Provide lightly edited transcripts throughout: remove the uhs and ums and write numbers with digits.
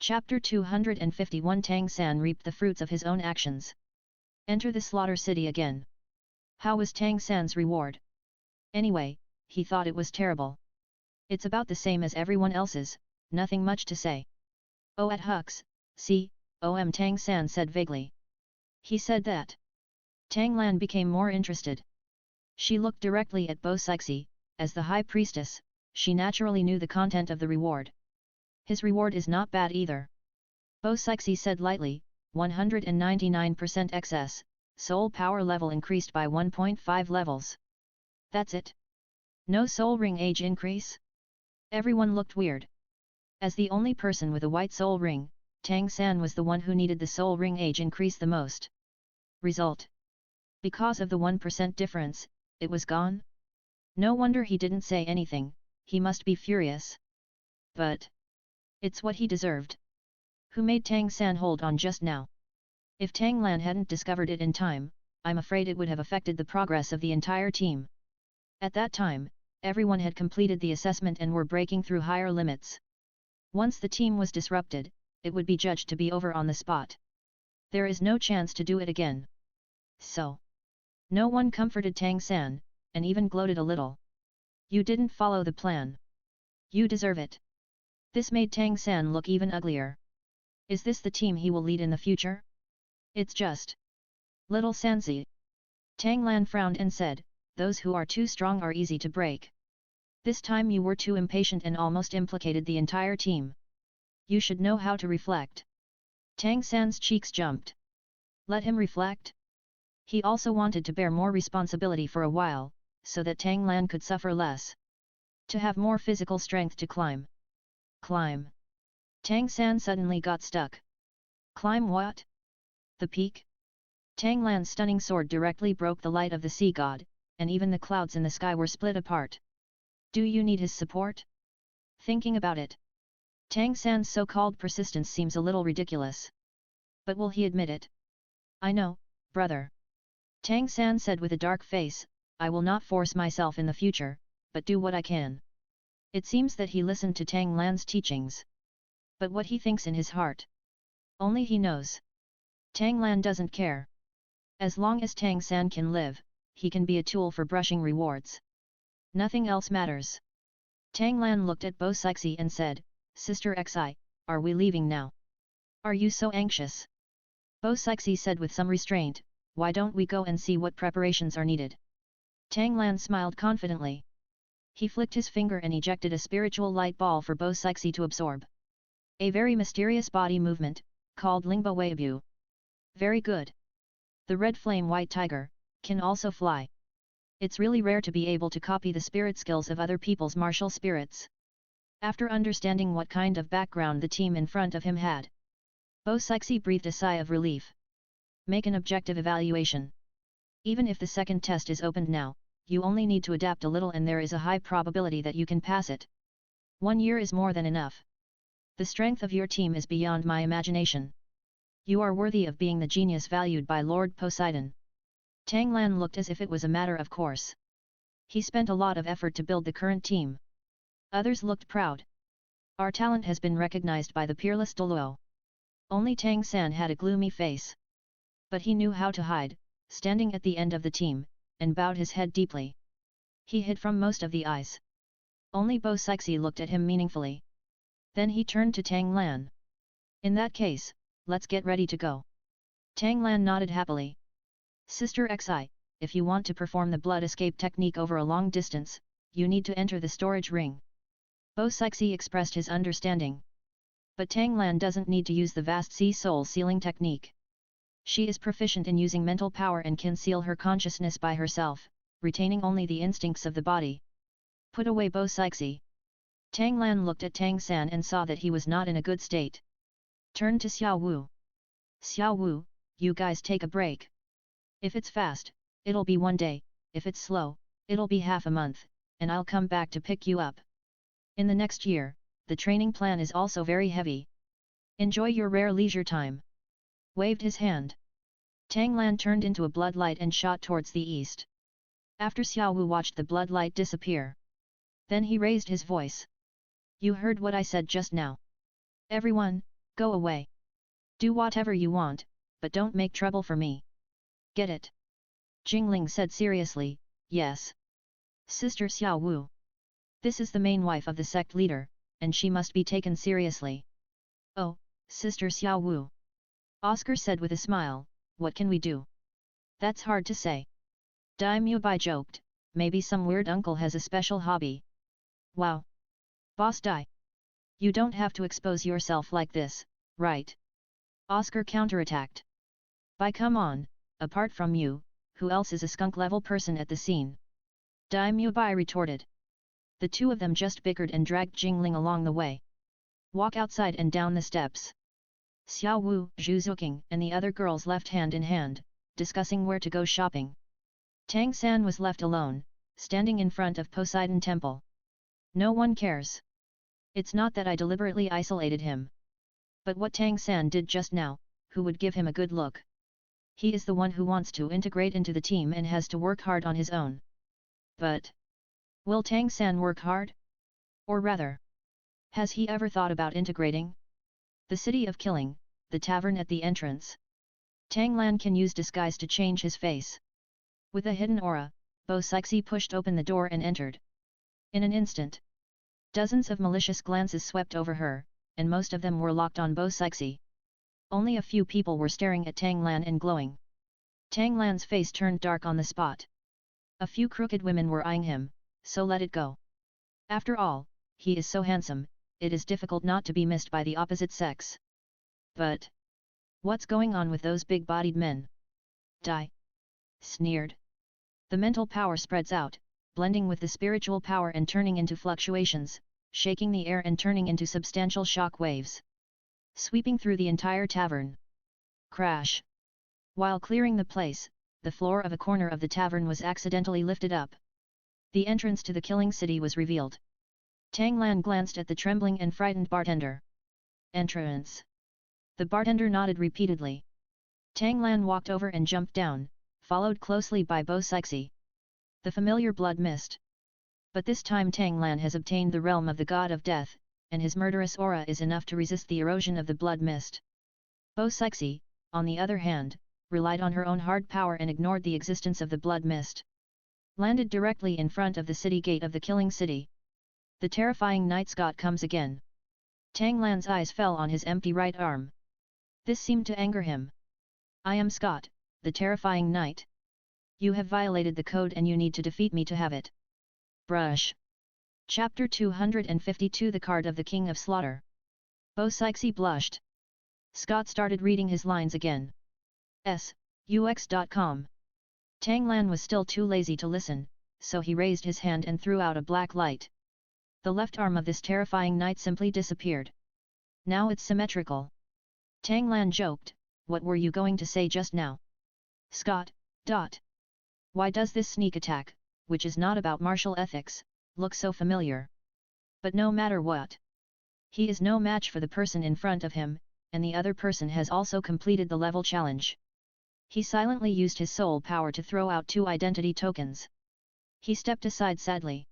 Chapter 251 Tang San reaped the fruits of his own actions. Enter the slaughter city again. How was Tang San's reward? Anyway, he thought it was terrible. It's about the same as everyone else's, nothing much to say. Oh, at Hux, see, Tang San said vaguely. He said that. Tang Lan became more interested. She looked directly at Bo Sixi. As the high priestess, she naturally knew the content of the reward. His reward is not bad either. Bo Sixi said lightly, 199% XS, soul power level increased by 1.5 levels. That's it? No soul ring age increase? Everyone looked weird. As the only person with a white soul ring, Tang San was the one who needed the soul ring age increase the most. Result. Because of the 1% difference, it was gone? No wonder he didn't say anything, he must be furious. But it's what he deserved. Who made Tang San hold on just now? If Tang Lan hadn't discovered it in time, I'm afraid it would have affected the progress of the entire team. At that time, everyone had completed the assessment and were breaking through higher limits. Once the team was disrupted, it would be judged to be over on the spot. There is no chance to do it again. So, no one comforted Tang San, and even gloated a little. You didn't follow the plan. You deserve it. This made Tang San look even uglier. Is this the team he will lead in the future? It's just little Sanzi. Tang Lan frowned and said, those who are too strong are easy to break. This time you were too impatient and almost implicated the entire team. You should know how to reflect. Tang San's cheeks jumped. Let him reflect? He also wanted to bear more responsibility for a while, so that Tang Lan could suffer less. To have more physical strength to climb. Climb. Tang San suddenly got stuck. Climb what? The peak? Tang Lan's stunning sword directly broke the light of the sea god, and even the clouds in the sky were split apart. Do you need his support? Thinking about it, Tang San's so-called persistence seems a little ridiculous. But will he admit it? I know, brother. Tang San said with a dark face, I will not force myself in the future, but do what I can. It seems that he listened to Tang Lan's teachings. But what he thinks in his heart, only he knows. Tang Lan doesn't care. As long as Tang San can live, he can be a tool for brushing rewards. Nothing else matters. Tang Lan looked at Bo Sixi and said, Sister Xi, are we leaving now? Are you so anxious? Bo Sixi said with some restraint, why don't we go and see what preparations are needed? Tang Lan smiled confidently. He flicked his finger and ejected a spiritual light ball for Bo Sixi to absorb. A very mysterious body movement, called Lingbo Weibu. Very good. The red flame white tiger, can also fly. It's really rare to be able to copy the spirit skills of other people's martial spirits. After understanding what kind of background the team in front of him had, Bo Sixi breathed a sigh of relief. Make an objective evaluation. Even if the second test is opened now, you only need to adapt a little and there is a high probability that you can pass it. 1 year is more than enough. The strength of your team is beyond my imagination. You are worthy of being the genius valued by Lord Poseidon. Tang Lan looked as if it was a matter of course. He spent a lot of effort to build the current team. Others looked proud. Our talent has been recognized by the peerless Douluo. Only Tang San had a gloomy face. But he knew how to hide, standing at the end of the team, and bowed his head deeply. He hid from most of the eyes. Only Bo Sixi looked at him meaningfully. Then he turned to Tang Lan. In that case, let's get ready to go. Tang Lan nodded happily. Sister Xi, if you want to perform the blood escape technique over a long distance, you need to enter the storage ring. Bo Sixi expressed his understanding. But Tang Lan doesn't need to use the vast sea soul sealing technique. She is proficient in using mental power and can seal her consciousness by herself, retaining only the instincts of the body. Put away Bo Sixi. Tang Lan looked at Tang San and saw that he was not in a good state. Turned to Xiao Wu. Xiao Wu, you guys take a break. If it's fast, it'll be 1 day, if it's slow, it'll be half a month, and I'll come back to pick you up. In the next year, the training plan is also very heavy. Enjoy your rare leisure time. Waved his hand. Tang Lan turned into a blood light and shot towards the east. After Xiao Wu watched the blood light disappear. Then he raised his voice. You heard what I said just now. Everyone, Go away. Do whatever you want, but don't make trouble for me. Get it? Jingling said seriously, yes. Sister Xiao Wu. This is the main wife of the sect leader, and she must be taken seriously. Oh, Sister Xiao Wu. Oscar said with a smile, what can we do? That's hard to say. Dai Mubai joked, maybe some weird uncle has a special hobby. Wow. Boss Dai. You don't have to expose yourself like this, right? Oscar counterattacked. By come on, apart from you, who else is a skunk-level person at the scene? Dai Mubai retorted. The two of them just bickered and dragged Jingling along the way. Walk outside and down the steps. Xiao Wu, Zhu Zuqing and the other girls left hand in hand, discussing where to go shopping. Tang San was left alone, standing in front of Poseidon Temple. No one cares. It's not that I deliberately isolated him. But what Tang San did just now, who would give him a good look? He is the one who wants to integrate into the team and has to work hard on his own. But will Tang San work hard? Or rather, has he ever thought about integrating? The city of killing, the tavern at the entrance. Tang Lan can use disguise to change his face. With a hidden aura, Bo Sixi pushed open the door and entered. In an instant, dozens of malicious glances swept over her, and most of them were locked on Bo Sixi. Only a few people were staring at Tang Lan and glowing. Tang Lan's face turned dark on the spot. A few crooked women were eyeing him, so let it go. After all, he is so handsome, it is difficult not to be missed by the opposite sex. But what's going on with those big-bodied men? Dai sneered. The mental power spreads out, blending with the spiritual power and turning into fluctuations, shaking the air and turning into substantial shock waves. Sweeping through the entire tavern. Crash! While clearing the place, the floor of a corner of the tavern was accidentally lifted up. The entrance to the killing city was revealed. Tang Lan glanced at the trembling and frightened bartender. Entrance. The bartender nodded repeatedly. Tang Lan walked over and jumped down, followed closely by Bo Sixi. The familiar blood mist. But this time Tang Lan has obtained the realm of the god of death, and his murderous aura is enough to resist the erosion of the blood mist. Bo Sixi, on the other hand, relied on her own hard power and ignored the existence of the blood mist. Landed directly in front of the city gate of the killing city. The terrifying night Scott comes again. Tang Lan's eyes fell on his empty right arm. This seemed to anger him. I am Scott, the terrifying knight. You have violated the code and you need to defeat me to have it. Brush. Chapter 252 The Card of the King of Slaughter. Bo Sixi blushed. Scott started reading his lines again. ux.com. Tang Lan was still too lazy to listen, so he raised his hand and threw out a black light. The left arm of this terrifying knight simply disappeared. Now it's symmetrical. Tang Lan joked, what were you going to say just now? Scott. Why does this sneak attack, which is not about martial ethics, look so familiar? But no matter what, he is no match for the person in front of him, and the other person has also completed the level challenge. He silently used his soul power to throw out 2 identity tokens. He stepped aside sadly.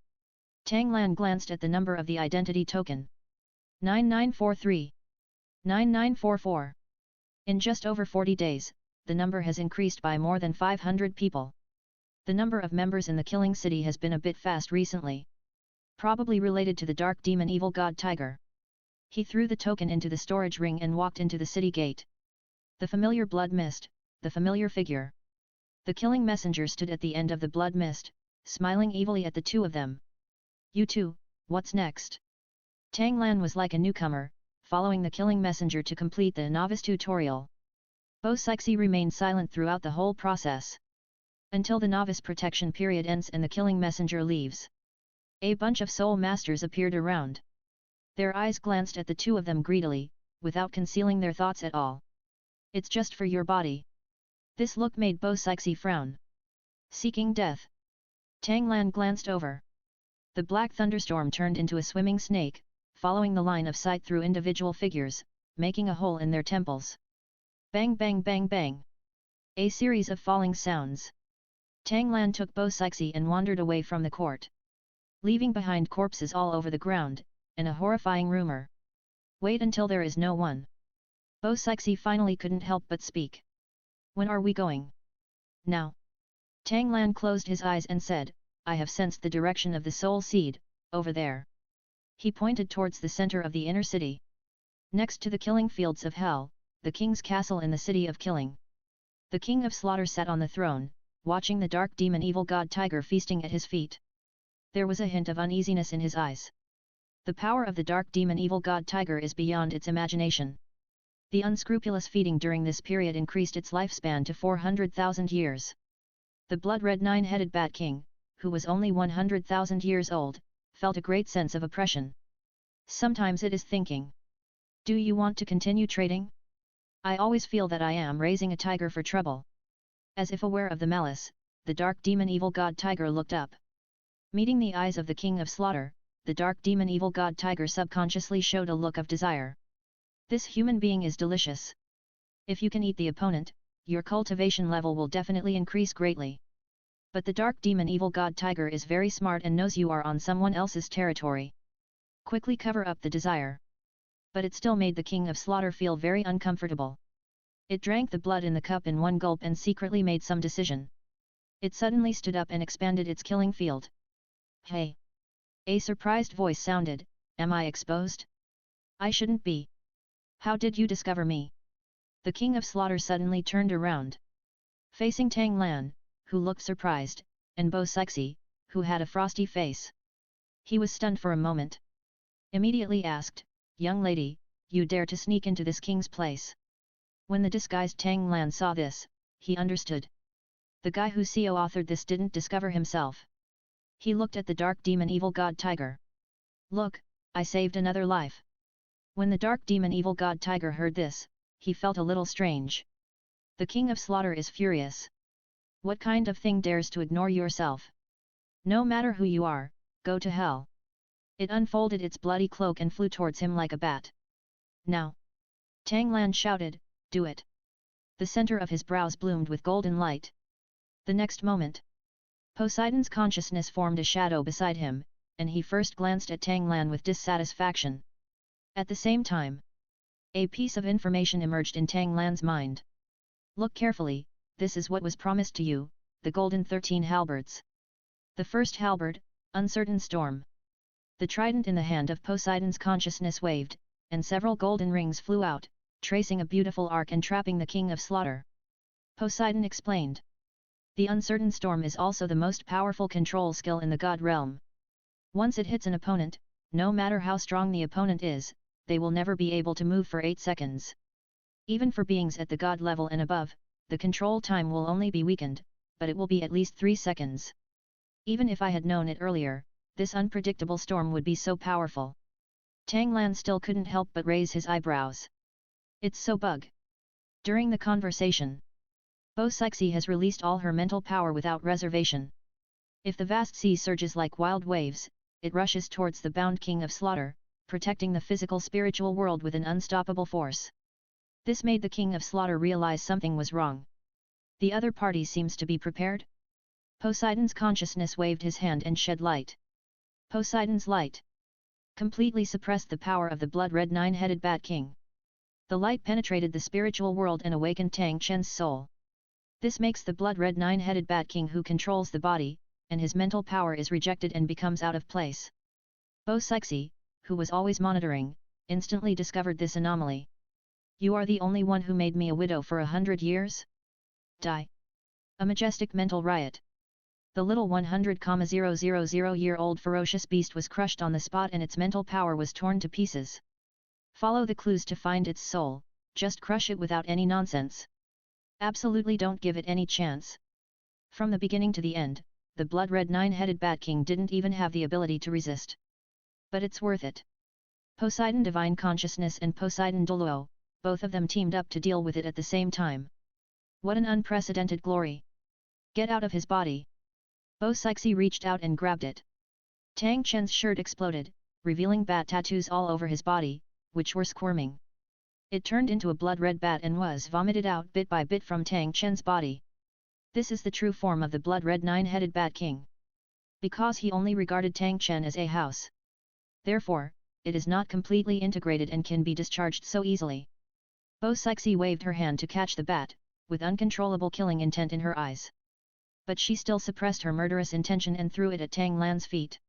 Tang Lan glanced at the number of the identity token. 9943. 9944. In just over 40 days, the number has increased by more than 500 people. The number of members in the killing city has been a bit fast recently. Probably related to the dark demon evil god Tiger. He threw the token into the storage ring and walked into the city gate. The familiar blood mist, the familiar figure. The killing messenger stood at the end of the blood mist, smiling evilly at the two of them. You two, what's next? Tang Lan was like a newcomer, following the killing messenger to complete the novice tutorial. Bo Sixi remained silent throughout the whole process. Until the novice protection period ends and the killing messenger leaves. A bunch of soul masters appeared around. Their eyes glanced at the two of them greedily, without concealing their thoughts at all. It's just for your body. This look made Bo Sixi frown. Seeking death. Tang Lan glanced over. The black thunderstorm turned into a swimming snake, following the line of sight through individual figures, making a hole in their temples. Bang bang bang bang. A series of falling sounds. Tang Lan took Bo Sixi and wandered away from the court. Leaving behind corpses all over the ground, and a horrifying rumor. Wait until there is no one. Bo Sixi finally couldn't help but speak. When are we going? Now. Tang Lan closed his eyes and said, I have sensed the direction of the soul seed, over there. He pointed towards the center of the inner city. Next to the killing fields of hell, the king's castle in the city of killing. The king of slaughter sat on the throne, watching the dark demon evil god tiger feasting at his feet. There was a hint of uneasiness in his eyes. The power of the dark demon evil god tiger is beyond its imagination. The unscrupulous feeding during this period increased its lifespan to 400,000 years. The blood-red nine-headed bat king, who was only 100,000 years old, felt a great sense of oppression. Sometimes it is thinking. Do you want to continue trading? I always feel that I am raising a tiger for trouble. As if aware of the malice, the dark demon evil god tiger looked up. Meeting the eyes of the king of slaughter, the dark demon evil god tiger subconsciously showed a look of desire. This human being is delicious. If you can eat the opponent, your cultivation level will definitely increase greatly. But the dark demon evil god tiger is very smart and knows you are on someone else's territory. Quickly cover up the desire. But it still made the king of slaughter feel very uncomfortable. It drank the blood in the cup in one gulp and secretly made some decision. It suddenly stood up and expanded its killing field. Hey! A surprised voice sounded, am I exposed? I shouldn't be. How did you discover me? The king of slaughter suddenly turned around. Facing Tang Lan, who looked surprised, and Bo Sixi, who had a frosty face. He was stunned for a moment. Immediately asked, young lady, you dare to sneak into this king's place? When the disguised Tang Lan saw this, he understood. The guy who co-authored this didn't discover himself. He looked at the dark demon evil god tiger. Look, I saved another life. When the dark demon evil god tiger heard this, he felt a little strange. The king of slaughter is furious. What kind of thing dares to ignore yourself? No matter who you are, go to hell. It unfolded its bloody cloak and flew towards him like a bat. Now! Tang Lan shouted, do it. The center of his brows bloomed with golden light. The next moment, Poseidon's consciousness formed a shadow beside him, and he first glanced at Tang Lan with dissatisfaction. At the same time, a piece of information emerged in Tang Lan's mind. Look carefully, this is what was promised to you, the golden 13 halberds. The first halberd, uncertain storm. The trident in the hand of Poseidon's consciousness waved, and several golden rings flew out, tracing a beautiful arc and trapping the king of slaughter. Poseidon explained. The uncertain storm is also the most powerful control skill in the god realm. Once it hits an opponent, no matter how strong the opponent is, they will never be able to move for 8 seconds. Even for beings at the god level and above, the control time will only be weakened, but it will be at least 3 seconds. Even if I had known it earlier, this unpredictable storm would be so powerful. Tang Lan still couldn't help but raise his eyebrows. It's so bug. During the conversation, Bo Sixi has released all her mental power without reservation. If the vast sea surges like wild waves, it rushes towards the bound king of slaughter, protecting the physical spiritual world with an unstoppable force. This made the king of slaughter realize something was wrong. The other party seems to be prepared? Poseidon's consciousness waved his hand and shed light. Poseidon's light completely suppressed the power of the blood-red nine-headed bat king. The light penetrated the spiritual world and awakened Tang Chen's soul. This makes the blood-red nine-headed bat king who controls the body, and his mental power is rejected and becomes out of place. Bo Sixi, who was always monitoring, instantly discovered this anomaly. You are the only one who made me a widow for 100 years? Die! A majestic mental riot. The little 100,000-year-old ferocious beast was crushed on the spot and its mental power was torn to pieces. Follow the clues to find its soul, just crush it without any nonsense. Absolutely don't give it any chance. From the beginning to the end, the blood-red nine-headed bat king didn't even have the ability to resist. But it's worth it. Poseidon Divine Consciousness and Poseidon Douluo, both of them teamed up to deal with it at the same time. What an unprecedented glory! Get out of his body! Bo Sixi reached out and grabbed it. Tang Chen's shirt exploded, revealing bat tattoos all over his body, which were squirming. It turned into a blood-red bat and was vomited out bit by bit from Tang Chen's body. This is the true form of the blood-red nine-headed bat king. Because he only regarded Tang Chen as a house. Therefore, it is not completely integrated and can be discharged so easily. Bo Sixi waved her hand to catch the bat, with uncontrollable killing intent in her eyes. But she still suppressed her murderous intention and threw it at Tang Lan's feet.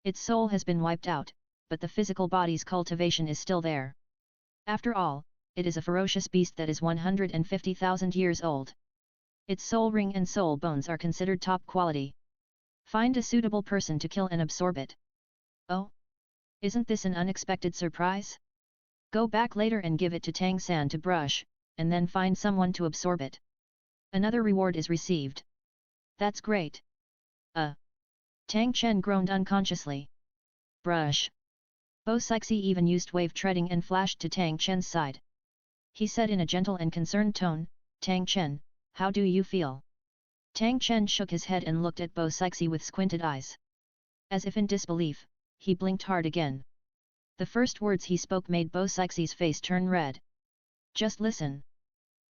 Its soul has been wiped out, but the physical body's cultivation is still there. After all, it is a ferocious beast that is 150,000 years old. Its soul ring and soul bones are considered top quality. Find a suitable person to kill and absorb it. Oh? Isn't this an unexpected surprise? Go back later and give it to Tang San to brush, and then find someone to absorb it. Another reward is received. That's great. Tang Chen groaned unconsciously. Brush. Bo Sixi even used wave treading and flashed to Tang Chen's side. He said in a gentle and concerned tone, Tang Chen, how do you feel? Tang Chen shook his head and looked at Bo Sixi with squinted eyes. As if in disbelief, he blinked hard again. The first words he spoke made Bo Sixi's face turn red. Just listen.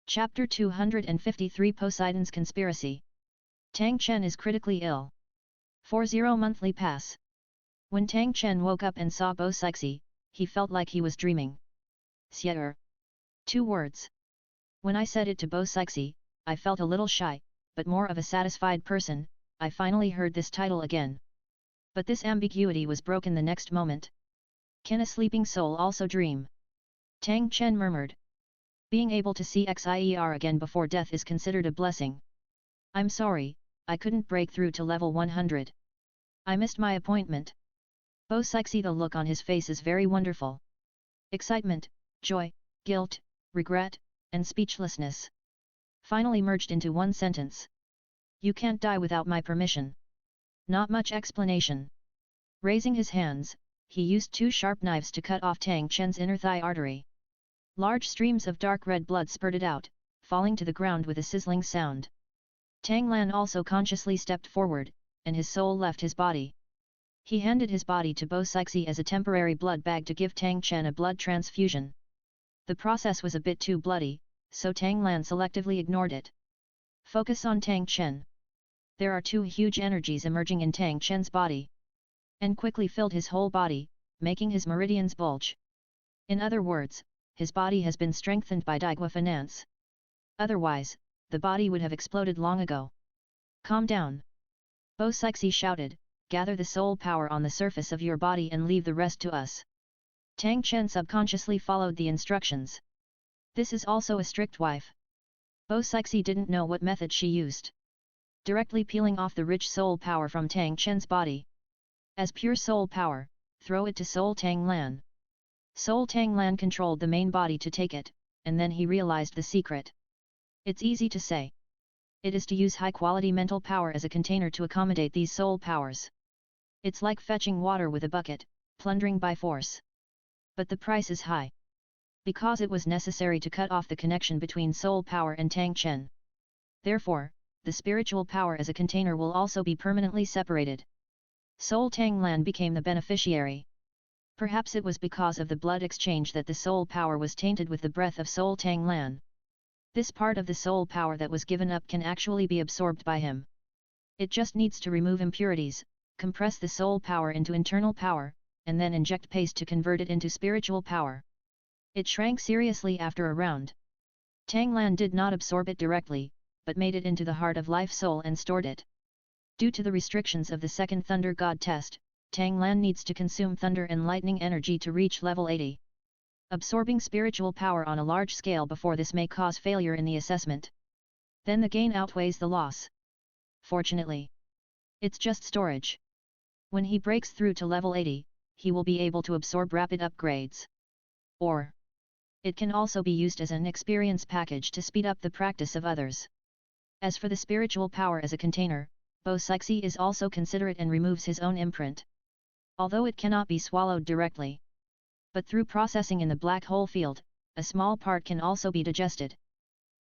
Chapter 253 Poseidon's Conspiracy. Tang Chen is critically ill. 40 monthly pass. When Tang Chen woke up and saw Bo Sixi, he felt like he was dreaming. Xier. 2 words. When I said it to Bo Sixi, I felt a little shy, but more of a satisfied person. I finally heard this title again. But this ambiguity was broken the next moment. Can a sleeping soul also dream? Tang Chen murmured. Being able to see Xier again before death is considered a blessing. I'm sorry, I couldn't break through to level 100. I missed my appointment. Bo Sixi, the look on his face is very wonderful. Excitement, joy, guilt, regret, and speechlessness finally merged into one sentence. You can't die without my permission. Not much explanation. Raising his hands, he used 2 sharp knives to cut off Tang Chen's inner thigh artery. Large streams of dark red blood spurted out, falling to the ground with a sizzling sound. Tang Lan also consciously stepped forward, and his soul left his body. He handed his body to Bo Sixi as a temporary blood bag to give Tang Chen a blood transfusion. The process was a bit too bloody, so Tang Lan selectively ignored it. Focus on Tang Chen. There are 2 huge energies emerging in Tang Chen's body, and quickly filled his whole body, making his meridians bulge. In other words, his body has been strengthened by Daigua finance. Otherwise, the body would have exploded long ago. Calm down. Bo Sixi shouted, gather the soul power on the surface of your body and leave the rest to us. Tang Chen subconsciously followed the instructions. This is also a strict wife. Bo Sixi didn't know what method she used. Directly peeling off the rich soul power from Tang Chen's body. As pure soul power, throw it to Soul Tang Lan. Soul Tang Lan controlled the main body to take it, and then he realized the secret. It's easy to say. It is to use high-quality mental power as a container to accommodate these soul powers. It's like fetching water with a bucket, plundering by force. But the price is high. Because it was necessary to cut off the connection between soul power and Tang Chen. Therefore, the spiritual power as a container will also be permanently separated. Soul Tang Lan became the beneficiary. Perhaps it was because of the blood exchange that the soul power was tainted with the breath of Soul Tang Lan. This part of the soul power that was given up can actually be absorbed by him. It just needs to remove impurities, compress the soul power into internal power, and then inject paste to convert it into spiritual power. It shrank seriously after a round. Tang Lan did not absorb it directly, but made it into the heart of life soul and stored it. Due to the restrictions of the second Thunder God test, Tang Lan needs to consume thunder and lightning energy to reach level 80. Absorbing spiritual power on a large scale before this may cause failure in the assessment. Then the gain outweighs the loss. Fortunately, it's just storage. When he breaks through to level 80, he will be able to absorb rapid upgrades. Or, it can also be used as an experience package to speed up the practice of others. As for the spiritual power as a container, Bo Sixi is also considerate and removes his own imprint. Although it cannot be swallowed directly. But through processing in the black hole field, a small part can also be digested.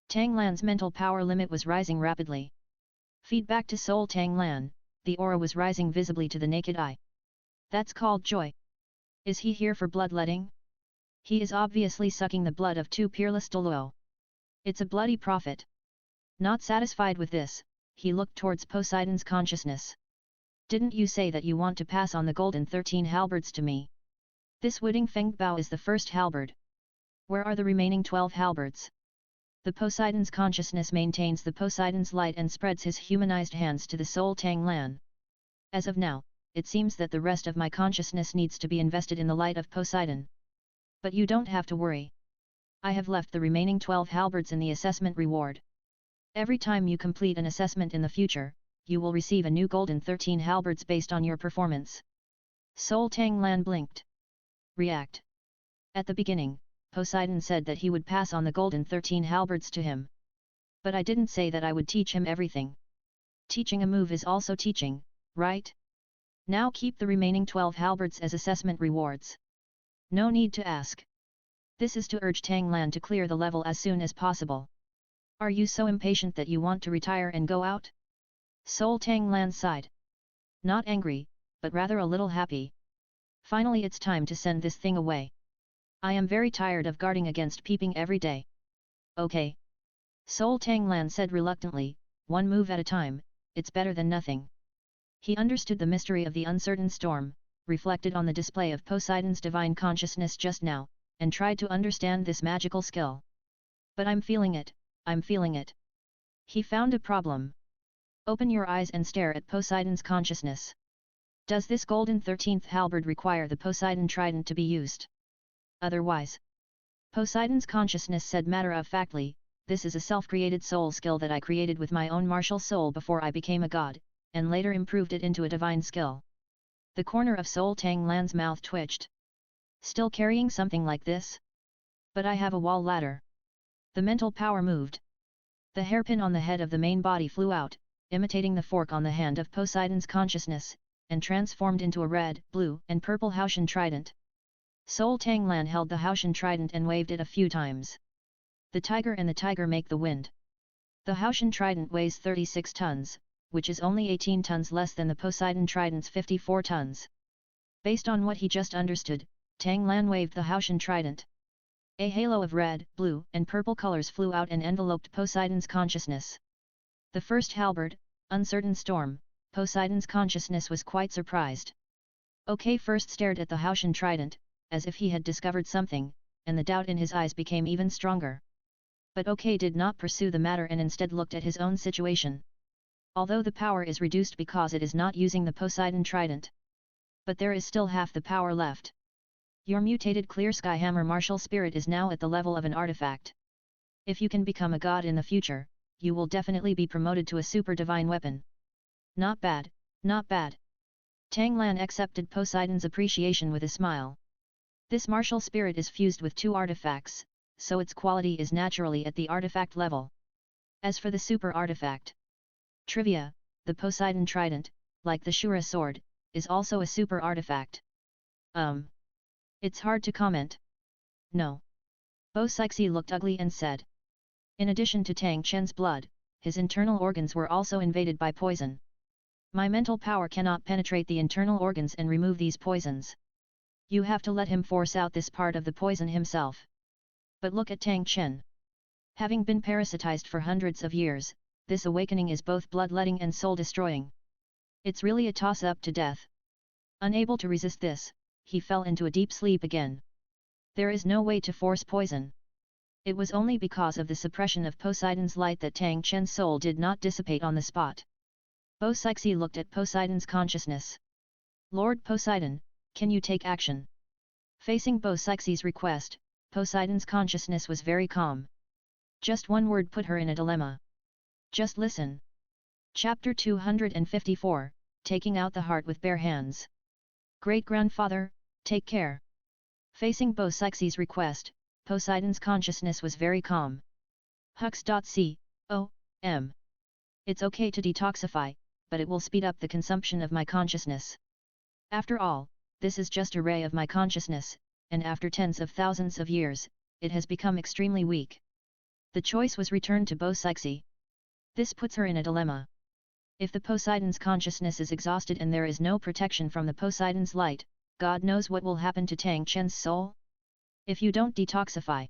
Tang Lan's mental power limit was rising rapidly. Feedback to Soul Tang Lan, the aura was rising visibly to the naked eye. That's called joy. Is he here for bloodletting? He is obviously sucking the blood of 2 peerless Douluo. It's a bloody profit. Not satisfied with this, he looked towards Poseidon's consciousness. Didn't you say that you want to pass on the golden 13 halberds to me? This Wudding Feng Bao is the first halberd. Where are the remaining 12 halberds? The Poseidon's consciousness maintains the Poseidon's light and spreads his humanized hands to the soul Tang Lan. As of now, it seems that the rest of my consciousness needs to be invested in the light of Poseidon. But you don't have to worry. I have left the remaining 12 halberds in the assessment reward. Every time you complete an assessment in the future, you will receive a new golden 13 halberds based on your performance. Soul Tang Lan blinked. React. At the beginning, Poseidon said that he would pass on the golden 13 halberds to him. But I didn't say that I would teach him everything. Teaching a move is also teaching, right? Now keep the remaining 12 halberds as assessment rewards. No need to ask. This is to urge Tang Lan to clear the level as soon as possible. Are you so impatient that you want to retire and go out? Soul Tang Lan sighed. Not angry, but rather a little happy. Finally it's time to send this thing away. I am very tired of guarding against peeping every day. Okay. Soul Tang Lan said reluctantly, one move at a time, it's better than nothing. He understood the mystery of the uncertain storm, reflected on the display of Poseidon's divine consciousness just now, and tried to understand this magical skill. But I'm feeling it. He found a problem. Open your eyes and stare at Poseidon's consciousness. Does this golden 13th halberd require the Poseidon trident to be used? Otherwise. Poseidon's consciousness said matter-of-factly, this is a self-created soul skill that I created with my own martial soul before I became a god, and later improved it into a divine skill. The corner of Soul Tang Lan's mouth twitched. Still carrying something like this? But I have a wall ladder. The mental power moved. The hairpin on the head of the main body flew out, imitating the fork on the hand of Poseidon's consciousness, and transformed into a red, blue, and purple Haoshan trident. Soul Tang Lan held the Haoshan trident and waved it a few times. The tiger and the tiger make the wind. The Haoshan trident weighs 36 tons, which is only 18 tons less than the Poseidon trident's 54 tons. Based on what he just understood, Tang Lan waved the Haoshan trident. A halo of red, blue, and purple colors flew out and enveloped Poseidon's consciousness. The first halberd, Uncertain Storm, Poseidon's consciousness was quite surprised. OK first stared at the Haoshan trident, as if he had discovered something, and the doubt in his eyes became even stronger. But OK did not pursue the matter and instead looked at his own situation. Although the power is reduced because it is not using the Poseidon trident. But there is still half the power left. Your mutated Clear Sky Hammer martial spirit is now at the level of an artifact. If you can become a god in the future, you will definitely be promoted to a super divine weapon. Not bad, not bad. Tang Lan accepted Poseidon's appreciation with a smile. This martial spirit is fused with 2 artifacts, so its quality is naturally at the artifact level. As for the super artifact. Trivia, the Poseidon trident, like the Shura sword, is also a super artifact. It's hard to comment. No. Bo Sixi looked ugly and said. In addition to Tang Chen's blood, his internal organs were also invaded by poison. My mental power cannot penetrate the internal organs and remove these poisons. You have to let him force out this part of the poison himself. But look at Tang Chen. Having been parasitized for hundreds of years, this awakening is both bloodletting and soul-destroying. It's really a toss-up to death. Unable to resist this, he fell into a deep sleep again. There is no way to force poison. It was only because of the suppression of Poseidon's light that Tang Chen's soul did not dissipate on the spot. Bo Sixi looked at Poseidon's consciousness. Lord Poseidon, can you take action? Facing Bo Sixi's request, Poseidon's consciousness was very calm. Just one word put her in a dilemma. Just listen. Chapter 254, Taking Out the Heart with Bare Hands. Great-grandfather, take care. Facing Bo Sixi's request, Poseidon's consciousness was very calm. Hux.c.o.m. It's okay to detoxify, but it will speed up the consumption of my consciousness. After all, this is just a ray of my consciousness, and after tens of thousands of years, it has become extremely weak. The choice was returned to Bo Sixi. This puts her in a dilemma. If the Poseidon's consciousness is exhausted and there is no protection from the Poseidon's light, God knows what will happen to Tang Chen's soul? If you don't detoxify.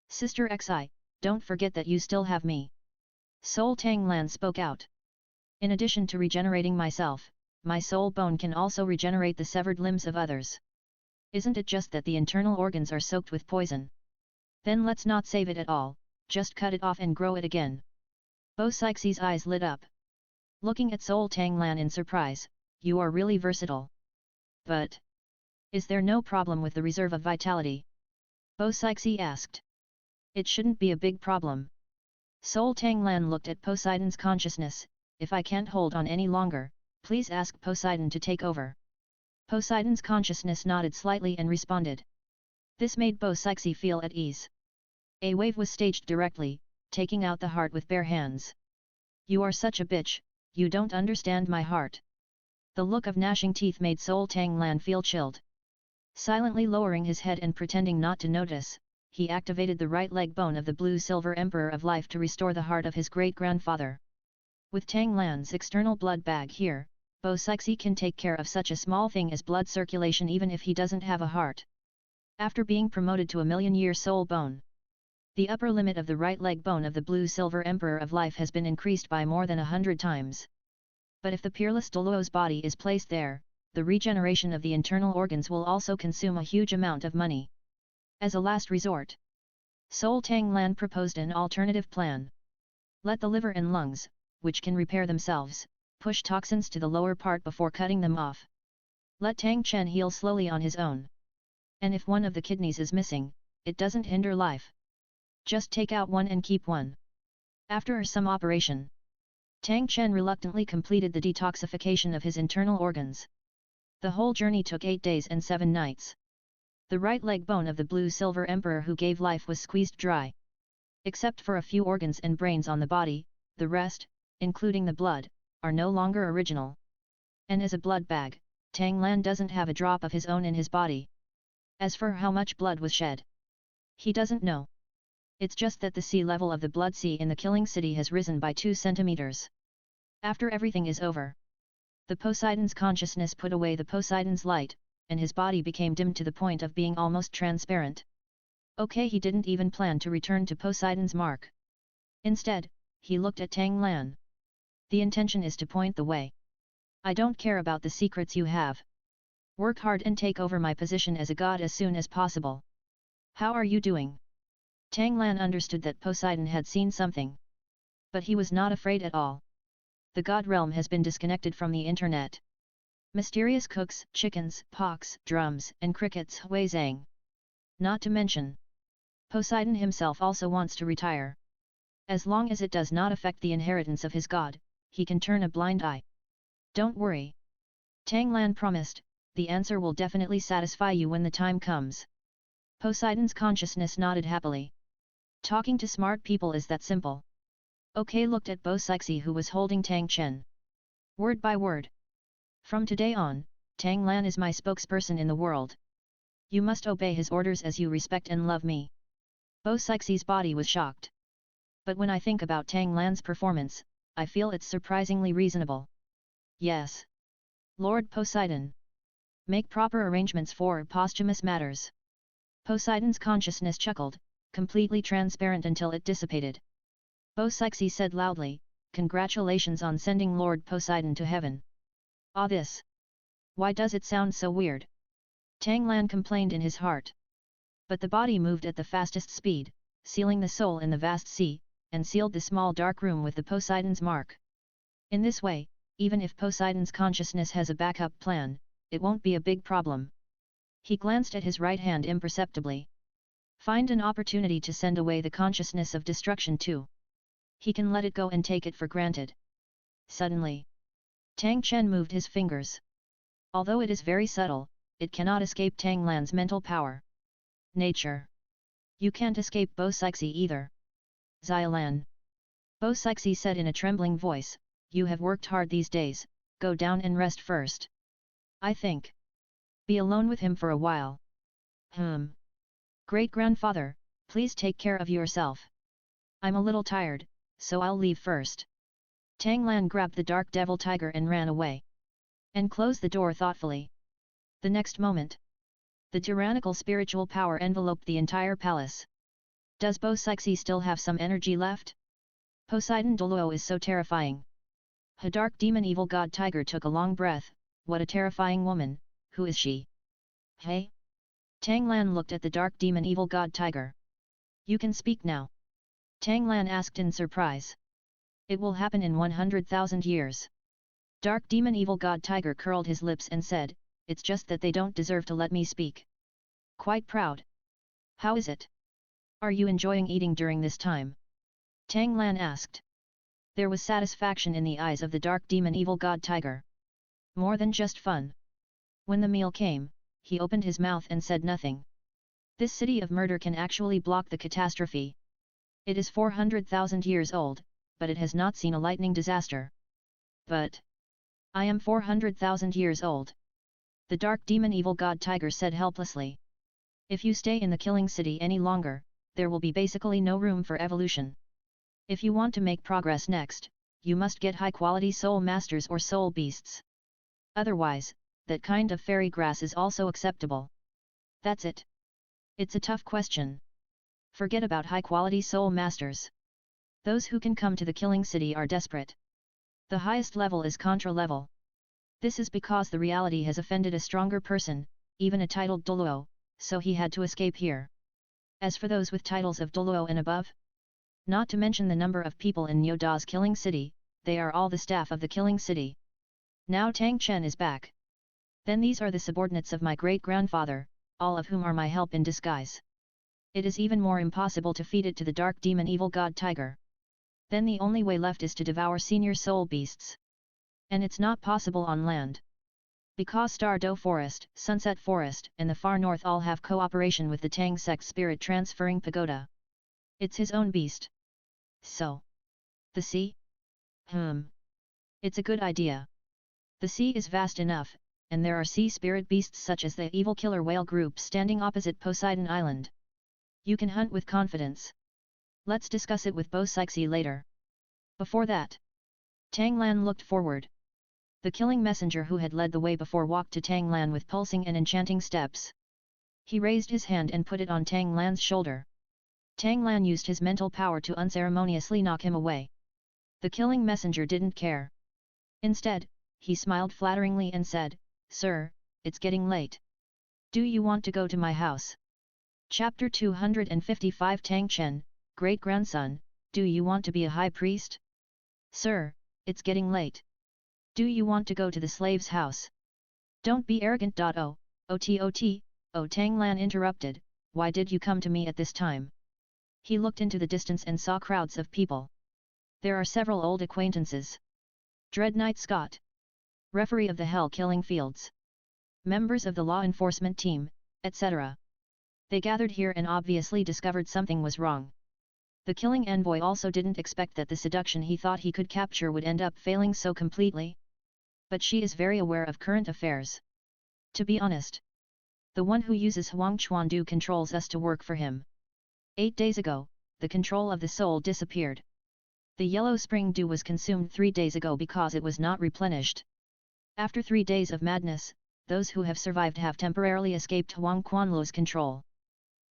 Sister Xi, don't forget that you still have me. Soul Tang Lan spoke out. In addition to regenerating myself, my soul bone can also regenerate the severed limbs of others. Isn't it just that the internal organs are soaked with poison? Then let's not save it at all, just cut it off and grow it again. Bo Sixie's eyes lit up. Looking at Soul Tanglan in surprise, you are really versatile. But is there no problem with the reserve of vitality? Bo Sixie asked. It shouldn't be a big problem. Soul Tanglan looked at Poseidon's consciousness. If I can't hold on any longer, please ask Poseidon to take over. Poseidon's consciousness nodded slightly and responded. This made Bo Sixie feel at ease. A wave was staged directly, taking out the heart with bare hands. You are such a bitch, you don't understand my heart. The look of gnashing teeth made Soul Tanglan feel chilled. Silently lowering his head and pretending not to notice, he activated the right leg bone of the blue-silver Emperor of Life to restore the heart of his great-grandfather. With Tanglan's external blood bag here, Bo Sixie can take care of such a small thing as blood circulation even if he doesn't have a heart. After being promoted to a million-year soul bone, the upper limit of the right leg bone of the blue-silver Emperor of Life has been increased by more than 100 times. But if the peerless Douluo's body is placed there, the regeneration of the internal organs will also consume a huge amount of money. As a last resort, Soul Tanglan proposed an alternative plan. Let the liver and lungs, which can repair themselves, push toxins to the lower part before cutting them off. Let Tang Chen heal slowly on his own. And if one of the kidneys is missing, it doesn't hinder life. Just take out one and keep one. After some operation, Tang Chen reluctantly completed the detoxification of his internal organs. The whole journey took 8 days and 7 nights. The right leg bone of the blue-silver Emperor who gave life was squeezed dry. Except for a few organs and brains on the body, the rest, including the blood, are no longer original. And as a blood bag, Tanglan doesn't have a drop of his own in his body. As for how much blood was shed, he doesn't know. It's just that the sea level of the Blood Sea in the Killing City has risen by 2 centimeters. After everything is over, the Poseidon's consciousness put away the Poseidon's light, and his body became dim to the point of being almost transparent. Okay, he didn't even plan to return to Poseidon's mark. Instead, he looked at Tanglan. The intention is to point the way. I don't care about the secrets you have. Work hard and take over my position as a god as soon as possible. How are you doing? Tanglan understood that Poseidon had seen something. But he was not afraid at all. The god realm has been disconnected from the internet. Mysterious cooks, chickens, pox, drums, and crickets Hui Zhang. Not to mention, Poseidon himself also wants to retire. As long as it does not affect the inheritance of his god, he can turn a blind eye. Don't worry. Tanglan promised, the answer will definitely satisfy you when the time comes. Poseidon's consciousness nodded happily. Talking to smart people is that simple. Okay, looked at Bo Sixie who was holding Tang Chen. Word by word. From today on, Tanglan is my spokesperson in the world. You must obey his orders as you respect and love me. Bo Sixie's body was shocked. But when I think about Tanglan's performance, I feel it's surprisingly reasonable. Yes. Lord Poseidon. Make proper arrangements for posthumous matters. Poseidon's consciousness chuckled, completely transparent until it dissipated. Bo Sixie said loudly, congratulations on sending Lord Poseidon to heaven. Ah, this. Why does it sound so weird? Tanglan complained in his heart. But the body moved at the fastest speed, sealing the soul in the vast sea, and sealed the small dark room with the Poseidon's mark. In this way, even if Poseidon's consciousness has a backup plan, it won't be a big problem. He glanced at his right hand imperceptibly. Find an opportunity to send away the consciousness of destruction too. He can let it go and take it for granted. Suddenly, Tang Chen moved his fingers. Although it is very subtle, it cannot escape Tanglan's mental power. Nature. You can't escape Bo Sixie either. Xialan. Bo Sixie said in a trembling voice, you have worked hard these days, go down and rest first. I think. Be alone with him for a while. Great-grandfather, please take care of yourself. I'm a little tired, so I'll leave first. Tanglan grabbed the dark devil tiger and ran away. And closed the door thoughtfully. The next moment, the tyrannical spiritual power enveloped the entire palace. Does Bo Sixie still have some energy left? Poseidon Douluo is so terrifying. A dark demon evil god tiger took a long breath. What a terrifying woman, who is she? Hey? Tanglan looked at the dark demon evil god tiger. You can speak now. Tang Lan asked in surprise. It will happen in 100,000 years. Dark Demon Evil God Tiger curled his lips and said, it's just that they don't deserve to let me speak. Quite proud. How is it? Are you enjoying eating during this time? Tang Lan asked. There was satisfaction in the eyes of the Dark Demon Evil God Tiger. More than just fun. When the meal came, he opened his mouth and said nothing. This city of murder can actually block the catastrophe. It is 400,000 years old, but it has not seen a lightning disaster. But I am 400,000 years old. The Dark Demon Evil God Tiger said helplessly. If you stay in the killing city any longer, there will be basically no room for evolution. If you want to make progress next, you must get high-quality soul masters or soul beasts. Otherwise, that kind of fairy grass is also acceptable. That's it. It's a tough question. Forget about high-quality soul masters. Those who can come to the killing city are desperate. The highest level is Contra level. This is because the reality has offended a stronger person, even a titled Douluo, so he had to escape here. As for those with titles of Douluo and above, not to mention the number of people in Nyoda's killing city, they are all the staff of the killing city. Now Tang Chen is back. Then these are the subordinates of my great-grandfather, all of whom are my help in disguise. It is even more impossible to feed it to the Dark Demon Evil God Tiger. Then the only way left is to devour senior soul beasts. And it's not possible on land. Because Stardew Forest, Sunset Forest, and the far north all have cooperation with the Tang sect spirit transferring pagoda. It's his own beast. So. The sea? It's a good idea. The sea is vast enough, and there are sea spirit beasts such as the evil killer whale group standing opposite Poseidon Island. You can hunt with confidence. Let's discuss it with Bo Sixi later. Before that, Tang Lan looked forward. The killing messenger who had led the way before walked to Tang Lan with pulsing and enchanting steps. He raised his hand and put it on Tang Lan's shoulder. Tang Lan used his mental power to unceremoniously knock him away. The killing messenger didn't care. Instead, he smiled flatteringly and said, Sir, it's getting late. Do you want to go to my house? Chapter 255 Tang Chen, great-grandson, do you want to be a high priest? Sir, it's getting late. Do you want to go to the slave's house? Don't be arrogant. Oh, Tang Lan interrupted, why did you come to me at this time? He looked into the distance and saw crowds of people. There are several old acquaintances. Dread Knight Scott, referee of the Hell Killing Fields, members of the law enforcement team, etc. They gathered here and obviously discovered something was wrong. The killing envoy also didn't expect that the seduction he thought he could capture would end up failing so completely. But she is very aware of current affairs. To be honest, the one who uses Huang Chuandu controls us to work for him. 8 days ago, the control of the soul disappeared. The yellow spring dew was consumed 3 days ago because it was not replenished. After 3 days of madness, those who have survived have temporarily escaped Huang Quanluo's control.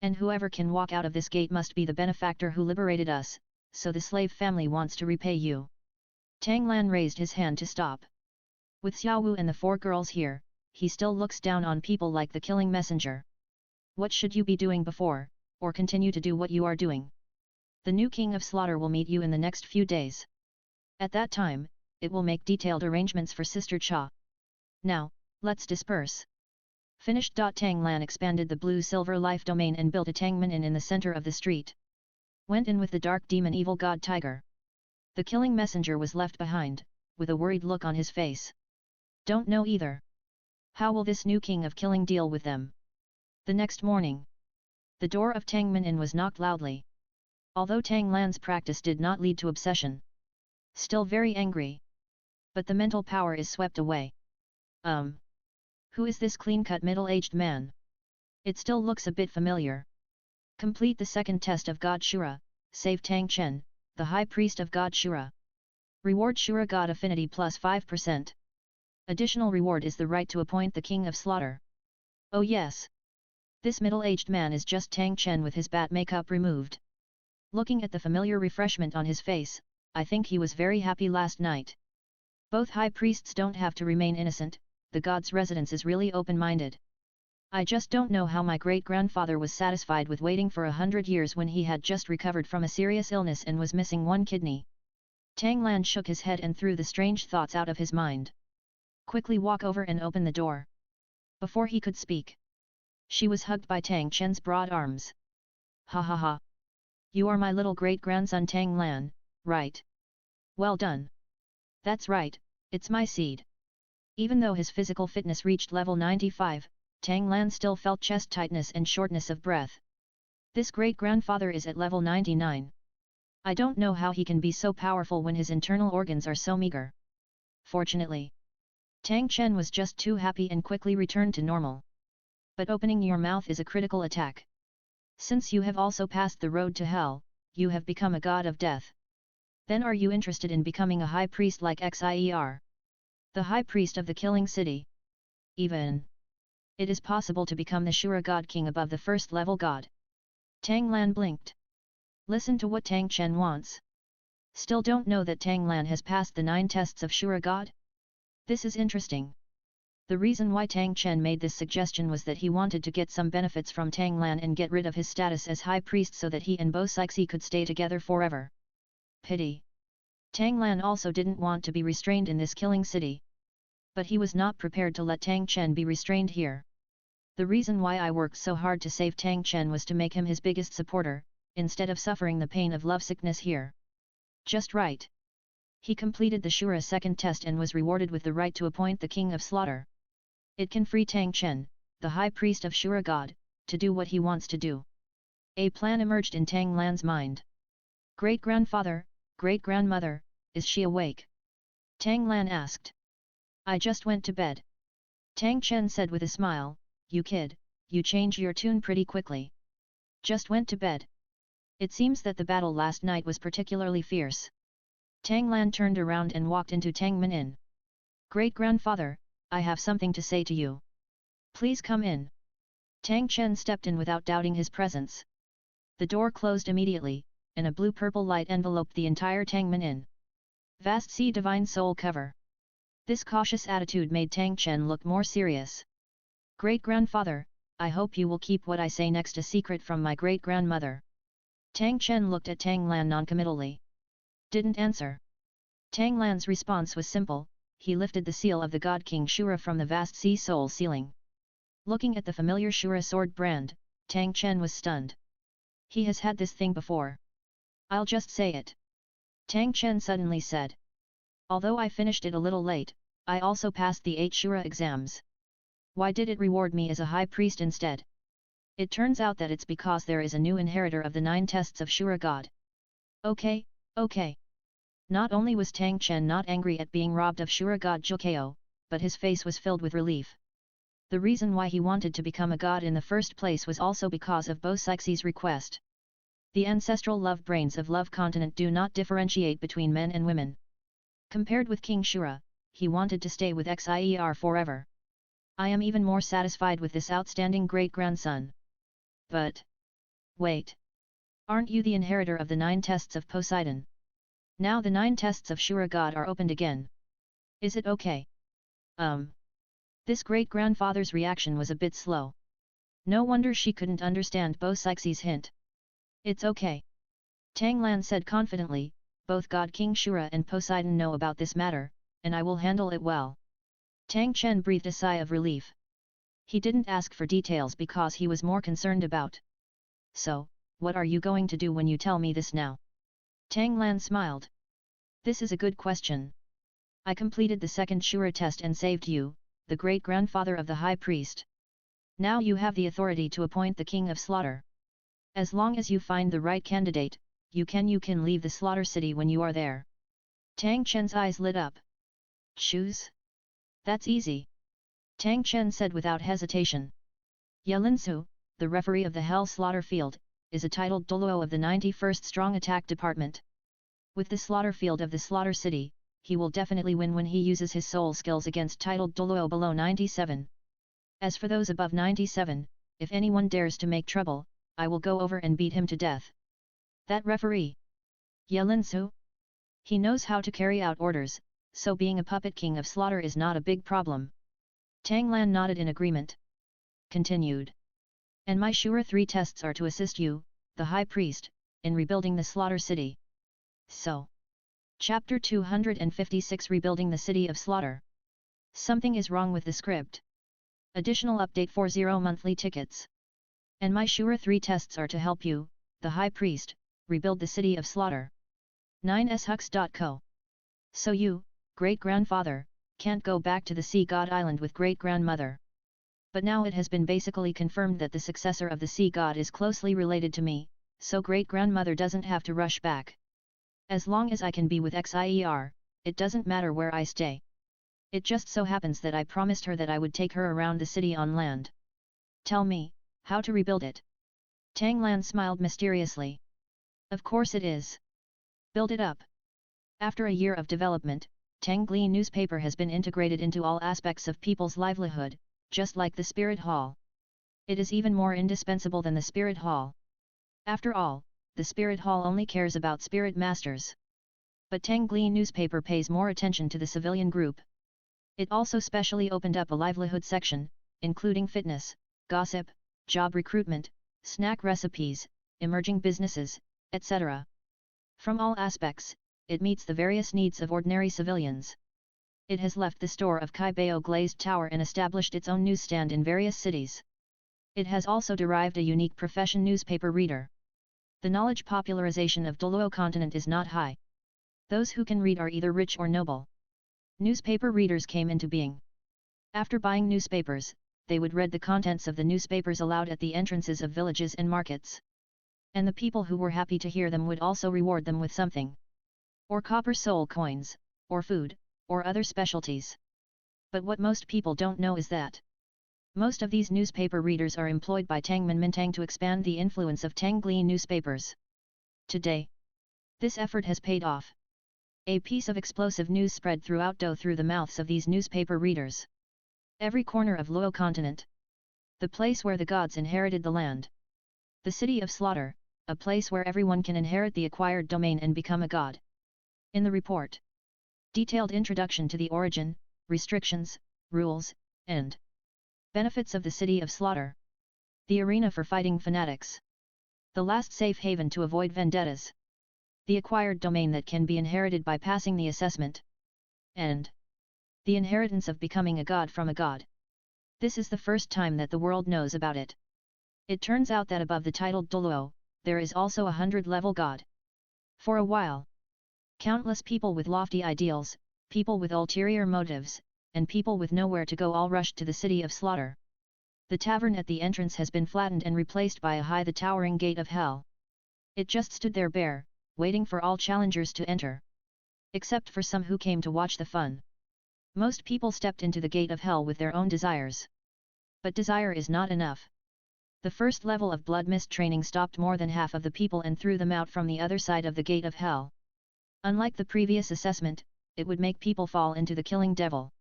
And whoever can walk out of this gate must be the benefactor who liberated us, so the slave family wants to repay you. Tang Lan raised his hand to stop. With Xiao Wu and the 4 girls here, he still looks down on people like the killing messenger. What should you be doing before, or continue to do what you are doing? The new king of slaughter will meet you in the next few days. At that time, it will make detailed arrangements for Sister Cha. Now, let's disperse. Finished. Tang Lan expanded the blue-silver life domain and built a Tangman Inn in the center of the street. Went in with the Dark Demon Evil God Tiger. The killing messenger was left behind, with a worried look on his face. Don't know either. How will this new king of killing deal with them? The next morning, the door of Tangman Inn was knocked loudly. Although Tang Lan's practice did not lead to obsession. Still very angry. But the mental power is swept away. Who is this clean-cut middle-aged man? It still looks a bit familiar. Complete the second test of God Shura, save Tang Chen, the High Priest of God Shura. Reward Shura God Affinity plus 5%. Additional reward is the right to appoint the King of Slaughter. Oh yes. This middle-aged man is just Tang Chen with his bat makeup removed. Looking at the familiar refreshment on his face, I think he was very happy last night. Both high priests don't have to remain innocent, the god's residence is really open-minded. I just don't know how my great-grandfather was satisfied with waiting for 100 years when he had just recovered from a serious illness and was missing one kidney. Tang Lan shook his head and threw the strange thoughts out of his mind. Quickly walk over and open the door. Before he could speak, she was hugged by Tang Chen's broad arms. Ha ha ha. You are my little great-grandson Tang Lan, right? Well done. That's right, it's my seed. Even though his physical fitness reached level 95, Tang Lan still felt chest tightness and shortness of breath. This great-grandfather is at level 99. I don't know how he can be so powerful when his internal organs are so meager. Fortunately, Tang Chen was just too happy and quickly returned to normal. But opening your mouth is a critical attack. Since you have also passed the road to hell, you have become a god of death. Then are you interested in becoming a high priest like Xier? The high priest of the killing city? Even it is possible to become the Shura god king above the first level god. Tang Lan blinked. Listen to what Tang Chen wants. Still don't know that Tang Lan has passed the 9 tests of Shura god? This is interesting. The reason why Tang Chen made this suggestion was that he wanted to get some benefits from Tang Lan and get rid of his status as high priest so that he and Bo Sixi could stay together forever. Pity. Tang Lan also didn't want to be restrained in this killing city. But he was not prepared to let Tang Chen be restrained here. The reason why I worked so hard to save Tang Chen was to make him his biggest supporter, instead of suffering the pain of lovesickness here. Just right. He completed the Shura second test and was rewarded with the right to appoint the King of Slaughter. It can free Tang Chen, the High Priest of Shura God, to do what he wants to do. A plan emerged in Tang Lan's mind. Great-grandfather, great-grandmother, is she awake? Tang Lan asked. I just went to bed. Tang Chen said with a smile, you kid, you change your tune pretty quickly. Just went to bed. It seems that the battle last night was particularly fierce. Tang Lan turned around and walked into Tang Min Inn. Great-grandfather, I have something to say to you. Please come in. Tang Chen stepped in without doubting his presence. The door closed immediately, and a blue-purple light enveloped the entire Tang Min Inn. Vast Sea Divine Soul cover. This cautious attitude made Tang Chen look more serious. Great-grandfather, I hope you will keep what I say next a secret from my great-grandmother. Tang Chen looked at Tang Lan noncommittally. Didn't answer. Tang Lan's response was simple, he lifted the seal of the God King Shura from the vast sea soul ceiling. Looking at the familiar Shura sword brand, Tang Chen was stunned. He has had this thing before. I'll just say it. Tang Chen suddenly said. Although I finished it a little late, I also passed the 8 Shura exams. Why did it reward me as a high priest instead? It turns out that it's because there is a new inheritor of the 9 tests of Shura God. Okay, okay. Not only was Tang Chen not angry at being robbed of Shura God Jukeo, but his face was filled with relief. The reason why he wanted to become a god in the first place was also because of Bo Sixi's request. The ancestral love brains of Love Continent do not differentiate between men and women. Compared with King Shura, he wanted to stay with Xier forever. I am even more satisfied with this outstanding great-grandson. But wait. Aren't you the inheritor of the 9 tests of Poseidon? Now the 9 tests of Shura God are opened again. Is it okay? This great-grandfather's reaction was a bit slow. No wonder she couldn't understand Bo Sixi's hint. It's okay. Tang Lan said confidently, both God King Shura and Poseidon know about this matter, and I will handle it well. Tang Chen breathed a sigh of relief. He didn't ask for details because he was more concerned about. So, what are you going to do when you tell me this now? Tang Lan smiled. This is a good question. I completed the second Shura test and saved you, the great-grandfather of the High Priest. Now you have the authority to appoint the King of Slaughter. As long as you find the right candidate, you can leave the Slaughter City when you are there. Tang Chen's eyes lit up. Choose? That's easy. Tang Chen said without hesitation. Yelinsu, the referee of the Hell Slaughter Field, is a titled Douluo of the 91st Strong Attack Department. With the slaughter field of the Slaughter City, he will definitely win when he uses his soul skills against titled Douluo below 97. As for those above 97, if anyone dares to make trouble, I will go over and beat him to death. That referee? Yelinsu? He knows how to carry out orders, so being a puppet king of slaughter is not a big problem. Tang Lan nodded in agreement. continued. And my sure 3 tests are to assist you, the High Priest, in rebuilding the Slaughter City. So. Chapter 256 Rebuilding the City of Slaughter. Something is wrong with the script. Additional update 40 monthly tickets. And my sure 3 tests are to help you, the High Priest, rebuild the City of Slaughter. 9shux.co. So you, great-grandfather, can't go back to the Sea God Island with great-grandmother. But now it has been basically confirmed that the successor of the Sea God is closely related to me, so great-grandmother doesn't have to rush back. As long as I can be with XIER, it doesn't matter where I stay. It just so happens that I promised her that I would take her around the city on land. Tell me, how to rebuild it? Tang Lan smiled mysteriously. Of course it is. Build it up. After a year of development, Tangli newspaper has been integrated into all aspects of people's livelihood, just like the Spirit Hall. It is even more indispensable than the Spirit Hall. After all, the Spirit Hall only cares about Spirit Masters. But Tangli newspaper pays more attention to the civilian group. It also specially opened up a livelihood section, including fitness, gossip, job recruitment, snack recipes, emerging businesses, etc. From all aspects, it meets the various needs of ordinary civilians. It has left the store of Kaibao Glazed Tower and established its own newsstand in various cities. It has also derived a unique profession newspaper reader. The knowledge popularization of Douluo continent is not high. Those who can read are either rich or noble. Newspaper readers came into being. After buying newspapers, they would read the contents of the newspapers aloud at the entrances of villages and markets. And the people who were happy to hear them would also reward them with something. Or copper soul coins, or food, or other specialties. But what most people don't know is that most of these newspaper readers are employed by Tangman Mintang to expand the influence of Tangli newspapers. Today, this effort has paid off. A piece of explosive news spread throughout Do through the mouths of these newspaper readers. Every corner of Luo continent. The place where the gods inherited the land. The City of Slaughter, a place where everyone can inherit the acquired domain and become a god. In the report. Detailed introduction to the origin, restrictions, rules, and benefits of the City of Slaughter. The arena for fighting fanatics. The last safe haven to avoid vendettas. The acquired domain that can be inherited by passing the assessment. And the inheritance of becoming a god from a god. This is the first time that the world knows about it. It turns out that above the titled Douluo, there is also a 100-level god. For a while, countless people with lofty ideals, people with ulterior motives, and people with nowhere to go all rushed to the City of Slaughter. The tavern at the entrance has been flattened and replaced by a high the towering gate of hell. It just stood there bare, waiting for all challengers to enter. Except for some who came to watch the fun. Most people stepped into the gate of hell with their own desires. But desire is not enough. The first level of blood mist training stopped more than half of the people and threw them out from the other side of the gate of hell. Unlike the previous assessment, it would make people fall into the killing devil.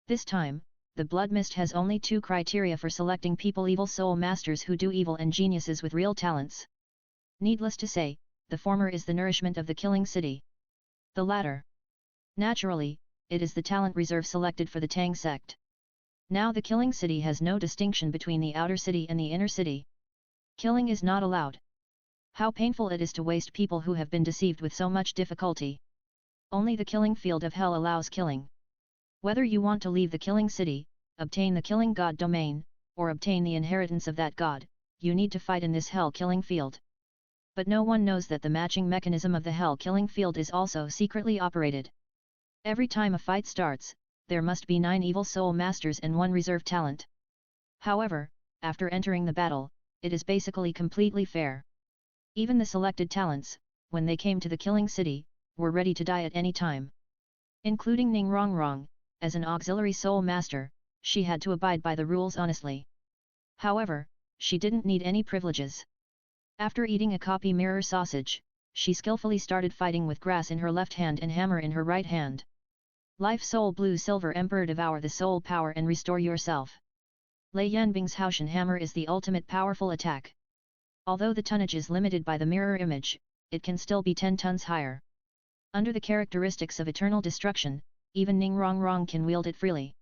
This time, the blood mist has only 2 criteria for selecting people: evil soul masters who do evil and geniuses with real talents. Needless to say, the former is the nourishment of the killing city. The latter. Naturally, it is the talent reserve selected for the Tang sect. Now the killing city has no distinction between the outer city and the inner city. Killing is not allowed. How painful it is to waste people who have been deceived with so much difficulty. Only the killing field of hell allows killing. Whether you want to leave the killing city, obtain the killing god domain, or obtain the inheritance of that god, you need to fight in this hell killing field. But no one knows that the matching mechanism of the hell killing field is also secretly operated. Every time a fight starts, there must be 9 evil soul masters and 1 reserve talent. However, after entering the battle, it is basically completely fair. Even the selected talents, when they came to the killing city, were ready to die at any time. Including Ning Rongrong, as an auxiliary soul master, she had to abide by the rules honestly. However, she didn't need any privileges. After eating a copy mirror sausage, she skillfully started fighting with grass in her left hand and hammer in her right hand. Life Soul Blue Silver Emperor, devour the soul power and restore yourself. Lei Yanbing's Haoshan hammer is the ultimate powerful attack. Although the tonnage is limited by the mirror image, it can still be 10 tons higher. Under the characteristics of eternal destruction, even Ning Rongrong can wield it freely.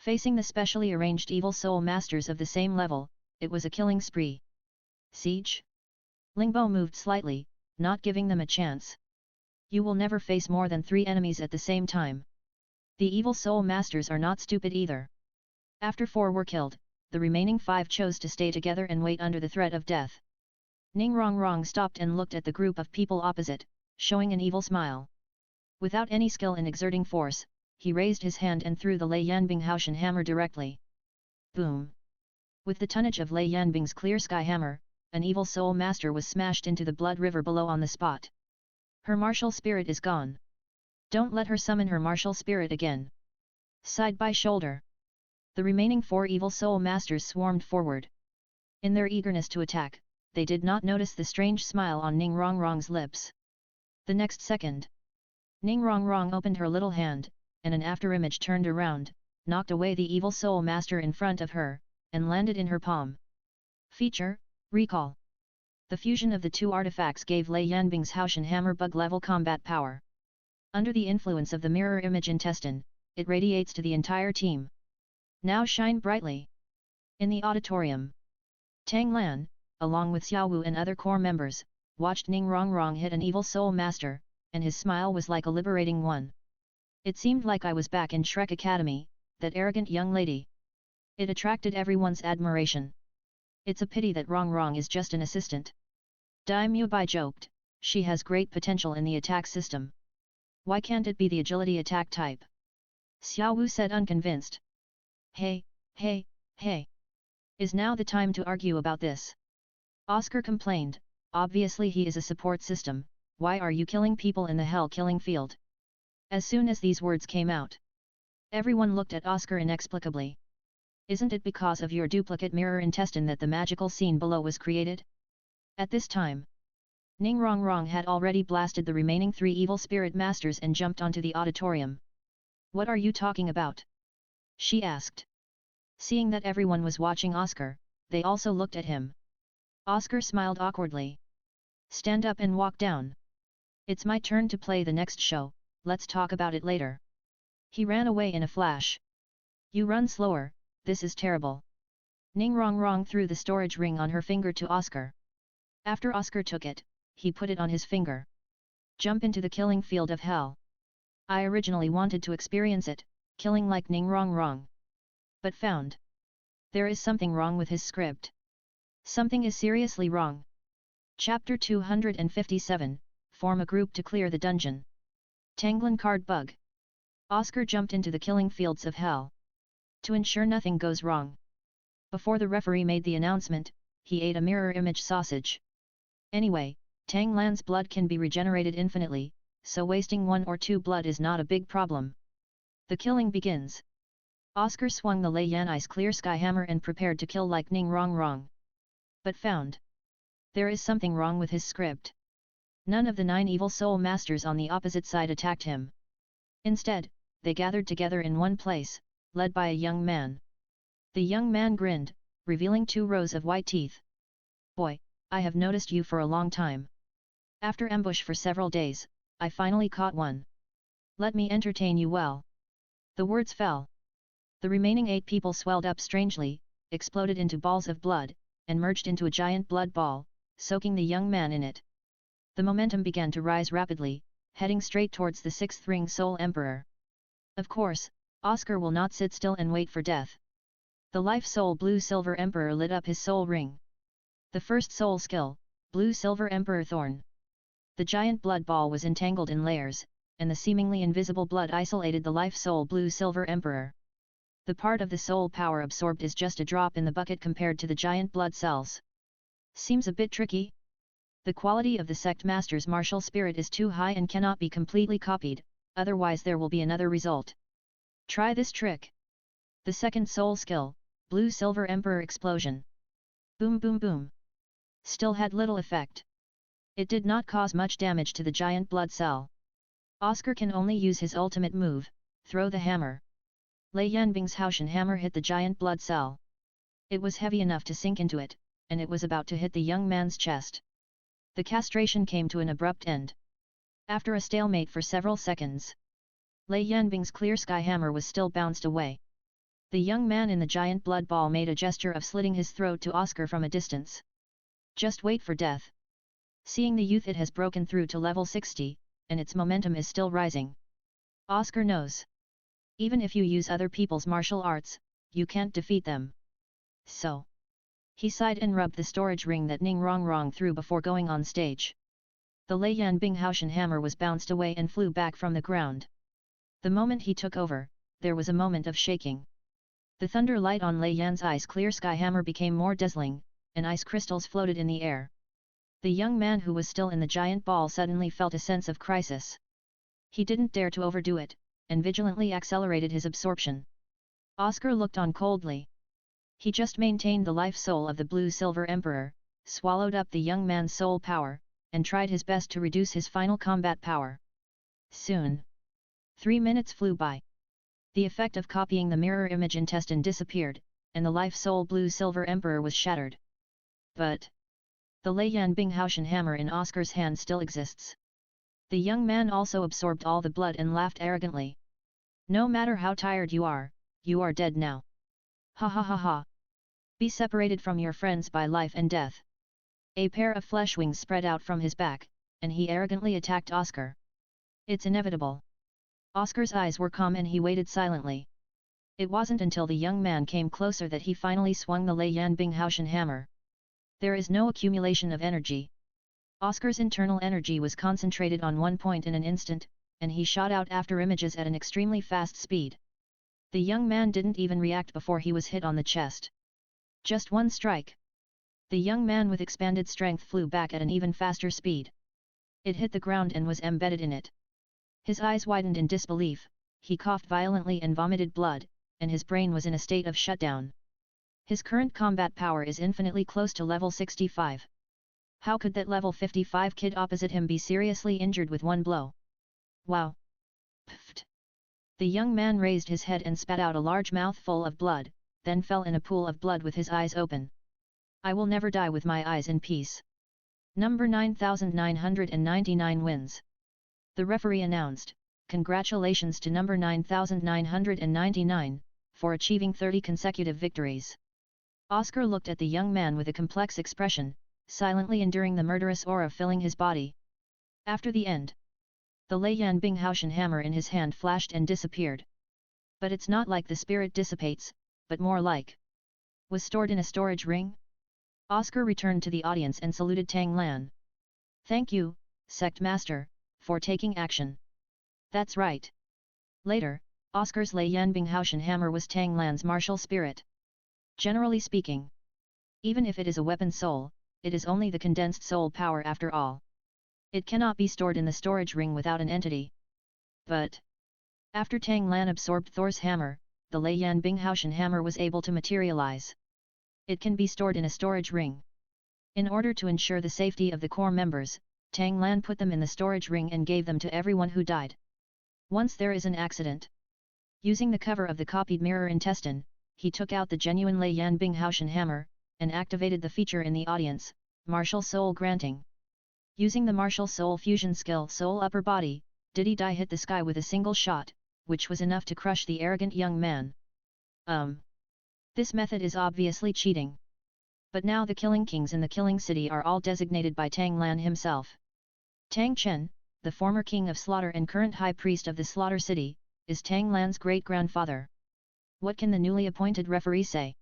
Facing the specially arranged evil soul masters of the same level, it was a killing spree. Siege? Lingbo moved slightly, not giving them a chance. You will never face more than 3 enemies at the same time. The evil soul masters are not stupid either. After 4 were killed, the remaining 5 chose to stay together and wait under the threat of death. Ning Rongrong stopped and looked at the group of people opposite, showing an evil smile. Without any skill in exerting force, he raised his hand and threw the Lei Yanbing Haoshan hammer directly. Boom! With the tonnage of Lei Yanbing's clear sky hammer, an evil soul master was smashed into the blood river below on the spot. Her martial spirit is gone. Don't let her summon her martial spirit again. Side by shoulder. The remaining 4 evil soul masters swarmed forward. In their eagerness to attack, they did not notice the strange smile on Ning Rongrong's lips. The next second, Ning Rongrong opened her little hand, and an afterimage turned around, knocked away the evil soul master in front of her, and landed in her palm. Feature, Recall. The fusion of the 2 artifacts gave Lei Yanbing's Haoshan hammer bug-level combat power. Under the influence of the mirror image intestine, it radiates to the entire team. Now shine brightly. In the auditorium, Tang Lan, along with Xiao Wu and other core members, watched Ning Rongrong hit an evil soul master, and his smile was like a liberating one. It seemed like I was back in Shrek Academy, that arrogant young lady. It attracted everyone's admiration. It's a pity that Rongrong is just an assistant. Dai Mubai joked, she has great potential in the attack system. Why can't it be the agility attack type? Xiao Wu said unconvinced. Hey, hey, hey. Is now the time to argue about this? Oscar complained, obviously he is a support system, why are you killing people in the hell killing field? As soon as these words came out, everyone looked at Oscar inexplicably. Isn't it because of your duplicate mirror intestine that the magical scene below was created? At this time, Ning Rongrong had already blasted the remaining 3 evil spirit masters and jumped onto the auditorium. What are you talking about? She asked. Seeing that everyone was watching Oscar, they also looked at him. Oscar smiled awkwardly. Stand up and walk down. It's my turn to play the next show, let's talk about it later. He ran away in a flash. You run slower, this is terrible. Ning Rongrong threw the storage ring on her finger to Oscar. After Oscar took it, he put it on his finger. Jump into the killing field of hell. I originally wanted to experience it, killing like Ning Rongrong. But found. There is something wrong with his script. Something is seriously wrong. Chapter 257, Form a group to clear the dungeon. Tanglin card bug. Oscar jumped into the killing fields of hell. To ensure nothing goes wrong. Before the referee made the announcement, he ate a mirror image sausage. Anyway, Tang Lan's blood can be regenerated infinitely, so wasting 1 or 2 blood is not a big problem. The killing begins. Oscar swung the Lei Yanai's clear sky hammer and prepared to kill like Ning Rongrong. But found. There is something wrong with his script. None of the 9 evil soul masters on the opposite side attacked him. Instead, they gathered together in one place, led by a young man. The young man grinned, revealing 2 rows of white teeth. Boy, I have noticed you for a long time. After ambush for several days, I finally caught one. Let me entertain you well. The words fell. The remaining 8 people swelled up strangely, exploded into balls of blood, and merged into a giant blood ball, soaking the young man in it. The momentum began to rise rapidly, heading straight towards the 6th ring Soul Emperor. Of course, Oscar will not sit still and wait for death. The Life Soul Blue Silver Emperor lit up his soul ring. The first soul skill, Blue Silver Emperor Thorn. The giant blood ball was entangled in layers, and the seemingly invisible blood isolated the Life Soul Blue Silver Emperor. The part of the soul power absorbed is just a drop in the bucket compared to the giant blood cells. Seems a bit tricky? The quality of the sect master's martial spirit is too high and cannot be completely copied, otherwise there will be another result. Try this trick. The second soul skill, Blue Silver Emperor Explosion. Boom boom boom. Still had little effect. It did not cause much damage to the giant blood cell. Oscar can only use his ultimate move, throw the hammer. Lei Yanbing's Haoshan hammer hit the giant blood cell. It was heavy enough to sink into it, and it was about to hit the young man's chest. The castration came to an abrupt end. After a stalemate for several seconds, Lei Yanbing's clear sky hammer was still bounced away. The young man in the giant blood ball made a gesture of slitting his throat to Oscar from a distance. Just wait for death. Seeing the youth, it has broken through to level 60, and its momentum is still rising. Oscar knows. Even if you use other people's martial arts, you can't defeat them. So. He sighed and rubbed the storage ring that Ning Rongrong threw before going on stage. The Lei Yan Binghaotian hammer was bounced away and flew back from the ground. The moment he took over, there was a moment of shaking. The thunder light on Lei Yan's ice clear sky hammer became more dazzling, and ice crystals floated in the air. The young man who was still in the giant ball suddenly felt a sense of crisis. He didn't dare to overdo it, and vigilantly accelerated his absorption. Oscar looked on coldly. He just maintained the life soul of the Blue-Silver Emperor, swallowed up the young man's soul power, and tried his best to reduce his final combat power. Soon. 3 minutes flew by. The effect of copying the mirror image intestine disappeared, and the life soul Blue-Silver Emperor was shattered. But the Lei Yan Binghaotian hammer in Oscar's hand still exists. The young man also absorbed all the blood and laughed arrogantly. No matter how tired you are dead now. Ha ha ha ha. Be separated from your friends by life and death. A pair of flesh wings spread out from his back, and he arrogantly attacked Oscar. It's inevitable. Oscar's eyes were calm and he waited silently. It wasn't until the young man came closer that he finally swung the Lei Yan Binghaotian hammer. There is no accumulation of energy. Oscar's internal energy was concentrated on one point in an instant, and he shot out after images at an extremely fast speed. The young man didn't even react before he was hit on the chest. Just one strike. The young man with expanded strength flew back at an even faster speed. It hit the ground and was embedded in it. His eyes widened in disbelief, he coughed violently and vomited blood, and his brain was in a state of shutdown. His current combat power is infinitely close to level 65. How could that level 55 kid opposite him be seriously injured with one blow? Wow! Pfft! The young man raised his head and spat out a large mouthful of blood, then fell in a pool of blood with his eyes open. I will never die with my eyes in peace. Number 9999 wins. The referee announced, "Congratulations to number 9999, for achieving 30 consecutive victories." Oscar looked at the young man with a complex expression, silently enduring the murderous aura filling his body. After the end, the Lei Yan Binghaotian hammer in his hand flashed and disappeared. But it's not like the spirit dissipates, but more like was stored in a storage ring? Oscar returned to the audience and saluted Tang Lan. "Thank you, Sect Master, for taking action." "That's right." Later, Oscar's Lei Yan Binghaotian hammer was Tang Lan's martial spirit. Generally speaking, even if it is a weapon soul, it is only the condensed soul power after all. It cannot be stored in the storage ring without an entity. But after Tang Lan absorbed Thor's hammer, the Lei Yan Binghaotian hammer was able to materialize. It can be stored in a storage ring. In order to ensure the safety of the core members, Tang Lan put them in the storage ring and gave them to everyone who died. Once there is an accident, using the cover of the copied mirror intestine, he took out the genuine Lei Yan Binghaotian hammer, and activated the feature in the audience, Martial Soul Granting. Using the Martial Soul Fusion skill Soul Upper Body, Diddy Dai hit the sky with a single shot, which was enough to crush the arrogant young man. This method is obviously cheating. But now the Killing Kings in the Killing City are all designated by Tang Lan himself. Tang Chen, the former king of Slaughter and current high priest of the Slaughter City, is Tang Lan's great-grandfather. What can the newly appointed referee say?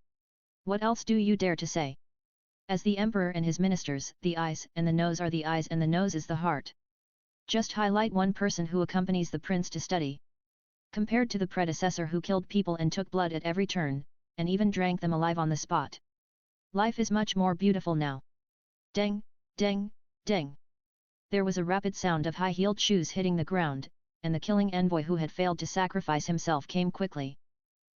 What else do you dare to say? As the emperor and his ministers, the eyes and the nose are the eyes and the nose is the heart. Just highlight one person who accompanies the prince to study. Compared to the predecessor who killed people and took blood at every turn, and even drank them alive on the spot. Life is much more beautiful now. Deng, deng, deng. There was a rapid sound of high-heeled shoes hitting the ground, and the killing envoy who had failed to sacrifice himself came quickly.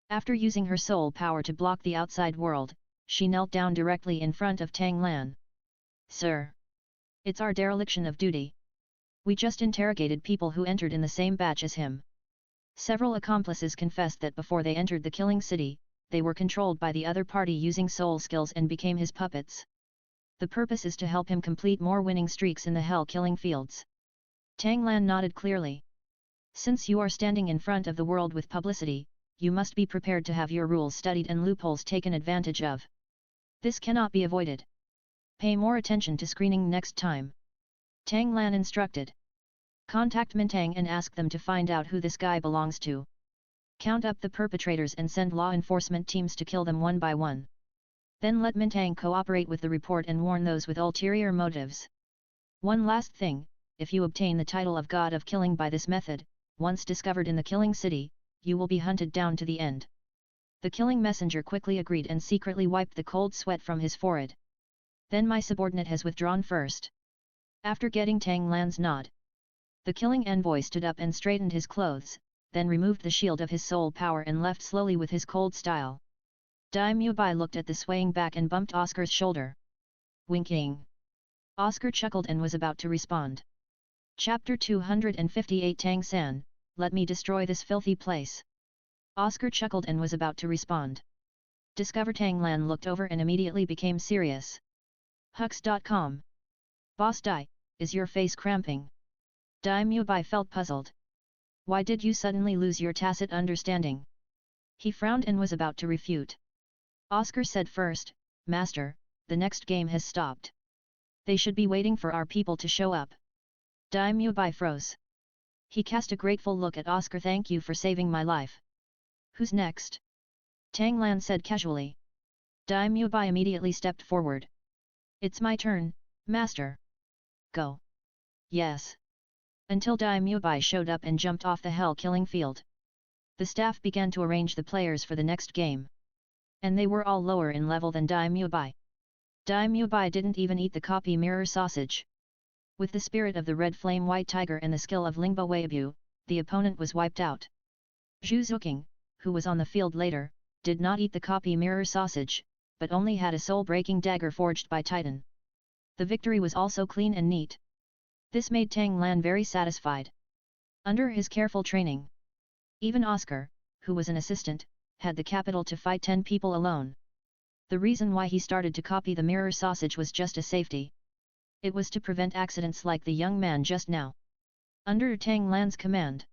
After using her soul power to block the outside world, she knelt down directly in front of Tang Lan. "Sir, it's our dereliction of duty. We just interrogated people who entered in the same batch as him." Several accomplices confessed that before they entered the Killing City, they were controlled by the other party using soul skills and became his puppets. The purpose is to help him complete more winning streaks in the hell-killing fields. Tang Lan nodded clearly. "Since you are standing in front of the world with publicity, you must be prepared to have your rules studied and loopholes taken advantage of. This cannot be avoided. Pay more attention to screening next time. Tang Lan instructed. Contact Mintang and ask them to find out who this guy belongs to. Count up the perpetrators and send law enforcement teams to kill them one by one. Then let Mintang cooperate with the report and warn those with ulterior motives. One last thing, if you obtain the title of God of Killing by this method, once discovered in the Killing City, you will be hunted down to the end. The Killing Messenger quickly agreed and secretly wiped the cold sweat from his forehead. Then my subordinate has withdrawn first. After getting Tang Lan's nod, the Killing Envoy stood up and straightened his clothes, then removed the shield of his soul power and left slowly with his cold style. Daimyo Bai looked at the swaying back and bumped Oscar's shoulder. Winking. Oscar chuckled and was about to respond. Chapter 258 Tang San, let me destroy this filthy place. Oscar chuckled and was about to respond. Discover Tang Lan looked over and immediately became serious. Hux.com. Boss Dai, is your face cramping? Daimyo Bai felt puzzled. Why did you suddenly lose your tacit understanding? He frowned and was about to refute. Oscar said first, Master, the next game has stopped. They should be waiting for our people to show up. Daimyo Bai froze. He cast a grateful look at Oscar. Thank you for saving my life. Who's next? Tang Lan said casually. Daimyo Bai immediately stepped forward. It's my turn, Master. Go. Yes. Until Daimyo Bai showed up and jumped off the hell-killing field. The staff began to arrange the players for the next game. And they were all lower in level than Daimyo Bai. Daimyo Bai didn't even eat the copy mirror sausage. With the spirit of the red flame white tiger and the skill of Lingbo Weibu, the opponent was wiped out. Zhu Zuqing, who was on the field later, did not eat the copy mirror sausage, but only had a soul-breaking dagger forged by Titan. The victory was also clean and neat. This made Tang Lan very satisfied. Under his careful training, even Oscar, who was an assistant, had the capital to fight 10 people alone. The reason why he started to copy the mirror sausage was just a safety. It was to prevent accidents like the young man just now. Under Tang Lan's command,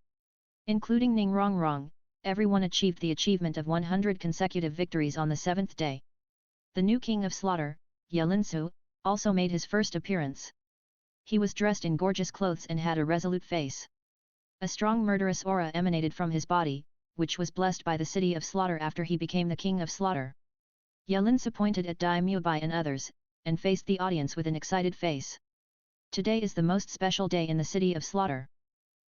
including Ning Rongrong, everyone achieved the achievement of 100 consecutive victories on the 7th day. The new king of slaughter, Ye Linsu, also made his first appearance. He was dressed in gorgeous clothes and had a resolute face. A strong murderous aura emanated from his body, which was blessed by the city of slaughter after he became the king of slaughter. Ye Linsu pointed at Daimyo Bai and others, and faced the audience with an excited face. Today is the most special day in the city of slaughter.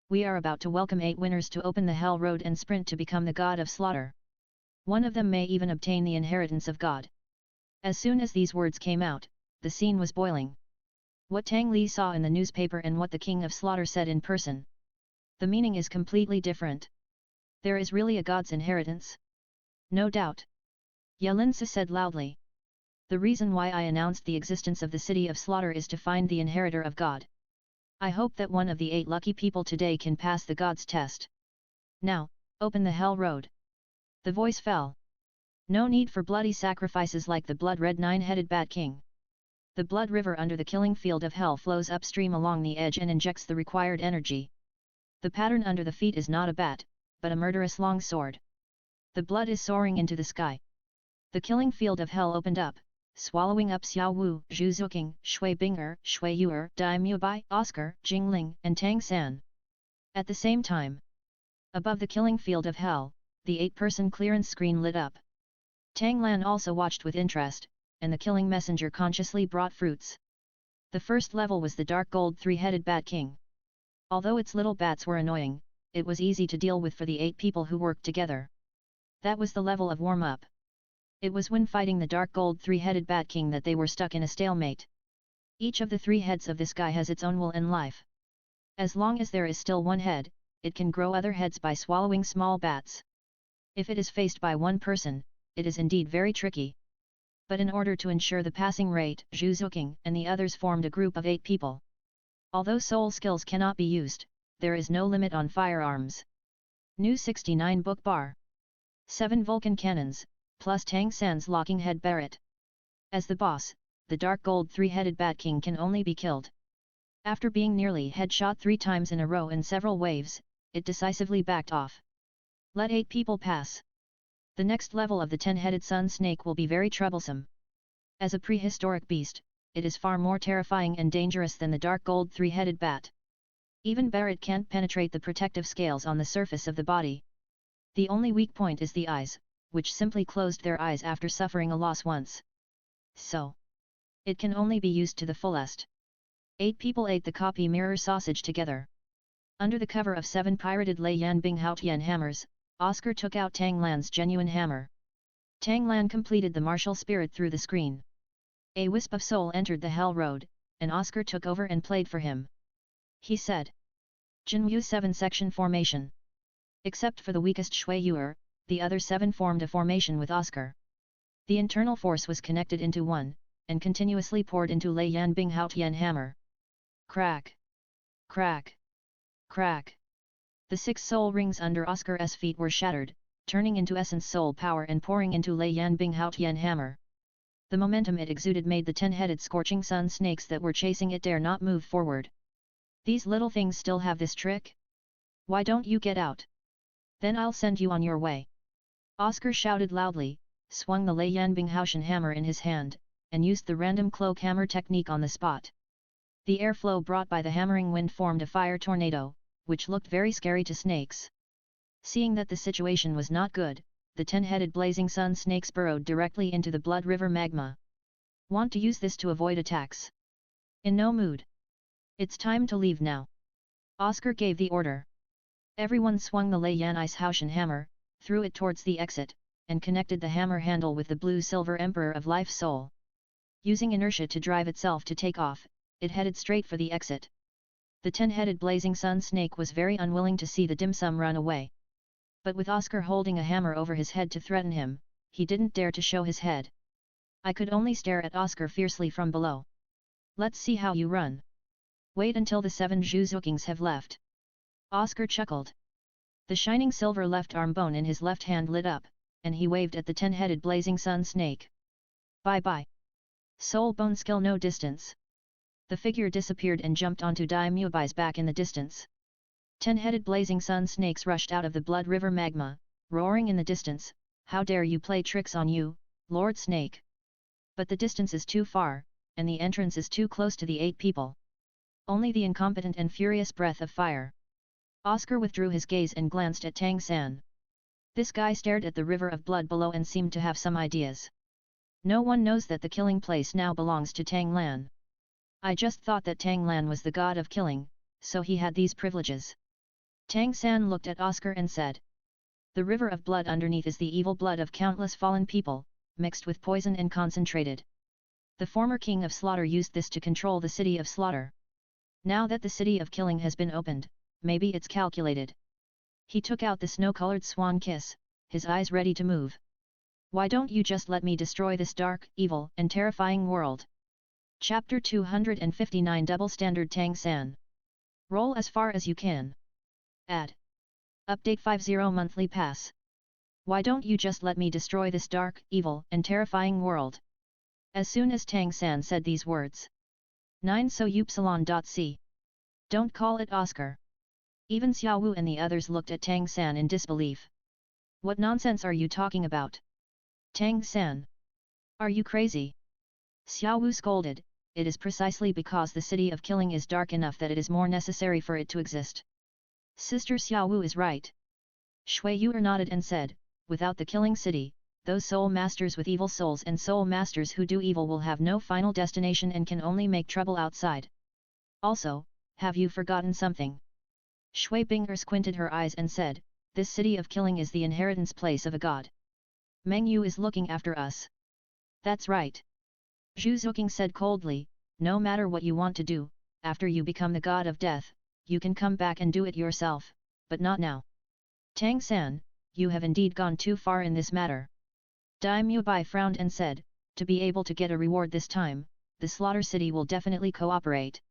We are about to welcome 8 winners to open the Hell Road and sprint to become the god of slaughter. One of them may even obtain the inheritance of God. As soon as these words came out, the scene was boiling. What Tang Li saw in the newspaper and what the king of slaughter said in person. The meaning is completely different. There is really a god's inheritance? No doubt. Ye Linsu said loudly. The reason why I announced the existence of the city of slaughter is to find the inheritor of God. I hope that one of the 8 lucky people today can pass the God's test. Now, open the Hell Road. The voice fell. No need for bloody sacrifices like the blood-red 9-headed Bat King. The blood river under the killing field of hell flows upstream along the edge and injects the required energy. The pattern under the feet is not a bat, but a murderous long sword. The blood is soaring into the sky. The killing field of hell opened up, swallowing up Xiao Wu, Zhu Zuqing, Shui Binger, Shui Yuer, Daimyo Bai, Oscar, Jingling, and Tang San. At the same time, above the killing field of hell, the 8-person clearance screen lit up. Tang Lan also watched with interest, and the killing messenger consciously brought fruits. The first level was the dark gold 3-headed Bat King. Although its little bats were annoying, it was easy to deal with for the 8 people who worked together. That was the level of warm-up. It was when fighting the dark gold 3-headed Bat King that they were stuck in a stalemate. Each of the 3 heads of this guy has its own will and life. As long as there is still one head, it can grow other heads by swallowing small bats. If it is faced by one person, it is indeed very tricky. But in order to ensure the passing rate, Zhu Zuqing and the others formed a group of 8 people. Although soul skills cannot be used, there is no limit on firearms. New 69 book bar. 7 Vulcan cannons, plus Tang San's locking head Barrett. As the boss, the dark gold 3-headed Bat King can only be killed. After being nearly headshot 3 times in a row in several waves, it decisively backed off. Let 8 people pass. The next level of the 10-headed sun snake will be very troublesome. As a prehistoric beast, it is far more terrifying and dangerous than the dark gold 3-headed bat. Even better, it can't penetrate the protective scales on the surface of the body. The only weak point is the eyes, which simply closed their eyes after suffering a loss once. So, it can only be used to the fullest. 8 people ate the copy mirror sausage together. Under the cover of 7 pirated Lei Yan Bing Haotian hammers, Oscar took out Tang Lan's genuine hammer. Tang Lan completed the martial spirit through the screen. A wisp of soul entered the Hell Road, and Oscar took over and played for him. He said, Jinwu 7 section formation. Except for the weakest Shui Yuer, the other 7 formed a formation with Oscar. The internal force was connected into one, and continuously poured into Lei Yan Bing Haotian hammer. Crack! Crack! Crack! The 6 soul rings under Oscar's feet were shattered, turning into essence soul power and pouring into Lei Yan Bing Haotian hammer. The momentum it exuded made the 10-headed scorching sun snakes that were chasing it dare not move forward. These little things still have this trick? Why don't you get out? Then I'll send you on your way. Oscar shouted loudly, swung the Lei Yan Bing Haotian hammer in his hand, and used the random cloak hammer technique on the spot. The airflow brought by the hammering wind formed a fire tornado, which looked very scary to snakes. Seeing that the situation was not good, the 10-headed blazing sun snakes burrowed directly into the blood river magma. Want to use this to avoid attacks? In no mood. It's time to leave now. Oscar gave the order. Everyone swung the Lei Yan Ice Haotian hammer, threw it towards the exit, and connected the hammer handle with the blue-silver Emperor of Life Soul. Using inertia to drive itself to take off, it headed straight for the exit. The 10-headed blazing sun snake was very unwilling to see the dim sum run away. But with Oscar holding a hammer over his head to threaten him, he didn't dare to show his head. I could only stare at Oscar fiercely from below. Let's see how you run. Wait until the 7 Zhuzukings have left. Oscar chuckled. The shining silver left arm bone in his left hand lit up, and he waved at the 10-headed blazing sun snake. Bye-bye. Soul bone skill no distance. The figure disappeared and jumped onto Dai Muebai's back in the distance. 10-headed blazing sun snakes rushed out of the blood river magma, roaring in the distance, how dare you play tricks on you, Lord Snake. But the distance is too far, and the entrance is too close to the 8 people. Only the incompetent and furious breath of fire. Oscar withdrew his gaze and glanced at Tang San. This guy stared at the river of blood below and seemed to have some ideas. No one knows that the killing place now belongs to Tang Lan. I just thought that Tang Lan was the god of killing, so he had these privileges. Tang San looked at Oscar and said. The river of blood underneath is the evil blood of countless fallen people, mixed with poison and concentrated. The former king of slaughter used this to control the city of slaughter. Now that the city of killing has been opened, maybe it's calculated. He took out the snow-colored swan kiss, his eyes ready to move. Why don't you just let me destroy this dark, evil, and terrifying world? Chapter 259 Double Standard Tang San. Roll as far as you can. Add. Update 50 Monthly Pass. Why don't you just let me destroy this dark, evil, and terrifying world? As soon as Tang San said these words. 9 So Upsilon.c. Don't call it Oscar. Even Xiao Wu and the others looked at Tang San in disbelief. What nonsense are you talking about? Tang San. Are you crazy? Xiao Wu scolded, it is precisely because the city of killing is dark enough that it is more necessary for it to exist. Sister Xiao Wu is right. Shui Yuer nodded and said, without the killing city, those soul masters with evil souls and soul masters who do evil will have no final destination and can only make trouble outside. Also, have you forgotten something? Shui Binger squinted her eyes and said, this city of killing is the inheritance place of a god. Meng Yu is looking after us. That's right. Zhu Zuqing said coldly, no matter what you want to do, after you become the god of death, you can come back and do it yourself, but not now. Tang San, you have indeed gone too far in this matter. Dai Muebai frowned and said, to be able to get a reward this time, the Slaughter City will definitely cooperate.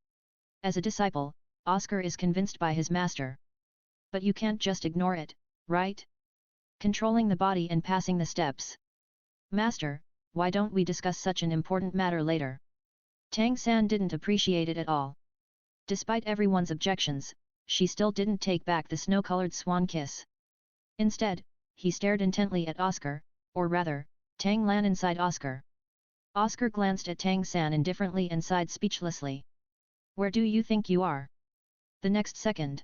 As a disciple, Oscar is convinced by his master. But you can't just ignore it, right? Controlling the body and passing the steps. Master, why don't we discuss such an important matter later? Tang San didn't appreciate it at all. Despite everyone's objections, she still didn't take back the snow-colored swan kiss. Instead, he stared intently at Oscar, or rather, Tang Lan inside Oscar. Oscar glanced at Tang San indifferently and sighed speechlessly. Where do you think you are? The next second,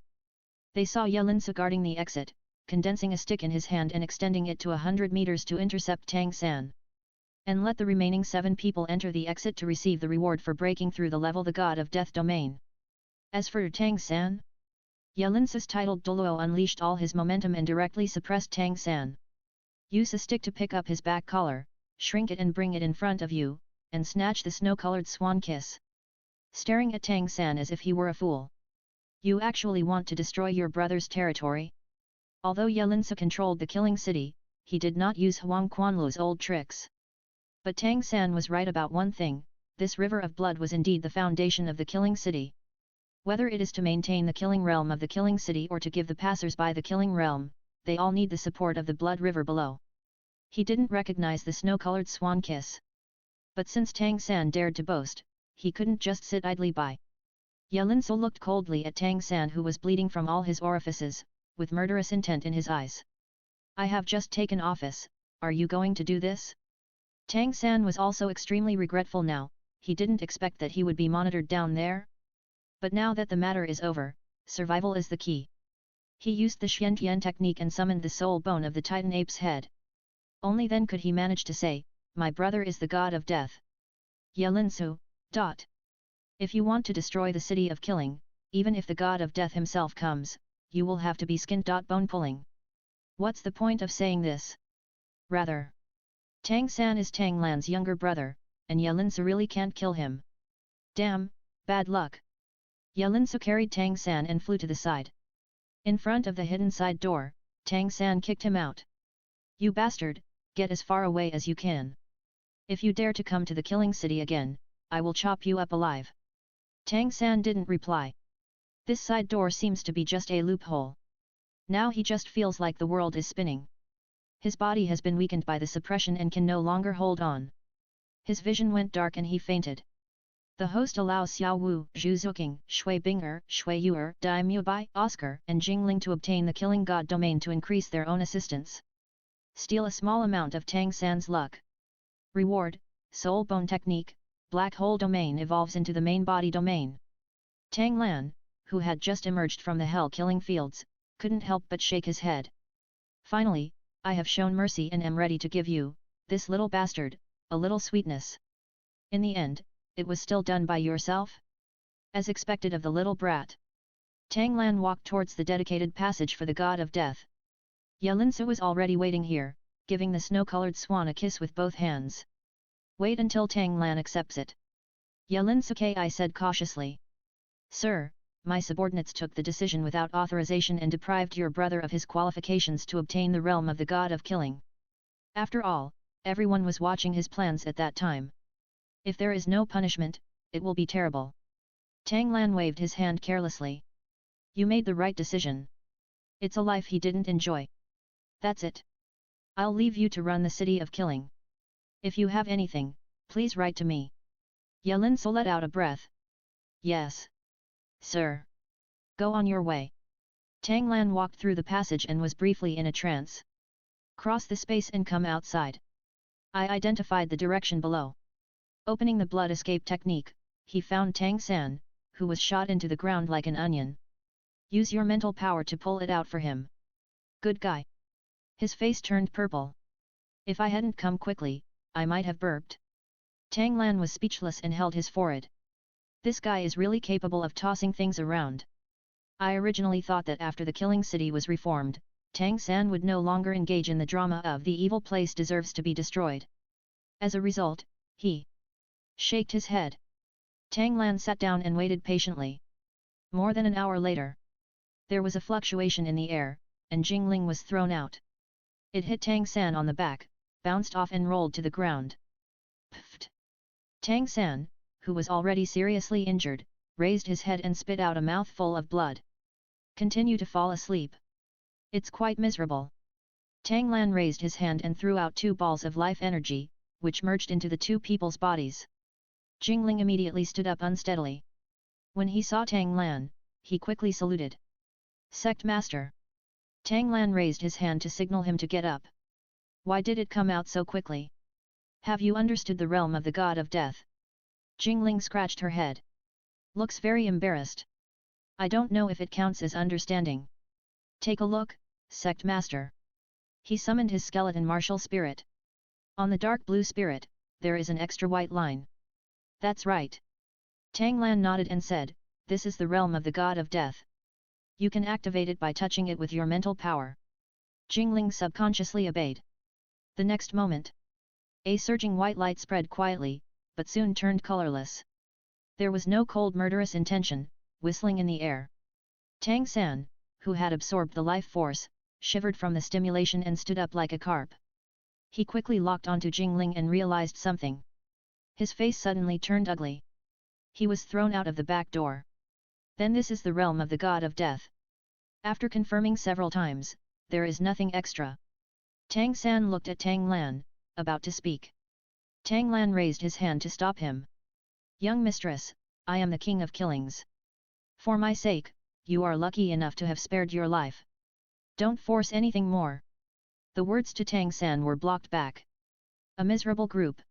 they saw Yelinsu guarding the exit, condensing a stick in his hand and extending it to 100 meters to intercept Tang San. And let the remaining 7 people enter the exit to receive the reward for breaking through the level the God of Death domain. As for Tang San, Yelinsu's titled Douluo unleashed all his momentum and directly suppressed Tang San. Use a stick to pick up his back collar, shrink it and bring it in front of you, and snatch the snow-colored swan kiss. Staring at Tang San as if he were a fool. You actually want to destroy your brother's territory? Although Yelinsu controlled the killing city, he did not use Huang Quanlu's old tricks. But Tang San was right about one thing, this river of blood was indeed the foundation of the killing city. Whether it is to maintain the killing realm of the killing city or to give the passers-by the killing realm, they all need the support of the blood river below. He didn't recognize the snow-colored swan kiss. But since Tang San dared to boast, he couldn't just sit idly by. Yelinsu looked coldly at Tang San who was bleeding from all his orifices, with murderous intent in his eyes. I have just taken office, are you going to do this? Tang San was also extremely regretful now, he didn't expect that he would be monitored down there. But now that the matter is over, survival is the key. He used the Xiantian technique and summoned the soul bone of the Titan ape's head. Only then could he manage to say, my brother is the god of death. Yelinsu, if you want to destroy the city of killing, even if the god of death himself comes, you will have to be skinned. Bone pulling. What's the point of saying this? Rather, Tang San is Tang Lan's younger brother, and Yelinsu really can't kill him. Damn, bad luck. Yelinsu carried Tang San and flew to the side. In front of the hidden side door, Tang San kicked him out. You bastard, get as far away as you can. If you dare to come to the killing city again, I will chop you up alive. Tang San didn't reply. This side door seems to be just a loophole. Now he just feels like the world is spinning. His body has been weakened by the suppression and can no longer hold on. His vision went dark and he fainted. The host allows Xiao Wu, Zhu Zuqing, Shui Binger, Shui Yuer, Dai Mubai, Oscar, and Jingling to obtain the killing god domain to increase their own assistance. Steal a small amount of Tang San's luck. Reward, Soul Bone Technique, Black Hole Domain evolves into the main body domain. Tang Lan, who had just emerged from the hell killing fields, couldn't help but shake his head. Finally, I have shown mercy and am ready to give you, this little bastard, a little sweetness. In the end, it was still done by yourself? As expected of the little brat. Tang Lan walked towards the dedicated passage for the god of death. Yelinsu was already waiting here, giving the snow-colored swan a kiss with both hands. Wait until Tang Lan accepts it. Yelinsu Ki said cautiously. Sir, my subordinates took the decision without authorization and deprived your brother of his qualifications to obtain the realm of the god of killing. After all, everyone was watching his plans at that time. If there is no punishment, it will be terrible. Tang Lan waved his hand carelessly. You made the right decision. It's a life he didn't enjoy. That's it. I'll leave you to run the city of killing. If you have anything, please write to me. Yelinsu let out a breath. Yes. Sir. Go on your way. Tang Lan walked through the passage and was briefly in a trance. Cross the space and come outside. I identified the direction below. Opening the blood escape technique, he found Tang San, who was shot into the ground like an onion. Use your mental power to pull it out for him. Good guy. His face turned purple. If I hadn't come quickly, I might have burped. Tang Lan was speechless and held his forehead. This guy is really capable of tossing things around. I originally thought that after the killing city was reformed, Tang San would no longer engage in the drama of the evil place deserves to be destroyed. As a result, he shaked his head. Tang Lan sat down and waited patiently. More than an hour later, there was a fluctuation in the air, and Jingling was thrown out. It hit Tang San on the back, bounced off and rolled to the ground. Pfft! Tang San, who was already seriously injured, raised his head and spit out a mouthful of blood. Continue to fall asleep. It's quite miserable. Tang Lan raised his hand and threw out 2 balls of life energy, which merged into the 2 people's bodies. Jingling immediately stood up unsteadily. When he saw Tang Lan, he quickly saluted. Sect Master. Tang Lan raised his hand to signal him to get up. Why did it come out so quickly? Have you understood the realm of the god of death? Jingling scratched her head. Looks very embarrassed. I don't know if it counts as understanding. Take a look, Sect Master. He summoned his skeleton martial spirit. On the dark blue spirit, there is an extra white line. That's right. Tang Lan nodded and said, this is the realm of the god of death. You can activate it by touching it with your mental power. Jingling subconsciously obeyed. The next moment, a surging white light spread quietly, but soon turned colorless. There was no cold murderous intention, whistling in the air. Tang San, who had absorbed the life force, shivered from the stimulation and stood up like a carp. He quickly locked onto Jingling and realized something. His face suddenly turned ugly. He was thrown out of the back door. Then this is the realm of the god of death. After confirming several times, there is nothing extra. Tang San looked at Tang Lan, about to speak. Tang Lan raised his hand to stop him. Young mistress, I am the king of killings. For my sake, you are lucky enough to have spared your life. Don't force anything more. The words to Tang San were blocked back. A miserable group.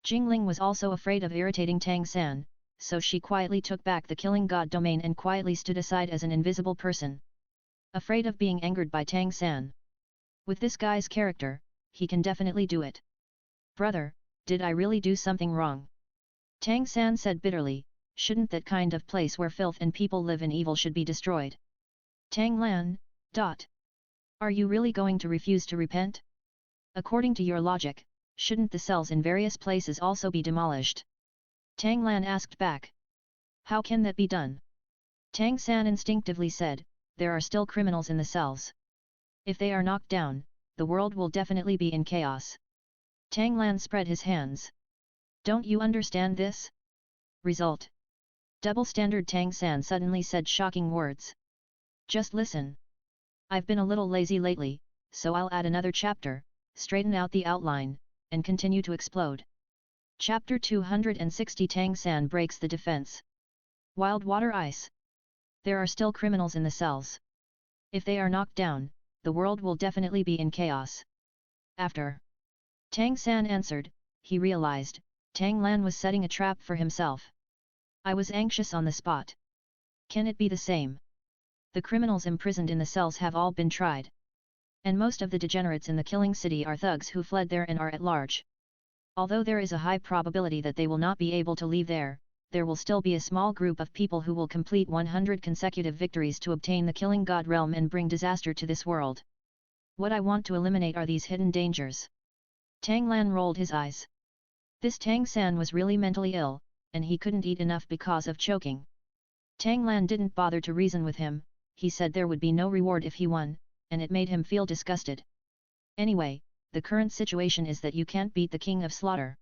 Jingling was also afraid of irritating Tang San, so she quietly took back the killing god domain and quietly stood aside as an invisible person. Afraid of being angered by Tang San. With this guy's character, he can definitely do it. Brother, did I really do something wrong? Tang San said bitterly, shouldn't that kind of place where filth and people live in evil should be destroyed? Tang Lan, Are you really going to refuse to repent? According to your logic, shouldn't the cells in various places also be demolished? Tang Lan asked back. How can that be done? Tang San instinctively said, there are still criminals in the cells. If they are knocked down, the world will definitely be in chaos. Tang Lan spread his hands. Don't you understand this? Result. Double standard. Tang San suddenly said shocking words. Just listen. I've been a little lazy lately, so I'll add another chapter, straighten out the outline, and continue to explode. Chapter 260. Tang San breaks the defense. Wild water ice. There are still criminals in the cells. If they are knocked down, the world will definitely be in chaos. After Tang San answered, he realized, Tang Lan was setting a trap for himself. I was anxious on the spot. Can it be the same? The criminals imprisoned in the cells have all been tried. And most of the degenerates in the killing city are thugs who fled there and are at large. Although there is a high probability that they will not be able to leave there will still be a small group of people who will complete 100 consecutive victories to obtain the killing god realm and bring disaster to this world. What I want to eliminate are these hidden dangers. Tang Lan rolled his eyes. This Tang San was really mentally ill, and he couldn't eat enough because of choking. Tang Lan didn't bother to reason with him, he said there would be no reward if he won, and it made him feel disgusted. Anyway, the current situation is that you can't beat the king of slaughter.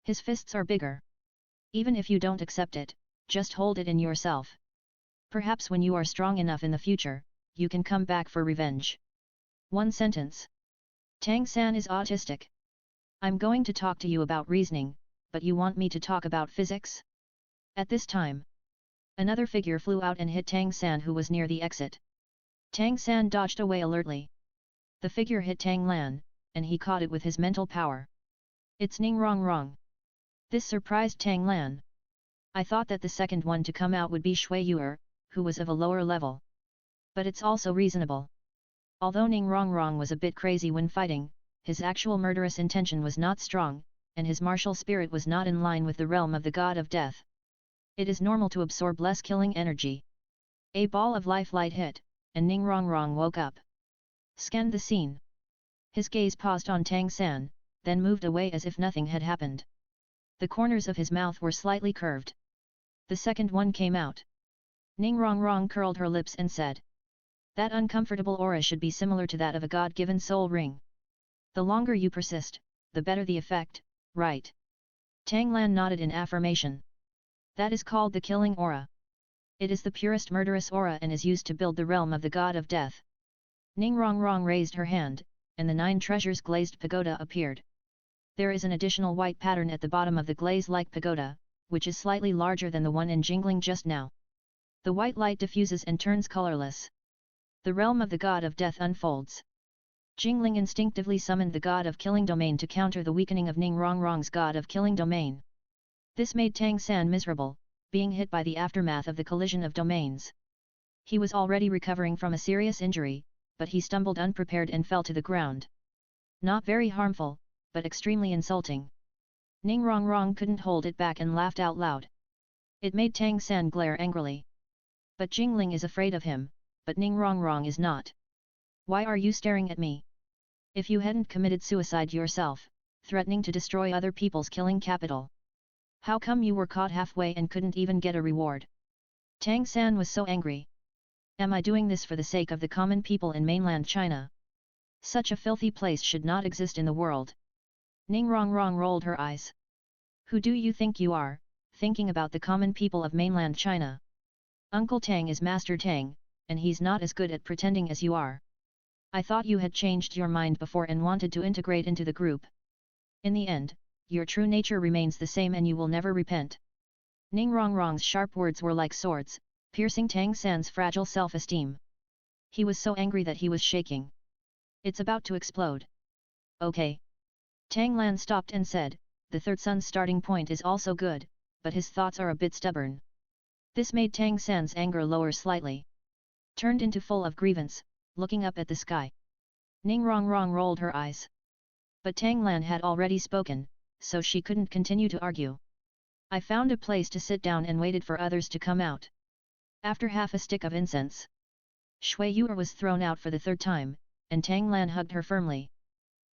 His fists are bigger. Even if you don't accept it, just hold it in yourself. Perhaps when you are strong enough in the future, you can come back for revenge. One sentence. Tang San is autistic. I'm going to talk to you about reasoning, but you want me to talk about physics? At this time, another figure flew out and hit Tang San, who was near the exit. Tang San dodged away alertly. The figure hit Tang Lan, and he caught it with his mental power. It's Ning Rong Rong. This surprised Tang Lan. I thought that the second one to come out would be Shui Yuer, who was of a lower level. But it's also reasonable. Although Ning Rong Rong was a bit crazy when fighting, his actual murderous intention was not strong, and his martial spirit was not in line with the realm of the god of death. It is normal to absorb less killing energy. A ball of life light hit, and Ning Rong Rong woke up. Scanned the scene. His gaze paused on Tang San, then moved away as if nothing had happened. The corners of his mouth were slightly curved. The second one came out. Ning Rong Rong curled her lips and said, that uncomfortable aura should be similar to that of a god-given soul ring. The longer you persist, the better the effect, right? Tang Lan nodded in affirmation. That is called the killing aura. It is the purest murderous aura and is used to build the realm of the god of death. Ning Rong Rong raised her hand, and the 9 treasures glazed pagoda appeared. There is an additional white pattern at the bottom of the glaze-like pagoda, which is slightly larger than the one in Jingling just now. The white light diffuses and turns colorless. The realm of the god of death unfolds. Jingling instinctively summoned the god of killing domain to counter the weakening of Ning Rongrong's god of killing domain. This made Tang San miserable, being hit by the aftermath of the collision of domains. He was already recovering from a serious injury, but he stumbled unprepared and fell to the ground. Not very harmful, but extremely insulting. Ning Rongrong couldn't hold it back and laughed out loud. It made Tang San glare angrily. But Jingling is afraid of him, but Ning Rongrong is not. Why are you staring at me? If you hadn't committed suicide yourself, threatening to destroy other people's killing capital, how come you were caught halfway and couldn't even get a reward? Tang San was so angry. Am I doing this for the sake of the common people in mainland China? Such a filthy place should not exist in the world. Ning Rongrong rolled her eyes. Who do you think you are, thinking about the common people of mainland China? Uncle Tang is Master Tang, and he's not as good at pretending as you are. I thought you had changed your mind before and wanted to integrate into the group. In the end, your true nature remains the same and you will never repent. Ning Rongrong's sharp words were like swords, piercing Tang San's fragile self-esteem. He was so angry that he was shaking. It's about to explode. Okay. Tang Lan stopped and said, the third son's starting point is also good, but his thoughts are a bit stubborn. This made Tang San's anger lower slightly. Turned into full of grievance, looking up at the sky. Ning Rongrong rolled her eyes. But Tang Lan had already spoken, so she couldn't continue to argue. I found a place to sit down and waited for others to come out. After half a stick of incense, Shui Yuer was thrown out for the third time, and Tang Lan hugged her firmly.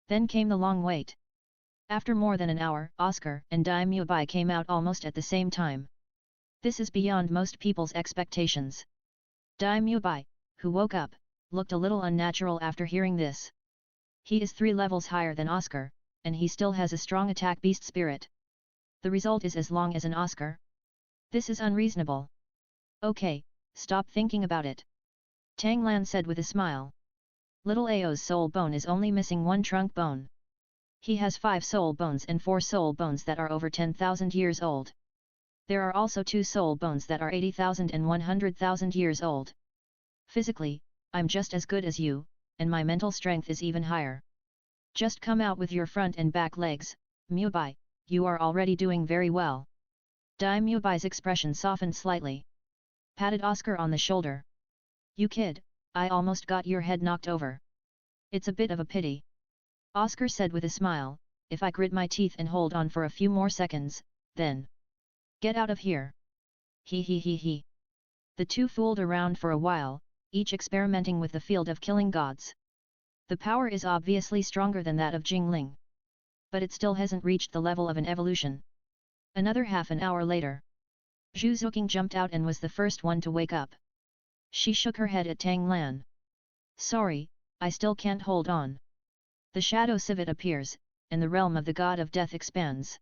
Then came the long wait. After more than an hour, Oscar and Dai Mubai came out almost at the same time. This is beyond most people's expectations. Dai Mubai, who woke up, looked a little unnatural after hearing this. He is 3 levels higher than Oscar, and he still has a strong attack beast spirit. The result is as long as an Oscar. This is unreasonable. Okay, stop thinking about it. Tang Lan said with a smile. Little Ao's soul bone is only missing 1 trunk bone. He has 5 soul bones and 4 soul bones that are over 10,000 years old. There are also 2 soul bones that are 80,000 and 100,000 years old. Physically, I'm just as good as you, and my mental strength is even higher. Just come out with your front and back legs, Mubai, you are already doing very well. Dai Mubai's expression softened slightly. Patted Oscar on the shoulder. You kid, I almost got your head knocked over. It's a bit of a pity. Oscar said with a smile, if I grit my teeth and hold on for a few more seconds, then... Get out of here. He. The two fooled around for a while, each experimenting with the field of killing gods. The power is obviously stronger than that of Jingling. But it still hasn't reached the level of an evolution. Another half an hour later. Zhu Zuqing jumped out and was the first one to wake up. She shook her head at Tang Lan. Sorry, I still can't hold on. The shadow civet appears, and the realm of the god of death expands.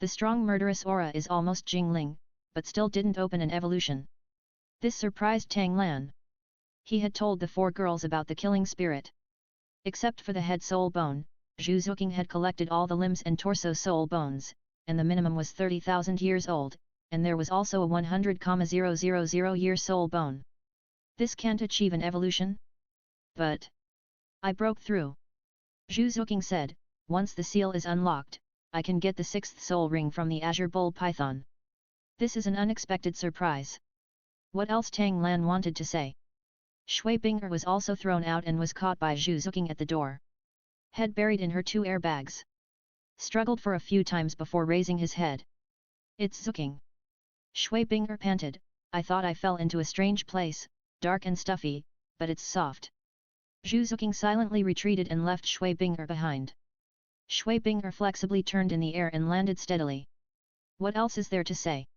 The strong murderous aura is almost Jingling, but still didn't open an evolution. This surprised Tang Lan. He had told the 4 girls about the killing spirit. Except for the head soul bone, Zhu Zuqing had collected all the limbs and torso soul bones, and the minimum was 30,000 years old, and there was also a 100,000 year soul bone. This can't achieve an evolution? But... I broke through. Zhu Zuqing said, once the seal is unlocked, I can get the 6th soul ring from the Azure Bull Python. This is an unexpected surprise. What else Tang Lan wanted to say? Shui Bing'er was also thrown out and was caught by Zhu Zuqing at the door. Head buried in her 2 airbags. Struggled for a few times before raising his head. It's Zuqing. Shui Bing'er panted, I thought I fell into a strange place, dark and stuffy, but it's soft. Zhu Zuqing silently retreated and left Shui Bing'er behind. Shui Bing'er flexibly turned in the air and landed steadily. What else is there to say?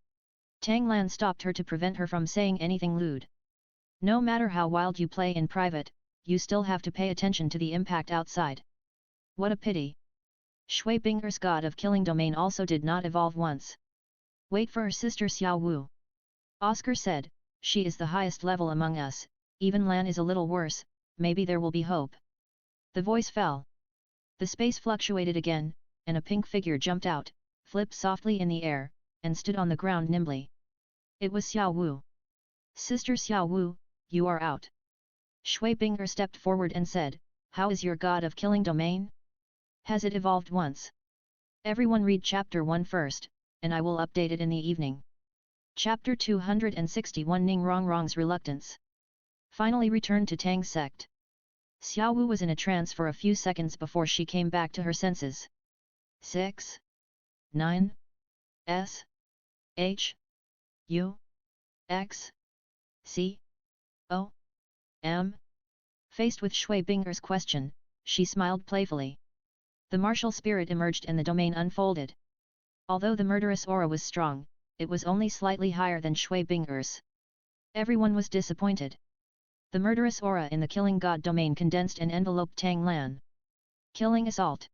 Tang Lan stopped her to prevent her from saying anything lewd. No matter how wild you play in private, you still have to pay attention to the impact outside. What a pity. Shui Bing'er's god of killing domain also did not evolve once. Wait for her sister Xiao Wu. Oscar said, she is the highest level among us, even Lan is a little worse, maybe there will be hope. The voice fell. The space fluctuated again, and a pink figure jumped out, flipped softly in the air, and stood on the ground nimbly. It was Xiao Wu. Sister Xiao Wu, you are out. Shui Bing'er stepped forward and said, "How is your god of killing domain? Has it evolved once? Everyone read chapter 1 first, and I will update it in the evening." Chapter 261 Ning Rongrong's Reluctance finally returned to Tang's sect. Xiao Wu was in a trance for a few seconds before she came back to her senses. 6. 9. S. H. U. X. C. O. M. Faced with Shui Bing'er's question, she smiled playfully. The martial spirit emerged and the domain unfolded. Although the murderous aura was strong, it was only slightly higher than Shui Bing'er's. Everyone was disappointed. The murderous aura in the killing god domain condensed and enveloped Tang Lan. Killing assault.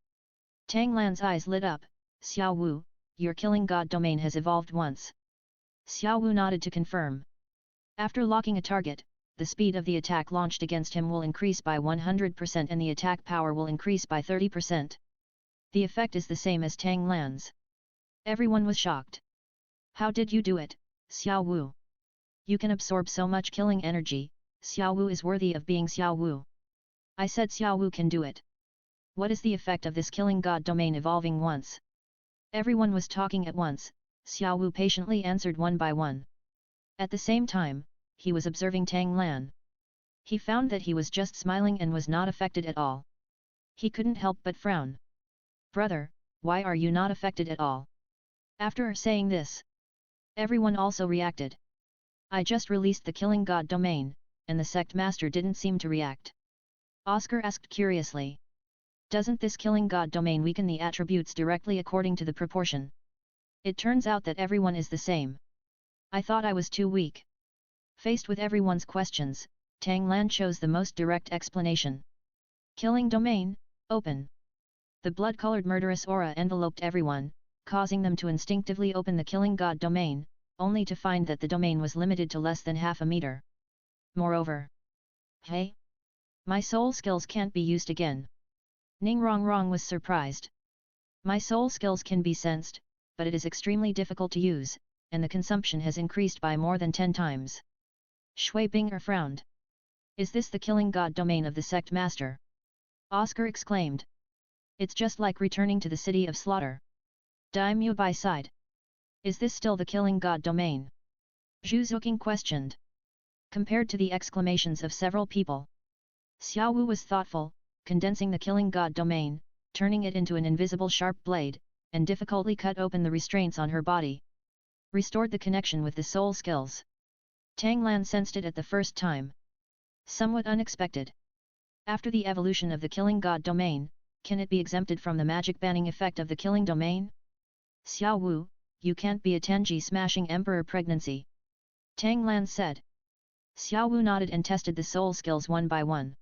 Tang Lan's eyes lit up. "Xiao Wu, your killing god domain has evolved once." Xiao Wu nodded to confirm. After locking a target, the speed of the attack launched against him will increase by 100% and the attack power will increase by 30%. The effect is the same as Tang Lan's. Everyone was shocked. "How did you do it, Xiao Wu? You can absorb so much killing energy. Xiao Wu is worthy of being Xiao Wu." "I said Xiao Wu can do it. What is the effect of this killing god domain evolving once?" Everyone was talking at once. Xiao Wu patiently answered one by one. At the same time, he was observing Tang Lan. He found that he was just smiling and was not affected at all. He couldn't help but frown. "Brother, why are you not affected at all?" After saying this, everyone also reacted. "I just released the killing god domain, and the sect master didn't seem to react." Oscar asked curiously. "Doesn't this killing god domain weaken the attributes directly according to the proportion? It turns out that everyone is the same. I thought I was too weak." Faced with everyone's questions, Tang Lan chose the most direct explanation. "Killing domain, open." The blood-colored murderous aura enveloped everyone, causing them to instinctively open the killing god domain, only to find that the domain was limited to less than half a meter. Moreover, "Hey! My soul skills can't be used again." Ning Rongrong was surprised. "My soul skills can be sensed, but it is extremely difficult to use, and the consumption has increased by more than 10 times. Shui Bing'er frowned. "Is this the killing god domain of the sect master?" Oscar exclaimed. "It's just like returning to the city of slaughter." Daimyo Bai sighed. "Is this still the killing god domain?" Zhu Zuqing questioned. Compared to the exclamations of several people, Xiao Wu was thoughtful, condensing the killing god domain, turning it into an invisible sharp blade, and difficultly cut open the restraints on her body. Restored the connection with the soul skills. Tang Lan sensed it at the first time. Somewhat unexpected. After the evolution of the killing god domain, can it be exempted from the magic banning effect of the killing domain? "Xiao Wu, you can't be a Tenji smashing emperor pregnancy," Tang Lan said. Xiao Wu nodded and tested the soul skills one by one.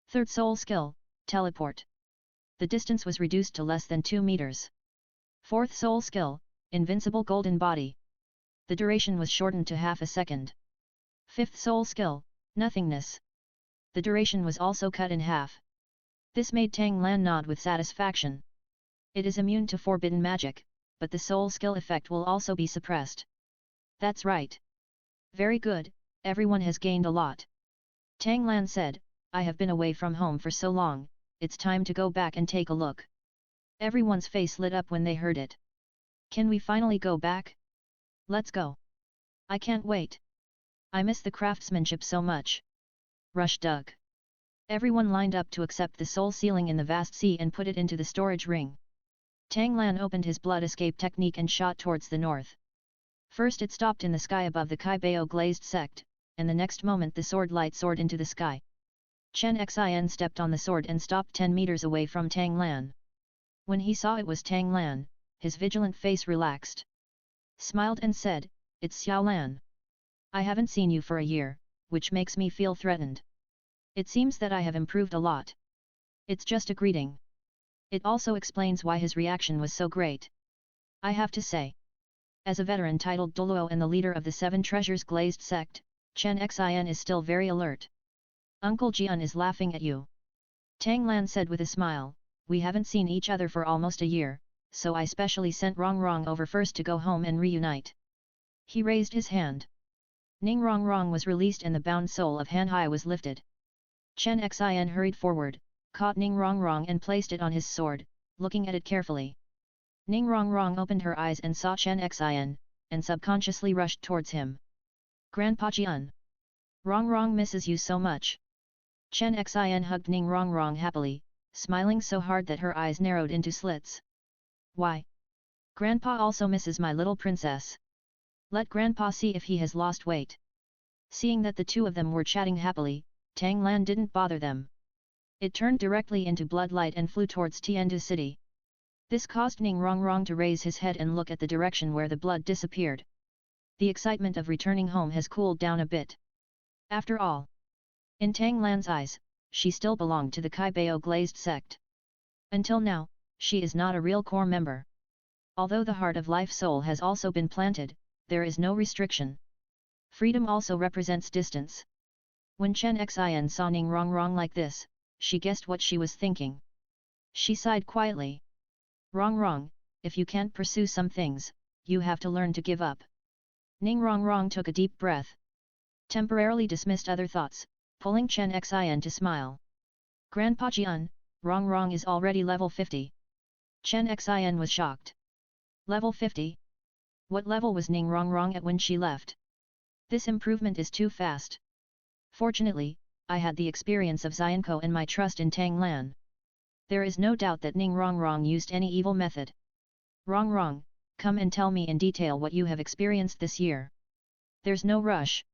Third soul skill, teleport. The distance was reduced to less than 2 meters. Fourth soul skill, invincible golden body. The duration was shortened to half a second. Fifth soul skill, nothingness. The duration was also cut in half. This made Tang Lan nod with satisfaction. It is immune to forbidden magic, but the soul skill effect will also be suppressed. "That's right. Very good, everyone has gained a lot." Tang Lan said, "I have been away from home for so long, it's time to go back and take a look." Everyone's face lit up when they heard it. "Can we finally go back? Let's go. I can't wait. I miss the craftsmanship so much." Rush dug. Everyone lined up to accept the soul sealing in the vast sea and put it into the storage ring. Tang Lan opened his blood escape technique and shot towards the north. First it stopped in the sky above the Kaibao glazed sect, and the next moment the sword light soared into the sky. Chen Xin stepped on the sword and stopped 10 meters away from Tang Lan. When he saw it was Tang Lan, his vigilant face relaxed. Smiled and said, "It's Xiao Lan. I haven't seen you for a year, which makes me feel threatened. It seems that I have improved a lot." It's just a greeting. It also explains why his reaction was so great. I have to say. As a veteran titled Douluo and the leader of the 7 Treasures glazed sect, Chen Xin is still very alert. "Uncle Jian is laughing at you," Tang Lan said with a smile. "We haven't seen each other for almost a year, so I specially sent Rongrong over first to go home and reunite." He raised his hand. Ning Rongrong was released and the bound soul of Han Hai was lifted. Chen Xin hurried forward, caught Ning Rongrong and placed it on his sword, looking at it carefully. Ning Rongrong opened her eyes and saw Chen Xin, and subconsciously rushed towards him. Grandpa Jian! Rongrong misses you so much. Chen Xin hugged Ning Rongrong happily, smiling so hard that her eyes narrowed into slits. Why? Grandpa also misses my little princess. Let Grandpa see if he has lost weight. Seeing that the two of them were chatting happily, Tang Lan didn't bother them. It turned directly into bloodlight and flew towards Tiandu city. This caused Ning Rongrong to raise his head and look at the direction where the blood disappeared. The excitement of returning home has cooled down a bit. After all, in Tang Lan's eyes, she still belonged to the Kaibao glazed sect. Until now, she is not a real core member. Although the heart of life soul has also been planted, there is no restriction. Freedom also represents distance. When Chen Xin saw Ning Rongrong like this, she guessed what she was thinking. She sighed quietly. Rongrong, if you can't pursue some things, you have to learn to give up. Ning Rongrong took a deep breath. Temporarily dismissed other thoughts, pulling Chen Xin to smile. Grandpa Jian, Rongrong is already level 50. Chen Xin was shocked. Level 50? What level was Ning Rongrong at when she left? This improvement is too fast. Fortunately, I had the experience of Xianko and my trust in Tang Lan. There is no doubt that Ning Rongrong used any evil method. Rongrong, come and tell me in detail what you have experienced this year. There's no rush.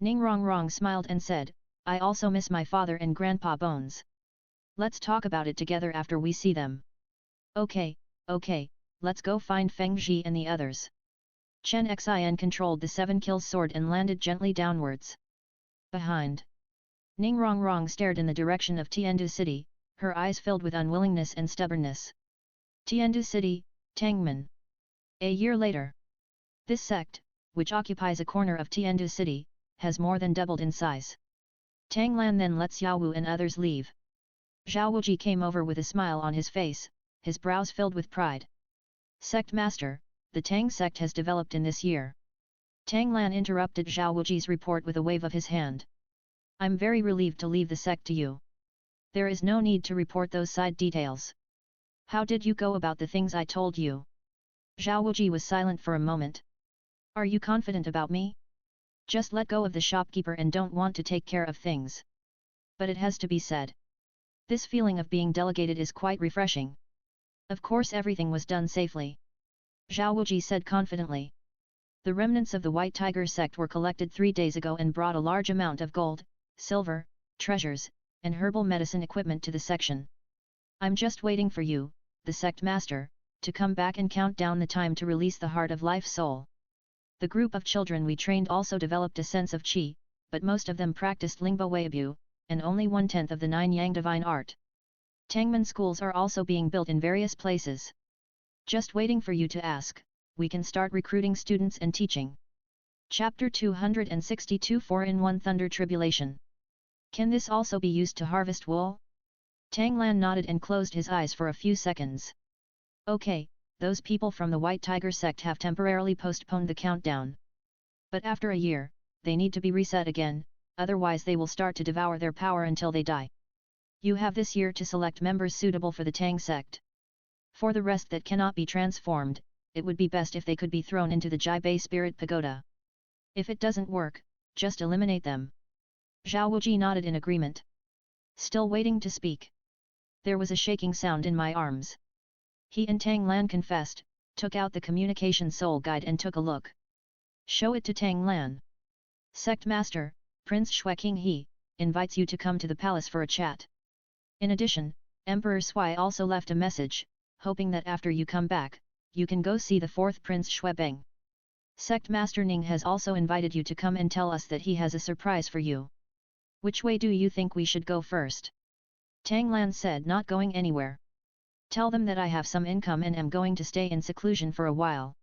Ning Rongrong smiled and said, I also miss my father and grandpa Bones. Let's talk about it together after we see them. Okay, let's go find Feng Zhi and the others. Chen Xin controlled the 7 kills sword and landed gently downwards. Behind. Ning Rongrong stared in the direction of Tiandu city, her eyes filled with unwillingness and stubbornness. Tiandu city, Tangmen. A year later. This sect, which occupies a corner of Tiandu city, has more than doubled in size. Tang Lan then lets Yao Wu and others leave. Zhao Wuji came over with a smile on his face, his brows filled with pride. Sect Master, the Tang sect has developed in this year. Tang Lan interrupted Zhao Wuji's report with a wave of his hand. I'm very relieved to leave the sect to you. There is no need to report those side details. How did you go about the things I told you? Zhao Wuji was silent for a moment. Are you confident about me? Just let go of the shopkeeper and don't want to take care of things. But it has to be said. This feeling of being delegated is quite refreshing. Of course everything was done safely. Zhao Wuji said confidently. The remnants of the White Tiger sect were collected 3 days ago and brought a large amount of gold, silver, treasures, and herbal medicine equipment to the section. I'm just waiting for you, the sect master, to come back and count down the time to release the heart of life soul. The group of children we trained also developed a sense of qi, but most of them practiced Lingbo Weibu, and only 1/10 of the 9 Yang divine art. Tangmen schools are also being built in various places. Just waiting for you to ask, we can start recruiting students and teaching. Chapter 262 4-in-1 Thunder Tribulation. Can this also be used to harvest wool? Tang Lan nodded and closed his eyes for a few seconds. Okay, those people from the White Tiger sect have temporarily postponed the countdown. But after a year, they need to be reset again, otherwise they will start to devour their power until they die. You have this year to select members suitable for the Tang sect. For the rest that cannot be transformed, it would be best if they could be thrown into the Jai Bei Spirit Pagoda. If it doesn't work, just eliminate them. Zhao Wuji nodded in agreement. Still waiting to speak. There was a shaking sound in my arms. He and Tang Lan confessed, took out the communication soul guide and took a look. Show it to Tang Lan. Sect Master, Prince Shui King He, invites you to come to the palace for a chat. In addition, Emperor Sui also left a message, hoping that after you come back, you can go see the 4th Prince Shui Beng. Sect Master Ning has also invited you to come and tell us that he has a surprise for you. Which way do you think we should go first? Tang Lan said, not going anywhere. Tell them that I have some income and am going to stay in seclusion for a while.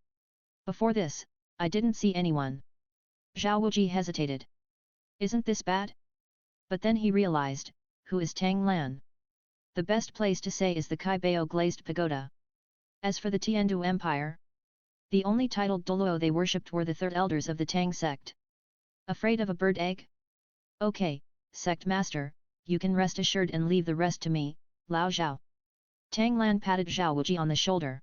Before this, I didn't see anyone. Zhao Wuji hesitated. Isn't this bad? But then he realized, who is Tang Lan? The best place to say is the Kaibao Glazed Pagoda. As for the Tiandu Empire, the only titled Douluo they worshipped were the 3rd elders of the Tang sect. Afraid of a bird egg? Okay, sect master, you can rest assured and leave the rest to me, Lao Zhao. Tang Lan patted Zhao Wuji on the shoulder.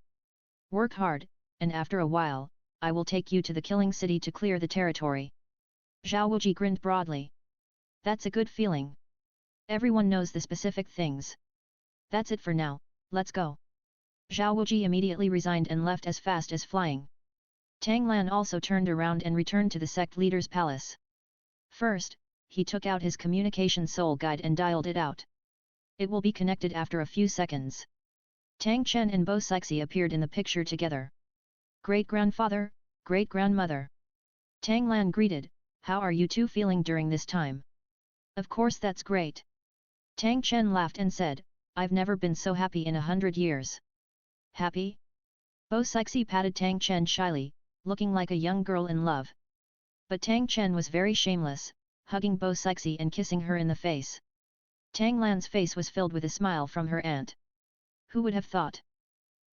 Work hard, and after a while, I will take you to the killing city to clear the territory. Zhao Wuji grinned broadly. That's a good feeling. Everyone knows the specific things. That's it for now, let's go. Zhao Wuji immediately resigned and left as fast as flying. Tang Lan also turned around and returned to the sect leader's palace. First, he took out his communication soul guide and dialed it out. It will be connected after a few seconds. Tang Chen and Bo Sixi appeared in the picture together. Great-grandfather, great-grandmother. Tang Lan greeted, how are you two feeling during this time? Of course that's great. Tang Chen laughed and said, I've never been so happy in 100 years. Happy? Bo Sixi patted Tang Chen shyly, looking like a young girl in love. But Tang Chen was very shameless, hugging Bo Sixi and kissing her in the face. Tang Lan's face was filled with a smile from her aunt. Who would have thought?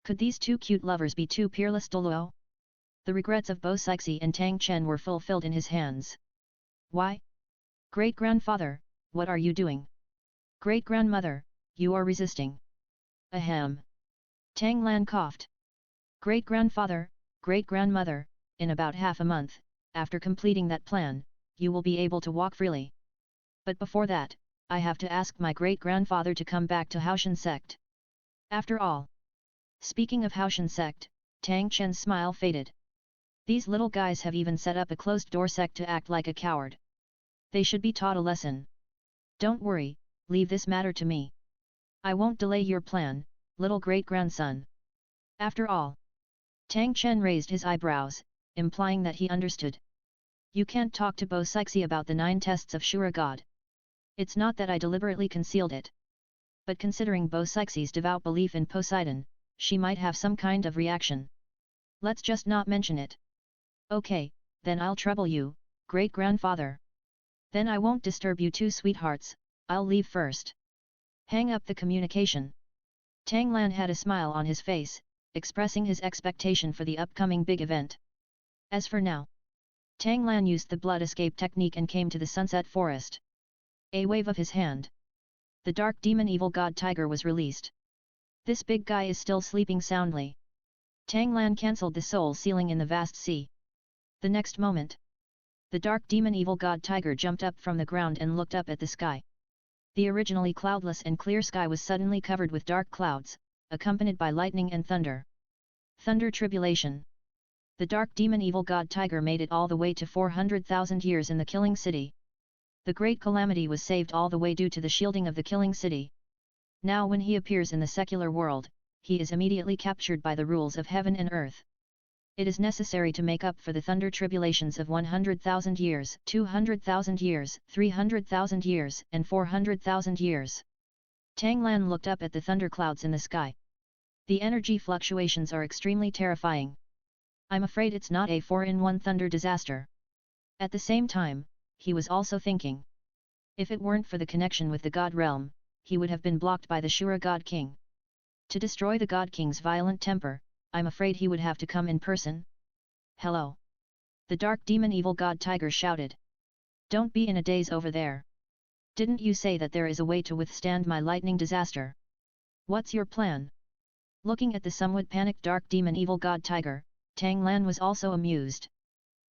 Could these two cute lovers be two peerless Douluo? The regrets of Bo Sixi and Tang Chen were fulfilled in his hands. Why? Great-grandfather, what are you doing? Great-grandmother, you are resisting. Ahem. Tang Lan coughed. Great-grandfather, great-grandmother, in about half a month, after completing that plan, you will be able to walk freely. But before that, I have to ask my great-grandfather to come back to Haoshan sect. After all. Speaking of Haoshan sect, Tang Chen's smile faded. These little guys have even set up a closed-door sect to act like a coward. They should be taught a lesson. Don't worry, leave this matter to me. I won't delay your plan, little great-grandson. After all. Tang Chen raised his eyebrows, implying that he understood. You can't talk to Bo Sixi about the 9 tests of Shura God. It's not that I deliberately concealed it. But considering Bo Sixi's devout belief in Poseidon, she might have some kind of reaction. Let's just not mention it. Okay, then I'll trouble you, great-grandfather. Then I won't disturb you two sweethearts, I'll leave first. Hang up the communication. Tang Lan had a smile on his face, expressing his expectation for the upcoming big event. As for now, Tang Lan used the blood escape technique and came to the sunset forest. A wave of his hand. The dark demon evil god tiger was released. This big guy is still sleeping soundly. Tang Lan cancelled the soul sealing in the vast sea. The next moment, the dark demon evil god tiger jumped up from the ground and looked up at the sky. The originally cloudless and clear sky was suddenly covered with dark clouds, accompanied by lightning and thunder. Thunder tribulation. The dark demon evil god tiger made it all the way to 400,000 years in the killing city. The great calamity was saved all the way due to the shielding of the killing city. Now when he appears in the secular world, he is immediately captured by the rules of heaven and earth. It is necessary to make up for the thunder tribulations of 100,000 years, 200,000 years, 300,000 years, and 400,000 years. Tang Lan looked up at the thunderclouds in the sky. The energy fluctuations are extremely terrifying. I'm afraid it's not a 4-in-1 thunder disaster. At the same time, he was also thinking. If it weren't for the connection with the God realm, he would have been blocked by the Shura God King. To destroy the God King's violent temper, I'm afraid he would have to come in person. Hello. The dark demon evil god tiger shouted. Don't be in a daze over there. Didn't you say that there is a way to withstand my lightning disaster? What's your plan? Looking at the somewhat panicked dark demon evil god tiger, Tang Lan was also amused.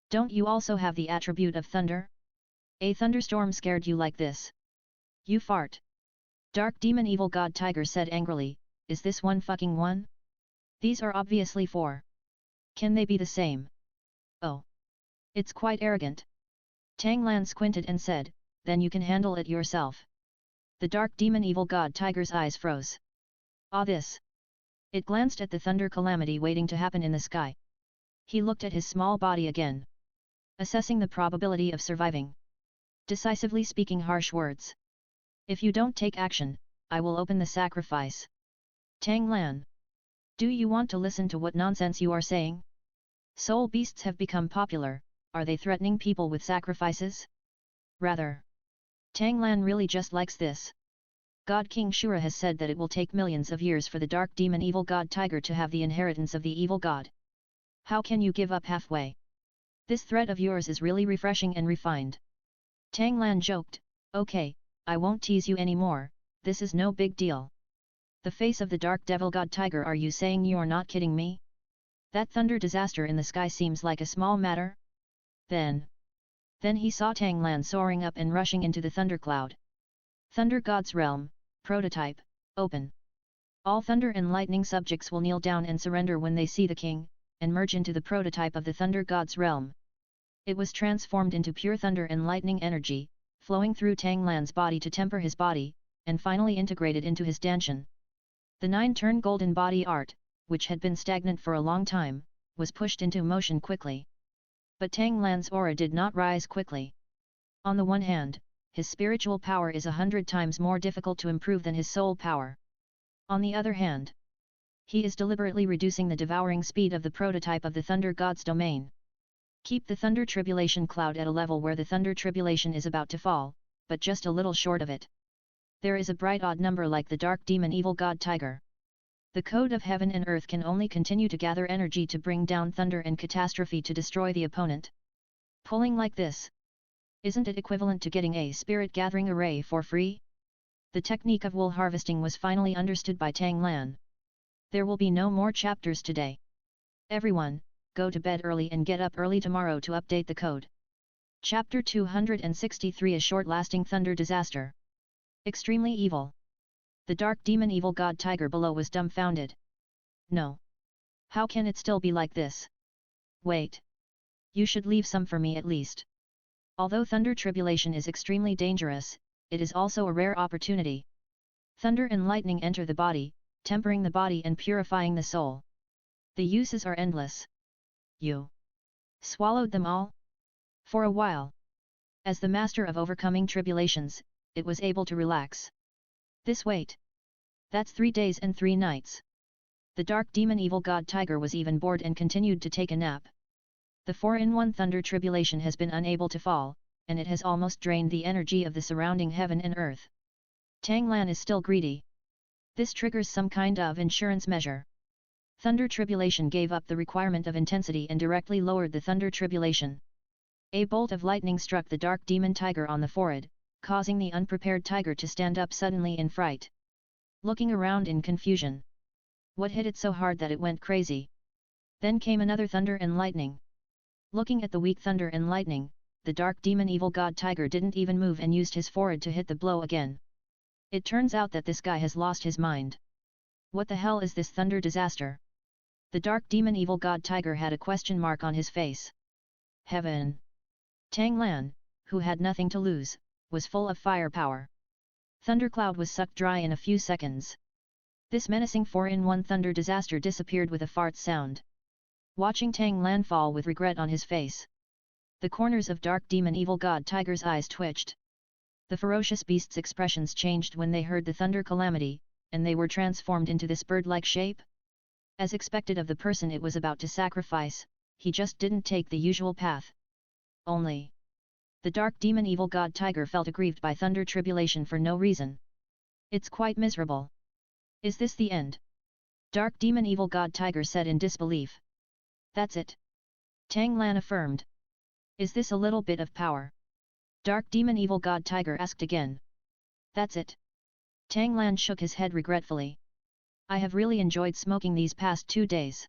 Don't you also have the attribute of thunder? A thunderstorm scared you like this? You fart. Dark demon evil god tiger said angrily, is this one fucking one? These are obviously 4. Can they be the same? Oh. It's quite arrogant. Tang Lan squinted and said, then you can handle it yourself. The dark demon evil god tiger's eyes froze. Ah this. It glanced at the thunder calamity waiting to happen in the sky. He looked at his small body again. Assessing the probability of surviving. Decisively speaking harsh words. If you don't take action, I will open the sacrifice. Tang Lan. Do you want to listen to what nonsense you are saying? Soul beasts have become popular, are they threatening people with sacrifices? Rather. Tang Lan really just likes this. God King Shura has said that it will take millions of years for the dark demon evil god tiger to have the inheritance of the evil god. How can you give up halfway? This threat of yours is really refreshing and refined. Tang Lan joked, okay, I won't tease you anymore, this is no big deal. The face of the dark devil god tiger, are you saying you're not kidding me? That thunder disaster in the sky seems like a small matter? Then he saw Tang Lan soaring up and rushing into the thundercloud. Thunder God's Realm, Prototype, Open. All thunder and lightning subjects will kneel down and surrender when they see the king, and merge into the prototype of the Thunder God's Realm. It was transformed into pure thunder and lightning energy, flowing through Tang Lan's body to temper his body, and finally integrated into his danshan. The 9-turn golden body art, which had been stagnant for a long time, was pushed into motion quickly. But Tang Lan's aura did not rise quickly. On the one hand, his spiritual power is 100 times more difficult to improve than his soul power. On the other hand, he is deliberately reducing the devouring speed of the prototype of the Thunder God's domain. Keep the Thunder Tribulation cloud at a level where the Thunder Tribulation is about to fall, but just a little short of it. There is a bright odd number like the dark demon evil god tiger. The code of heaven and earth can only continue to gather energy to bring down thunder and catastrophe to destroy the opponent. Pulling like this, isn't it equivalent to getting a spirit gathering array for free? The technique of wool harvesting was finally understood by Tang Lan. There will be no more chapters today. Everyone, go to bed early and get up early tomorrow to update the code. Chapter 263, A Short-Lasting Thunder Disaster. Extremely evil. The dark demon evil god tiger below was dumbfounded. No. How can it still be like this? Wait. You should leave some for me at least. Although thunder tribulation is extremely dangerous, it is also a rare opportunity. Thunder and lightning enter the body, tempering the body and purifying the soul. The uses are endless. You swallowed them all? For a while. As the master of overcoming tribulations, it was able to relax. This wait. That's 3 days and 3 nights. The dark demon evil god tiger was even bored and continued to take a nap. The 4-in-1 thunder tribulation has been unable to fall, and it has almost drained the energy of the surrounding heaven and earth. Tang Lan is still greedy. This triggers some kind of insurance measure. Thunder tribulation gave up the requirement of intensity and directly lowered the thunder tribulation. A bolt of lightning struck the dark demon tiger on the forehead, causing the unprepared tiger to stand up suddenly in fright. Looking around in confusion. What hit it so hard that it went crazy? Then came another thunder and lightning. Looking at the weak thunder and lightning, the dark demon evil god tiger didn't even move and used his forehead to hit the blow again. It turns out that this guy has lost his mind. What the hell is this thunder disaster? The dark demon evil god tiger had a question mark on his face. Heaven. Tang Lan, who had nothing to lose, was full of firepower. Thundercloud was sucked dry in a few seconds. This menacing 4-in-1 thunder disaster disappeared with a fart sound. Watching Tang Lan fall with regret on his face. The corners of dark demon evil god tiger's eyes twitched. The ferocious beast's expressions changed when they heard the thunder calamity, and they were transformed into this bird-like shape. As expected of the person it was about to sacrifice, he just didn't take the usual path. Only. The dark demon evil god tiger felt aggrieved by thunder tribulation for no reason. It's quite miserable. Is this the end? Dark demon evil god tiger said in disbelief. That's it. Tang Lan affirmed. Is this a little bit of power? Dark demon evil god tiger asked again. That's it. Tang Lan shook his head regretfully. I have really enjoyed smoking these past 2 days.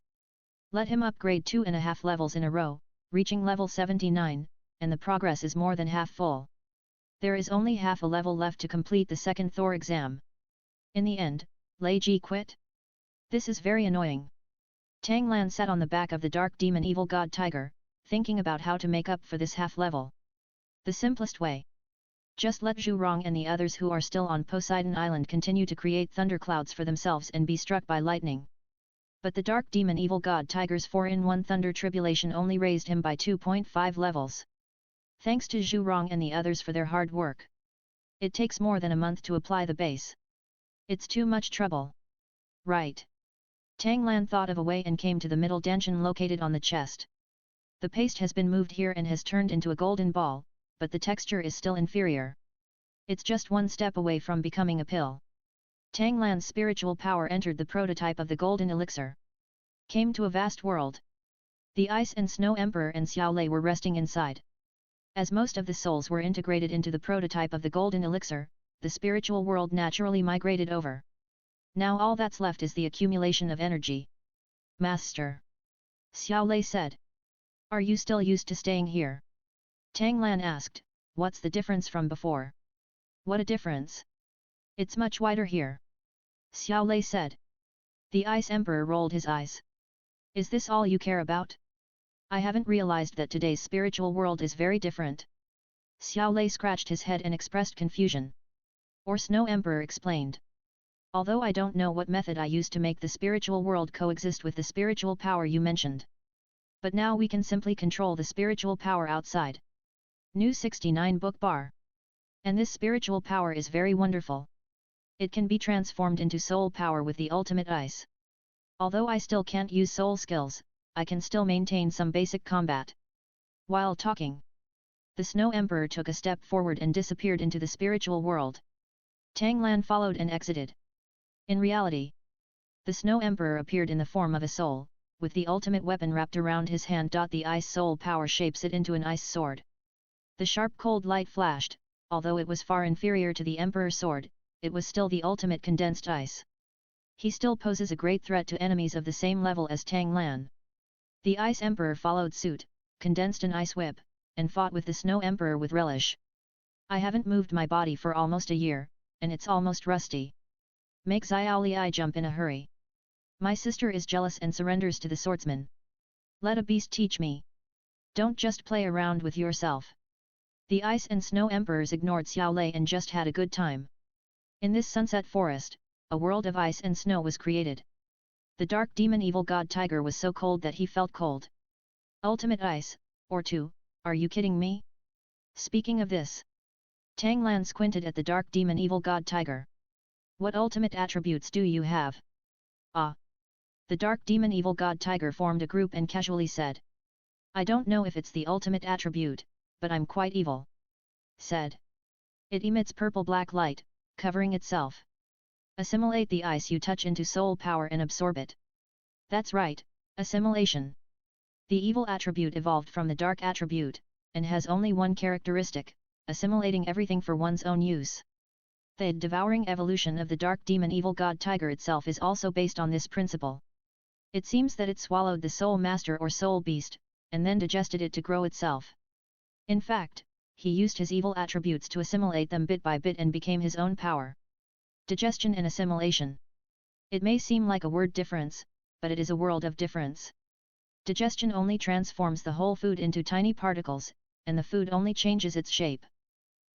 Let him upgrade 2.5 levels in a row, reaching level 79, and the progress is more than half full. There is only half a level left to complete the second Thor exam. In the end, Lei Ji quit? This is very annoying. Tang Lan sat on the back of the dark demon evil god tiger, thinking about how to make up for this half level. The simplest way. Just let Zhu Rong and the others who are still on Poseidon Island continue to create thunderclouds for themselves and be struck by lightning. But the dark demon evil god tiger's 4-in-1 thunder tribulation only raised him by 2.5 levels. Thanks to Zhu Rong and the others for their hard work. It takes more than a month to apply the base. It's too much trouble. Right. Tang Lan thought of a way and came to the middle danshan located on the chest. The paste has been moved here and has turned into a golden ball, but the texture is still inferior. It's just one step away from becoming a pill. Tang Lan's spiritual power entered the prototype of the golden elixir. Came to a vast world. The Ice and Snow Emperor and Xiao Lei were resting inside. As most of the souls were integrated into the prototype of the golden elixir, the spiritual world naturally migrated over. Now all that's left is the accumulation of energy. Master. Xiao Lei said. Are you still used to staying here? Tang Lan asked, what's the difference from before? What a difference! It's much wider here. Xiao Lei said. The Ice Emperor rolled his eyes. Is this all you care about? I haven't realized that today's spiritual world is very different. Xiao Lei scratched his head and expressed confusion. Or Snow Emperor explained. Although I don't know what method I used to make the spiritual world coexist with the spiritual power you mentioned. But now we can simply control the spiritual power outside. New 69 book bar. And this spiritual power is very wonderful. It can be transformed into soul power with the ultimate ice. Although I still can't use soul skills, I can still maintain some basic combat. While talking, the Snow Emperor took a step forward and disappeared into the spiritual world. Tang Lan followed and exited. In reality, the Snow Emperor appeared in the form of a soul, with the ultimate weapon wrapped around his hand. The ice soul power shapes it into an ice sword. The sharp cold light flashed, although it was far inferior to the Emperor's sword, it was still the ultimate condensed ice. He still poses a great threat to enemies of the same level as Tang Lan. The Ice Emperor followed suit, condensed an ice whip, and fought with the Snow Emperor with relish. I haven't moved my body for almost a year, and it's almost rusty. Make Xiaoliai jump in a hurry. My sister is jealous and surrenders to the swordsman. Let a beast teach me. Don't just play around with yourself. The Ice and Snow Emperors ignored Xiao Lei and just had a good time. In this sunset forest, a world of ice and snow was created. The dark demon evil god tiger was so cold that he felt cold. Ultimate ice, or two, are you kidding me? Speaking of this, Tang Lan squinted at the dark demon evil god tiger. What ultimate attributes do you have? Ah! The dark demon evil god tiger formed a group and casually said. I don't know if it's the ultimate attribute, but I'm quite evil. Said. It emits purple-black light, covering itself. Assimilate the ice you touch into soul power and absorb it. That's right, assimilation. The evil attribute evolved from the dark attribute, and has only one characteristic, assimilating everything for one's own use. The devouring evolution of the dark demon evil god tiger itself is also based on this principle. It seems that it swallowed the soul master or soul beast, and then digested it to grow itself. In fact, he used his evil attributes to assimilate them bit by bit and became his own power. Digestion and assimilation. It may seem like a word difference, but it is a world of difference. Digestion only transforms the whole food into tiny particles, and the food only changes its shape.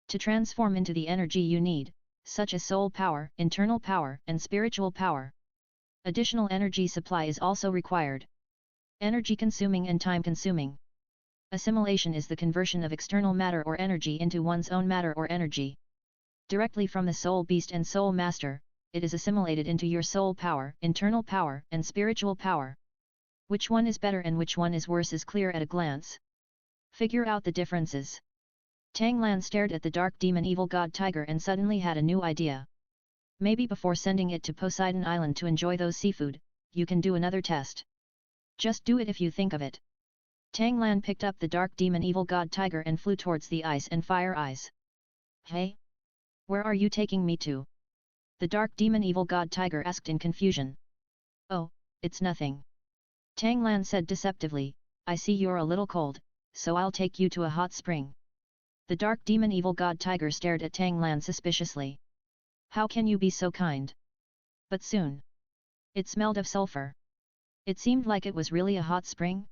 To transform into the energy you need, such as soul power, internal power, and spiritual power. Additional energy supply is also required. Energy consuming and time consuming. Assimilation is the conversion of external matter or energy into one's own matter or energy. Directly from the soul beast and soul master, it is assimilated into your soul power, internal power, and spiritual power. Which one is better and which one is worse is clear at a glance. Figure out the differences. Tang Lan stared at the dark demon evil god tiger and suddenly had a new idea. Maybe before sending it to Poseidon Island to enjoy those seafood, you can do another test. Just do it if you think of it. Tang Lan picked up the dark demon evil god tiger and flew towards the ice and fire eyes. Hey? Where are you taking me to? The dark demon evil god tiger asked in confusion. Oh, it's nothing. Tang Lan said deceptively, I see you're a little cold, so I'll take you to a hot spring. The dark demon evil god tiger stared at Tang Lan suspiciously. How can you be so kind? But soon. It smelled of sulfur. It seemed like it was really a hot spring.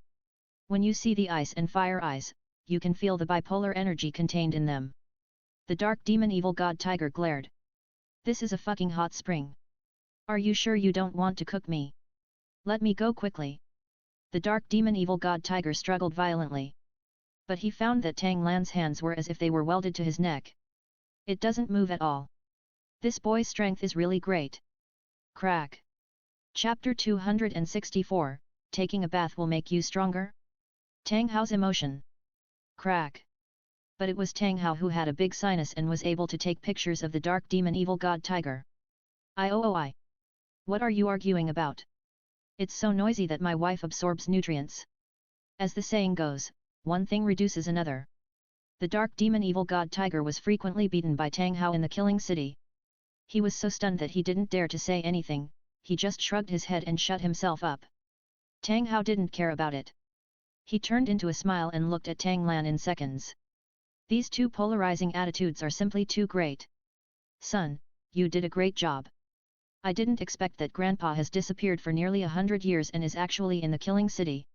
When you see the ice and fire eyes, you can feel the bipolar energy contained in them. The dark demon evil god tiger glared. This is a fucking hot spring. Are you sure you don't want to cook me? Let me go quickly. The dark demon evil god tiger struggled violently. But he found that Tang Lan's hands were as if they were welded to his neck. It doesn't move at all. This boy's strength is really great. Crack. Chapter 264, Taking a bath will make you stronger? Tang Hao's emotion. Crack. But it was Tang Hao who had a big sinus and was able to take pictures of the dark demon evil god tiger. I. What are you arguing about? It's so noisy that my wife absorbs nutrients. As the saying goes, one thing reduces another. The dark demon evil god Tiger was frequently beaten by Tang Hao in the killing city. He was so stunned that he didn't dare to say anything, he just shrugged his head and shut himself up. Tang Hao didn't care about it. He turned into a smile and looked at Tang Lan in seconds. These two polarizing attitudes are simply too great. Son, you did a great job. I didn't expect that Grandpa has disappeared for nearly 100 years and is actually in the killing city.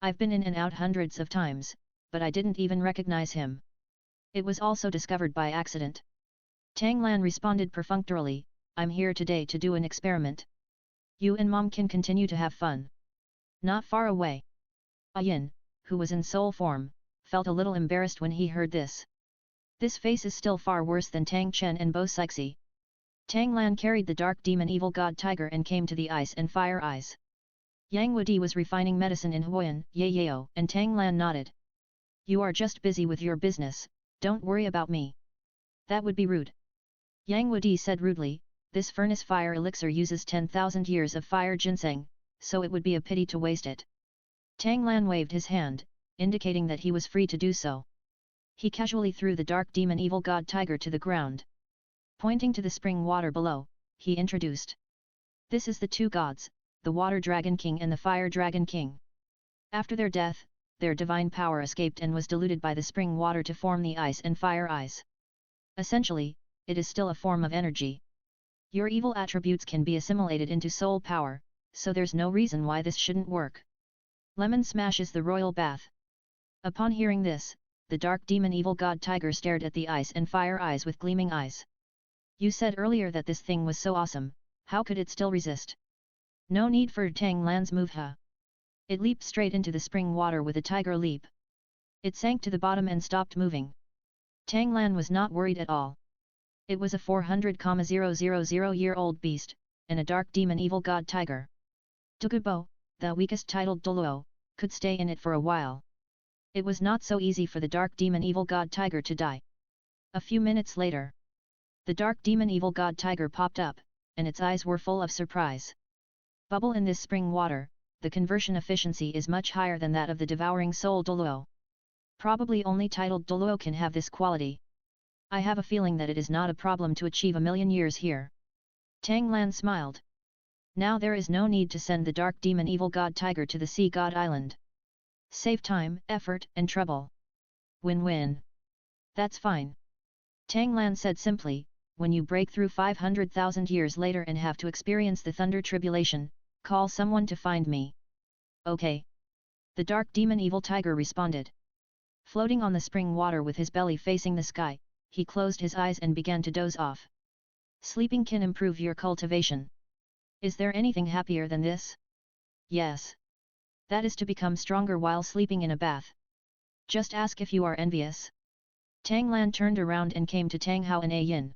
I've been in and out hundreds of times, but I didn't even recognize him. It was also discovered by accident. Tang Lan responded perfunctorily, I'm here today to do an experiment. You and Mom can continue to have fun. Not far away. Yin, who was in soul form, felt a little embarrassed when he heard this. This face is still far worse than Tang Chen and Bo Sixi. Tang Lan carried the dark demon evil god Tiger and came to the ice and fire eyes. Yang Wudi was refining medicine in Huoyan, Yao, and Tang Lan nodded. You are just busy with your business, don't worry about me. That would be rude. Yang Wudi said rudely, this furnace fire elixir uses 10,000 years of fire ginseng, so it would be a pity to waste it. Tang Lan waved his hand, indicating that he was free to do so. He casually threw the dark demon evil god Tiger to the ground. Pointing to the spring water below, he introduced. This is the two gods, the Water Dragon King and the Fire Dragon King. After their death, their divine power escaped and was diluted by the spring water to form the ice and fire eyes. Essentially, it is still a form of energy. Your evil attributes can be assimilated into soul power, so there's no reason why this shouldn't work. Lemon smashes the royal bath. Upon hearing this, the dark demon evil god Tiger stared at the ice and fire eyes with gleaming eyes. You said earlier that this thing was so awesome, how could it still resist? No need for Tang Lan's move ha. It leaped straight into the spring water with a tiger leap. It sank to the bottom and stopped moving. Tang Lan was not worried at all. It was a 400,000-year-old beast, and a dark demon evil god tiger. Douluo, the weakest titled Douluo, could stay in it for a while. It was not so easy for the dark demon evil god tiger to die. A few minutes later, the dark demon evil god tiger popped up, and its eyes were full of surprise. Bubble in this spring water, the conversion efficiency is much higher than that of the devouring soul Douluo. Probably only titled Douluo can have this quality. I have a feeling that it is not a problem to achieve 1,000,000 years here. Tang Lan smiled. Now there is no need to send the dark demon evil god tiger to the sea god island. Save time, effort and trouble. Win-win. That's fine. Tang Lan said simply, when you break through 500,000 years later and have to experience the thunder tribulation, call someone to find me. Okay. The dark demon evil tiger responded. Floating on the spring water with his belly facing the sky, he closed his eyes and began to doze off. Sleeping can improve your cultivation. Is there anything happier than this? Yes. That is to become stronger while sleeping in a bath. Just ask if you are envious. Tang Lan turned around and came to Tang Hao and Yin.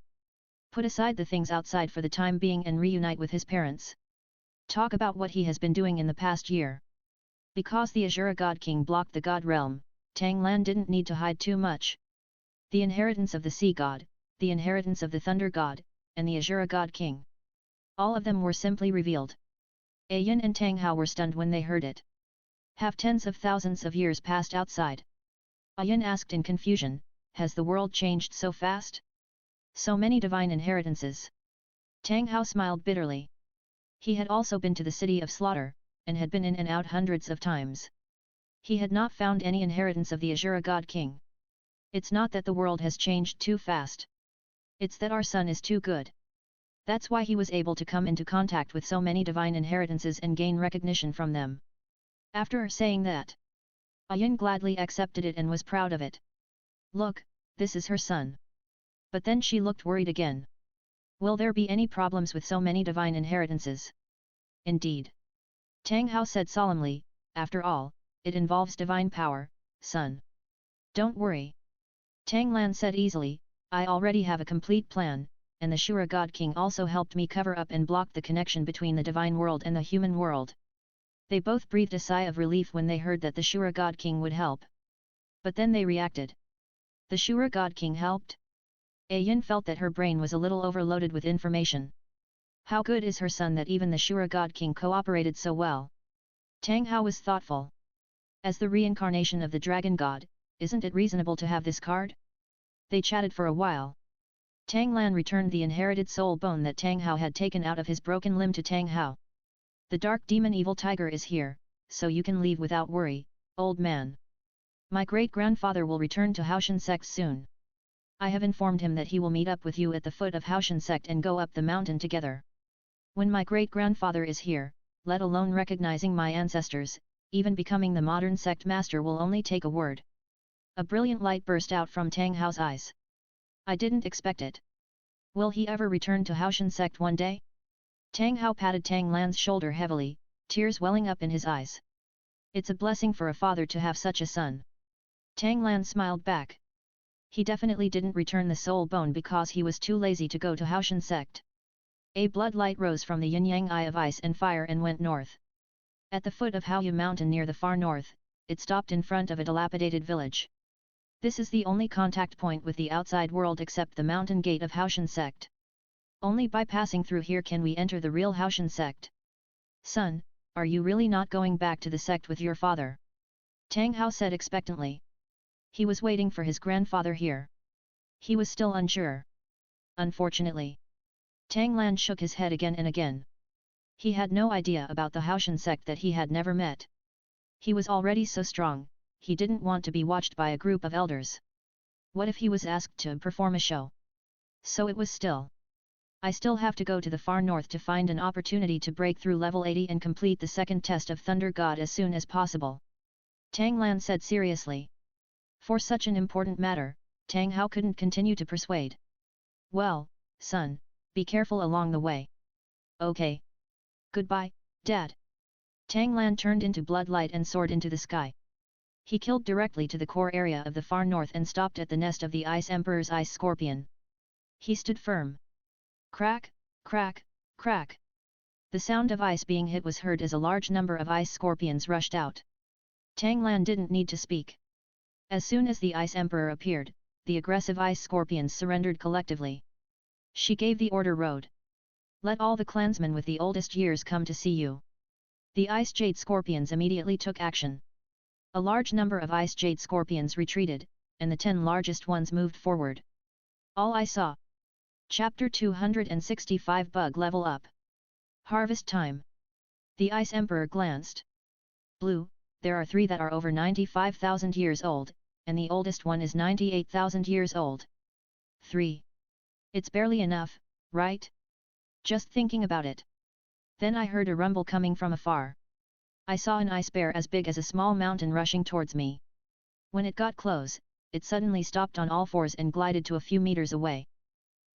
Put aside the things outside for the time being and reunite with his parents. Talk about what he has been doing in the past year. Because the Azura God King blocked the God realm, Tang Lan didn't need to hide too much. The inheritance of the Sea God, the inheritance of the Thunder God, and the Azura God King. All of them were simply revealed. Yin and Tang Hao were stunned when they heard it. Have tens of thousands of years passed outside? Yin asked in confusion, has the world changed so fast? So many divine inheritances. Tang Hao smiled bitterly. He had also been to the city of slaughter, and had been in and out hundreds of times. He had not found any inheritance of the Azura God King. It's not that the world has changed too fast. It's that our son is too good. That's why he was able to come into contact with so many divine inheritances and gain recognition from them. After saying that, Yin gladly accepted it and was proud of it. Look, this is her son. But then she looked worried again. Will there be any problems with so many divine inheritances? Indeed. Tang Hao said solemnly, after all, it involves divine power, son. Don't worry. Tang Lan said easily, I already have a complete plan, and the Shura God King also helped me cover up and block the connection between the divine world and the human world. They both breathed a sigh of relief when they heard that the Shura God King would help. But then they reacted. The Shura God King helped? Yin felt that her brain was a little overloaded with information. How good is her son that even the Shura God King cooperated so well? Tang Hao was thoughtful. As the reincarnation of the Dragon God, isn't it reasonable to have this card? They chatted for a while. Tang Lan returned the inherited soul bone that Tang Hao had taken out of his broken limb to Tang Hao. The dark demon evil tiger is here, so you can leave without worry, old man. My great-grandfather will return to Haoshan sect soon. I have informed him that he will meet up with you at the foot of Haoshan sect and go up the mountain together. When my great-grandfather is here, let alone recognizing my ancestors, even becoming the modern sect master will only take a word. A brilliant light burst out from Tang Hao's eyes. I didn't expect it. Will he ever return to Haoshan sect one day? Tang Hao patted Tang Lan's shoulder heavily, tears welling up in his eyes. It's a blessing for a father to have such a son. Tang Lan smiled back. He definitely didn't return the soul bone because he was too lazy to go to Haoshan sect. A blood light rose from the yin-yang eye of ice and fire and went north. At the foot of Haoyu mountain near the far north, it stopped in front of a dilapidated village. This is the only contact point with the outside world except the mountain gate of Haoshan sect. Only by passing through here can we enter the real Haoshan sect. Son, are you really not going back to the sect with your father? Tang Hao said expectantly. He was waiting for his grandfather here. He was still unsure. Unfortunately. Tang Lan shook his head again and again. He had no idea about the Haoshan sect that he had never met. He was already so strong, he didn't want to be watched by a group of elders. What if he was asked to perform a show? So it was still. I still have to go to the far north to find an opportunity to break through level 80 and complete the second test of Thunder God as soon as possible. Tang Lan said seriously. For such an important matter, Tang Hao couldn't continue to persuade. Well, son, be careful along the way. Okay. Goodbye, Dad. Tang Lan turned into bloodlight and soared into the sky. He killed directly to the core area of the far north and stopped at the nest of the Ice Emperor's ice scorpion. He stood firm. Crack, crack, crack. The sound of ice being hit was heard as a large number of ice scorpions rushed out. Tang Lan didn't need to speak. As soon as the Ice Emperor appeared, the aggressive ice scorpions surrendered collectively. She gave the order road. Let all the clansmen with the oldest years come to see you. The Ice Jade Scorpions immediately took action. A large number of Ice Jade Scorpions retreated, and the 10 largest ones moved forward. All I saw. Chapter 265 Bug Level Up. Harvest Time. The Ice Emperor glanced. Blue, there are 3 that are over 95,000 years old, and the oldest one is 98,000 years old. 3. It's barely enough, right? Just thinking about it. Then I heard a rumble coming from afar. I saw an ice bear as big as a small mountain rushing towards me. When it got close, it suddenly stopped on all fours and glided to a few meters away.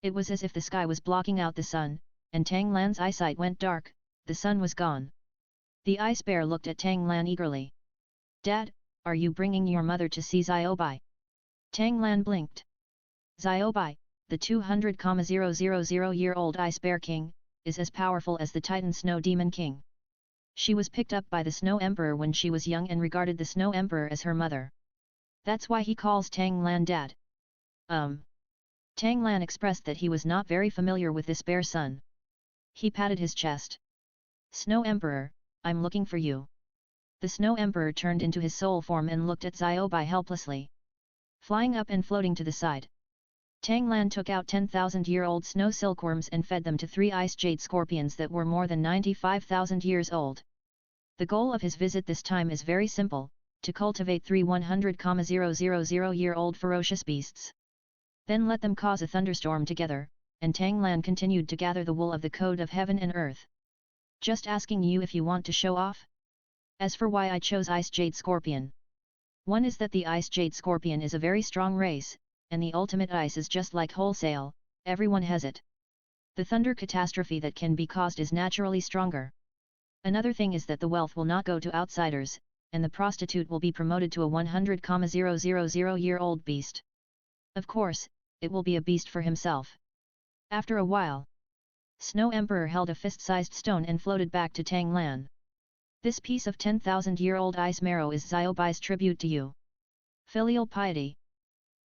It was as if the sky was blocking out the sun, and Tang Lan's eyesight went dark, the sun was gone. The ice bear looked at Tang Lan eagerly. Dad, are you bringing your mother to see Xiaobai? Tang Lan blinked. Xiaobai, the 200,000-year-old ice bear king, is as powerful as the Titan Snow Demon King. She was picked up by the Snow Emperor when she was young and regarded the Snow Emperor as her mother. That's why he calls Tang Lan Dad. Tang Lan expressed that he was not very familiar with this bear son. He patted his chest. Snow Emperor, I'm looking for you. The Snow Emperor turned into his soul form and looked at Xiaobai helplessly. Flying up and floating to the side. Tang Lan took out 10,000-year-old snow silkworms and fed them to 3 ice jade scorpions that were more than 95,000 years old. The goal of his visit this time is very simple, to cultivate 3 100,000-year-old ferocious beasts. Then let them cause a thunderstorm together, and Tang Lan continued to gather the wool of the code of heaven and earth. Just asking you if you want to show off? As for why I chose Ice Jade Scorpion. One is that the Ice Jade Scorpion is a very strong race, and the ultimate ice is just like wholesale, everyone has it. The thunder catastrophe that can be caused is naturally stronger. Another thing is that the wealth will not go to outsiders, and the prostitute will be promoted to a 100,000-year-old beast. Of course, it will be a beast for himself. After a while, Snow Emperor held a fist-sized stone and floated back to Tang Lan. This piece of 10,000-year-old ice marrow is Xiaobai's tribute to you. Filial piety.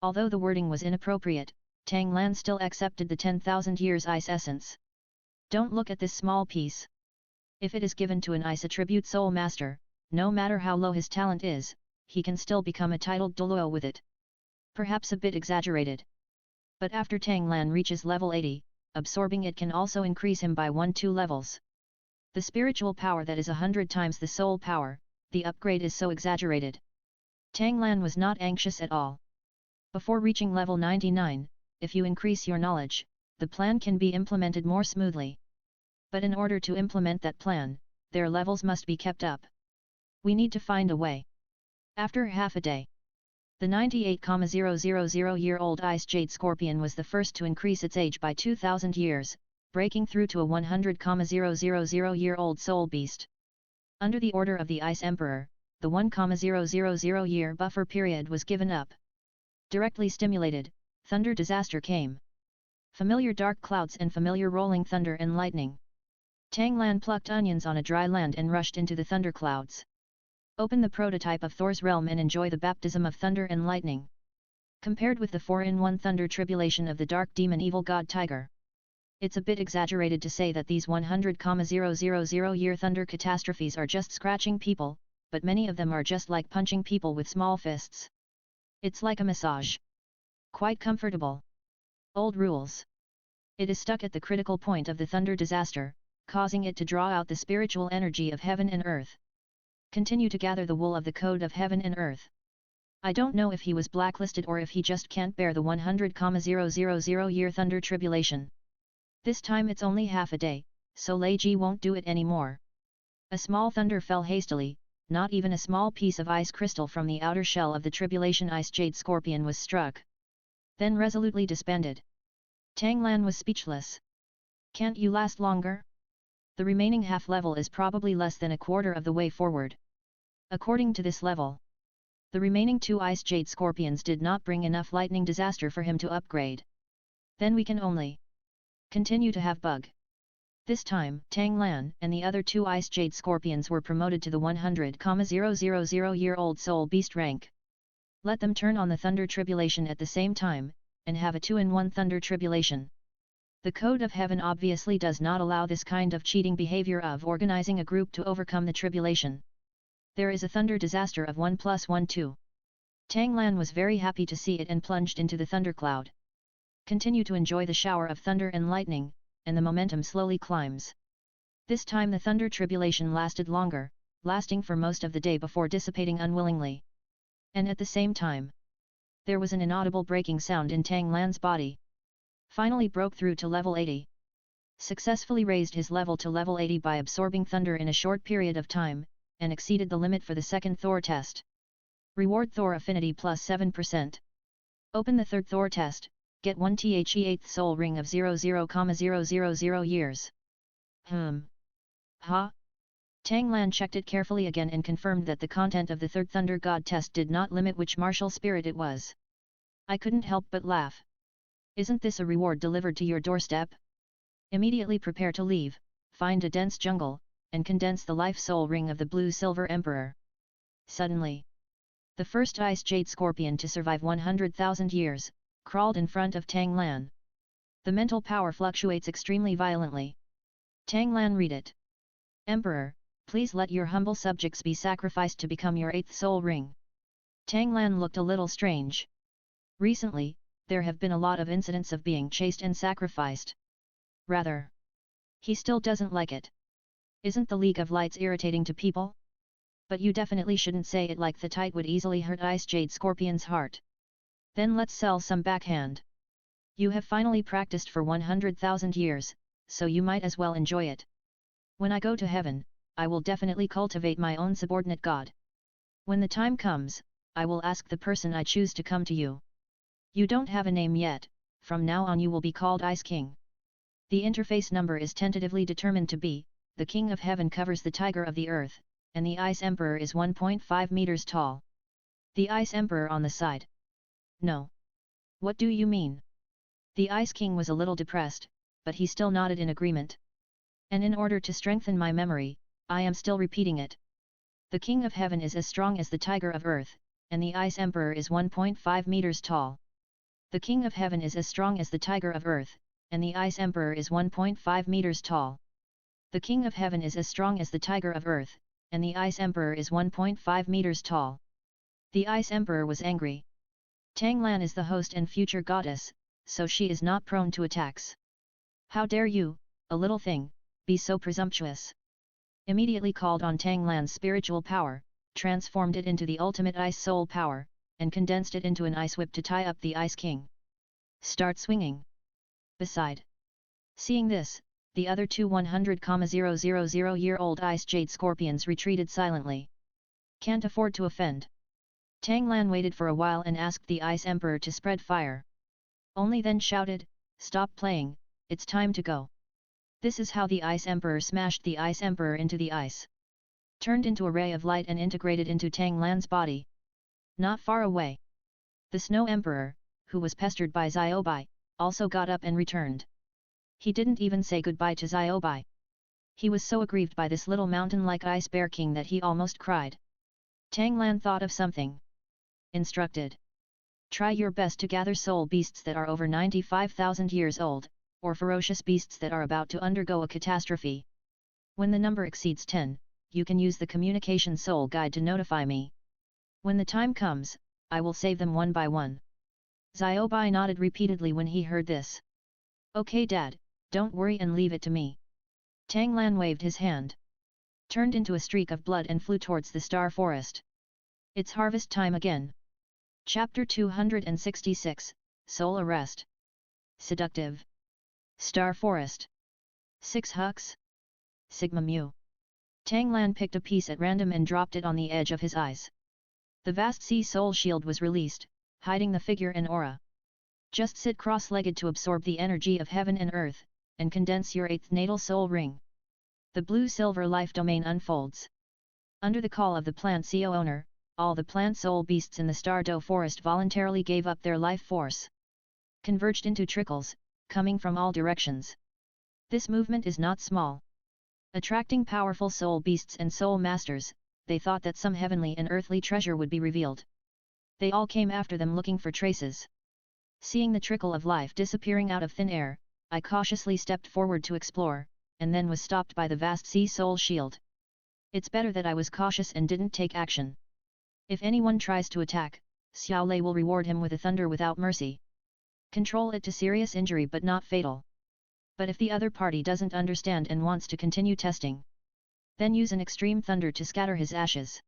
Although the wording was inappropriate, Tang Lan still accepted the 10,000 years ice essence. Don't look at this small piece. If it is given to an ice attribute soul master, no matter how low his talent is, he can still become a titled Douluo with it. Perhaps a bit exaggerated. But after Tang Lan reaches level 80, absorbing it can also increase him by 1-2 levels. The spiritual power that is 100 times the soul power, the upgrade is so exaggerated. Tang Lan was not anxious at all. Before reaching level 99, if you increase your knowledge, the plan can be implemented more smoothly. But in order to implement that plan, their levels must be kept up. We need to find a way. After half a day, the 98,000-year-old Ice Jade Scorpion was the first to increase its age by 2,000 years, breaking through to a 100,000-year-old Soul Beast. Under the order of the Ice Emperor, the 1,000-year buffer period was given up. Directly stimulated, thunder disaster came. Familiar dark clouds and familiar rolling thunder and lightning. Tang Lan plucked onions on a dry land and rushed into the thunderclouds. Open the prototype of Thor's realm and enjoy the baptism of thunder and lightning. Compared with the 4-in-1 thunder tribulation of the dark demon evil god Tiger, it's a bit exaggerated to say that these 100,000-year thunder catastrophes are just scratching people, but many of them are just like punching people with small fists. It's like a massage. Quite comfortable. Old rules. It is stuck at the critical point of the thunder disaster, causing it to draw out the spiritual energy of heaven and earth. Continue to gather the wool of the code of heaven and earth. I don't know if he was blacklisted or if he just can't bear the 100,000-year thunder tribulation. This time it's only half a day, so Lei Ji won't do it anymore. A small thunder fell hastily, not even a small piece of ice crystal from the outer shell of the tribulation Ice Jade Scorpion was struck. Then resolutely disbanded. Tang Lan was speechless. Can't you last longer? The remaining half level is probably less than a quarter of the way forward. According to this level, the remaining 2 Ice Jade Scorpions did not bring enough lightning disaster for him to upgrade. Then we can only continue to have bug. This time, Tang Lan and the other 2 Ice Jade Scorpions were promoted to the 100,000-year-old Soul Beast rank. Let them turn on the Thunder Tribulation at the same time, and have a 2-in-1 Thunder Tribulation. The Code of Heaven obviously does not allow this kind of cheating behavior of organizing a group to overcome the tribulation. There is a thunder disaster of 1 + 1 2. Tang Lan was very happy to see it and plunged into the thundercloud. Continue to enjoy the shower of thunder and lightning, and the momentum slowly climbs. This time the thunder tribulation lasted longer, lasting for most of the day before dissipating unwillingly. And at the same time, there was an inaudible breaking sound in Tang Lan's body. Finally broke through to level 80. Successfully raised his level to level 80 by absorbing thunder in a short period of time, and exceeded the limit for the second Thor test. Reward Thor affinity plus 7%. Open the third Thor test, get 1 The 8th soul ring of 00,000 years. Ha? Tang Lan checked it carefully again and confirmed that the content of the third Thunder God test did not limit which martial spirit it was. I couldn't help but laugh. Isn't this a reward delivered to your doorstep? Immediately prepare to leave, find a dense jungle, and condense the life soul ring of the Blue Silver Emperor. Suddenly, the first Ice Jade Scorpion to survive 100,000 years, crawled in front of Tang Lan. The mental power fluctuates extremely violently. Tang Lan read it. Emperor, please let your humble subjects be sacrificed to become your 8th soul ring. Tang Lan looked a little strange. Recently, there have been a lot of incidents of being chased and sacrificed. Rather, he still doesn't like it. Isn't the League of Lights irritating to people? But you definitely shouldn't say it like that. It would easily hurt Ice Jade Scorpion's heart. Then let's sell some backhand. You have finally practiced for 100,000 years, so you might as well enjoy it. When I go to heaven, I will definitely cultivate my own subordinate god. When the time comes, I will ask the person I choose to come to you. You don't have a name yet, from now on you will be called Ice King. The interface number is tentatively determined to be, the King of Heaven covers the Tiger of the Earth, and the Ice Emperor is 1.5 meters tall. The Ice Emperor on the side. No. What do you mean? The Ice King was a little depressed, but he still nodded in agreement. And in order to strengthen my memory, I am still repeating it. The King of Heaven is as strong as the Tiger of Earth, and the Ice Emperor is 1.5 meters tall. The King of Heaven is as strong as the Tiger of Earth, and the Ice Emperor is 1.5 meters tall. The King of Heaven is as strong as the Tiger of Earth, and the Ice Emperor is 1.5 meters tall. The Ice Emperor was angry. Tang Lan is the host and future goddess, so she is not prone to attacks. How dare you, a little thing, be so presumptuous? Immediately called on Tang Lan's spiritual power, transformed it into the ultimate ice soul power, and condensed it into an ice whip to tie up the Ice King. Start swinging. Beside. Seeing this, the other two 100,000-year-old ice jade scorpions retreated silently. Can't afford to offend. Tang Lan waited for a while and asked the Ice Emperor to spread fire. Only then shouted, "Stop playing, it's time to go." This is how the Ice Emperor smashed the Ice Emperor into the ice. Turned into a ray of light and integrated into Tang Lan's body. Not far away. The Snow Emperor, who was pestered by Xiaobai, also got up and returned. He didn't even say goodbye to Xiaobai. He was so aggrieved by this little mountain-like ice bear king that he almost cried. Tang Lan thought of something. Instructed. Try your best to gather soul beasts that are over 95,000 years old, or ferocious beasts that are about to undergo a catastrophe. When the number exceeds 10, you can use the communication soul guide to notify me. When the time comes, I will save them one by one. Xiaobai nodded repeatedly when he heard this. Okay Dad, don't worry and leave it to me. Tang Lan waved his hand. Turned into a streak of blood and flew towards the star forest. It's harvest time again. Chapter 266, Soul Arrest. Seductive. Star Forest. 6 Hux. Sigma Mu. Tang Lan picked a piece at random and dropped it on the edge of his eyes. The vast sea soul shield was released, hiding the figure and aura. Just sit cross-legged to absorb the energy of heaven and earth, and condense your 8th natal soul ring. The blue-silver life domain unfolds. Under the call of the plant CO owner, all the plant soul beasts in the Stardow forest voluntarily gave up their life force. Converged into trickles, coming from all directions. This movement is not small. Attracting powerful soul beasts and soul masters, they thought that some heavenly and earthly treasure would be revealed. They all came after them looking for traces. Seeing the trickle of life disappearing out of thin air, I cautiously stepped forward to explore, and then was stopped by the vast sea soul shield. It's better that I was cautious and didn't take action. If anyone tries to attack, Xiao Lei will reward him with a thunder without mercy. Control it to serious injury but not fatal. But if the other party doesn't understand and wants to continue testing, then use an extreme thunder to scatter his ashes.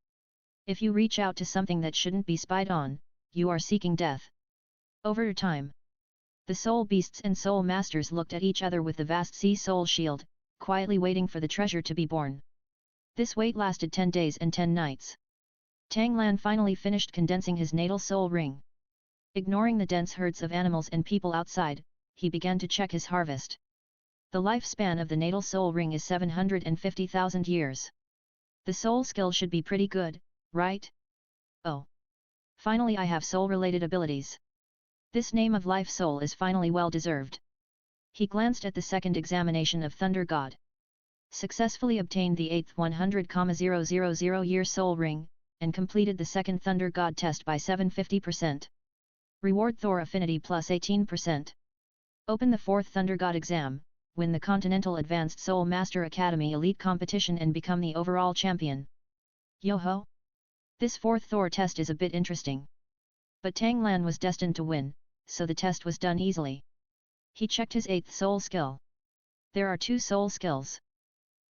If you reach out to something that shouldn't be spied on, you are seeking death. Over time, the soul beasts and soul masters looked at each other with the vast sea soul shield, quietly waiting for the treasure to be born. This wait lasted 10 days and 10 nights. Tang Lan finally finished condensing his natal soul ring. Ignoring the dense herds of animals and people outside, he began to check his harvest. The lifespan of the natal soul ring is 750,000 years. The soul skill should be pretty good, right? Oh! Finally I have soul-related abilities. This name of life soul is finally well deserved. He glanced at the second examination of Thunder God. Successfully obtained the 8th 100,000 year soul ring, and completed the second Thunder God test by 750%. Reward Thor Affinity plus 18%. Open the 4th Thunder God exam, win the Continental Advanced Soul Master Academy Elite Competition and become the overall champion. Yo-ho! This 4th Thor test is a bit interesting. But Tang Lan was destined to win, so the test was done easily. He checked his 8th soul skill. There are 2 soul skills.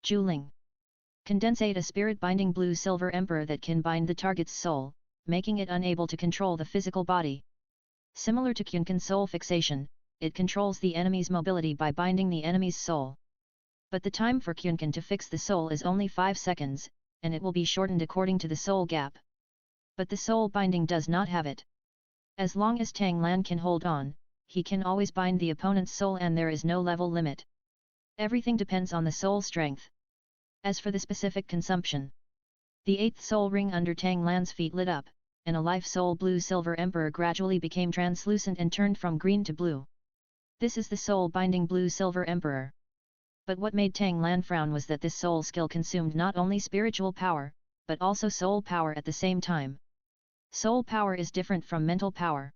Juling. Condensate a spirit-binding blue-silver emperor that can bind the target's soul, making it unable to control the physical body. Similar to Kyunkan soul fixation, it controls the enemy's mobility by binding the enemy's soul. But the time for Kyunkan to fix the soul is only 5 seconds, and it will be shortened according to the soul gap. But the soul binding does not have it. As long as Tang Lan can hold on, he can always bind the opponent's soul and there is no level limit. Everything depends on the soul strength. As for the specific consumption, the 8th soul ring under Tang Lan's feet lit up, and a life soul blue-silver emperor gradually became translucent and turned from green to blue. This is the soul-binding blue-silver emperor. But what made Tang Lan frown was that this soul skill consumed not only spiritual power, but also soul power at the same time. Soul power is different from mental power.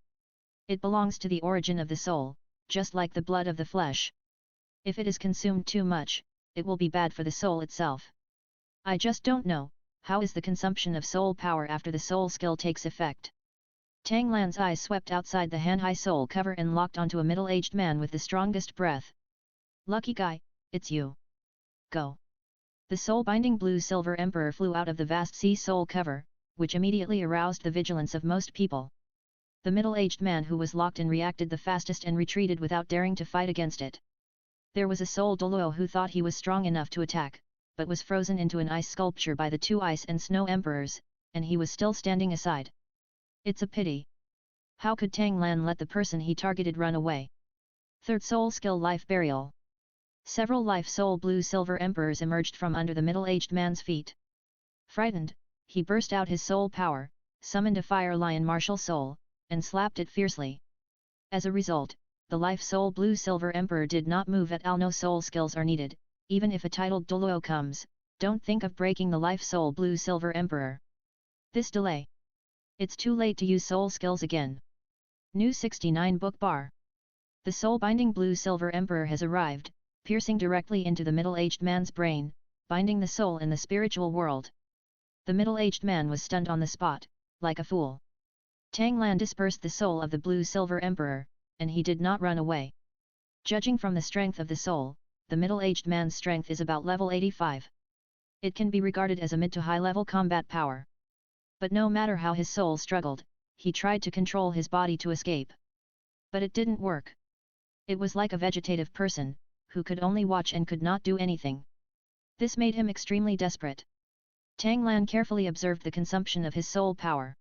It belongs to the origin of the soul, just like the blood of the flesh. If it is consumed too much, it will be bad for the soul itself. I just don't know, how is the consumption of soul power after the soul skill takes effect? Tang Lan's eyes swept outside the Hanhai soul cover and locked onto a middle-aged man with the strongest breath. Lucky guy, it's you. Go. The soul-binding blue-silver emperor flew out of the vast sea soul cover, which immediately aroused the vigilance of most people. The middle-aged man who was locked in reacted the fastest and retreated without daring to fight against it. There was a soul Douluo who thought he was strong enough to attack, but was frozen into an ice sculpture by the two ice and snow emperors, and he was still standing aside. It's a pity. How could Tang Lan let the person he targeted run away? Third soul skill life burial. Several life soul blue-silver emperors emerged from under the middle-aged man's feet. Frightened, he burst out his soul power, summoned a fire lion martial soul, and slapped it fiercely. As a result, the life soul blue-silver emperor did not move at all. No soul skills are needed, even if a titled Douluo comes, don't think of breaking the life soul blue-silver emperor. This delay. It's too late to use soul skills again. New 69 book bar. The soul-binding blue-silver emperor has arrived, piercing directly into the middle-aged man's brain, binding the soul in the spiritual world. The middle-aged man was stunned on the spot, like a fool. Tang Lan dispersed the soul of the blue-silver emperor, and he did not run away. Judging from the strength of the soul, the middle-aged man's strength is about level 85. It can be regarded as a mid to high-level combat power. But no matter how his soul struggled, he tried to control his body to escape. But it didn't work. It was like a vegetative person, who could only watch and could not do anything. This made him extremely desperate. Tang Lan carefully observed the consumption of his soul power.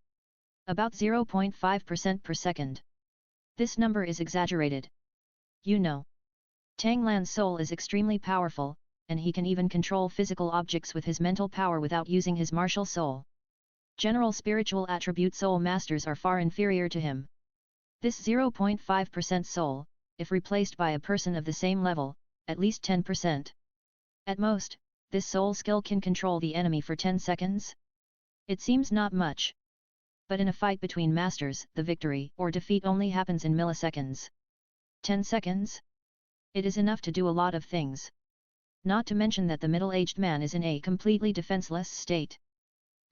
About 0.5% per second. This number is exaggerated. You know. Tang Lan's soul is extremely powerful, and he can even control physical objects with his mental power without using his martial soul. General spiritual attribute soul masters are far inferior to him. This 0.5% soul, if replaced by a person of the same level, at least 10%. At most, this soul skill can control the enemy for 10 seconds? It seems not much. But in a fight between masters, the victory or defeat only happens in milliseconds. 10 seconds? It is enough to do a lot of things. Not to mention that the middle-aged man is in a completely defenseless state.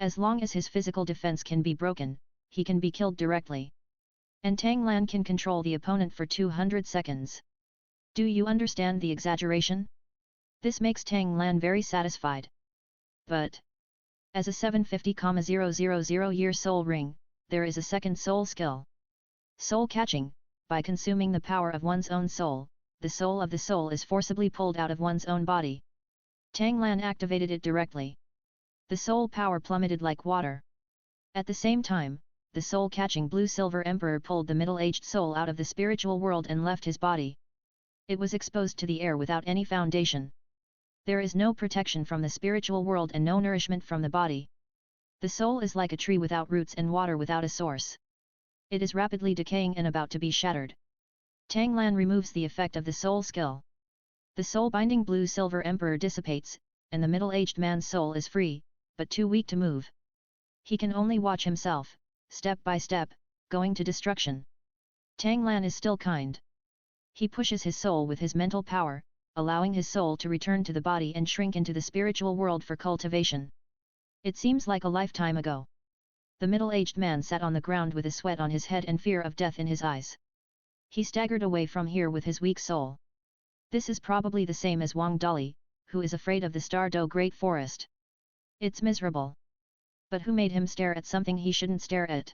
As long as his physical defense can be broken, he can be killed directly. And Tang Lan can control the opponent for 200 seconds. Do you understand the exaggeration? This makes Tang Lan very satisfied. But as a 750,000 year soul ring, there is a second soul skill. Soul catching. By consuming the power of one's own soul, the soul of the soul is forcibly pulled out of one's own body. Tang Lan activated it directly. The soul power plummeted like water. At the same time, the soul-catching blue-silver emperor pulled the middle-aged soul out of the spiritual world and left his body. It was exposed to the air without any foundation. There is no protection from the spiritual world and no nourishment from the body. The soul is like a tree without roots and water without a source. It is rapidly decaying and about to be shattered. Tang Lan removes the effect of the soul skill. The soul-binding blue-silver emperor dissipates, and the middle-aged man's soul is free, but too weak to move. He can only watch himself, step by step, going to destruction. Tang Lan is still kind. He pushes his soul with his mental power, allowing his soul to return to the body and shrink into the spiritual world for cultivation. It seems like a lifetime ago. The middle-aged man sat on the ground with a sweat on his head and fear of death in his eyes. He staggered away from here with his weak soul. This is probably the same as Wang Dali, who is afraid of the Star Do Great Forest. It's miserable. But who made him stare at something he shouldn't stare at?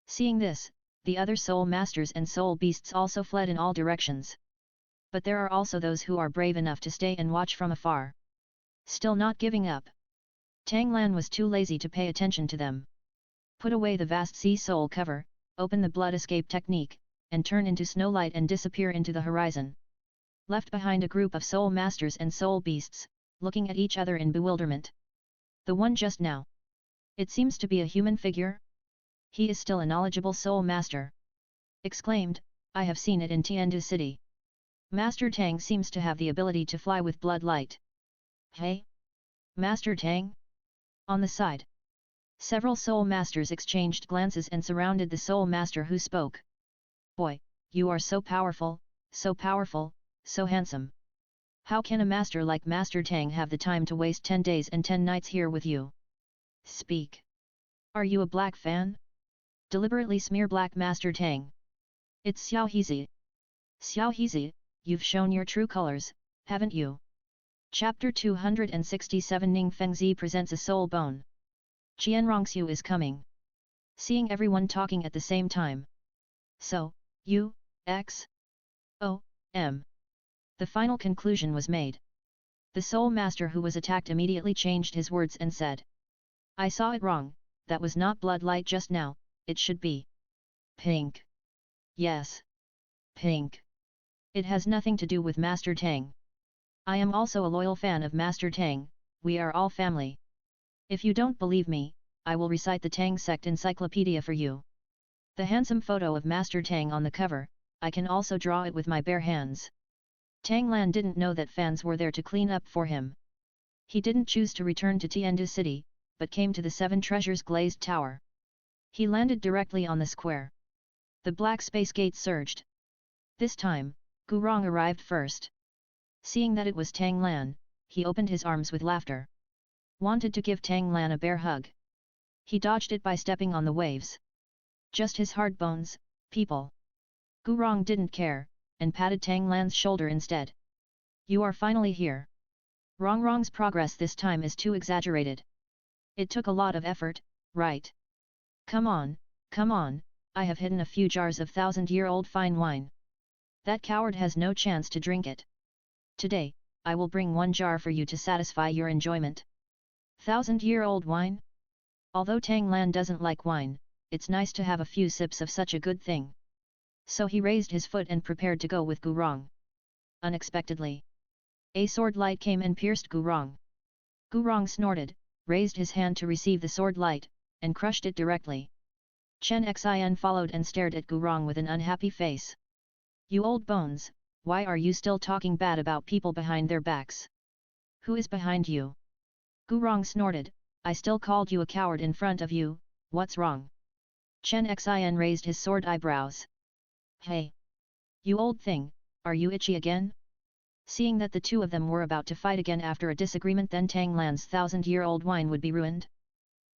Seeing this, the other soul masters and soul beasts also fled in all directions. But there are also those who are brave enough to stay and watch from afar. Still not giving up. Tang Lan was too lazy to pay attention to them. Put away the vast sea soul cover, open the blood escape technique, and turn into snowlight and disappear into the horizon. Left behind a group of soul masters and soul beasts, looking at each other in bewilderment. The one just now. It seems to be a human figure. He is still a knowledgeable soul master. Exclaimed, I have seen it in Tiandu City. Master Tang seems to have the ability to fly with blood light. Hey? Master Tang? On the side. Several soul masters exchanged glances and surrounded the soul master who spoke. Boy, you are so powerful, so handsome. How can a master like Master Tang have the time to waste 10 days and 10 nights here with you? Speak. Are you a black fan? Deliberately smear Black Master Tang. It's Xiao Hezi. Xiao Hezi, you've shown your true colors, haven't you? Chapter 267 Ning Fengzi presents a soul bone. Qianrongxiu is coming. Seeing everyone talking at the same time. So, U, X, O, M. The final conclusion was made. The soul master who was attacked immediately changed his words and said. I saw it wrong, that was not bloodlight just now, it should be pink. Yes. Pink. It has nothing to do with Master Tang. I am also a loyal fan of Master Tang, we are all family. If you don't believe me, I will recite the Tang sect encyclopedia for you. The handsome photo of Master Tang on the cover, I can also draw it with my bare hands. Tang Lan didn't know that fans were there to clean up for him. He didn't choose to return to Tiandu City, but came to the Seven Treasures glazed tower. He landed directly on the square. The black space gate surged. This time, Gurong arrived first. Seeing that it was Tang Lan, he opened his arms with laughter. Wanted to give Tang Lan a bear hug. He dodged it by stepping on the waves. Just his hard bones, people. Gurong didn't care, and patted Tang Lan's shoulder instead. You are finally here. Rongrong's progress this time is too exaggerated. It took a lot of effort, right? Come on, I have hidden a few jars of 1000-year-old fine wine. That coward has no chance to drink it. Today, I will bring one jar for you to satisfy your enjoyment. 1000-year-old wine? Although Tang Lan doesn't like wine, it's nice to have a few sips of such a good thing. So he raised his foot and prepared to go with Gurong. Unexpectedly, a sword light came and pierced Gurong. Gurong snorted, raised his hand to receive the sword light, and crushed it directly. Chen Xin followed and stared at Gurong with an unhappy face. You old bones, why are you still talking bad about people behind their backs? Who is behind you? Gurong snorted, I still called you a coward in front of you, what's wrong? Chen Xin raised his sword eyebrows. Hey! You old thing, are you itchy again? Seeing that the two of them were about to fight again after a disagreement, then Tang Lan's 1000-year-old wine would be ruined.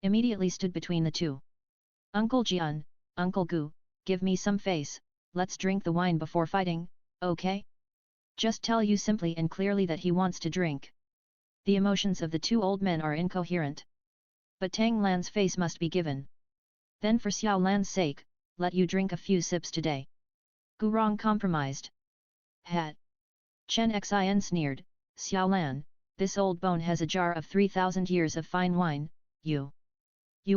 Immediately stood between the two. Uncle Jian, Uncle Gu, give me some face, let's drink the wine before fighting, okay? Just tell you simply and clearly that he wants to drink. The emotions of the two old men are incoherent. But Tang Lan's face must be given. Then for Xiao Lan's sake, let you drink a few sips today. Gurong compromised. Hat. Chen Xin sneered, Xiao Lan, this old bone has a jar of 3000 years of fine wine, you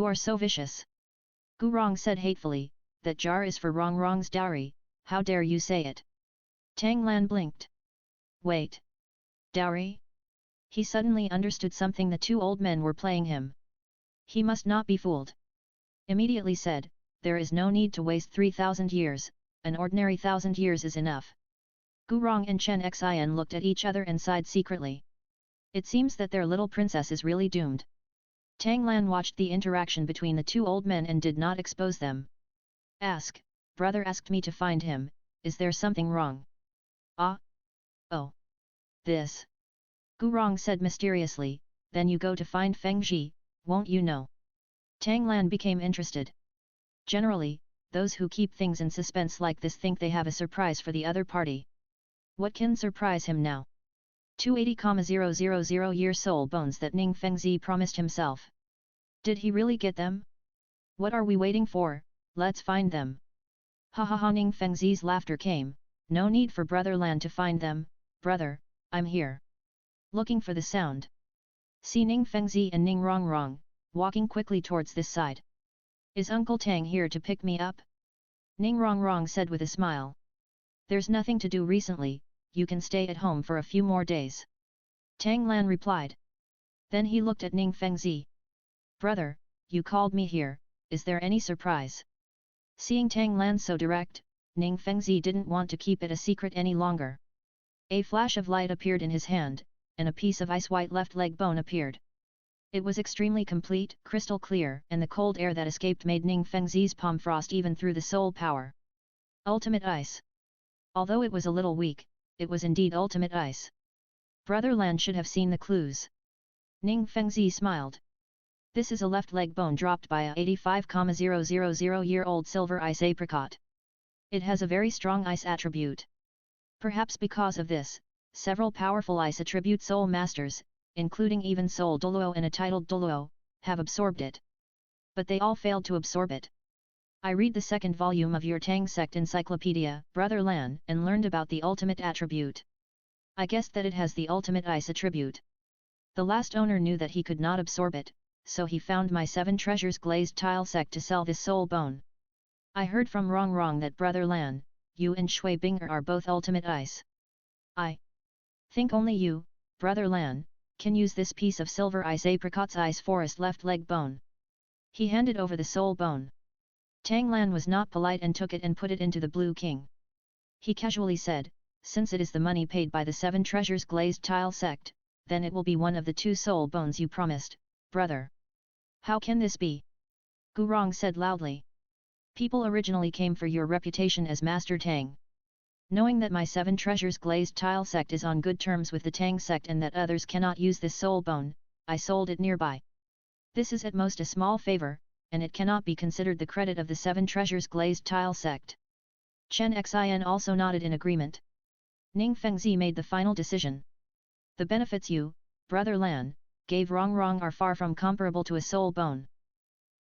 are so vicious. Gurong said hatefully, that jar is for Rongrong's dowry, how dare you say it? Tang Lan blinked. Wait. Dowry? He suddenly understood something, the two old men were playing him. He must not be fooled. Immediately said, there is no need to waste 3000 years, an ordinary 1000 years is enough. Gurong and Chen Xin looked at each other and sighed secretly. It seems that their little princess is really doomed. Tang Lan watched the interaction between the two old men and did not expose them. Ask, brother asked me to find him, is there something wrong? Ah? Oh. This. Gurong said mysteriously, then you go to find Feng Ji, won't you know? Tang Lan became interested. Generally, those who keep things in suspense like this think they have a surprise for the other party. What can surprise him now? 280,000 year soul bones that Ning Fengzi promised himself. Did he really get them? What are we waiting for, let's find them. Ha ha ha, Ning Fengzi's laughter came, no need for Brother Lan to find them, brother, I'm here. Looking for the sound. See Ning Fengzi and Ning Rongrong, walking quickly towards this side. Is Uncle Tang here to pick me up? Ning Rongrong said with a smile. There's nothing to do recently, you can stay at home for a few more days. Tang Lan replied. Then he looked at Ning Fengzi. Brother, you called me here, is there any surprise? Seeing Tang Lan so direct, Ning Fengzi didn't want to keep it a secret any longer. A flash of light appeared in his hand, and a piece of ice-white left leg bone appeared. It was extremely complete, crystal clear, and the cold air that escaped made Ning Fengzi's palm frost even through the soul power. Ultimate ice. Although it was a little weak, it was indeed ultimate ice. Brother Lan should have seen the clues. Ning Fengzi smiled. This is a left leg bone dropped by a 85,000-year-old silver ice apricot. It has a very strong ice attribute. Perhaps because of this, several powerful ice attribute soul masters, including even Soul Douluo and a titled Douluo, have absorbed it. But they all failed to absorb it. I read the second volume of your Tang sect encyclopedia, Brother Lan, and learned about the ultimate attribute. I guessed that it has the ultimate ice attribute. The last owner knew that he could not absorb it, so he found my 7 treasures glazed tile sect to sell this soul bone. I heard from Rong that Brother Lan, you and Shui Binger are both ultimate ice. I think only you, Brother Lan, can use this piece of silver ice apricot's ice forest left leg bone. He handed over the soul bone. Tang Lan was not polite and took it and put it into the Blue King. He casually said, since it is the money paid by the 7 treasures glazed tile sect, then it will be one of the 2 soul bones you promised, brother. How can this be? Gurong said loudly. People originally came for your reputation as Master Tang. Knowing that my 7 treasures glazed tile sect is on good terms with the Tang sect and that others cannot use this soul bone, I sold it nearby. This is at most a small favor, and it cannot be considered the credit of the 7 treasures glazed tile sect. Chen Xin also nodded in agreement. Ning Fengzi made the final decision. The benefits you, Brother Lan, gave Rong are far from comparable to a soul bone.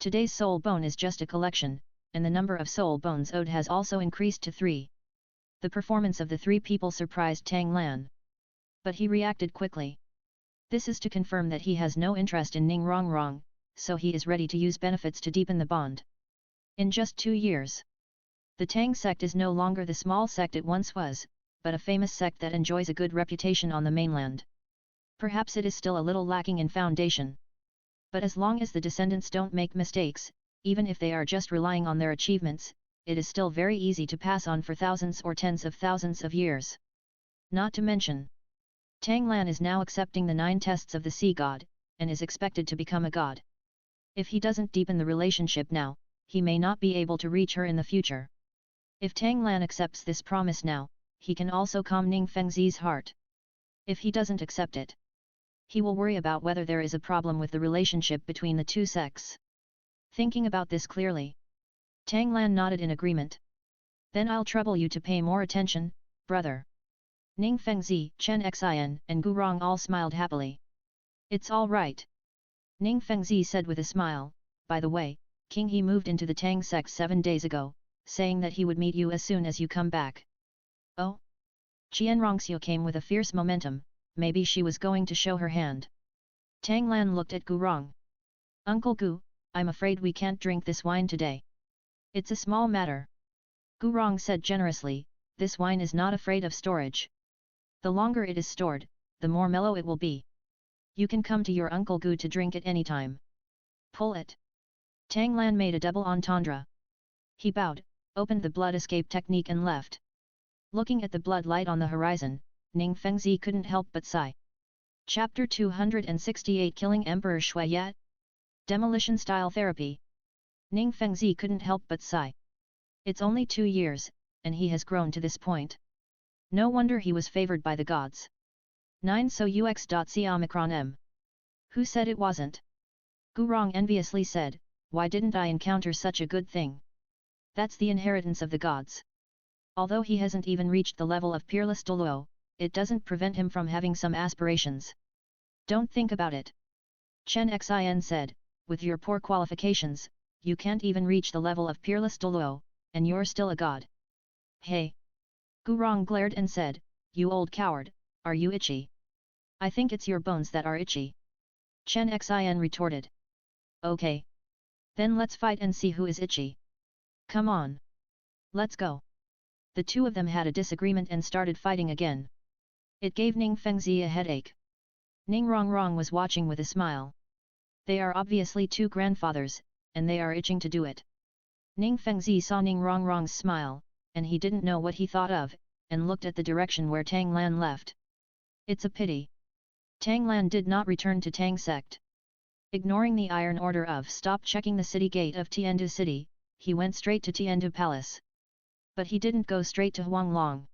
Today's soul bone is just a collection, and the number of soul bones owed has also increased to 3. The performance of the 3 people surprised Tang Lan. But he reacted quickly. This is to confirm that he has no interest in Ning Rong, so he is ready to use benefits to deepen the bond. In just 2 years, the Tang sect is no longer the small sect it once was, but a famous sect that enjoys a good reputation on the mainland. Perhaps it is still a little lacking in foundation. But as long as the descendants don't make mistakes, even if they are just relying on their achievements, it is still very easy to pass on for thousands or tens of thousands of years. Not to mention, Tang Lan is now accepting the 9 tests of the sea god, and is expected to become a god. If he doesn't deepen the relationship now, he may not be able to reach her in the future. If Tang Lan accepts this promise now, he can also calm Ning Fengzi's heart. If he doesn't accept it, he will worry about whether there is a problem with the relationship between the 2 sects. Thinking about this clearly, Tang Lan nodded in agreement. Then I'll trouble you to pay more attention, brother. Ning Fengzi, Chen Xin, and Gurong all smiled happily. It's all right. Ning Fengzi said with a smile, by the way, King He moved into the Tang sect 7 days ago, saying that he would meet you as soon as you come back. Oh? Qian Rongxiu came with a fierce momentum, maybe she was going to show her hand. Tang Lan looked at Gurong. Uncle Gu, I'm afraid we can't drink this wine today. It's a small matter. Gurong said generously, this wine is not afraid of storage. The longer it is stored, the more mellow it will be. You can come to your Uncle Gu to drink it anytime. Pull it. Tang Lan made a double entendre. He bowed, opened the blood escape technique and left. Looking at the blood light on the horizon, Ning Fengzi couldn't help but sigh. Chapter 268 Killing Emperor Shui Yet? Demolition Style Therapy. Ning Fengzi couldn't help but sigh. It's only 2 years, and he has grown to this point. No wonder he was favored by the gods. 9 So ux.c omicron m. Who said it wasn't? Gurong enviously said, why didn't I encounter such a good thing? That's the inheritance of the gods. Although he hasn't even reached the level of peerless Douluo, it doesn't prevent him from having some aspirations. Don't think about it. Chen Xin said, with your poor qualifications, you can't even reach the level of peerless Douluo, and you're still a god. Hey! Gurong glared and said, you old coward, are you itchy? I think it's your bones that are itchy. Chen Xin retorted. Okay. Then let's fight and see who is itchy. Come on. Let's go. The 2 of them had a disagreement and started fighting again. It gave Ning Fengzi a headache. Ning Rong was watching with a smile. They are obviously 2 grandfathers, and they are itching to do it. Ning Fengzi saw Ning Rong's smile, and he didn't know what he thought of, and looked at the direction where Tang Lan left. It's a pity. Tang Lan did not return to Tang sect. Ignoring the iron order of stop checking the city gate of Tiandu city, he went straight to Tiandu palace. But he didn't go straight to Huanglong.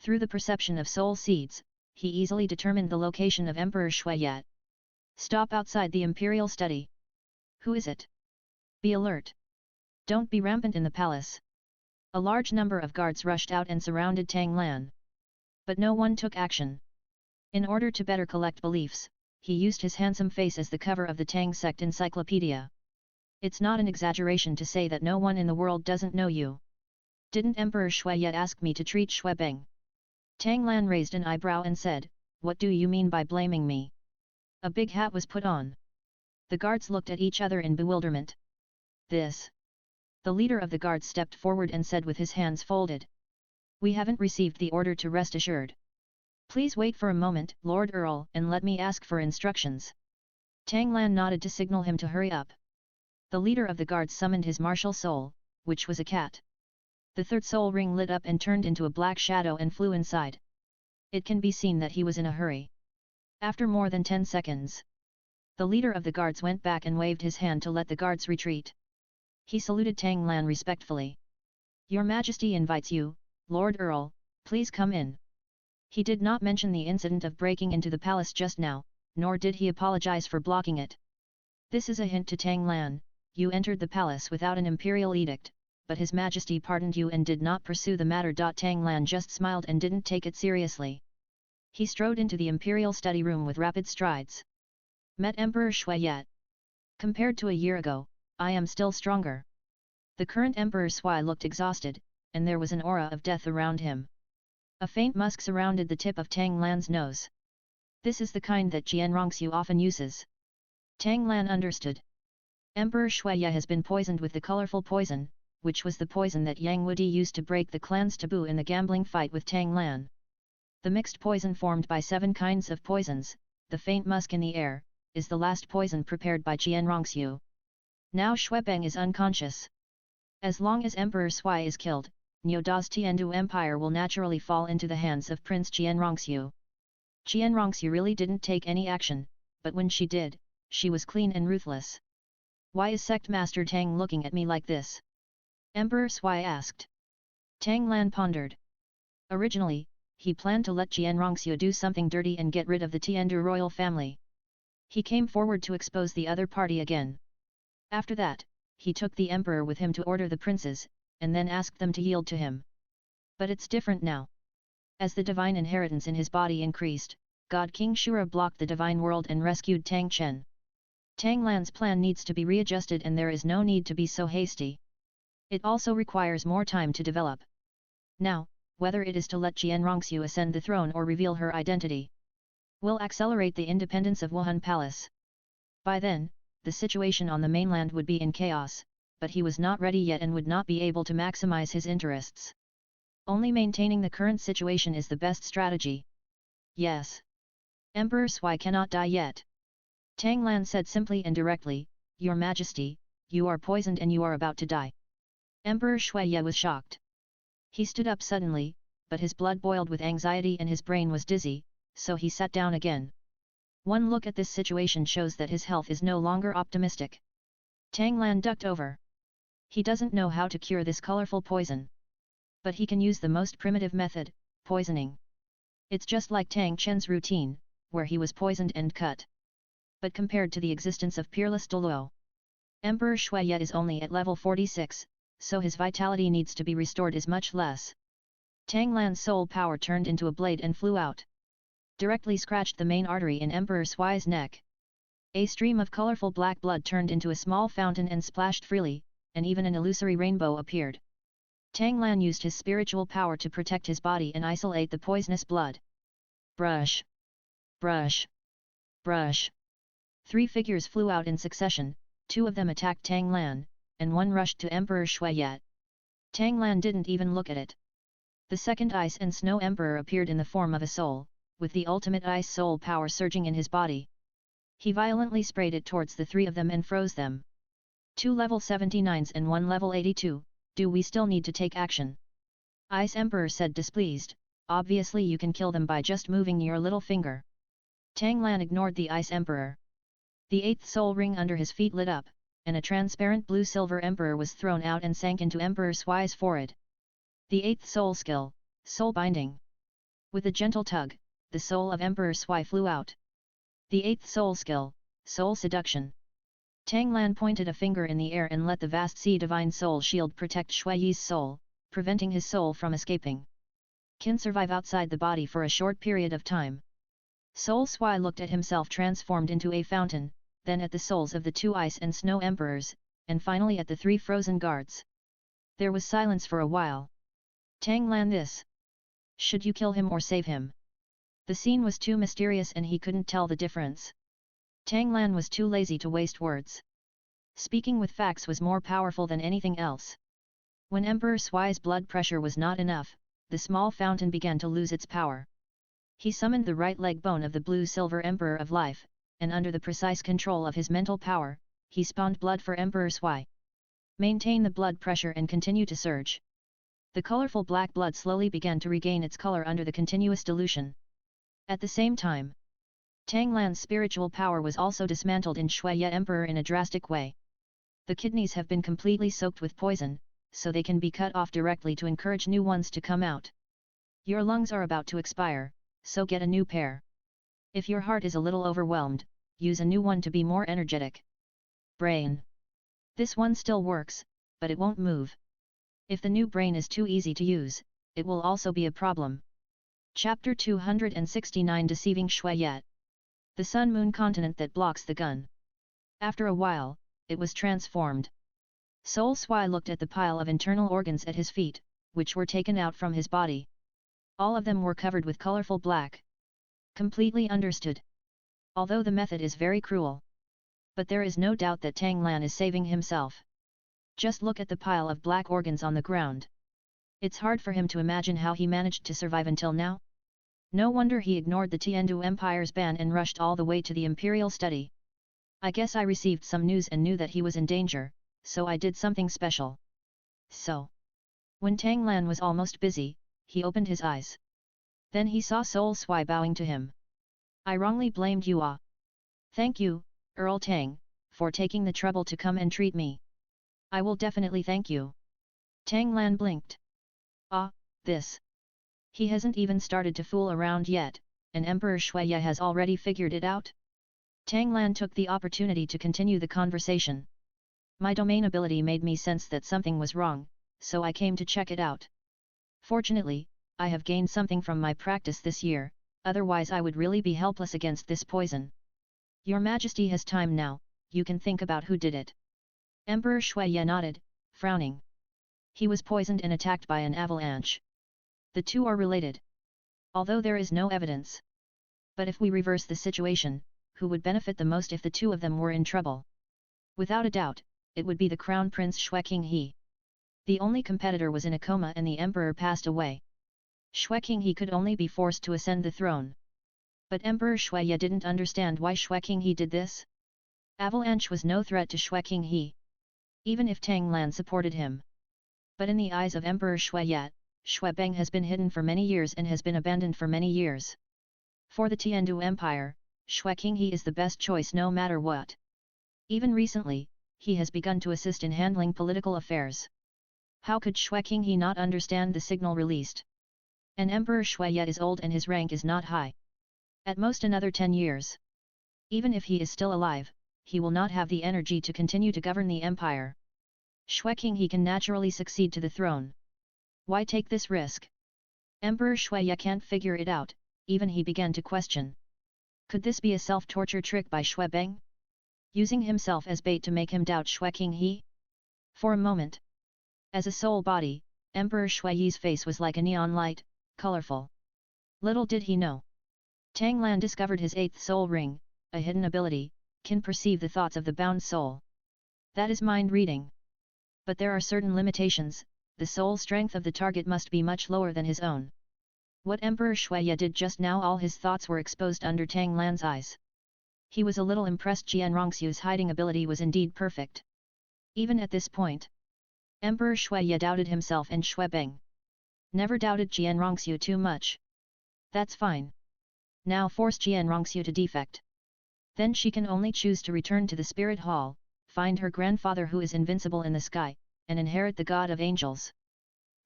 Through the perception of soul seeds, he easily determined the location of Emperor Shui Yet. Stop outside the imperial study. Who is it? Be alert. Don't be rampant in the palace. A large number of guards rushed out and surrounded Tang Lan. But no one took action. In order to better collect beliefs, he used his handsome face as the cover of the Tang sect encyclopedia. It's not an exaggeration to say that no one in the world doesn't know you. Didn't Emperor Shui yet ask me to treat Shui Beng? Tang Lan raised an eyebrow and said, what do you mean by blaming me? A big hat was put on. The guards looked at each other in bewilderment. This. The leader of the guards stepped forward and said with his hands folded. We haven't received the order to rest assured. Please wait for a moment, Lord Earl, and let me ask for instructions. Tang Lan nodded to signal him to hurry up. The leader of the guards summoned his martial soul, which was a cat. The third soul ring lit up and turned into a black shadow and flew inside. It can be seen that he was in a hurry. After more than 10 seconds, the leader of the guards went back and waved his hand to let the guards retreat. He saluted Tang Lan respectfully. Your Majesty invites you, Lord Earl, please come in. He did not mention the incident of breaking into the palace just now, nor did he apologize for blocking it. This is a hint to Tang Lan, you entered the palace without an imperial edict, but His Majesty pardoned you and did not pursue the matter. Tang Lan just smiled and didn't take it seriously. He strode into the imperial study room with rapid strides. Met Emperor Shui yet? Compared to a year ago, I am still stronger. The current Emperor Shui looked exhausted, and there was an aura of death around him. A faint musk surrounded the tip of Tang Lan's nose. This is the kind that Jianrongxiu often uses. Tang Lan understood. Emperor Shuiye has been poisoned with the colorful poison, which was the poison that Yang Wudi used to break the clan's taboo in the gambling fight with Tang Lan. The mixed poison formed by 7 kinds of poisons, the faint musk in the air, is the last poison prepared by Jianrongxiu. Now Shui Beng is unconscious. As long as Emperor Sui is killed, Niuda's Tiandu Empire will naturally fall into the hands of Prince Jianrongxiu. Jianrongxiu really didn't take any action, but when she did, she was clean and ruthless. Why is Sect Master Tang looking at me like this? Emperor Sui asked. Tang Lan pondered. Originally, he planned to let Jianrongxiu do something dirty and get rid of the Tiandu royal family. He came forward to expose the other party again. After that, he took the emperor with him to order the princes, and then asked them to yield to him. But it's different now. As the divine inheritance in his body increased, God King Shura blocked the divine world and rescued Tang Chen. Tang Lan's plan needs to be readjusted and there is no need to be so hasty. It also requires more time to develop. Now, whether it is to let Jianrongxiu ascend the throne or reveal her identity, will accelerate the independence of Wuhan Palace. By then, the situation on the mainland would be in chaos, but he was not ready yet and would not be able to maximize his interests. Only maintaining the current situation is the best strategy. Yes. Emperor Sui cannot die yet. Tang Lan said simply and directly, Your Majesty, you are poisoned and you are about to die. Emperor Shuiye was shocked. He stood up suddenly, but his blood boiled with anxiety and his brain was dizzy, so he sat down again. One look at this situation shows that his health is no longer optimistic. Tang Lan ducked over. He doesn't know how to cure this colorful poison. But he can use the most primitive method, poisoning. It's just like Tang Chen's routine, where he was poisoned and cut. But compared to the existence of peerless Douluo, Emperor Shuiye is only at level 46, so his vitality needs to be restored is much less. Tang Lan's soul power turned into a blade and flew out. Directly scratched the main artery in Emperor Sui's neck. A stream of colorful black blood turned into a small fountain and splashed freely, and even an illusory rainbow appeared. Tang Lan used his spiritual power to protect his body and isolate the poisonous blood. Brush! Brush! Brush! 3 figures flew out in succession, 2 of them attacked Tang Lan, and 1 rushed to Emperor Shuiye. Tang Lan didn't even look at it. The second Ice and Snow Emperor appeared in the form of a soul, with the ultimate ice soul power surging in his body. He violently sprayed it towards the 3 of them and froze them. 2 level 79s and 1 level 82, do we still need to take action? Ice Emperor said displeased, obviously you can kill them by just moving your little finger. Tang Lan ignored the Ice Emperor. The 8th soul ring under his feet lit up, and a transparent blue-silver emperor was thrown out and sank into Emperor Sui's forehead. The 8th soul skill, Soul Binding. With a gentle tug, the soul of Emperor Sui flew out. The 8th soul skill, Soul Seduction. Tang Lan pointed a finger in the air and let the vast sea divine soul shield protect Shui Yi's soul, preventing his soul from escaping. Can survive outside the body for a short period of time. Soul Sui looked at himself transformed into a fountain, then at the souls of the 2 ice and snow emperors, and finally at the 3 frozen guards. There was silence for a while. Tang Lan, this. Should you kill him or save him? The scene was too mysterious and he couldn't tell the difference. Tang Lan was too lazy to waste words. Speaking with facts was more powerful than anything else. When Emperor Sui's blood pressure was not enough, the small fountain began to lose its power. He summoned the right leg bone of the blue-silver Emperor of Life, and under the precise control of his mental power, he spawned blood for Emperor Sui. Maintain the blood pressure and continue to surge. The colorful black blood slowly began to regain its color under the continuous dilution. At the same time, Tang Lan's spiritual power was also dismantled in Shuya Emperor in a drastic way. The kidneys have been completely soaked with poison, so they can be cut off directly to encourage new ones to come out. Your lungs are about to expire, so get a new pair. If your heart is a little overwhelmed, use a new one to be more energetic. Brain. This one still works, but it won't move. If the new brain is too easy to use, it will also be a problem. Chapter 269 Deceiving Shuya. The Sun-Moon continent that blocks the gun. After a while, it was transformed. Soul Sui looked at the pile of internal organs at his feet, which were taken out from his body. All of them were covered with colorful black. Completely understood. Although the method is very cruel. But there is no doubt that Tang Lan is saving himself. Just look at the pile of black organs on the ground. It's hard for him to imagine how he managed to survive until now. No wonder he ignored the Tiandu Empire's ban and rushed all the way to the Imperial study. I guess I received some news and knew that he was in danger, so I did something special. So. When Tang Lan was almost busy, he opened his eyes. Then he saw Soul Sui bowing to him. I wrongly blamed you. Thank you, Earl Tang, for taking the trouble to come and treat me. I will definitely thank you. Tang Lan blinked. This. He hasn't even started to fool around yet, and Emperor Shuya has already figured it out? Tang Lan took the opportunity to continue the conversation. My domain ability made me sense that something was wrong, so I came to check it out. Fortunately, I have gained something from my practice this year, otherwise I would really be helpless against this poison. Your Majesty has time now, you can think about who did it. Emperor Shuya nodded, frowning. He was poisoned and attacked by an avalanche. The two are related. Although there is no evidence. But if we reverse the situation, who would benefit the most if the two of them were in trouble? Without a doubt, it would be the Crown Prince Xue Qinghe. The only competitor was in a coma and the Emperor passed away. Xue Qinghe could only be forced to ascend the throne. But Emperor Shuya didn't understand why Xue Qinghe did this. Avalanche was no threat to Xue Qinghe. Even if Tang Lan supported him. But in the eyes of Emperor Shuya, Xue Beng has been hidden for many years and has been abandoned for many years. For the Tiandu Empire, Xue Qinghe is the best choice no matter what. Even recently, he has begun to assist in handling political affairs. How could Xue Qinghe not understand the signal released? And Emperor Shuya is old and his rank is not high. At most another 10 years. Even if he is still alive, he will not have the energy to continue to govern the empire. Xue Qinghe can naturally succeed to the throne. Why take this risk? Emperor Shuya can't figure it out, even he began to question. Could this be a self-torture trick by Xue Beng? Using himself as bait to make him doubt Xue Qinghe? For a moment. As a soul body, Emperor Shui's face was like a neon light, colorful. Little did he know. Tang Lan discovered his 8th soul ring, a hidden ability, can perceive the thoughts of the bound soul. That is mind reading. But there are certain limitations, the soul strength of the target must be much lower than his own. What Emperor Shuya did just now, all his thoughts were exposed under Tang Lan's eyes. He was a little impressed. Jian Rongxiu's hiding ability was indeed perfect. Even at this point, Emperor Shuya doubted himself and Xue Beng. Never doubted Jian Rongxiu too much. That's fine. Now force Jian Rongxiu to defect. Then she can only choose to return to the spirit hall, find her grandfather who is invincible in the sky, and inherit the god of angels.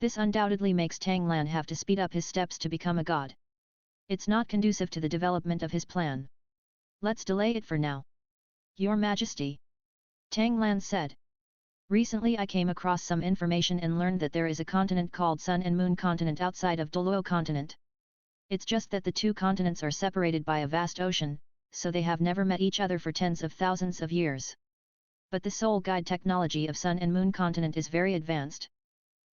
This undoubtedly makes Tang Lan have to speed up his steps to become a god. It's not conducive to the development of his plan. Let's delay it for now. Your Majesty. Tang Lan said. Recently I came across some information and learned that there is a continent called Sun and Moon Continent outside of Douluo continent. It's just that the two continents are separated by a vast ocean, so they have never met each other for tens of thousands of years. But the soul guide technology of Sun and Moon Continent is very advanced.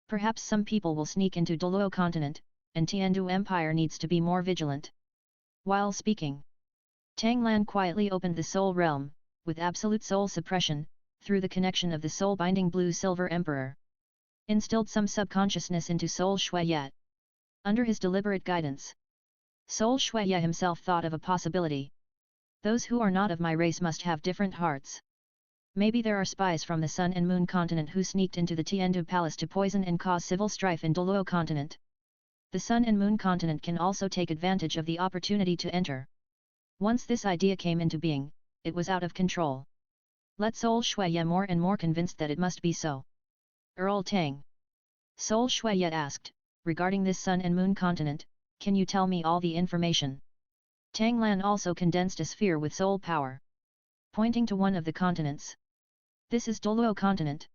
Perhaps some people will sneak into Douluo Continent, and Tiandu Empire needs to be more vigilant. While speaking, Tang Lan quietly opened the soul realm, with absolute soul suppression, through the connection of the soul-binding blue-silver emperor. Instilled some subconsciousness into Soul Shuiyat. Under his deliberate guidance, Soul Shuiyat himself thought of a possibility. Those who are not of my race must have different hearts. Maybe there are spies from the Sun and Moon continent who sneaked into the Tiandu palace to poison and cause civil strife in Douluo continent. The Sun and Moon continent can also take advantage of the opportunity to enter. Once this idea came into being, it was out of control. Let Soul Shuiyat more and more convinced that it must be so. Earl Tang. Soul Shuiyat asked, regarding this Sun and Moon continent, can you tell me all the information? Tang Lan also condensed a sphere with soul power, pointing to one of the continents. This is Douluo continent.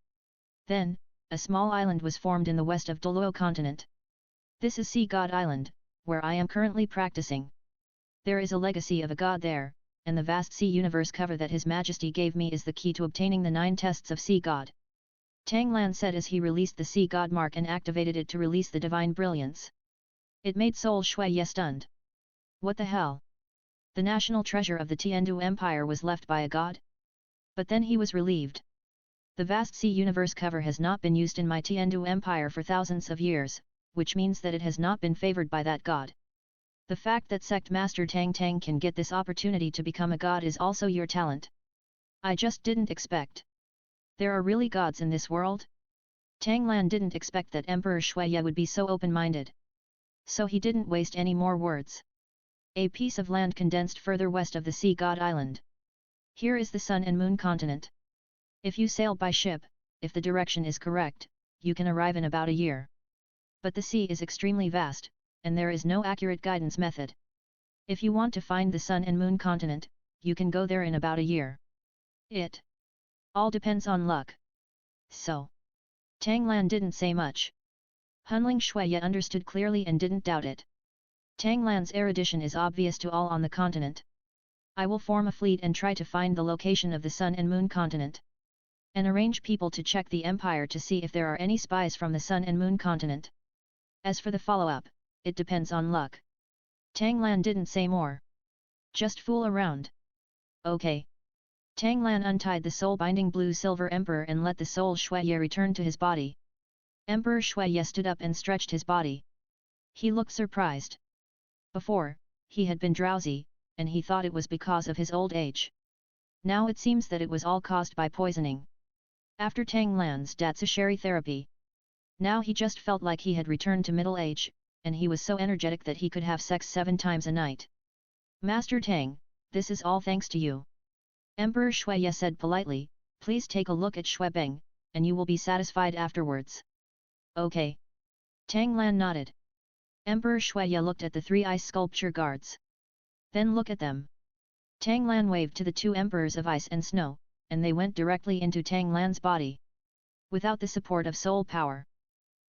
Then, a small island was formed in the west of Douluo continent. This is Sea God Island, where I am currently practicing. There is a legacy of a god there, and the vast sea universe cover that His Majesty gave me is the key to obtaining the 9 tests of Sea God. Tang Lan said as he released the Sea God mark and activated it to release the divine brilliance. It made Soul Shuiyat stunned. What the hell? The national treasure of the Tiandu Empire was left by a god? But then he was relieved. The vast sea universe cover has not been used in my Tiandu Empire for thousands of years, which means that it has not been favored by that god. The fact that Sect Master Tang can get this opportunity to become a god is also your talent. I just didn't expect. There are really gods in this world? Tang Lan didn't expect that Emperor Shuiyat would be so open-minded. So he didn't waste any more words. A piece of land condensed further west of the Sea God Island. Here is the Sun and Moon continent. If you sail by ship, if the direction is correct, you can arrive in about a year. But the sea is extremely vast, and there is no accurate guidance method. If you want to find the Sun and Moon continent, you can go there in about a year. It all depends on luck. So, Tang Lan didn't say much. Hunling Shuiyat understood clearly and didn't doubt it. Tang Lan's erudition is obvious to all on the continent. I will form a fleet and try to find the location of the Sun and Moon continent. And arrange people to check the Empire to see if there are any spies from the Sun and Moon continent. As for the follow-up, it depends on luck. Tang Lan didn't say more. Just fool around. Okay. Tang Lan untied the soul-binding blue-silver emperor and let the Soul Shuiyat return to his body. Emperor Shuiyat stood up and stretched his body. He looked surprised. Before, he had been drowsy, and he thought it was because of his old age. Now it seems that it was all caused by poisoning. After Tang Lan's datsasheri therapy, now he just felt like he had returned to middle age, and he was so energetic that he could have sex 7 times a night. Master Tang, this is all thanks to you. Emperor Shuiyat said politely, please take a look at Shuibeng, and you will be satisfied afterwards. Okay. Tang Lan nodded. Emperor Shuiyat looked at the 3 ice sculpture guards. Then look at them. Tang Lan waved to the 2 emperors of ice and snow, and they went directly into Tang Lan's body. Without the support of soul power,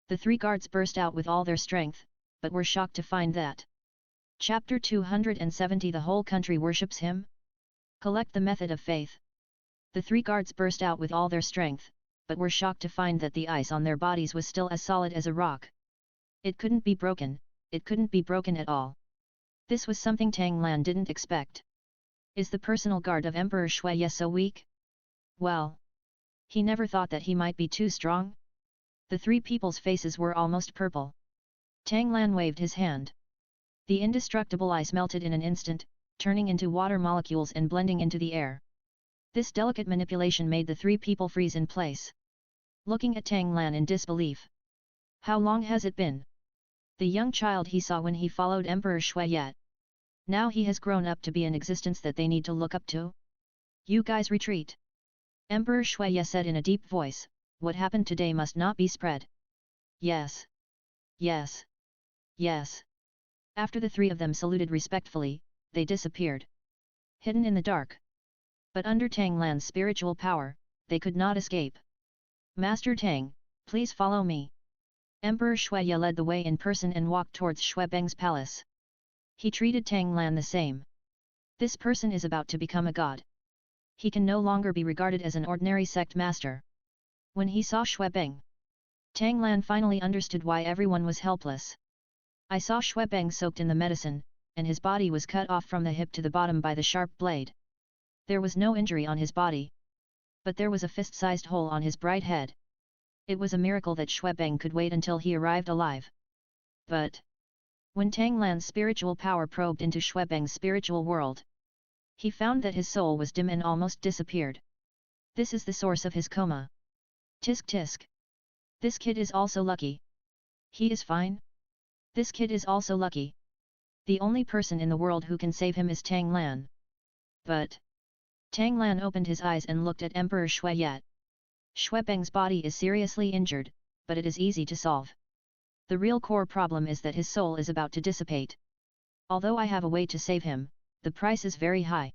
the 3 guards burst out with all their strength, but were shocked to find that. Chapter 270 The whole country worships him? Collect the method of faith. The 3 guards burst out with all their strength, but were shocked to find that the ice on their bodies was still as solid as a rock. It couldn't be broken, it couldn't be broken at all. This was something Tang Lan didn't expect. Is the personal guard of Emperor Shuiyat so weak? Well, he never thought that he might be too strong. The 3 people's faces were almost purple. Tang Lan waved his hand. The indestructible ice melted in an instant, turning into water molecules and blending into the air. This delicate manipulation made the 3 people freeze in place. Looking at Tang Lan in disbelief. How long has it been? The young child he saw when he followed Emperor Shuiyat. Now he has grown up to be an existence that they need to look up to. You guys retreat. Emperor Shuiyat said in a deep voice, what happened today must not be spread. Yes. Yes. Yes. After the 3 of them saluted respectfully, they disappeared. Hidden in the dark. But under Tang Lan's spiritual power, they could not escape. Master Tang, please follow me. Emperor Shuiye led the way in person and walked towards Xuebeng's palace. He treated Tang Lan the same. This person is about to become a god. He can no longer be regarded as an ordinary sect master. When he saw Xuebeng, Tang Lan finally understood why everyone was helpless. I saw Xuebeng soaked in the medicine, and his body was cut off from the hip to the bottom by the sharp blade. There was no injury on his body, but there was a fist-sized hole on his bright head. It was a miracle that Xuebeng could wait until he arrived alive. But when Tang Lan's spiritual power probed into Xuebeng's spiritual world, he found that his soul was dim and almost disappeared. This is the source of his coma. Tisk tisk. This kid is also lucky. He is fine. This kid is also lucky. The only person in the world who can save him is Tang Lan. But Tang Lan opened his eyes and looked at Emperor Shuiye. Xuebeng's body is seriously injured, but it is easy to solve. The real core problem is that his soul is about to dissipate. Although I have a way to save him, the price is very high.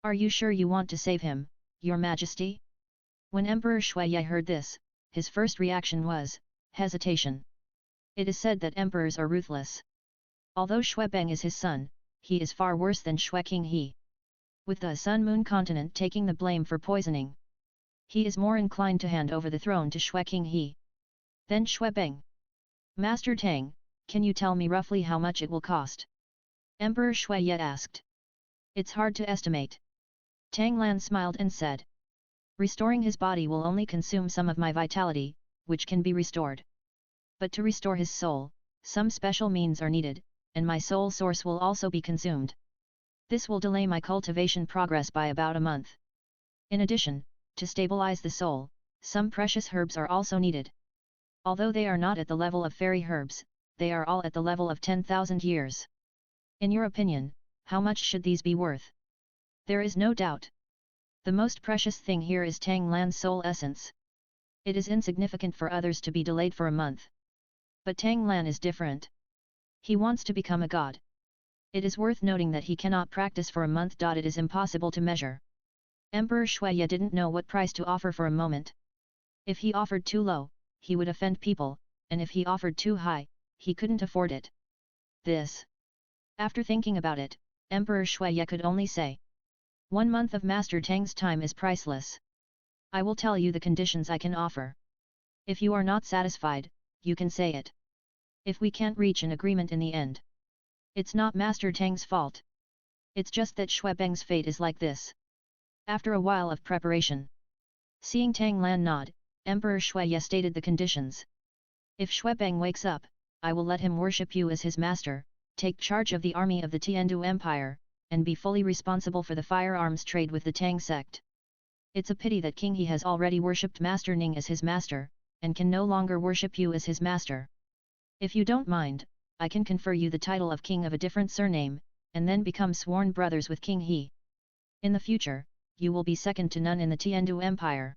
Are you sure you want to save him, Your Majesty? When Emperor Shuiye heard this, his first reaction was hesitation. It is said that emperors are ruthless. Although Xuebeng is his son, he is far worse than Xue Qinghe. With the Sun-Moon continent taking the blame for poisoning, he is more inclined to hand over the throne to Xue Qinghe. Then Xuebeng. Master Tang, can you tell me roughly how much it will cost? Emperor Shuiye asked. It's hard to estimate. Tang Lan smiled and said. Restoring his body will only consume some of my vitality, which can be restored. But to restore his soul, some special means are needed, and my soul source will also be consumed. This will delay my cultivation progress by about a month. In addition, to stabilize the soul, some precious herbs are also needed. Although they are not at the level of fairy herbs, they are all at the level of 10,000 years. In your opinion, how much should these be worth? There is no doubt. The most precious thing here is Tang Lan's soul essence. It is insignificant for others to be delayed for a month. But Tang Lan is different. He wants to become a god. It is worth noting that he cannot practice for a month. It is impossible to measure. Emperor Shuiye didn't know what price to offer for a moment. If he offered too low, he would offend people, and if he offered too high, he couldn't afford it. This. After thinking about it, Emperor Shuiye could only say, 1 month of Master Tang's time is priceless. I will tell you the conditions I can offer. If you are not satisfied, you can say it. If we can't reach an agreement in the end, it's not Master Tang's fault. It's just that Xuebeng's fate is like this. After a while of preparation, seeing Tang Lan nod, Emperor Shuiye stated the conditions. If Xuebeng wakes up, I will let him worship you as his master, take charge of the army of the Tiandu Empire, and be fully responsible for the firearms trade with the Tang sect. It's a pity that Qinghe has already worshipped Master Ning as his master, and can no longer worship you as his master. If you don't mind, I can confer you the title of king of a different surname, and then become sworn brothers with Qinghe. In the future, you will be second to none in the Tiandu Empire.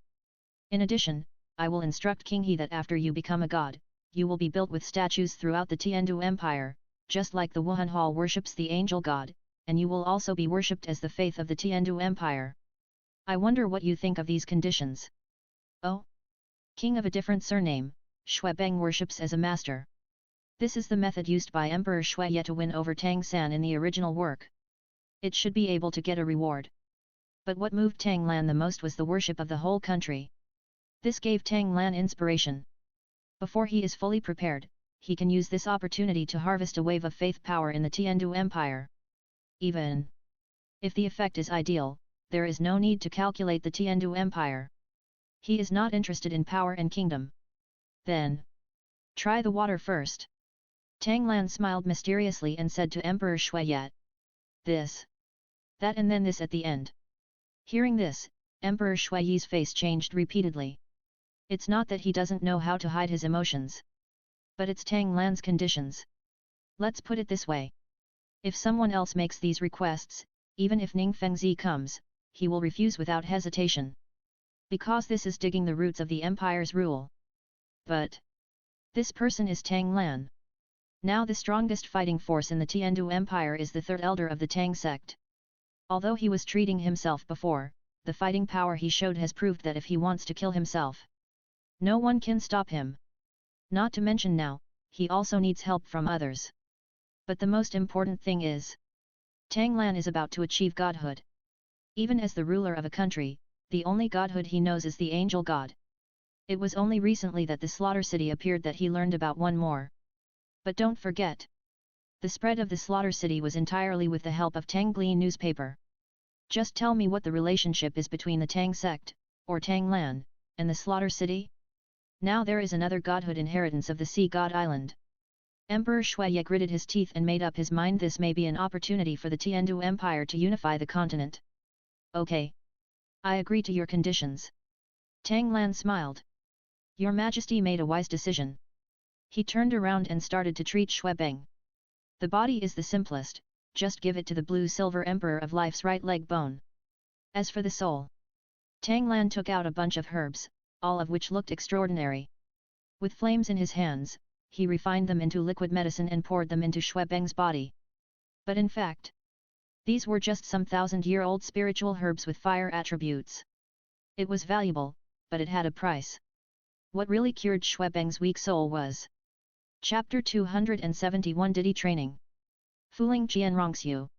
In addition, I will instruct Qinghe that after you become a god, you will be built with statues throughout the Tiandu Empire, just like the Wuhan Hall worships the angel god, and you will also be worshipped as the faith of the Tiandu Empire. I wonder what you think of these conditions. Oh? King of a different surname, Xuebeng worships as a master. This is the method used by Emperor Shuiye to win over Tang San in the original work. It should be able to get a reward. But what moved Tang Lan the most was the worship of the whole country. This gave Tang Lan inspiration. Before he is fully prepared, he can use this opportunity to harvest a wave of faith power in the Tiandu Empire. Even if the effect is ideal, there is no need to calculate the Tiandu Empire. He is not interested in power and kingdom. Then, try the water first. Tang Lan smiled mysteriously and said to Emperor Shuiye, this, that and then this at the end. Hearing this, Emperor Shuiye's face changed repeatedly. It's not that he doesn't know how to hide his emotions. But it's Tang Lan's conditions. Let's put it this way. If someone else makes these requests, even if Ning Fengzi comes, he will refuse without hesitation. Because this is digging the roots of the empire's rule. But this person is Tang Lan. Now the strongest fighting force in the Tiandu Empire is the third elder of the Tang sect. Although he was treating himself before, the fighting power he showed has proved that if he wants to kill himself, no one can stop him. Not to mention now, he also needs help from others. But the most important thing is, Tang Lan is about to achieve godhood. Even as the ruler of a country, the only godhood he knows is the angel god. It was only recently that the slaughter city appeared that he learned about one more. But don't forget, the spread of the slaughter city was entirely with the help of Tang Li newspaper. Just tell me what the relationship is between the Tang sect, or Tang Lan, and the slaughter city? Now there is another godhood inheritance of the sea god island. Emperor Shuye gritted his teeth and made up his mind this may be an opportunity for the Tiandu Empire to unify the continent. Okay. I agree to your conditions. Tang Lan smiled. Your Majesty made a wise decision. He turned around and started to treat Xuebeng. The body is the simplest, just give it to the blue-silver Emperor of Life's right leg bone. As for the soul, Tang Lan took out a bunch of herbs, all of which looked extraordinary. With flames in his hands, he refined them into liquid medicine and poured them into Xuebeng's body. But in fact, these were just some thousand-year-old spiritual herbs with fire attributes. It was valuable, but it had a price. What really cured Xuebeng's weak soul was. Chapter 271 Didi Training. Fuling Jianrongxiu.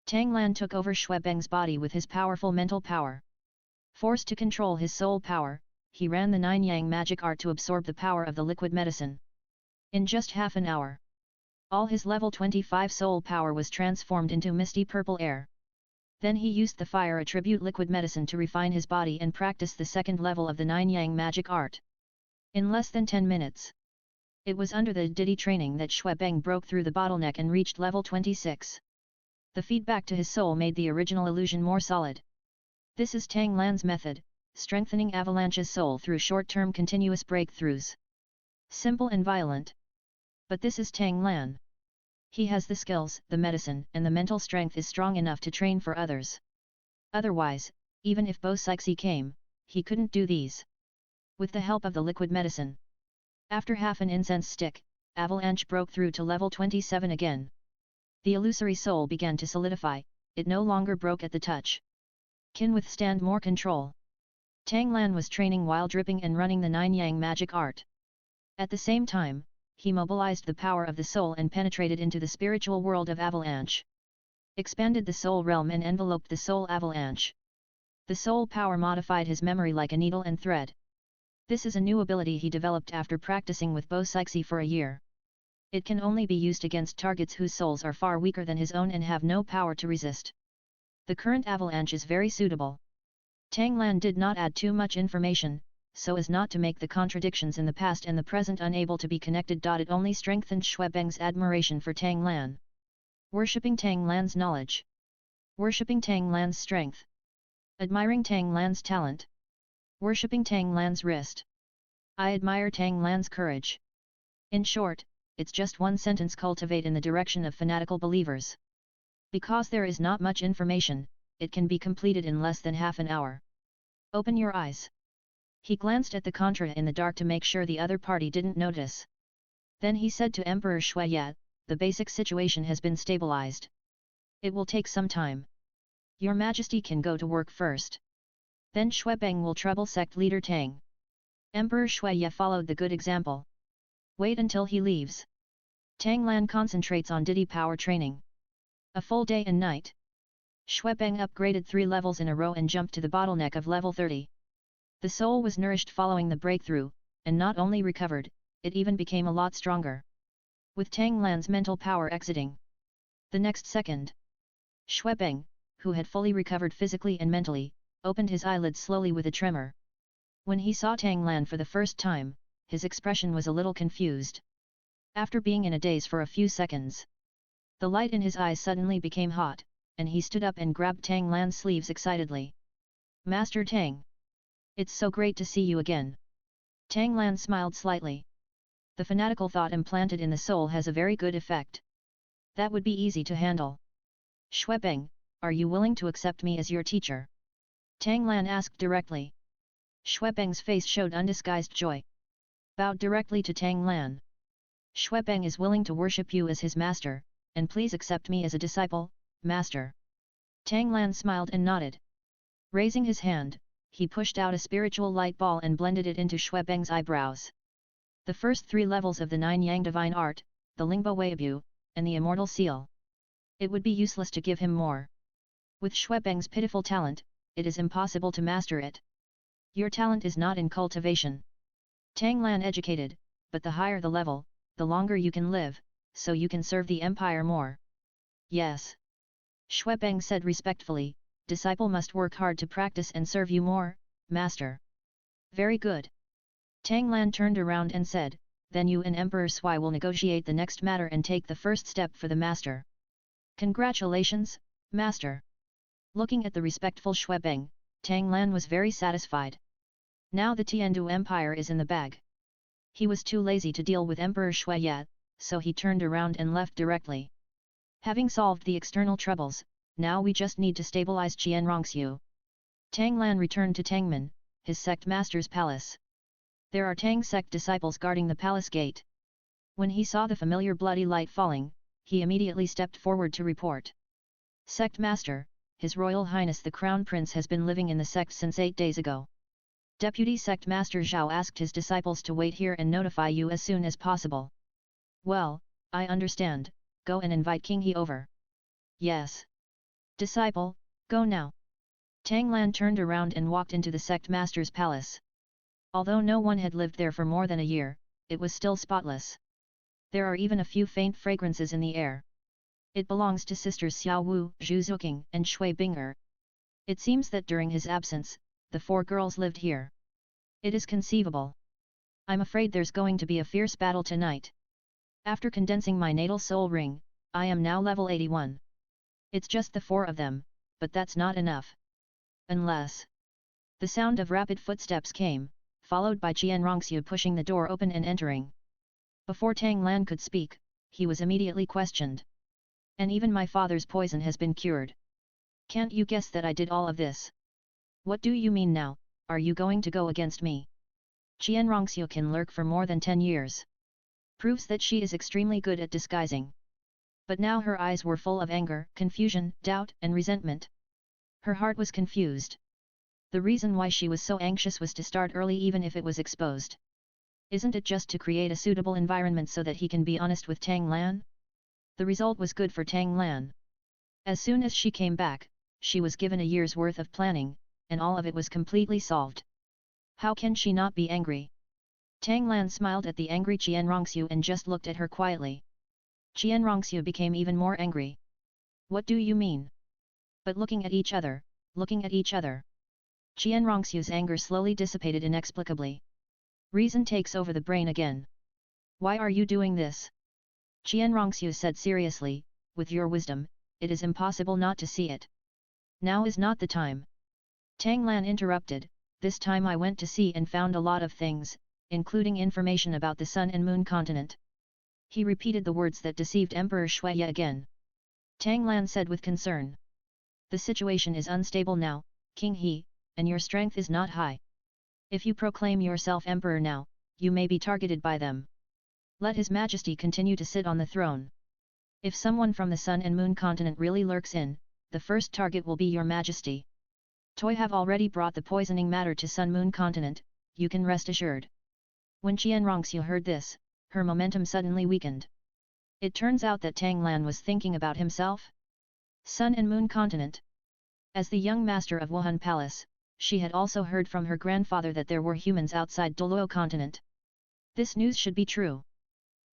Tang Lan took over Xuebeng's body with his powerful mental power. Forced to control his soul power, he ran the Nine Yang magic art to absorb the power of the liquid medicine. In just half an hour, all his level 25 soul power was transformed into misty purple air. Then he used the fire attribute liquid medicine to refine his body and practice the second level of the Nine Yang magic art. In less than 10 minutes. It was under the Didi training that Xuebeng broke through the bottleneck and reached level 26. The feedback to his soul made the original illusion more solid. This is Tang Lan's method, strengthening Avalanche's soul through short-term continuous breakthroughs. Simple and violent. But this is Tang Lan. He has the skills, the medicine, and the mental strength is strong enough to train for others. Otherwise, even if Bo Sixi came, he couldn't do these. With the help of the liquid medicine. After half an incense stick, Avalanche broke through to level 27 again. The illusory soul began to solidify, it no longer broke at the touch. Can withstand more control. Tang Lan was training while dripping and running the Nine Yang magic art. At the same time, he mobilized the power of the soul and penetrated into the spiritual world of Avalanche. Expanded the soul realm and enveloped the soul Avalanche. The soul power modified his memory like a needle and thread. This is a new ability he developed after practicing with Bo Sixi for a year. It can only be used against targets whose souls are far weaker than his own and have no power to resist. The current Avalanche is very suitable. Tang Lan did not add too much information, so as not to make the contradictions in the past and the present unable to be connected. It only strengthened Xuebeng's admiration for Tang Lan. Worshipping Tang Lan's knowledge. Worshipping Tang Lan's strength. Admiring Tang Lan's talent. Worshipping Tang Lan's wrist. I admire Tang Lan's courage. In short, it's just one sentence: cultivate in the direction of fanatical believers. Because there is not much information, it can be completed in less than half an hour. Open your eyes. He glanced at the Contra in the dark to make sure the other party didn't notice. Then he said to Emperor Shuye, the basic situation has been stabilized. It will take some time. Your Majesty can go to work first. Then Xuebeng will trouble sect leader Tang. Emperor Shuye followed the good example. Wait until he leaves. Tang Lan concentrates on Didi power training. A full day and night. Xuebeng upgraded 3 levels in a row and jumped to the bottleneck of level 30. The soul was nourished following the breakthrough, and not only recovered, it even became a lot stronger. With Tang Lan's mental power exiting. The next second. Xuebeng, who had fully recovered physically and mentally, opened his eyelids slowly with a tremor. When he saw Tang Lan for the first time, his expression was a little confused. After being in a daze for a few seconds, the light in his eyes suddenly became hot, and he stood up and grabbed Tang Lan's sleeves excitedly. Master Tang! It's so great to see you again. Tang Lan smiled slightly. The fanatical thought implanted in the soul has a very good effect. That would be easy to handle. Xuebeng, are you willing to accept me as your teacher? Tang Lan asked directly. Xuebeng's face showed undisguised joy. Bowed directly to Tang Lan. Xuebeng is willing to worship you as his master, and please accept me as a disciple, master. Tang Lan smiled and nodded. Raising his hand, he pushed out a spiritual light ball and blended it into Xue Beng's eyebrows. The first 3 levels of the 9 Yang Divine Art, the Lingbo Weibu, and the Immortal Seal. It would be useless to give him more. With Xue Beng's pitiful talent, it is impossible to master it. Your talent is not in cultivation. Tang Lan educated, but the higher the level, the longer you can live, so you can serve the empire more. Yes. Xue Beng said respectfully, disciple must work hard to practice and serve you more, master. Very good. Tang Lan turned around and said, then you and Emperor Sui will negotiate the next matter and take the first step for the master. Congratulations, master. Looking at the respectful Xue Beng, Tang Lan was very satisfied. Now the Tiandu Empire is in the bag. He was too lazy to deal with Emperor Shui yet, so he turned around and left directly. Having solved the external troubles, now we just need to stabilize Qianrongxiu. Tang Lan returned to Tangmen, his sect master's palace. There are Tang sect disciples guarding the palace gate. When he saw the familiar bloody light falling, he immediately stepped forward to report. Sect master, His Royal Highness the Crown Prince has been living in the sect since 8 days ago. Deputy Sect Master Zhao asked his disciples to wait here and notify you as soon as possible. Well, I understand, go and invite King He over. Yes. Disciple, go now. Tang Lan turned around and walked into the sect master's palace. Although no one had lived there for more than a year, it was still spotless. There are even a few faint fragrances in the air. It belongs to sisters Xiao Wu, Zhu Zuqing and Shui Bing'er. It seems that during his absence, the 4 girls lived here. It is conceivable. I'm afraid there's going to be a fierce battle tonight. After condensing my natal soul ring, I am now level 81. It's just the 4 of them, but that's not enough. Unless... The sound of rapid footsteps came, followed by Qianrongxiu pushing the door open and entering. Before Tang Lan could speak, he was immediately questioned. And even my father's poison has been cured. Can't you guess that I did all of this? What do you mean now, are you going to go against me? Qianrongxiu can lurk for more than 10 years. Proves that she is extremely good at disguising. But now her eyes were full of anger, confusion, doubt and resentment. Her heart was confused. The reason why she was so anxious was to start early even if it was exposed. Isn't it just to create a suitable environment so that he can be honest with Tang Lan? The result was good for Tang Lan. As soon as she came back, she was given a year's worth of planning, and all of it was completely solved. How can she not be angry? Tang Lan smiled at the angry Qianrongxiu and just looked at her quietly. Qianrongxiu became even more angry. What do you mean? But looking at each other, Qianrongxiu's anger slowly dissipated inexplicably. Reason takes over the brain again. Why are you doing this? Qianrongxiu said seriously, with your wisdom, it is impossible not to see it. Now is not the time. Tang Lan interrupted, this time I went to see and found a lot of things, including information about the Sun and Moon continent. He repeated the words that deceived Emperor Shuiya again. Tang Lan said with concern. The situation is unstable now, King He, and your strength is not high. If you proclaim yourself emperor now, you may be targeted by them. Let His Majesty continue to sit on the throne. If someone from the Sun and Moon continent really lurks in, the first target will be your Majesty. Toy have already brought the poisoning matter to Sun Moon continent, you can rest assured. When Qianrongxiu heard this, her momentum suddenly weakened. It turns out that Tang Lan was thinking about himself. Sun and Moon continent. As the young master of Wuhan Palace, she had also heard from her grandfather that there were humans outside Douluo continent. This news should be true.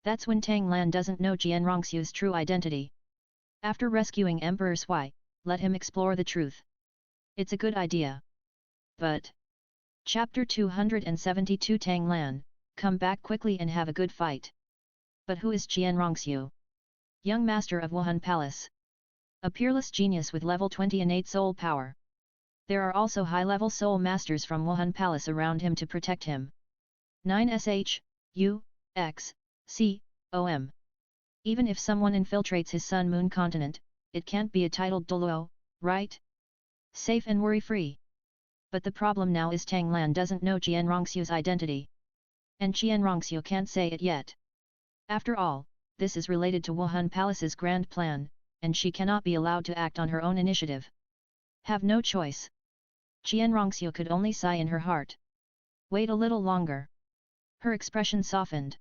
That's when Tang Lan doesn't know Qianrongxiu's true identity. After rescuing Emperor Sui, let him explore the truth. It's a good idea. But... Chapter 272 Tang Lan, come back quickly and have a good fight. But who is Qianrongxiu? Young master of Wuhan Palace. A peerless genius with level 20 innate soul power. There are also high-level soul masters from Wuhan Palace around him to protect him. 9sh, U, X, C, OM. Even if someone infiltrates his Sun-Moon continent, it can't be a titled Douluo, right? Safe and worry-free. But the problem now is Tang Lan doesn't know Qianrongxiu's identity. And Qianrongxiu can't say it yet. After all, this is related to Wuhan Palace's grand plan, and she cannot be allowed to act on her own initiative. Have no choice. Qianrongxiu could only sigh in her heart. Wait a little longer. Her expression softened.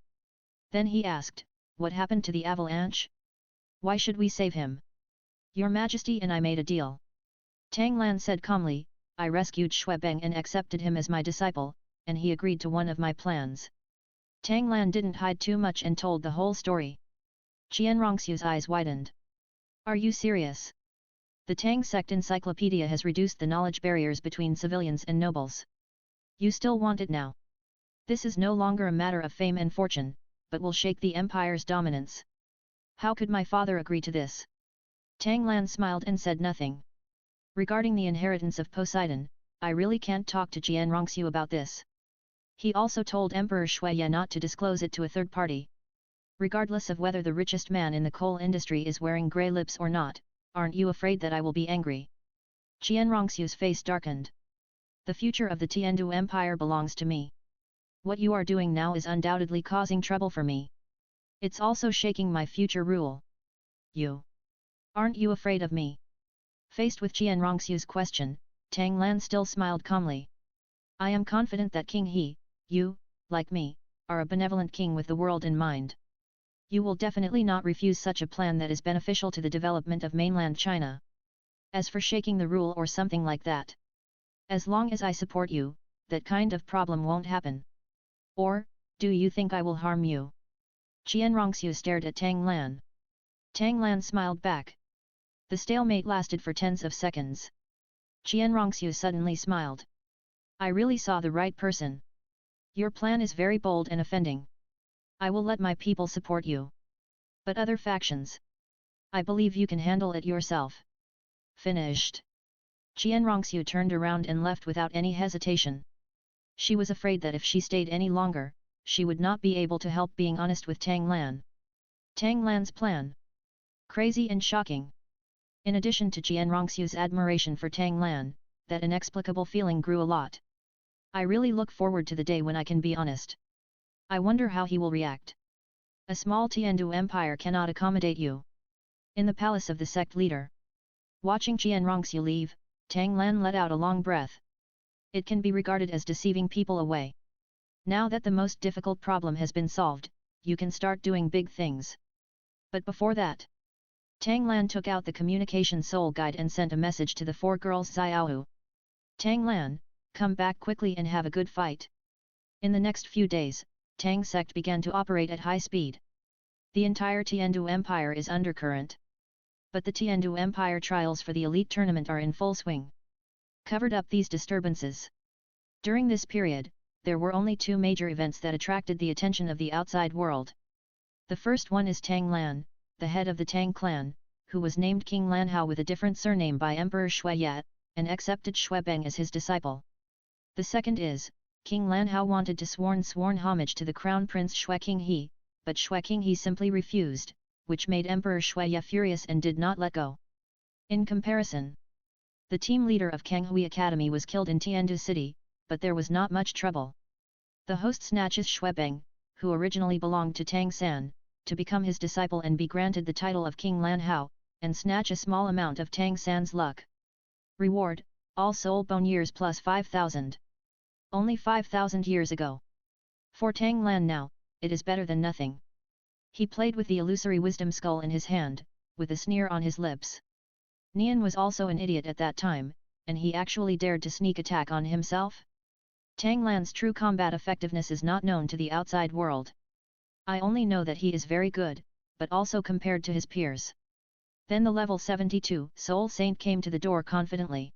Then he asked, what happened to the avalanche? Why should we save him? Your Majesty and I made a deal. Tang Lan said calmly, I rescued Shuebeng and accepted him as my disciple, and he agreed to one of my plans. Tang Lan didn't hide too much and told the whole story. Qianrongxiu's eyes widened. Are you serious? The Tang sect encyclopedia has reduced the knowledge barriers between civilians and nobles. You still want it now? This is no longer a matter of fame and fortune, but will shake the empire's dominance. How could my father agree to this? Tang Lan smiled and said nothing. Regarding the inheritance of Poseidon, I really can't talk to Qianrongxiu about this. He also told Emperor Shueya not to disclose it to a third party. Regardless of whether the richest man in the coal industry is wearing grey lips or not, aren't you afraid that I will be angry? Qianrongxiu's face darkened. The future of the Tiandu Empire belongs to me. What you are doing now is undoubtedly causing trouble for me. It's also shaking my future rule. You. Aren't you afraid of me? Faced with Qianrongxiu's question, Tang Lan still smiled calmly. I am confident that King He, you, like me, are a benevolent king with the world in mind. You will definitely not refuse such a plan that is beneficial to the development of mainland China. As for shaking the rule or something like that, as long as I support you, that kind of problem won't happen. Or, do you think I will harm you? Qianrongxiu stared at Tang Lan. Tang Lan smiled back. The stalemate lasted for tens of seconds. Qianrongxiu suddenly smiled. I really saw the right person. Your plan is very bold and offending. I will let my people support you. But other factions? I believe you can handle it yourself. Finished. Qianrongxiu turned around and left without any hesitation. She was afraid that if she stayed any longer, she would not be able to help being honest with Tang Lan. Tang Lan's plan. Crazy and shocking. In addition to Qianrongxiu's admiration for Tang Lan, that inexplicable feeling grew a lot. I really look forward to the day when I can be honest. I wonder how he will react. A small Tiandu empire cannot accommodate you. In the palace of the sect leader. Watching Qianrongxiu leave, Tang Lan let out a long breath. It can be regarded as deceiving people away. Now that the most difficult problem has been solved, you can start doing big things. But before that, Tang Lan took out the communication soul guide and sent a message to the four girls Xiaohu. Tang Lan, come back quickly and have a good fight. In the next few days, Tang sect began to operate at high speed. The entire Tiandu Empire is undercurrent. But the Tiandu Empire trials for the elite tournament are in full swing. Covered up these disturbances. During this period, there were only two major events that attracted the attention of the outside world. The first one is Tang Lan, the head of the Tang clan, who was named King Lanhao with a different surname by Emperor Shueya, and accepted Shuebeng as his disciple. The second is, King Lanhao wanted to sworn homage to the Crown Prince Xue King He, but Xue King He simply refused, which made Emperor Shueya furious and did not let go. In comparison, the team leader of Kanghui Academy was killed in Tiandu City, but there was not much trouble. The host snatches Shuebeng, who originally belonged to Tang San, to become his disciple and be granted the title of King Lanhao, and snatch a small amount of Tang San's luck. Reward, all soul bone years plus 5,000. Only 5,000 years ago. For Tang Lan now, it is better than nothing. He played with the illusory wisdom skull in his hand, with a sneer on his lips. Nian was also an idiot at that time, and he actually dared to sneak attack on himself? Tang Lan's true combat effectiveness is not known to the outside world. I only know that he is very good, but also compared to his peers. Then the level 72 Soul Saint came to the door confidently.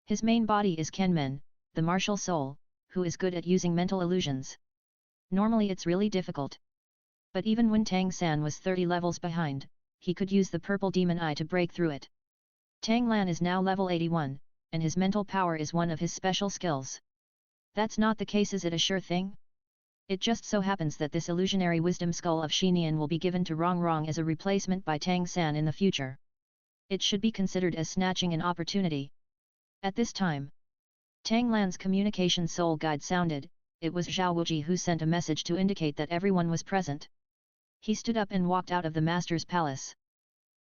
His main body is Kenmen, the martial soul, who is good at using mental illusions. Normally it's really difficult. But even when Tang San was 30 levels behind, he could use the purple demon eye to break through it. Tang Lan is now level 81, and his mental power is one of his special skills. That's not the case, is it a sure thing? It just so happens that this illusionary wisdom skull of Shinian will be given to Rong as a replacement by Tang San in the future. It should be considered as snatching an opportunity. At this time, Tang Lan's communication soul guide sounded. It was Zhao Wuji who sent a message to indicate that everyone was present. He stood up and walked out of the master's palace.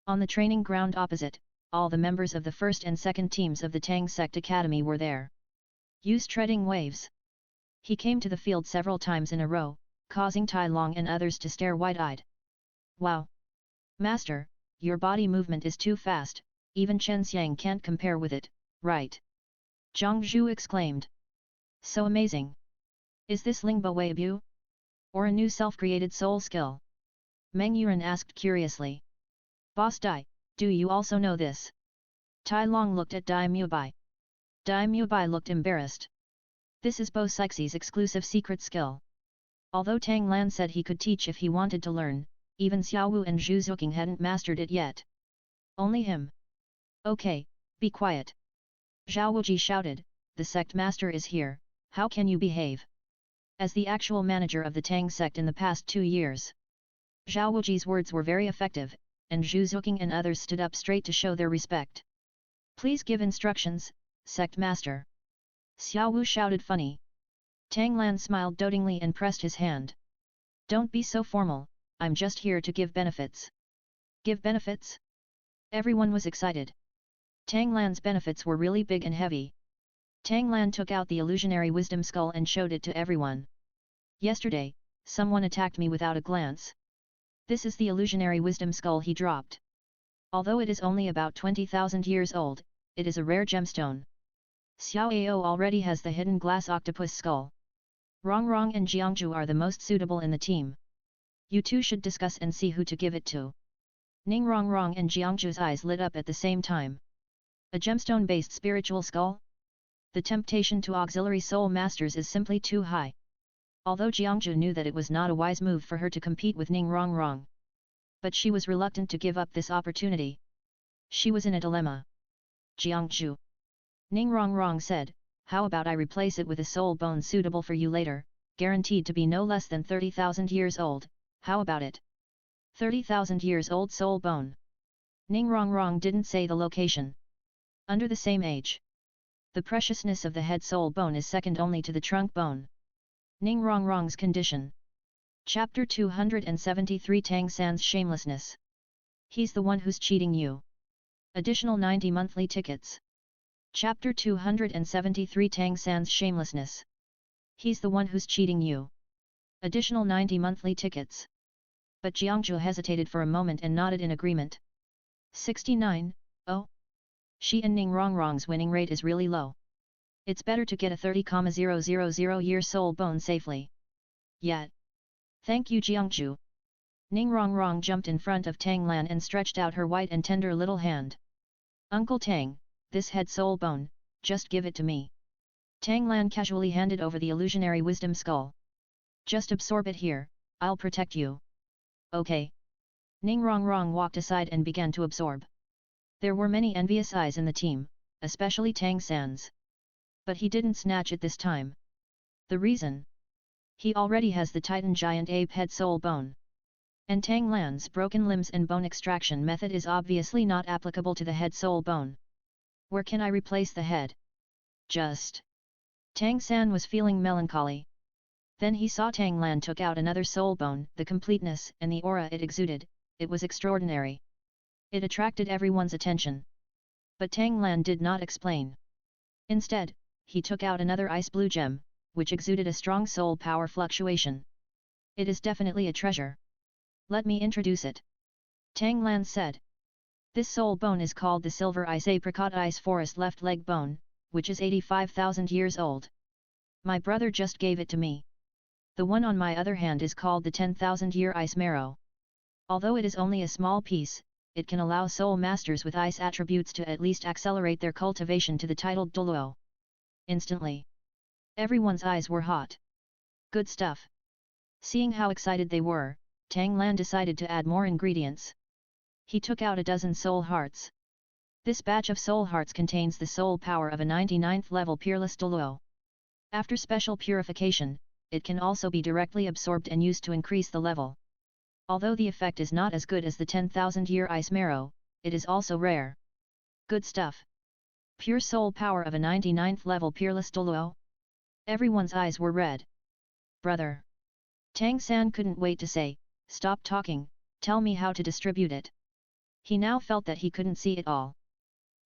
On the training ground opposite, all the members of the first and second teams of the Tang Sect Academy were there. Use treading waves. He came to the field several times in a row, causing Tai Long and others to stare wide-eyed. Wow! Master, your body movement is too fast, even Chen Xiang can't compare with it, right? Zhang Zhu exclaimed. So amazing! Is this Lingbo Weibu? Or a new self-created soul skill? Meng Yuan asked curiously. Boss Dai, do you also know this? Tai Long looked at Dai Mubai. Dai Mubai looked embarrassed. This is Bo Sixi's exclusive secret skill. Although Tang Lan said he could teach if he wanted to learn, even Xiao Wu and Zhu Zuqing hadn't mastered it yet. Only him. Okay, be quiet. Zhao Wuji shouted, the sect master is here, how can you behave? As the actual manager of the Tang sect in the past 2 years. Zhao Wuji's words were very effective, and Zhu Zuqing and others stood up straight to show their respect. Please give instructions, sect master. Xiao Wu shouted funny. Tang Lan smiled dotingly and pressed his hand. Don't be so formal, I'm just here to give benefits. Give benefits? Everyone was excited. Tang Lan's benefits were really big and heavy. Tang Lan took out the illusionary wisdom skull and showed it to everyone. Yesterday, someone attacked me without a glance. This is the illusionary wisdom skull he dropped. Although it is only about 20,000 years old, it is a rare gemstone. Xiao Ao already has the hidden glass octopus skull. Rongrong and Jiangzhu are the most suitable in the team. You two should discuss and see who to give it to. Ning Rongrong and Jiangzhu's eyes lit up at the same time. A gemstone-based spiritual skull? The temptation to auxiliary soul masters is simply too high. Although Jiangzhu knew that it was not a wise move for her to compete with Ning Rongrong. But she was reluctant to give up this opportunity. She was in a dilemma. Jiangzhu. Ning Rongrong said, how about I replace it with a soul bone suitable for you later, guaranteed to be no less than 30,000 years old, how about it? 30,000 years old soul bone. Ning Rongrong didn't say the location. Under the same age. The preciousness of the head soul bone is second only to the trunk bone. Ning Rongrong's condition. Chapter 273 Tang San's shamelessness. He's the one who's cheating you. Additional 90 monthly tickets. Chapter 273 Tang San's shamelessness. He's the one who's cheating you. Additional 90 monthly tickets. But Jiangzhu hesitated for a moment and nodded in agreement. 69, oh? She and Ning Rongrong's winning rate is really low. It's better to get a 30,000 year soul bone safely. Yet. Thank you Jiangzhu. Ning Rongrong jumped in front of Tang Lan and stretched out her white and tender little hand. Uncle Tang, this head soul bone, just give it to me. Tang Lan casually handed over the illusionary wisdom skull. Just absorb it here, I'll protect you. Okay. Ning Rongrong walked aside and began to absorb. There were many envious eyes in the team, especially Tang San's. But he didn't snatch it this time. The reason? He already has the Titan Giant Ape head soul bone. And Tang Lan's broken limbs and bone extraction method is obviously not applicable to the head soul bone. Where can I replace the head? Just. Tang San was feeling melancholy. Then he saw Tang Lan took out another soul bone, the completeness and the aura it exuded, it was extraordinary. It attracted everyone's attention. But Tang Lan did not explain. Instead, he took out another ice blue gem, which exuded a strong soul power fluctuation. It is definitely a treasure. Let me introduce it. Tang Lan said. This soul bone is called the Silver Ice Apricot Ice Forest Left Leg Bone, which is 85,000 years old. My brother just gave it to me. The one on my other hand is called the 10,000 Year Ice Marrow. Although it is only a small piece, it can allow soul masters with ice attributes to at least accelerate their cultivation to the titled Douluo. Instantly. Everyone's eyes were hot. Good stuff. Seeing how excited they were, Tang Lan decided to add more ingredients. He took out a dozen soul hearts. This batch of soul hearts contains the soul power of a 99th level peerless Douluo. After special purification, it can also be directly absorbed and used to increase the level. Although the effect is not as good as the 10,000 year ice marrow, it is also rare. Good stuff. Pure soul power of a 99th level peerless Douluo. Everyone's eyes were red. Brother. Tang San couldn't wait to say, stop talking, tell me how to distribute it. He now felt that he couldn't see it all.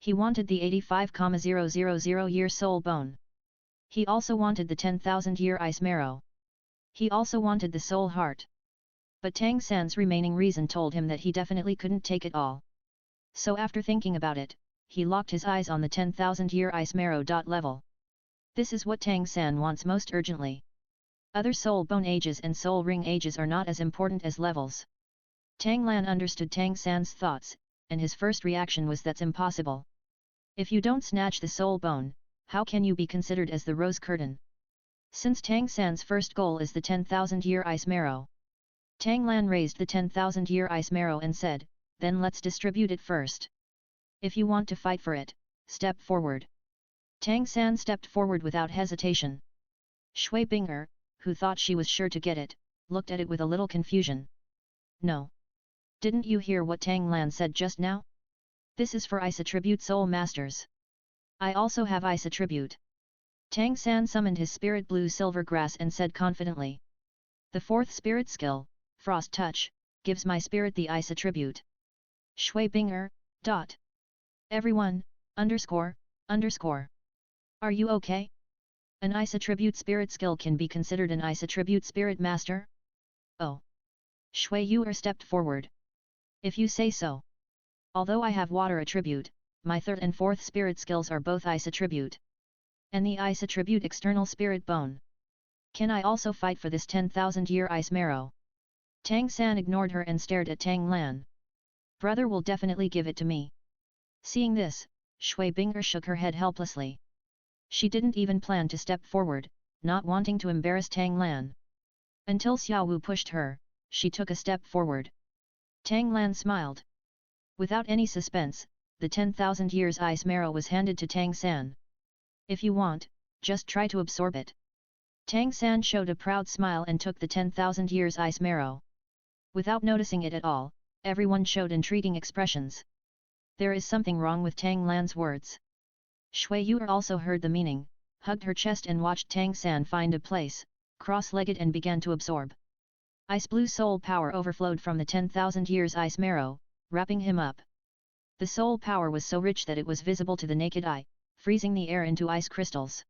He wanted the 85,000-year soul bone. He also wanted the 10,000-year ice marrow. He also wanted the soul heart. But Tang San's remaining reason told him that he definitely couldn't take it all. So after thinking about it, he locked his eyes on the 10,000-year ice marrow. Level. This is what Tang San wants most urgently. Other soul bone ages and soul ring ages are not as important as levels. Tang Lan understood Tang San's thoughts, and his first reaction was that's impossible. If you don't snatch the soul bone, how can you be considered as the rose curtain? Since Tang San's first goal is the 10,000-year ice marrow. Tang Lan raised the 10,000-year ice marrow and said, then let's distribute it first. If you want to fight for it, step forward. Tang San stepped forward without hesitation. Shui Bing'er, who thought she was sure to get it, looked at it with a little confusion. No. Didn't you hear what Tang Lan said just now? This is for ice attribute soul masters. I also have ice attribute. Tang San summoned his spirit blue silver grass and said confidently. The fourth spirit skill, Frost Touch, gives my spirit the ice attribute. Shui Bing'er, ... Everyone, __. Are you okay? An ice attribute spirit skill can be considered an ice attribute spirit master? Oh. Shui Yu'er stepped forward. If you say so. Although I have water attribute, my third and fourth spirit skills are both ice attribute. And the ice attribute external spirit bone. Can I also fight for this 10,000-year ice marrow? Tang San ignored her and stared at Tang Lan. Brother will definitely give it to me. Seeing this, Shui Bing'er shook her head helplessly. She didn't even plan to step forward, not wanting to embarrass Tang Lan. Until Xiao Wu pushed her, she took a step forward. Tang Lan smiled. Without any suspense, the 10,000 years ice marrow was handed to Tang San. If you want, just try to absorb it. Tang San showed a proud smile and took the 10,000 years ice marrow. Without noticing it at all, everyone showed entreating expressions. There is something wrong with Tang Lan's words. Shui Yu'er also heard the meaning, hugged her chest and watched Tang San find a place, cross-legged and began to absorb. Ice blue soul power overflowed from the 10,000 years ice marrow, wrapping him up. The soul power was so rich that it was visible to the naked eye, freezing the air into ice crystals.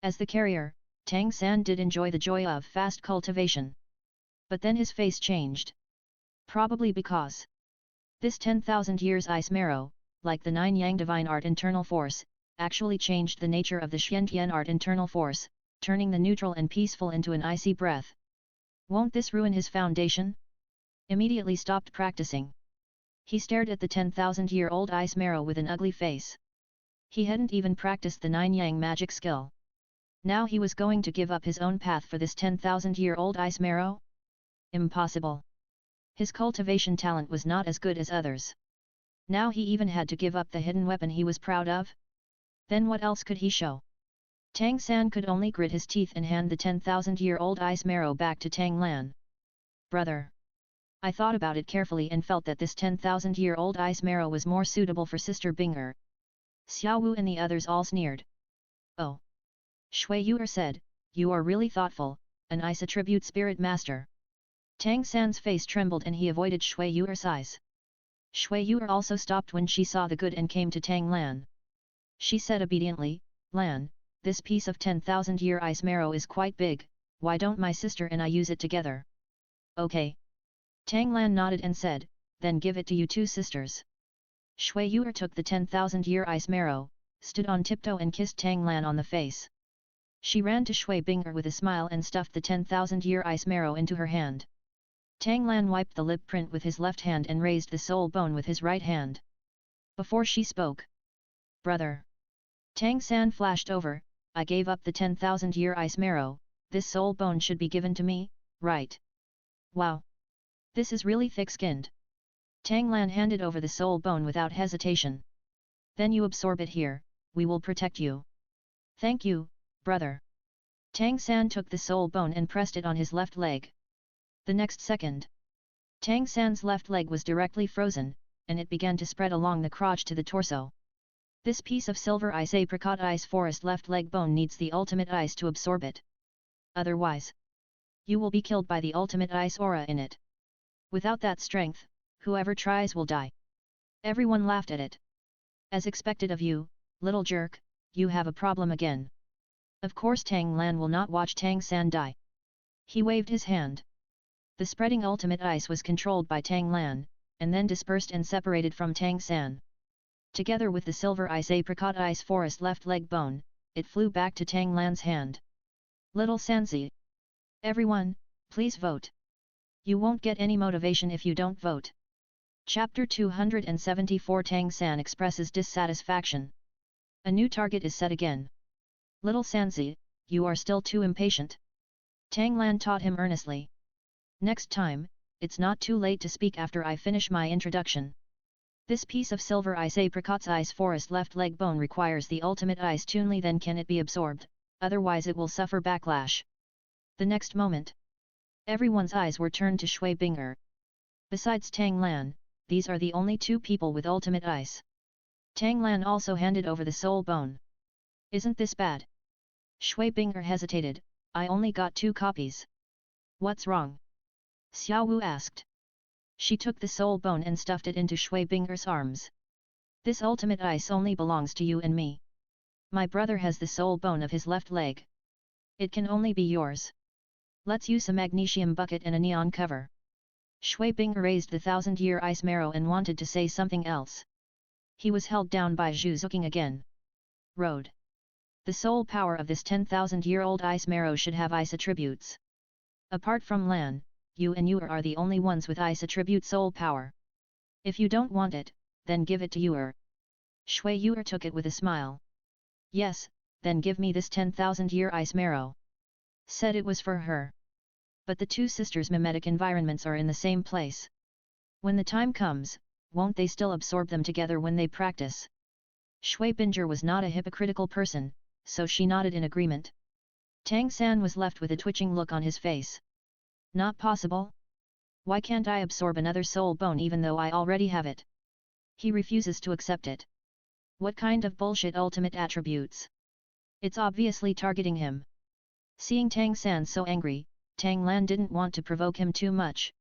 As the carrier, Tang San did enjoy the joy of fast cultivation. But then his face changed. Probably because this 10,000 years ice marrow, like the 9 Yang divine art internal force, actually changed the nature of the Xiantian art internal force, turning the neutral and peaceful into an icy breath. Won't this ruin his foundation? Immediately stopped practicing. He stared at the 10,000-year-old ice marrow with an ugly face. He hadn't even practiced the 9 Yang magic skill. Now he was going to give up his own path for this 10,000-year-old ice marrow? Impossible. His cultivation talent was not as good as others. Now he even had to give up the hidden weapon he was proud of? Then what else could he show? Tang San could only grit his teeth and hand the 10,000-year-old ice marrow back to Tang Lan. Brother. I thought about it carefully and felt that this 10,000-year-old ice marrow was more suitable for Sister Bing'er. Xiao Wu and the others all sneered. Oh. Shui Yu'er said, you are really thoughtful, an ice attribute spirit master. Tang San's face trembled and he avoided Shui Yu'er's eyes. Shui Yu'er also stopped when she saw the good and came to Tang Lan. She said obediently, Lan, this piece of 10,000-year ice marrow is quite big, why don't my sister and I use it together? Okay. Tang Lan nodded and said, then give it to you two sisters. Shui Yu'er took the 10,000-year ice marrow, stood on tiptoe and kissed Tang Lan on the face. She ran to Shui Bing'er with a smile and stuffed the 10,000-year ice marrow into her hand. Tang Lan wiped the lip print with his left hand and raised the soul bone with his right hand. Before she spoke. Brother. Tang San flashed over, I gave up the 10,000-year ice marrow, this soul bone should be given to me, right? Wow. This is really thick-skinned. Tang Lan handed over the soul bone without hesitation. Then you absorb it here, we will protect you. Thank you, brother. Tang San took the soul bone and pressed it on his left leg. The next second, Tang San's left leg was directly frozen, and it began to spread along the crotch to the torso. This piece of silver ice apricot ice forest left leg bone needs the ultimate ice to absorb it. Otherwise, you will be killed by the ultimate ice aura in it. Without that strength, whoever tries will die. Everyone laughed at it. As expected of you, little jerk, you have a problem again. Of course Tang Lan will not watch Tang San die. He waved his hand. The spreading ultimate ice was controlled by Tang Lan, and then dispersed and separated from Tang San. Together with the silver ice apricot ice forest left leg bone, it flew back to Tang Lan's hand. Little Sanzi. Everyone, please vote. You won't get any motivation if you don't vote. Chapter 274 Tang San expresses dissatisfaction. A new target is set again. Little Sanzi, you are still too impatient. Tang Lan taught him earnestly. Next time, it's not too late to speak after I finish my introduction. This piece of silver ice apricot's ice forest left leg bone requires the ultimate ice tunely, then can it be absorbed, otherwise it will suffer backlash. The next moment, everyone's eyes were turned to Shui Binger. Besides Tang Lan, these are the only two people with ultimate ice. Tang Lan also handed over the soul bone. Isn't this bad? Shui Binger hesitated. I only got 2 copies. What's wrong? Xiao Wu asked. She took the soul bone and stuffed it into Shui Binger's arms. This ultimate ice only belongs to you and me. My brother has the soul bone of his left leg. It can only be yours. Let's use a magnesium bucket and a neon cover. Shui Binger raised the 1000-year ice marrow and wanted to say something else. He was held down by Zhu Zuqing again. Road. The soul power of this 10,000-year-old ice marrow should have ice attributes. Apart from Lan, you and Yuer are the only ones with ice attribute soul power. If you don't want it, then give it to Yuer. Shui Yuer took it with a smile. Yes, then give me this 10,000-year ice marrow. Said it was for her. But the two sisters' mimetic environments are in the same place. When the time comes, won't they still absorb them together when they practice? Shui Binger was not a hypocritical person, so she nodded in agreement. Tang San was left with a twitching look on his face. Not possible? Why can't I absorb another soul bone even though I already have it? He refuses to accept it. What kind of bullshit ultimate attributes? It's obviously targeting him. Seeing Tang San so angry, Tang Lan didn't want to provoke him too much.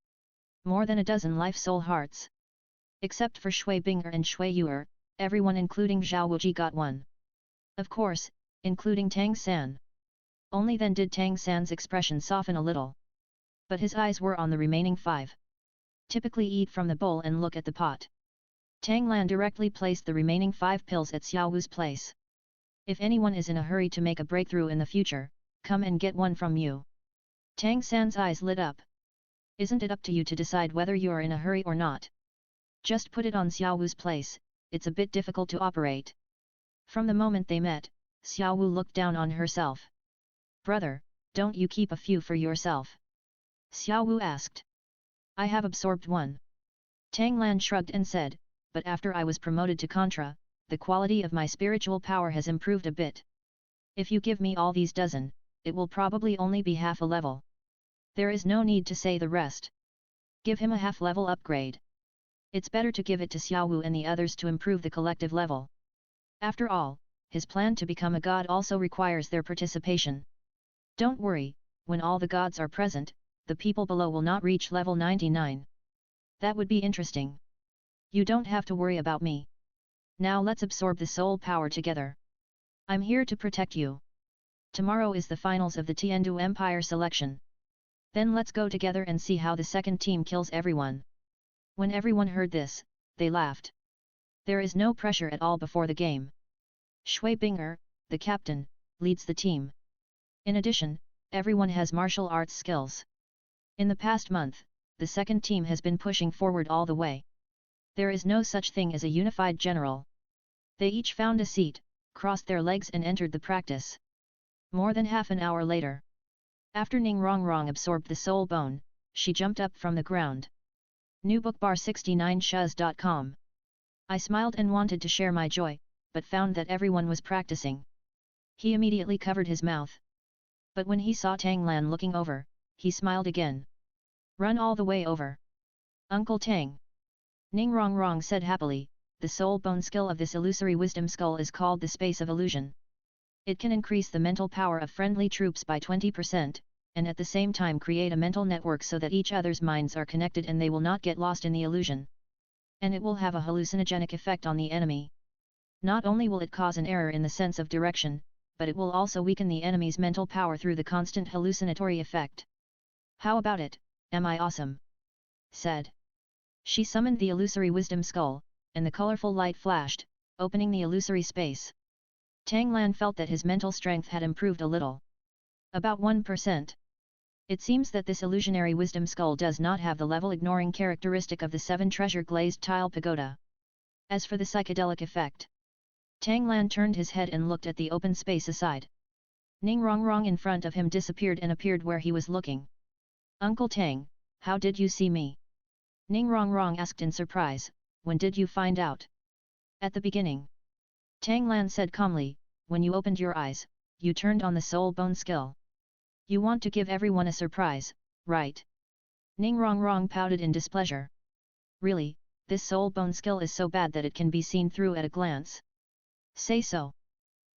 More than a dozen life soul hearts. Except for Shui Binger and Shui Yuer, everyone including Zhao Wuji got one. Of course, including Tang San. Only then did Tang San's expression soften a little. But his eyes were on the remaining 5. Typically eat from the bowl and look at the pot. Tang Lan directly placed the remaining 5 pills at Xiao Wu's place. If anyone is in a hurry to make a breakthrough in the future, come and get one from you. Tang San's eyes lit up. Isn't it up to you to decide whether you are in a hurry or not? Just put it on Xiao Wu's place, it's a bit difficult to operate. From the moment they met, Xiao Wu looked down on herself. Brother, don't you keep a few for yourself? Xiao Wu asked. I have absorbed one. Tang Lan shrugged and said, but after I was promoted to Contra, the quality of my spiritual power has improved a bit. If you give me all these dozen, it will probably only be half a level. There is no need to say the rest. Give him a half-level upgrade. It's better to give it to Xiao Wu and the others to improve the collective level. After all, his plan to become a god also requires their participation. Don't worry, when all the gods are present, the people below will not reach level 99. That would be interesting. You don't have to worry about me. Now let's absorb the soul power together. I'm here to protect you. Tomorrow is the finals of the Tiandu Empire selection. Then let's go together and see how the second team kills everyone. When everyone heard this, they laughed. There is no pressure at all before the game. Shui Binger, the captain, leads the team. In addition, everyone has martial arts skills. In the past month, the second team has been pushing forward all the way. There is no such thing as a unified general. They each found a seat, crossed their legs and entered the practice. More than half an hour later, after Ning Rongrong absorbed the soul bone, she jumped up from the ground. New book bar69shuz.com. I smiled and wanted to share my joy, but found that everyone was practicing. He immediately covered his mouth. But when he saw Tang Lan looking over, he smiled again. Run all the way over. Uncle Tang. Ning Rongrong said happily, the soul bone skill of this illusory wisdom skull is called the space of illusion. It can increase the mental power of friendly troops by 20%, and at the same time create a mental network so that each other's minds are connected and they will not get lost in the illusion. And it will have a hallucinogenic effect on the enemy. Not only will it cause an error in the sense of direction, but it will also weaken the enemy's mental power through the constant hallucinatory effect. How about it, am I awesome? Said. She summoned the illusory wisdom skull, and the colorful light flashed, opening the illusory space. Tang Lan felt that his mental strength had improved a little. About 1%. It seems that this illusionary wisdom skull does not have the level ignoring characteristic of the 7 treasure glazed tile pagoda. As for the psychedelic effect, Tang Lan turned his head and looked at the open space aside. Ning Rong Rong in front of him disappeared and appeared where he was looking. Uncle Tang, how did you see me? Ning Rong Rong asked in surprise, when did you find out? At the beginning. Tang Lan said calmly, when you opened your eyes, you turned on the soul bone skill. You want to give everyone a surprise, right? Ning Rong Rong pouted in displeasure. Really, this soul bone skill is so bad that it can be seen through at a glance. Say so.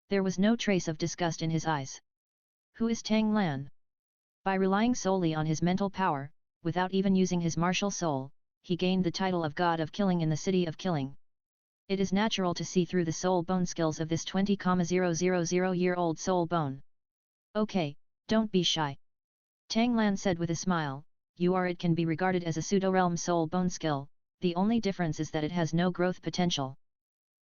There was no trace of disgust in his eyes. Who is Tang Lan? By relying solely on his mental power, without even using his martial soul, he gained the title of God of Killing in the City of Killing. It is natural to see through the soul bone skills of this 20,000-year-old soul bone. Okay, don't be shy. Tang Lan said with a smile, it can be regarded as a pseudo-realm soul bone skill, the only difference is that it has no growth potential.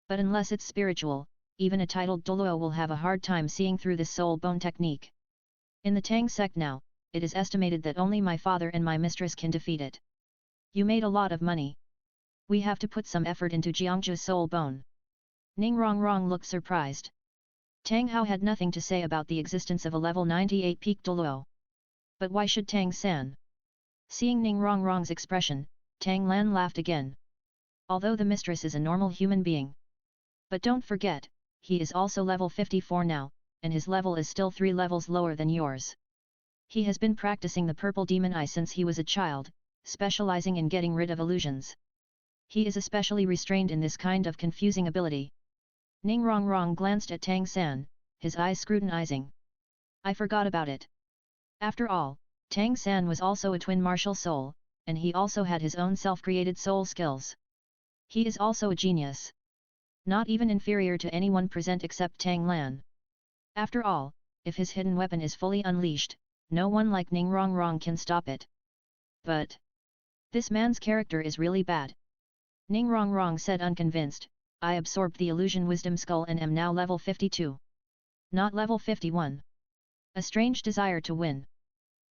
But unless it's spiritual, even a titled Douluo will have a hard time seeing through this soul bone technique. In the Tang sect now, it is estimated that only my father and my mistress can defeat it. You made a lot of money. We have to put some effort into Jiangju's soul bone. Ning Rong Rong looked surprised. Tang Hao had nothing to say about the existence of a level 98 peak Douluo. But why should Tang San? Seeing Ning Rong Rong's expression, Tang Lan laughed again. Although the mistress is a normal human being. But don't forget, he is also level 54 now, and his level is still 3 levels lower than yours. He has been practicing the purple demon eye since he was a child, specializing in getting rid of illusions. He is especially restrained in this kind of confusing ability. Ning Rong Rong glanced at Tang San, his eyes scrutinizing. I forgot about it. After all, Tang San was also a twin martial soul, and he also had his own self-created soul skills. He is also a genius. Not even inferior to anyone present except Tang Lan. After all, if his hidden weapon is fully unleashed, no one like Ning Rong Rong can stop it. But this man's character is really bad. Ning Rong Rong said unconvinced, I absorbed the illusion wisdom skull and am now level 52. Not level 51. A strange desire to win.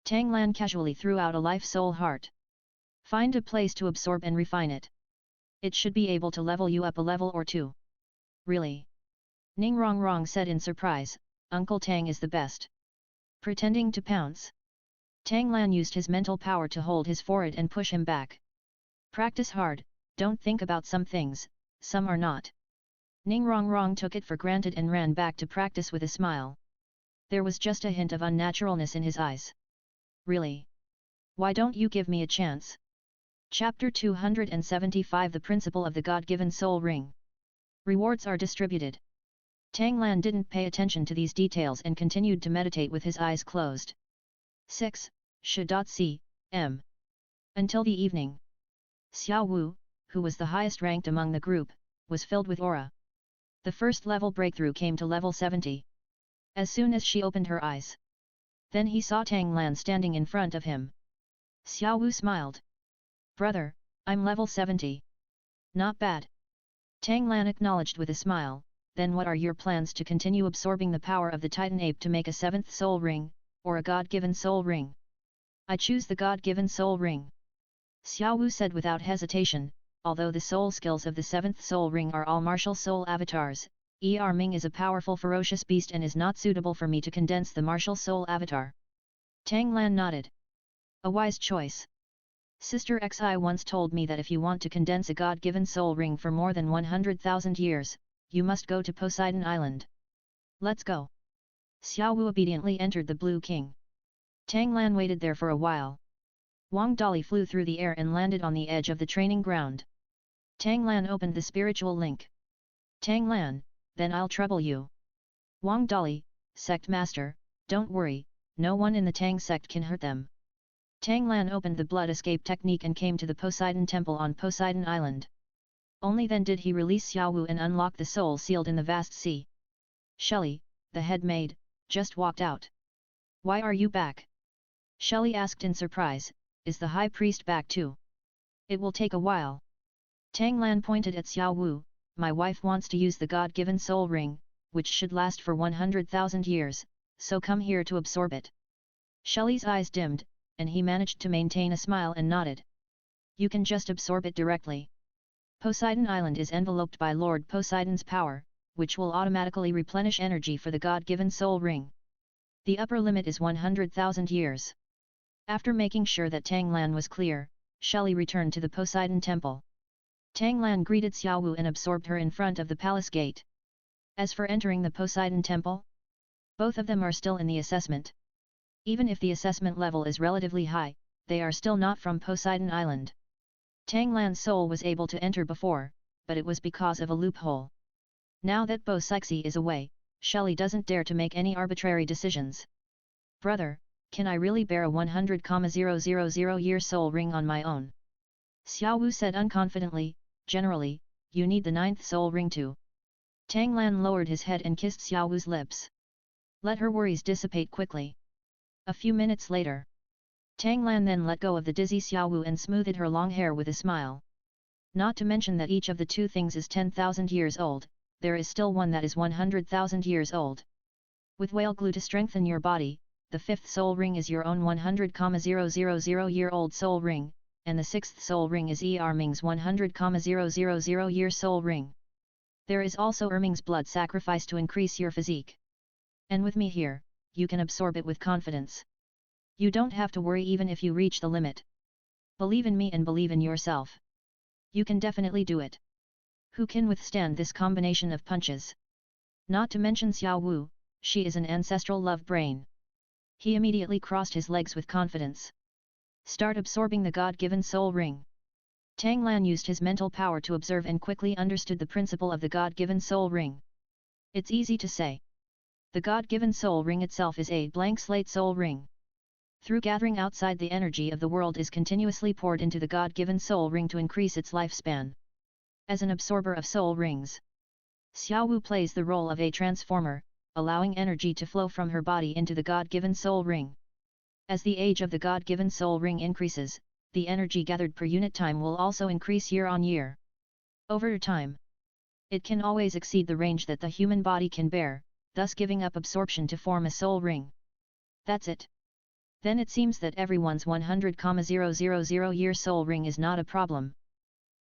Tang Lan casually threw out a life soul heart. Find a place to absorb and refine it. It should be able to level you up a level or 2. Really? Ning Rong Rong said in surprise, Uncle Tang is the best. Pretending to pounce. Tang Lan used his mental power to hold his forehead and push him back. Practice hard, don't think about some things, some are not. Ning Rong Rong took it for granted and ran back to practice with a smile. There was just a hint of unnaturalness in his eyes. Really? Why don't you give me a chance? Chapter 275 The Principle of the God-Given Soul Ring. Rewards are distributed. Tang Lan didn't pay attention to these details and continued to meditate with his eyes closed. 6. Sh.C.M. Until the evening. Xiao Wu, who was the highest ranked among the group, was filled with aura. The first level breakthrough came to level 70. As soon as she opened her eyes. Then he saw Tang Lan standing in front of him. Xiao Wu smiled. Brother, I'm level 70. Not bad. Tang Lan acknowledged with a smile. Then what are your plans to continue absorbing the power of the Titan Ape to make a 7th soul ring, or a God-given soul ring? I choose the God-given soul ring. Xiao Wu said without hesitation, although the soul skills of the 7th soul ring are all martial soul avatars, Ming is a powerful ferocious beast and is not suitable for me to condense the martial soul avatar. Tang Lan nodded. A wise choice. Sister Xi once told me that if you want to condense a God-given soul ring for more than 100,000 years, you must go to Poseidon Island. Let's go. Xiao Wu obediently entered the Blue King. Tang Lan waited there for a while. Wang Dali flew through the air and landed on the edge of the training ground. Tang Lan opened the spiritual link. Tang Lan, then I'll trouble you. Wang Dali, Sect Master, don't worry, no one in the Tang sect can hurt them. Tang Lan opened the blood escape technique and came to the Poseidon Temple on Poseidon Island. Only then did he release Xiao Wu and unlock the soul sealed in the vast sea. Shelley, the head maid, just walked out. Why are you back? Shelley asked in surprise, is the high priest back too? It will take a while. Tang Lan pointed at Xiao Wu, my wife wants to use the God-given soul ring, which should last for 100,000 years, so come here to absorb it. Shelley's eyes dimmed, and he managed to maintain a smile and nodded. You can just absorb it directly. Poseidon Island is enveloped by Lord Poseidon's power, which will automatically replenish energy for the God-given soul ring. The upper limit is 100,000 years. After making sure that Tang Lan was clear, Shelley returned to the Poseidon temple. Tang Lan greeted Xiao Wu and absorbed her in front of the palace gate. As for entering the Poseidon temple, both of them are still in the assessment. Even if the assessment level is relatively high, they are still not from Poseidon Island. Tang Lan's soul was able to enter before, but it was because of a loophole. Now that Bo Sixi is away, Shelley doesn't dare to make any arbitrary decisions. Brother, can I really bear a 100,000 year soul ring on my own? Xiao Wu said unconfidently, generally, you need the 9th soul ring too. Tang Lan lowered his head and kissed Xiao Wu's lips. Let her worries dissipate quickly. A few minutes later, Tang Lan then let go of the dizzy Xiao Wu and smoothed her long hair with a smile. Not to mention that each of the two things is 10,000 years old, there is still one that is 100,000 years old. With whale glue to strengthen your body, the 5th soul ring is your own 100,000-year-old soul ring, and the 6th soul ring is Ming's 100,000-year soul ring. There is also Ming's blood sacrifice to increase your physique. And with me here, you can absorb it with confidence. You don't have to worry even if you reach the limit. Believe in me and believe in yourself. You can definitely do it. Who can withstand this combination of punches? Not to mention Xiao Wu, she is an ancestral love brain. He immediately crossed his legs with confidence. Start absorbing the God-given soul ring. Tang Lan used his mental power to observe and quickly understood the principle of the God-given soul ring. It's easy to say. The God-given soul ring itself is a blank slate soul ring. Through gathering outside the energy of the world is continuously poured into the God-given soul ring to increase its lifespan. As an absorber of soul rings, Xiao Wu plays the role of a transformer, allowing energy to flow from her body into the God-given soul ring. As the age of the God-given soul ring increases, the energy gathered per unit time will also increase year on year. Over time, it can always exceed the range that the human body can bear, thus giving up absorption to form a soul ring. That's it. Then it seems that everyone's 100,000 year soul ring is not a problem.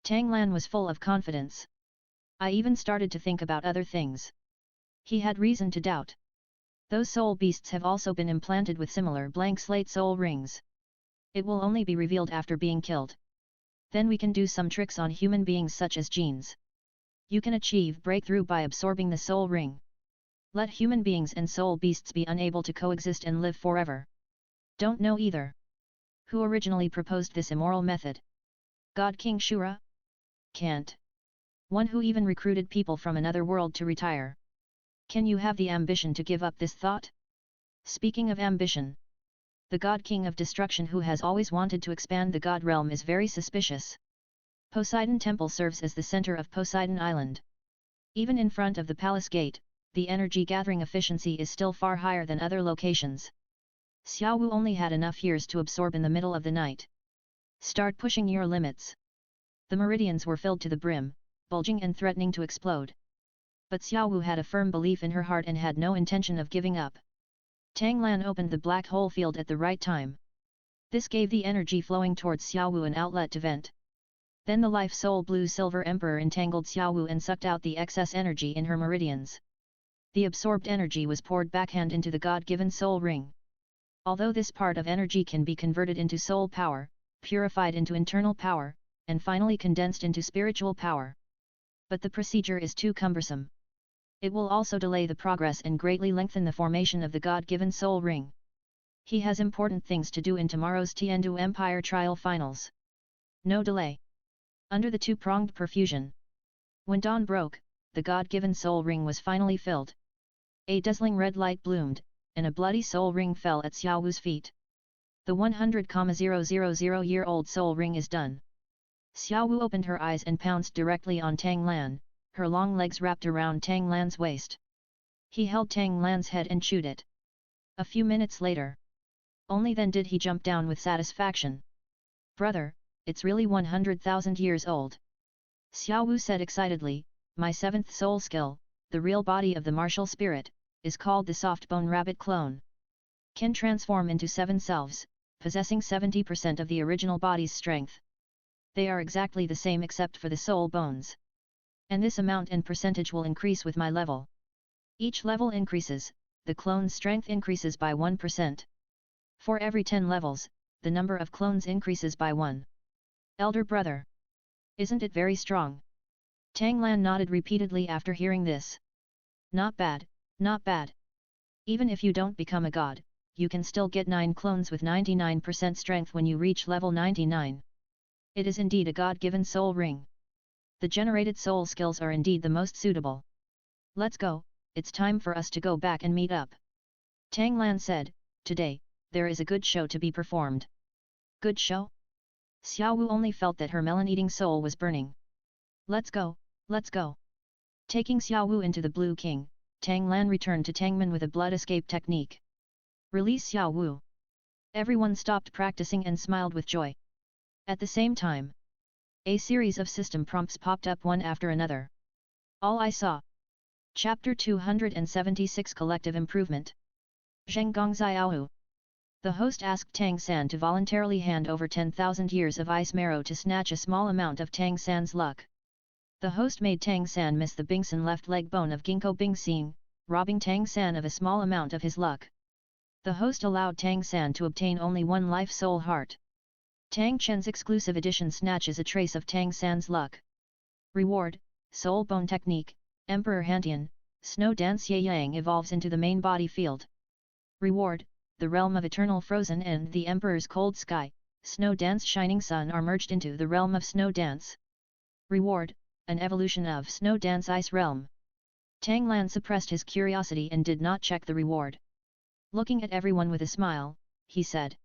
Tang Lan was full of confidence. I even started to think about other things. He had reason to doubt. Those soul beasts have also been implanted with similar blank slate soul rings. It will only be revealed after being killed. Then we can do some tricks on human beings such as genes. You can achieve breakthrough by absorbing the soul ring. Let human beings and soul beasts be unable to coexist and live forever. Don't know either. Who originally proposed this immoral method? God King Shura? Can't. One who even recruited people from another world to retire. Can you have the ambition to give up this thought? Speaking of ambition, the God King of Destruction who has always wanted to expand the God realm is very suspicious. Poseidon Temple serves as the center of Poseidon Island. Even in front of the palace gate, the energy gathering efficiency is still far higher than other locations. Xiao Wu only had enough years to absorb in the middle of the night. Start pushing your limits. The meridians were filled to the brim, bulging and threatening to explode. But Xiao Wu had a firm belief in her heart and had no intention of giving up. Tang Lan opened the black hole field at the right time. This gave the energy flowing towards Xiao Wu an outlet to vent. Then the life soul blue silver emperor entangled Xiao Wu and sucked out the excess energy in her meridians. The absorbed energy was poured backhand into the God-given soul ring. Although this part of energy can be converted into soul power, purified into internal power, and finally condensed into spiritual power. But the procedure is too cumbersome. It will also delay the progress and greatly lengthen the formation of the God-given soul ring. He has important things to do in tomorrow's Tiandu Empire trial finals. No delay. Under the two-pronged perfusion. When dawn broke, the God-given soul ring was finally filled. A dazzling red light bloomed, and a bloody soul ring fell at Xiao Wu's feet. The 100,000 year old soul ring is done. Xiao Wu opened her eyes and pounced directly on Tang Lan, her long legs wrapped around Tang Lan's waist. He held Tang Lan's head and chewed it. A few minutes later. Only then did he jump down with satisfaction. Brother, it's really 100,000 years old. Xiao Wu said excitedly, my seventh soul skill, the real body of the martial spirit, is called the soft bone rabbit clone. Can transform into 7 selves, possessing 70% of the original body's strength. They are exactly the same except for the soul bones. And this amount and percentage will increase with my level. Each level increases, the clone's strength increases by 1%. For every 10 levels, the number of clones increases by 1. Elder brother. Isn't it very strong? Tang Lan nodded repeatedly after hearing this. Not bad, not bad. Even if you don't become a god, you can still get 9 clones with 99% strength when you reach level 99. It is indeed a god-given soul ring. The generated soul skills are indeed the most suitable. Let's go, it's time for us to go back and meet up. Tang Lan said, today, there is a good show to be performed. Good show? Xiao Wu only felt that her melon-eating soul was burning. Let's go, let's go. Taking Xiao Wu into the Blue King, Tang Lan returned to Tangmen with a blood escape technique. Release Xiao Wu. Everyone stopped practicing and smiled with joy. At the same time, a series of system prompts popped up one after another. All I saw. Chapter 276 Collective Improvement. Zheng Gongxiao. The host asked Tang San to voluntarily hand over 10,000 years of ice marrow to snatch a small amount of Tang San's luck. The host made Tang San miss the Bingsan left leg bone of Ginkgo Bingsing, robbing Tang San of a small amount of his luck. The host allowed Tang San to obtain only 1 life soul heart. Tang Chen's exclusive edition snatches a trace of Tang San's luck. Reward, Soul Bone Technique, Emperor Hantian, Snow Dance Yang evolves into the main body field. Reward, the realm of eternal frozen and the Emperor's cold sky, Snow Dance Shining Sun are merged into the realm of Snow Dance. Reward, an evolution of Snow Dance Ice Realm. Tang Lan suppressed his curiosity and did not check the reward. Looking at everyone with a smile, he said.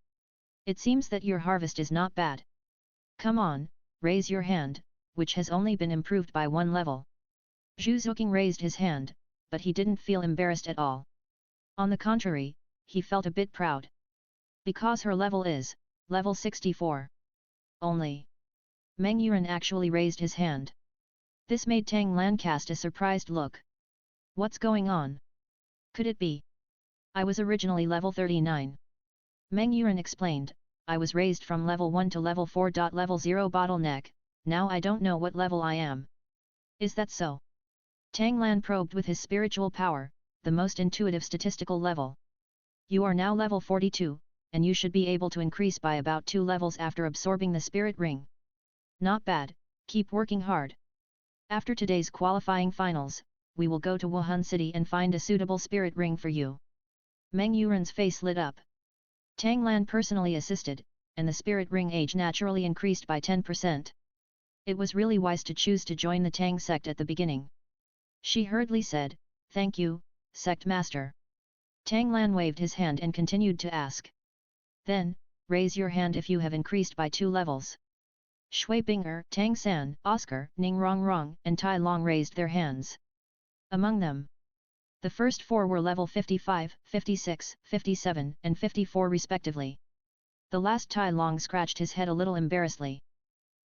It seems that your harvest is not bad. Come on, raise your hand, which has only been improved by 1 level. Zhu Zuoqing raised his hand, but he didn't feel embarrassed at all. On the contrary, he felt a bit proud. Because her level is, level 64. Only. Meng Yuan actually raised his hand. This made Tang Lan cast a surprised look. What's going on? Could it be? I was originally level 39. Meng Yuan explained, I was raised from level 1 to level 4. Level 0 bottleneck, now I don't know what level I am. Is that so? Tang Lan probed with his spiritual power, the most intuitive statistical level. You are now level 42, and you should be able to increase by about 2 levels after absorbing the spirit ring. Not bad, keep working hard. After today's qualifying finals, we will go to Wuhan City and find a suitable spirit ring for you. Meng Yuan's face lit up. Tang Lan personally assisted, and the spirit ring age naturally increased by 10%. It was really wise to choose to join the Tang sect at the beginning. She hurriedly said, thank you, sect master. Tang Lan waved his hand and continued to ask. Then, raise your hand if you have increased by 2 levels. Shui Binger, Tang San, Oscar, Ning Rongrong, and Tai Long raised their hands. Among them, the first 4 were level 55, 56, 57, and 54 respectively. The last Tai Long scratched his head a little embarrassedly.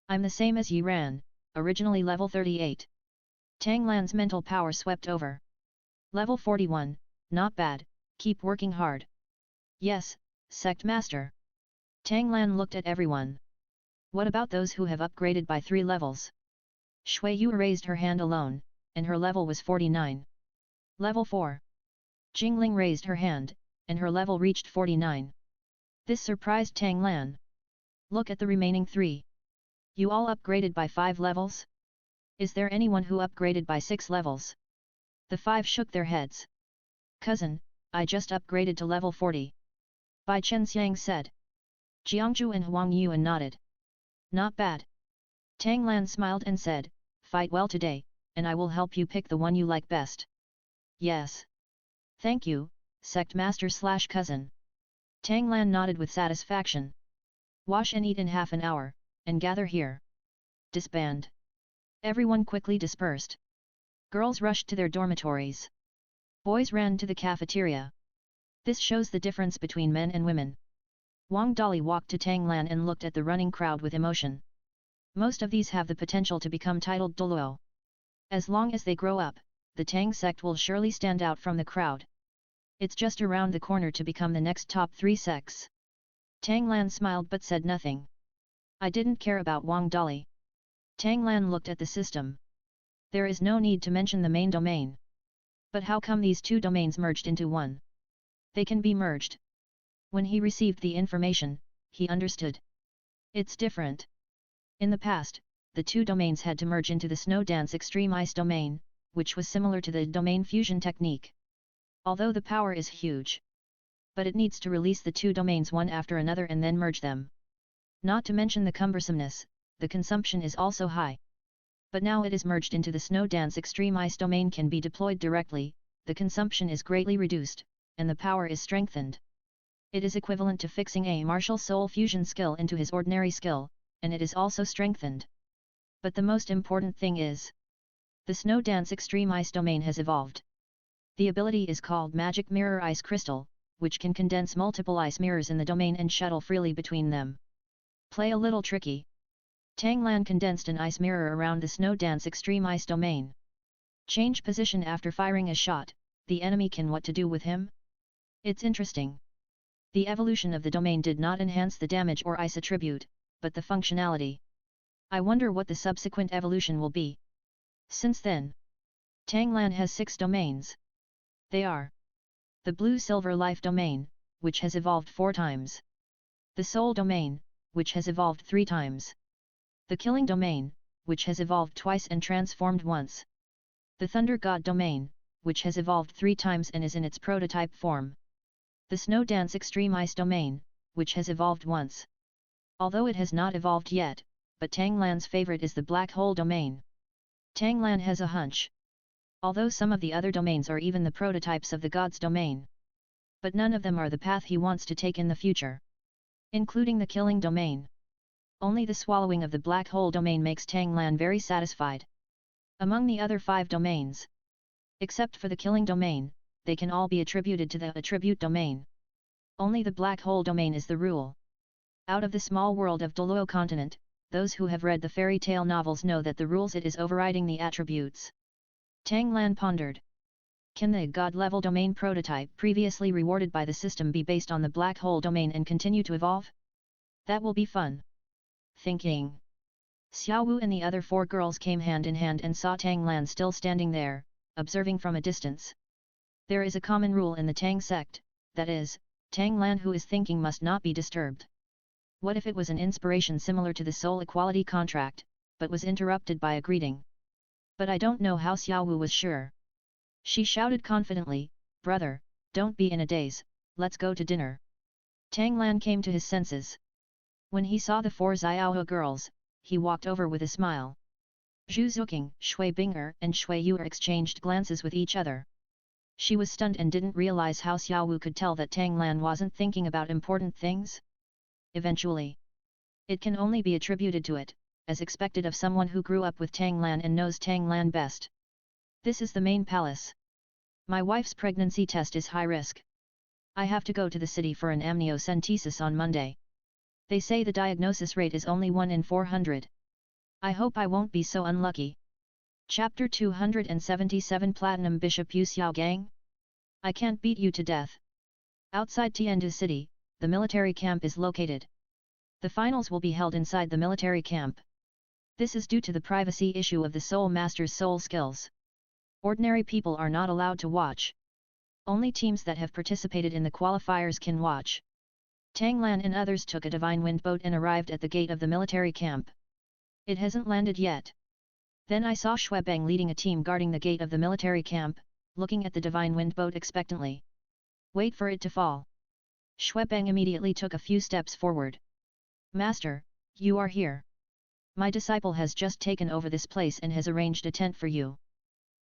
I'm the same as Yi Ran, originally level 38. Tang Lan's mental power swept over. Level 41, not bad, keep working hard. Yes, sect master. Tang Lan looked at everyone. What about those who have upgraded by 3 levels? Shui Yu raised her hand alone, and her level was 49. Level 4. Jingling raised her hand, and her level reached 49. This surprised Tang Lan. Look at the remaining 3. You all upgraded by 5 levels? Is there anyone who upgraded by 6 levels? The 5 shook their heads. Cousin, I just upgraded to level 40. Bai Chenxiang said. Jiangzhu and Huang Yuan nodded. Not bad. Tang Lan smiled and said, fight well today, and I will help you pick the one you like best. Yes. Thank you, sect master / cousin. Tang Lan nodded with satisfaction. Wash and eat in half an hour, and gather here. disband. Everyone quickly dispersed. Girls rushed to their dormitories. Boys ran to the cafeteria. This shows the difference between men and women. Wang Dali walked to Tang Lan and looked at the running crowd with emotion. Most of these have the potential to become titled Douluo. As long as they grow up, the Tang sect will surely stand out from the crowd. It's just around the corner to become the next top 3 sects. Tang Lan smiled but said nothing. I didn't care about Wang Dali. Tang Lan looked at the system. There is no need to mention the main domain. But how come these two domains merged into one? They can be merged. When he received the information, he understood. It's different. In the past, the two domains had to merge into the Snow Dance Extreme Ice domain, which was similar to the domain fusion technique. Although the power is huge. But it needs to release the two domains one after another and then merge them. Not to mention the cumbersomeness, the consumption is also high. But now it is merged into the Snow Dance Extreme Ice domain can be deployed directly, the consumption is greatly reduced, and the power is strengthened. It is equivalent to fixing a martial soul fusion skill into his ordinary skill, and it is also strengthened. But the most important thing is, the Snow Dance Extreme Ice domain has evolved. The ability is called Magic Mirror Ice Crystal, which can condense multiple ice mirrors in the domain and shuttle freely between them. Play a little tricky. Tang Lan condensed an ice mirror around the Snow Dance Extreme Ice domain. Change position after firing a shot, the enemy can what to do with him? It's interesting. The evolution of the domain did not enhance the damage or ice attribute, but the functionality. I wonder what the subsequent evolution will be. Since then, Tang Lan has 6 domains. They are the Blue-Silver Life domain, which has evolved 4 times. The Soul domain, which has evolved 3 times. The Killing domain, which has evolved twice and transformed once. The Thunder God domain, which has evolved 3 times and is in its prototype form. The Snow Dance Extreme Ice domain, which has evolved once. Although it has not evolved yet, but Tang Lan's favorite is the Black Hole domain. Tang Lan has a hunch. Although some of the other domains are even the prototypes of the God's domain. But none of them are the path he wants to take in the future. Including the Killing domain. Only the swallowing of the Black Hole domain makes Tang Lan very satisfied. Among the other 5 domains, except for the Killing domain, they can all be attributed to the Attribute domain. Only the Black Hole domain is the rule. Out of the small world of Douluo continent, those who have read the fairy tale novels know that the rules it is overriding the attributes. Tang Lan pondered. Can the God-level domain prototype previously rewarded by the system be based on the Black Hole domain and continue to evolve? That will be fun. Thinking. Xiao Wu and the other 4 girls came hand in hand and saw Tang Lan still standing there, observing from a distance. There is a common rule in the Tang sect, that is, Tang Lan who is thinking must not be disturbed. What if it was an inspiration similar to the soul equality contract, but was interrupted by a greeting? But I don't know how Xiao Wu was sure. She shouted confidently, "Brother, don't be in a daze, let's go to dinner." Tang Lan came to his senses. When he saw the 4 Xiaohe girls, he walked over with a smile. Zhu Zuqing, Shui Binger and Shui Yu exchanged glances with each other. She was stunned and didn't realize how Xiao Wu could tell that Tang Lan wasn't thinking about important things. Eventually, it can only be attributed to it, as expected of someone who grew up with Tang Lan and knows Tang Lan best. This is the main palace. My wife's pregnancy test is high risk. I have to go to the city for an amniocentesis on Monday. They say the diagnosis rate is only 1 in 400. I hope I won't be so unlucky. Chapter 277 Platinum Bishop Yu Xiao Gang? I can't beat you to death. Outside Tiandu City, the military camp is located. The finals will be held inside the military camp. This is due to the privacy issue of the Soul Master's soul skills. Ordinary people are not allowed to watch. Only teams that have participated in the qualifiers can watch. Tang Lan and others took a Divine Wind boat and arrived at the gate of the military camp. It hasn't landed yet. Then I saw Xuebang leading a team guarding the gate of the military camp, looking at the Divine Wind boat expectantly. Wait for it to fall. Xuebang immediately took a few steps forward. Master, you are here. My disciple has just taken over this place and has arranged a tent for you.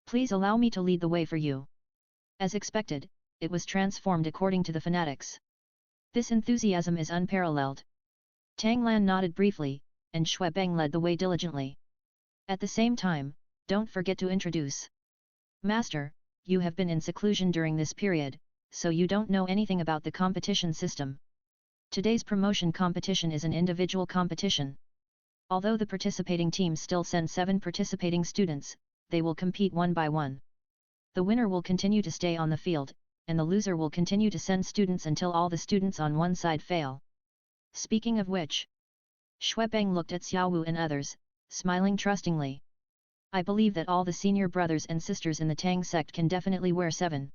Please allow me to lead the way for you. As expected, it was transformed according to the fanatics. This enthusiasm is unparalleled. Tang Lan nodded briefly, and Xuebeng led the way diligently. At the same time, don't forget to introduce. Master, you have been in seclusion during this period, so you don't know anything about the competition system. Today's promotion competition is an individual competition. Although the participating teams still send 7 participating students, they will compete one by one. The winner will continue to stay on the field, and the loser will continue to send students until all the students on one side fail. Speaking of which, Xuebeng looked at Xiaowu and others, smiling trustingly. I believe that all the senior brothers and sisters in the Tang sect can definitely wear 7.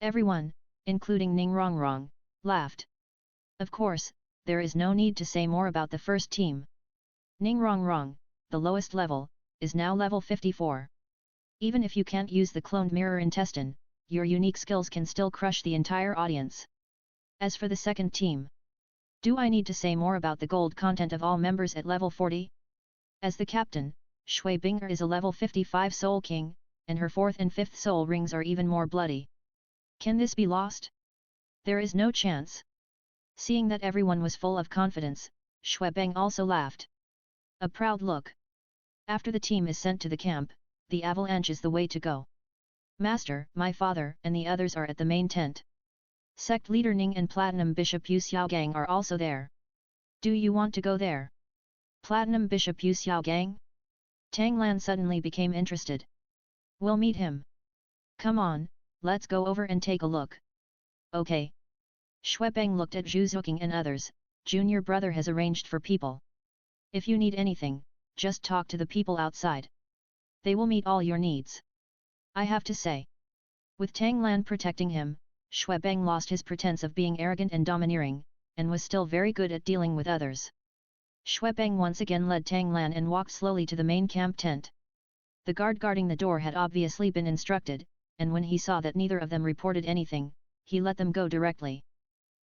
Everyone, including Ning Rongrong, laughed. Of course, there is no need to say more about the first team. Ning Rongrong, the lowest level, is now level 54. Even if you can't use the cloned mirror intestine, your unique skills can still crush the entire audience. As for the second team, do I need to say more about the gold content of all members at level 40? As the captain, Shui Binger is a level 55 Soul King, and her 4th and 5th soul rings are even more bloody. Can this be lost? There is no chance. Seeing that everyone was full of confidence, Xuebeng also laughed. A proud look. After the team is sent to the camp, the avalanche is the way to go. Master, my father, and the others are at the main tent. Sect leader Ning and Platinum Bishop Yu Xiaogang are also there. Do you want to go there? Platinum Bishop Yu Xiaogang? Tang Lan suddenly became interested. We'll meet him. Come on, let's go over and take a look. Okay. Xuebeng looked at Zhu Zuqing and others. Junior brother has arranged for people. If you need anything, just talk to the people outside. They will meet all your needs. I have to say. With Tang Lan protecting him, Xuebeng lost his pretense of being arrogant and domineering, and was still very good at dealing with others. Xuebeng once again led Tang Lan and walked slowly to the main camp tent. The guard guarding the door had obviously been instructed, and when he saw that neither of them reported anything, he let them go directly.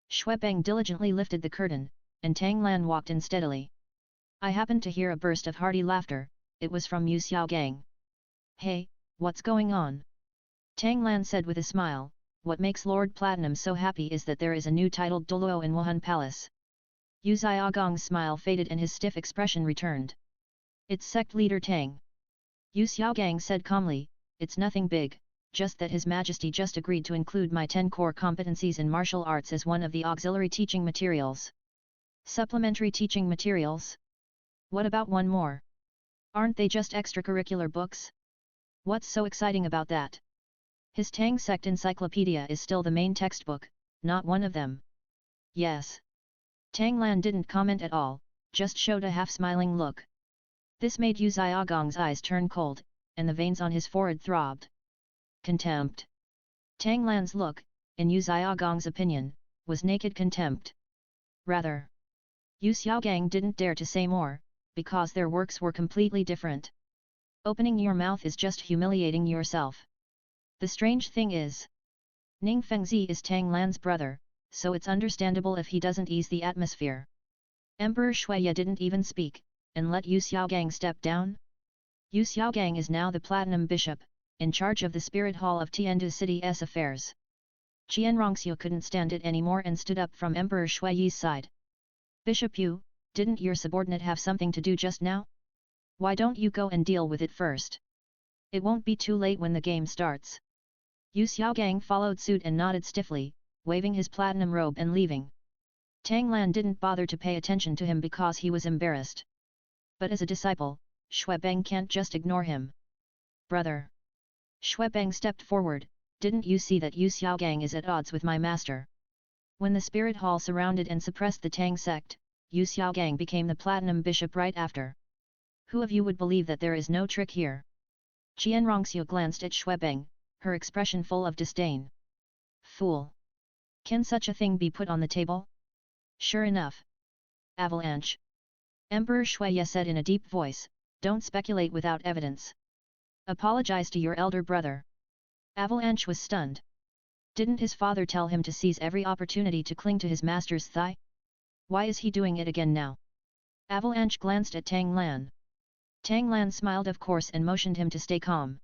Xuebeng diligently lifted the curtain, and Tang Lan walked in steadily. I happened to hear a burst of hearty laughter. It was from Yu Xiaogang. Hey, what's going on? Tang Lan said with a smile. What makes Lord Platinum so happy is that there is a new titled Douluo in Wuhan Palace. Yu Xiaogang's smile faded and his stiff expression returned. It's sect leader Tang. Yu Xiaogang said calmly, it's nothing big, just that His Majesty just agreed to include my 10 core competencies in martial arts as one of the auxiliary teaching materials. Supplementary teaching materials? What about one more? Aren't they just extracurricular books? What's so exciting about that? His Tang sect encyclopedia is still the main textbook, not one of them. Yes. Tang Lan didn't comment at all, just showed a half-smiling look. This made Yu Xiaogang's eyes turn cold, and the veins on his forehead throbbed. Contempt. Tang Lan's look, in Yu Xiaogang's opinion, was naked contempt. Rather. Yu Xiaogang didn't dare to say more, because their works were completely different. Opening your mouth is just humiliating yourself. The strange thing is, Ning Fengzi is Tang Lan's brother, so it's understandable if he doesn't ease the atmosphere. Emperor Shuiya didn't even speak, and let Yu Xiaogang step down. Yu Xiaogang is now the Platinum Bishop, in charge of the Spirit Hall of Tiandu City's affairs. Qian Rongxiu couldn't stand it anymore and stood up from Emperor Shuiyi's side. Bishop Yu, didn't your subordinate have something to do just now? Why don't you go and deal with it first? It won't be too late when the game starts. Yu Xiaogang followed suit and nodded stiffly, waving his platinum robe and leaving. Tang Lan didn't bother to pay attention to him because he was embarrassed. But as a disciple, Xuebeng can't just ignore him. Brother. Xuebeng stepped forward, didn't you see that Yu Xiaogang is at odds with my master? When the spirit hall surrounded and suppressed the Tang sect, Yu Xiaogang became the Platinum Bishop right after. Who of you would believe that there is no trick here? Qian Rongxiu glanced at Xuebeng, her expression full of disdain. Fool! Can such a thing be put on the table? Sure enough. Avalanche. Emperor Shuiya said in a deep voice, don't speculate without evidence. Apologize to your elder brother. Avalanche was stunned. Didn't his father tell him to seize every opportunity to cling to his master's thigh? Why is he doing it again now? Avalanche glanced at Tang Lan. Tang Lan smiled of course and motioned him to stay calm.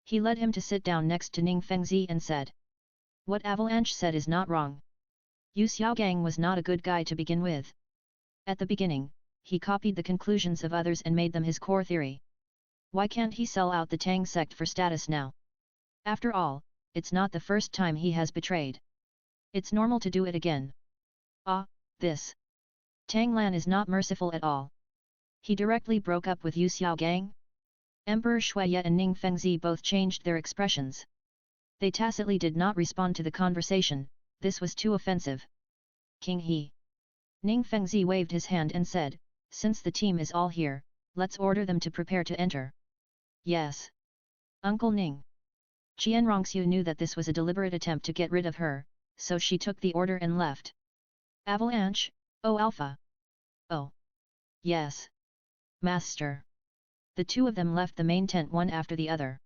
He led him to sit down next to Ning Fengzi and said. What Avalanche said is not wrong. Yu Xiaogang was not a good guy to begin with. At the beginning, he copied the conclusions of others and made them his core theory. Why can't he sell out the Tang sect for status now? After all, it's not the first time he has betrayed. It's normal to do it again. Ah, this. Tang Lan is not merciful at all. He directly broke up with Yu Xiaogang? Emperor Shuiye and Ning Fengzi both changed their expressions. They tacitly did not respond to the conversation, this was too offensive. King He. Ning Fengzi waved his hand and said, since the team is all here, let's order them to prepare to enter. Yes. Uncle Ning. Qian Rongxiu knew that this was a deliberate attempt to get rid of her, so she took the order and left. Avalanche, oh Alpha. Oh. Yes. Master. The two of them left the main tent one after the other.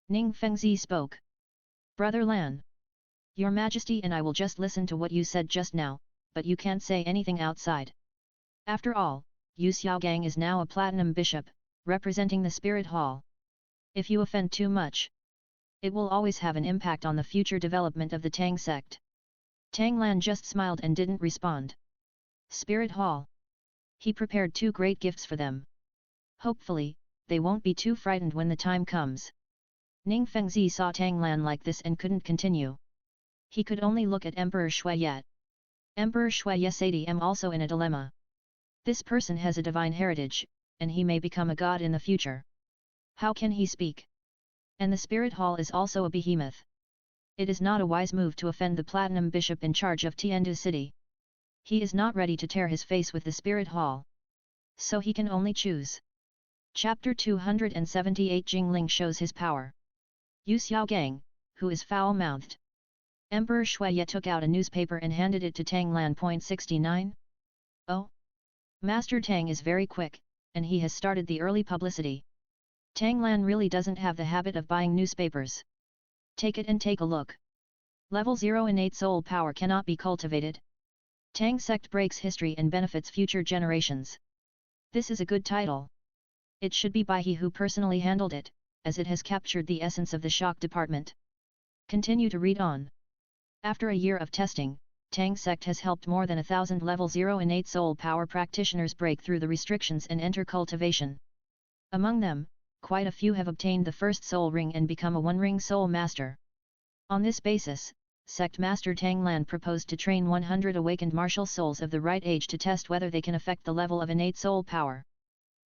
Ning Fengzi spoke. Brother Lan. Your Majesty and I will just listen to what you said just now, but you can't say anything outside. After all, Yu Xiaogang is now a platinum bishop, representing the spirit hall. If you offend too much, it will always have an impact on the future development of the Tang sect. Tang Lan just smiled and didn't respond. Spirit hall. He prepared 2 great gifts for them. Hopefully, they won't be too frightened when the time comes. Ning Fengzi saw Tang Lan like this and couldn't continue. He could only look at Emperor Shuiye. Emperor Shuiye Sadiem also in a dilemma. This person has a divine heritage, and he may become a god in the future. How can he speak? And the spirit hall is also a behemoth. It is not a wise move to offend the platinum bishop in charge of Tiandu city. He is not ready to tear his face with the spirit hall. So he can only choose. Chapter 278 Jingling shows his power. Yu Xiaogang, who is foul-mouthed. Emperor Shuiye took out a newspaper and handed it to Tang Lan. 69. Oh? Master Tang is very quick, and he has started the early publicity. Tang Lan really doesn't have the habit of buying newspapers. Take it and take a look. Level 0 innate soul power cannot be cultivated. Tang sect breaks history and benefits future generations. This is a good title. It should be by he who personally handled it, as it has captured the essence of the shock department. Continue to read on. After a year of testing, Tang sect has helped more than 1,000 level 0 innate soul power practitioners break through the restrictions and enter cultivation. Among them, quite a few have obtained the first soul ring and become a one-ring soul master. On this basis, Sect Master Tang Lan proposed to train 100 awakened martial souls of the right age to test whether they can affect the level of innate soul power.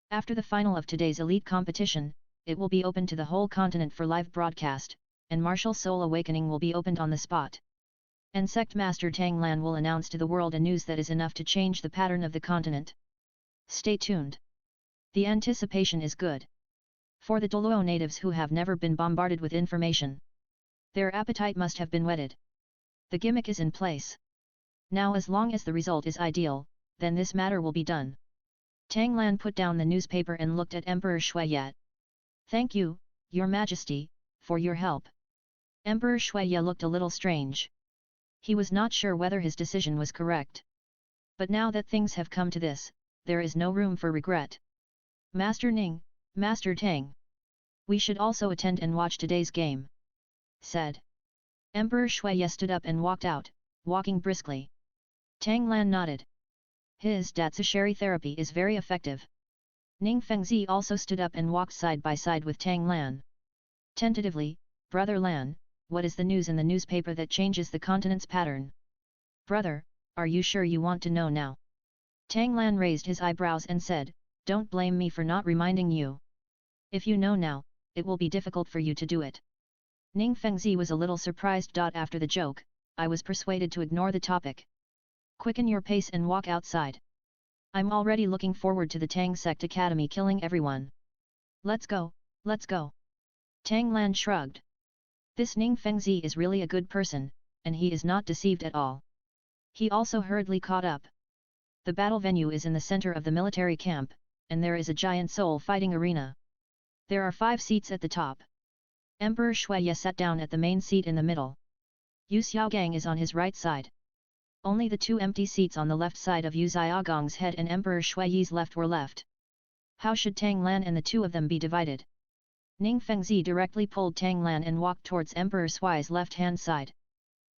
After the final of today's elite competition, it will be open to the whole continent for live broadcast, and martial soul awakening will be opened on the spot. And Sect Master Tang Lan will announce to the world a news that is enough to change the pattern of the continent. Stay tuned. The anticipation is good. For the Douluo natives who have never been bombarded with information, their appetite must have been whetted. The gimmick is in place. Now as long as the result is ideal, then this matter will be done. Tang Lan put down the newspaper and looked at Emperor Shuiye. Thank you, Your Majesty, for your help. Emperor Shuiye looked a little strange. He was not sure whether his decision was correct. But now that things have come to this, there is no room for regret. Master Ning, Master Tang. We should also attend and watch today's game. Said. Emperor Shuiye stood up and walked out, walking briskly. Tang Lan nodded. His Datsashari therapy is very effective. Ning Fengzi also stood up and walked side by side with Tang Lan. Tentatively, Brother Lan, what is the news in the newspaper that changes the continent's pattern? Brother, are you sure you want to know now? Tang Lan raised his eyebrows and said, don't blame me for not reminding you. If you know now, it will be difficult for you to do it. Ning Fengzi was a little surprised. After the joke, I was persuaded to ignore the topic. Quicken your pace and walk outside. I'm already looking forward to the Tang Sect Academy killing everyone. Let's go, let's go. Tang Lan shrugged. This Ning Fengzi is really a good person, and he is not deceived at all. He also hurriedly caught up. The battle venue is in the center of the military camp, and there is a giant soul fighting arena. There are 5 seats at the top. Emperor Shuiye sat down at the main seat in the middle. Yu Xiaogang is on his right side. Only the 2 empty seats on the left side of Yu Xiaogang's head and Emperor Shuiye's left were left. How should Tang Lan and the 2 of them be divided? Ning Fengzi directly pulled Tang Lan and walked towards Emperor Shui's left-hand side.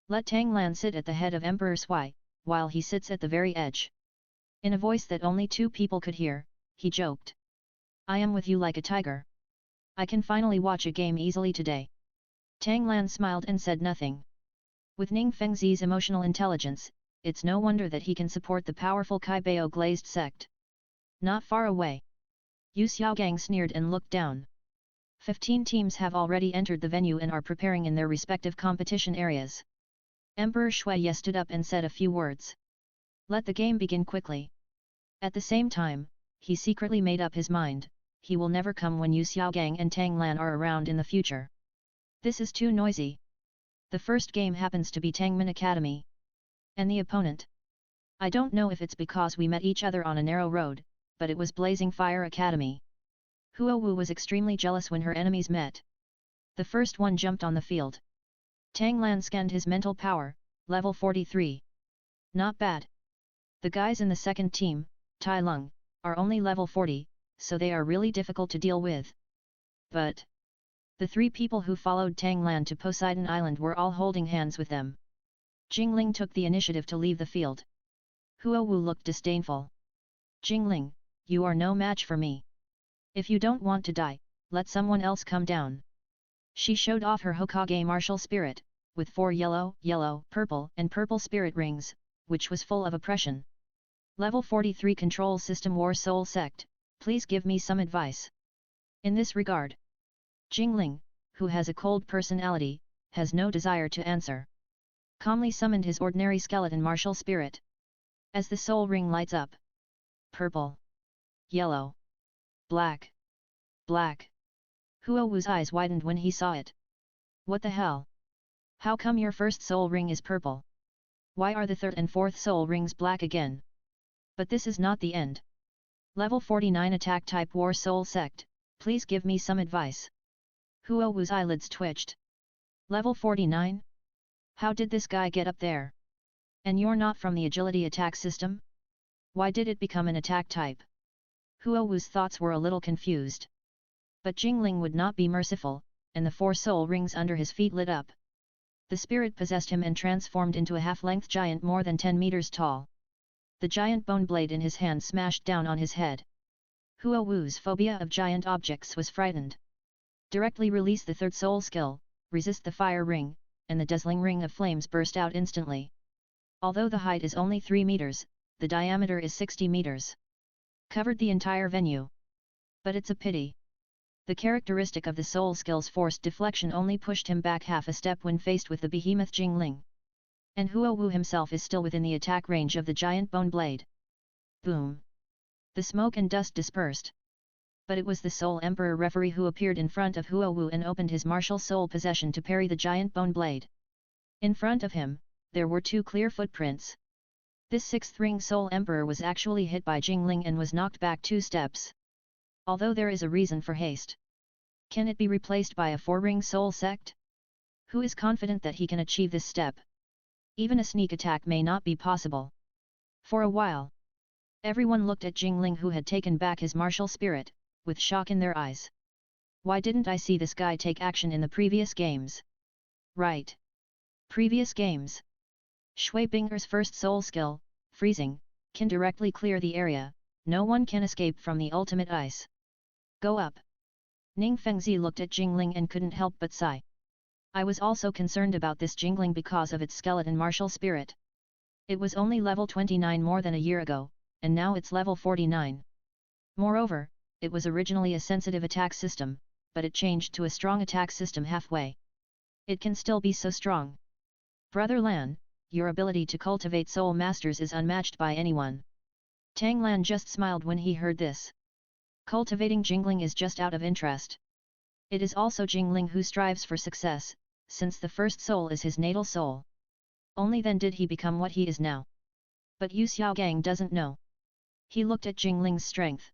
Let Tang Lan sit at the head of Emperor Shui, while he sits at the very edge. In a voice that only two people could hear, he joked. I am with you like a tiger. I can finally watch a game easily today. Tang Lan smiled and said nothing. With Ning Fengzi's emotional intelligence, it's no wonder that he can support the powerful Kaibao glazed sect. Not far away. Yu Xiaogang sneered and looked down. 15 teams have already entered the venue and are preparing in their respective competition areas. Emperor Shuiye stood up and said a few words. Let the game begin quickly. At the same time, he secretly made up his mind, he will never come when Yu Xiaogang and Tang Lan are around in the future. This is too noisy. The first game happens to be Tangman Academy. And the opponent? I don't know if it's because we met each other on a narrow road, but it was Blazing Fire Academy. Huo Wu was extremely jealous when her enemies met. The first one jumped on the field. Tang Lan scanned his mental power, level 43. Not bad. The guys in the second team, Tai Lung, are only level 40, so they are really difficult to deal with. But the 3 people who followed Tang Lan to Poseidon Island were all holding hands with them. Jingling took the initiative to leave the field. Huo Wu looked disdainful. Jingling, you are no match for me. If you don't want to die, let someone else come down. She showed off her Hokage martial spirit, with 4 yellow, purple and purple spirit rings, which was full of oppression. Level 43 Control System War Soul Sect, please give me some advice. In this regard, Jingling, who has a cold personality, has no desire to answer. Calmly summoned his ordinary skeleton martial spirit. As the soul ring lights up. Purple. Yellow. Black. Black. Huo Wu's eyes widened when he saw it. What the hell? How come your first soul ring is purple? Why are the third and fourth soul rings black again? But this is not the end. Level 49 Attack Type War Soul Sect, please give me some advice. Huo Wu's eyelids twitched. Level 49? How did this guy get up there? And you're not from the agility attack system? Why did it become an attack type? Huo Wu's thoughts were a little confused. But Jingling would not be merciful, and the 4 soul rings under his feet lit up. The spirit possessed him and transformed into a half-length giant more than 10 meters tall. The giant bone blade in his hand smashed down on his head. Huo Wu's phobia of giant objects was frightened. Directly release the third soul skill, resist the fire ring, and the dazzling ring of flames burst out instantly. Although the height is only 3 meters, the diameter is 60 meters. Covered the entire venue. But it's a pity. The characteristic of the soul skill's forced deflection only pushed him back half a step when faced with the behemoth Jingling. And Huo Wu himself is still within the attack range of the giant bone blade. Boom! The smoke and dust dispersed. But it was the Soul Emperor referee who appeared in front of Huo Wu and opened his martial soul possession to parry the giant bone blade. In front of him, there were 2 clear footprints. This 6th ring Soul Emperor was actually hit by Jingling and was knocked back 2 steps. Although there is a reason for haste. Can it be replaced by a 4-ring Soul Sect? Who is confident that he can achieve this step? Even a sneak attack may not be possible. For a while, everyone looked at Jingling, who had taken back his martial spirit, with shock in their eyes. Why didn't I see this guy take action in the previous games? Right. Previous games. Shui Binger's first soul skill, freezing, can directly clear the area, no one can escape from the ultimate ice. Go up. Ning Fengzi looked at Jingling and couldn't help but sigh. I was also concerned about this Jingling because of its skeleton martial spirit. It was only level 29 more than a year ago, and now it's level 49. Moreover, it was originally a sensitive attack system, but it changed to a strong attack system halfway. It can still be so strong. Brother Lan, your ability to cultivate soul masters is unmatched by anyone. Tang Lan just smiled when he heard this. Cultivating Jingling is just out of interest. It is also Jingling who strives for success, since the first soul is his natal soul. Only then did he become what he is now. But Yu Xiaogang doesn't know. He looked at Jingling's strength.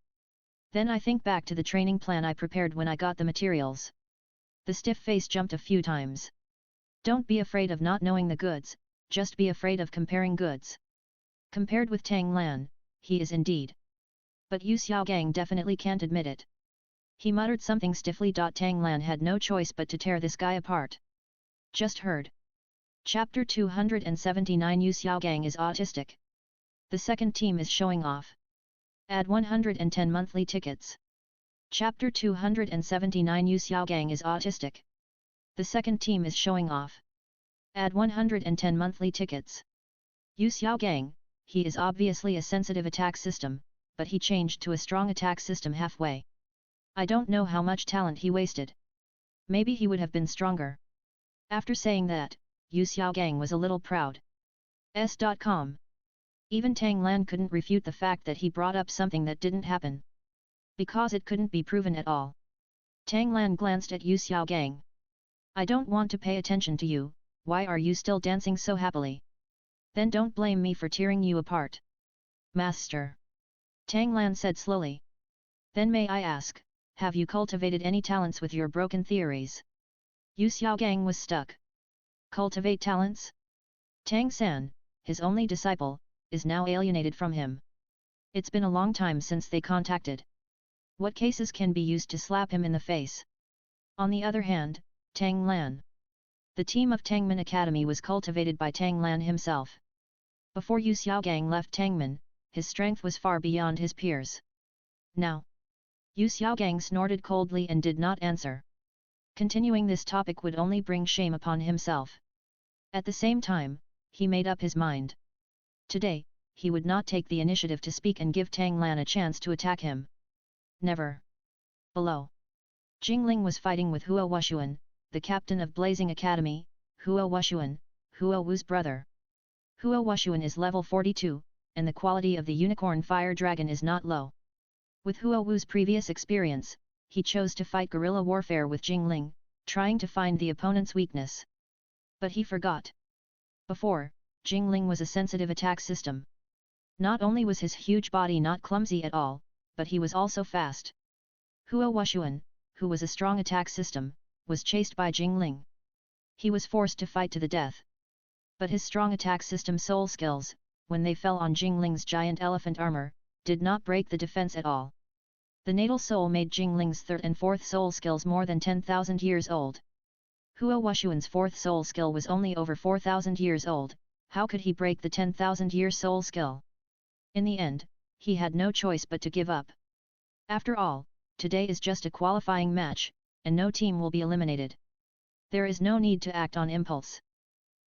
Then I think back to the training plan I prepared when I got the materials. The stiff face jumped a few times. Don't be afraid of not knowing the goods, just be afraid of comparing goods. Compared with Tang Lan, he is indeed. But Yu Xiaogang definitely can't admit it. He muttered something stiffly. Tang Lan had no choice but to tear this guy apart. Just heard. Chapter 279 Yu Xiaogang is autistic. The second team is showing off. Add 110 monthly tickets. Chapter 279 Yu Xiaogang is autistic. The second team is showing off. Add 110 monthly tickets. Yu Xiaogang, he is obviously a sensitive attack system, but he changed to a strong attack system halfway. I don't know how much talent he wasted. Maybe he would have been stronger. After saying that, Yu Xiaogang was a little proud. S.com. Even Tang Lan couldn't refute the fact that he brought up something that didn't happen. Because it couldn't be proven at all. Tang Lan glanced at Yu Xiaogang. I don't want to pay attention to you, why are you still dancing so happily? Then don't blame me for tearing you apart. Master. Tang Lan said slowly. Then may I ask, have you cultivated any talents with your broken theories? Yu Xiaogang was stuck. Cultivate talents? Tang San, his only disciple, is now alienated from him. It's been a long time since they contacted. What cases can be used to slap him in the face? On the other hand, Tang Lan. The team of Tangmen Academy was cultivated by Tang Lan himself. Before Yu Xiaogang left Tangmen, his strength was far beyond his peers. Now, Yu Xiaogang snorted coldly and did not answer. Continuing this topic would only bring shame upon himself. At the same time, he made up his mind. Today, he would not take the initiative to speak and give Tang Lan a chance to attack him. Never. Below. Jingling was fighting with Huo Wushuan, the captain of Blazing Academy, Huo Wushuan, Huo Wu's brother. Huo Wushuan is level 42, and the quality of the unicorn fire dragon is not low. With Huo Wu's previous experience, he chose to fight guerrilla warfare with Jingling, trying to find the opponent's weakness. But he forgot. Before, Jingling was a sensitive attack system. Not only was his huge body not clumsy at all, but he was also fast. Huo Wushuan, who was a strong attack system, was chased by Jingling. He was forced to fight to the death. But his strong attack system soul skills, when they fell on Jingling's giant elephant armor, did not break the defense at all. The natal soul made Jingling's third and fourth soul skills more than 10,000 years old. Huo Wushuan's fourth soul skill was only over 4,000 years old. How could he break the 10,000-year soul skill? In the end, he had no choice but to give up. After all, today is just a qualifying match, and no team will be eliminated. There is no need to act on impulse.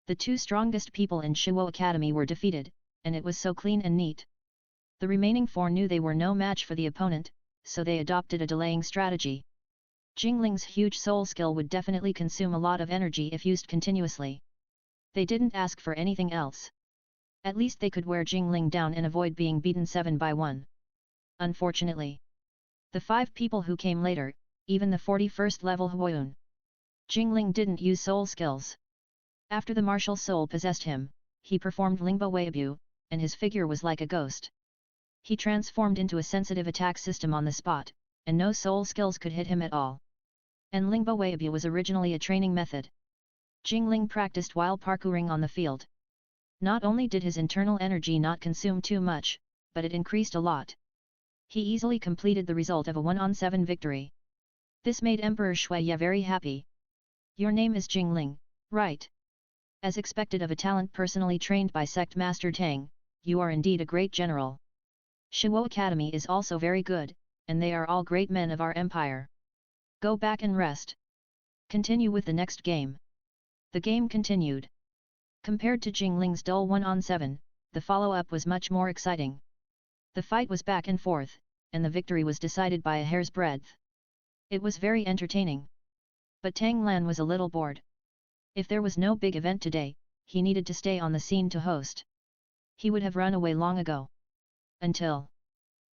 The two strongest people in Shiwo Academy were defeated, and it was so clean and neat. The remaining four knew they were no match for the opponent, so they adopted a delaying strategy. Jingling's huge soul skill would definitely consume a lot of energy if used continuously. They didn't ask for anything else. At least they could wear Jingling down and avoid being beaten 7-1. Unfortunately, the 5 people who came later, even the 41st level Huoyun, Jingling didn't use soul skills. After the martial soul possessed him, he performed Lingbo Weibu, and his figure was like a ghost. He transformed into a sensitive attack system on the spot, and no soul skills could hit him at all. And Lingbo Weibu was originally a training method. Jingling practiced while parkouring on the field. Not only did his internal energy not consume too much, but it increased a lot. He easily completed the result of a 1-on-7 victory. This made Emperor Shuiye very happy. Your name is Jingling, right? As expected of a talent personally trained by Sect Master Tang, you are indeed a great general. Shiwo Academy is also very good, and they are all great men of our empire. Go back and rest. Continue with the next game. The game continued. Compared to Jingling's dull 1-on-7, the follow-up was much more exciting. The fight was back and forth, and the victory was decided by a hair's breadth. It was very entertaining. But Tang Lan was a little bored. If there was no big event today, he needed to stay on the scene to host. He would have run away long ago. Until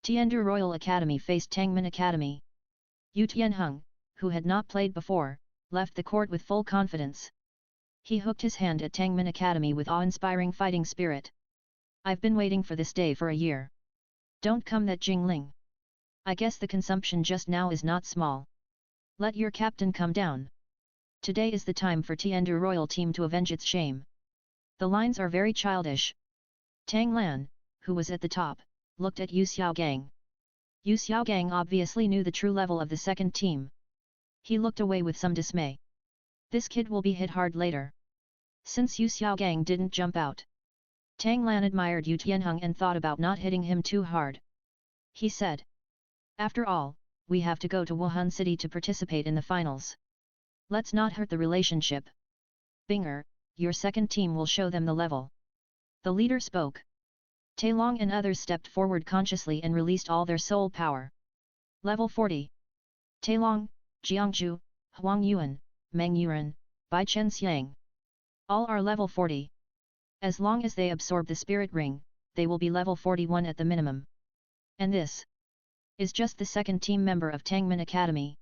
Tiandu Royal Academy faced Tangmen Academy. Yu Tianheng, who had not played before, left the court with full confidence. He hooked his hand at Tangmen Academy with awe-inspiring fighting spirit. I've been waiting for this day for a year. Don't come that Jingling. I guess the consumption just now is not small. Let your captain come down. Today is the time for Tiandu Royal team to avenge its shame. The lines are very childish. Tang Lan, who was at the top, looked at Yu Xiaogang. Yu Xiaogang obviously knew the true level of the second team. He looked away with some dismay. This kid will be hit hard later. Since Yu Xiaogang didn't jump out. Tang Lan admired Yu Tianheng and thought about not hitting him too hard. He said, "After all, we have to go to Wuhan City to participate in the finals. Let's not hurt the relationship. Binger, your second team will show them the level." The leader spoke. Tai Long and others stepped forward consciously and released all their soul power. Level 40. Tai Long, Jiangzhu, Huang Yuan, Meng Yuan, Bai Chen Xiang. All are level 40. As long as they absorb the spirit ring, they will be level 41 at the minimum. And this is just the second team member of Tangmin Academy.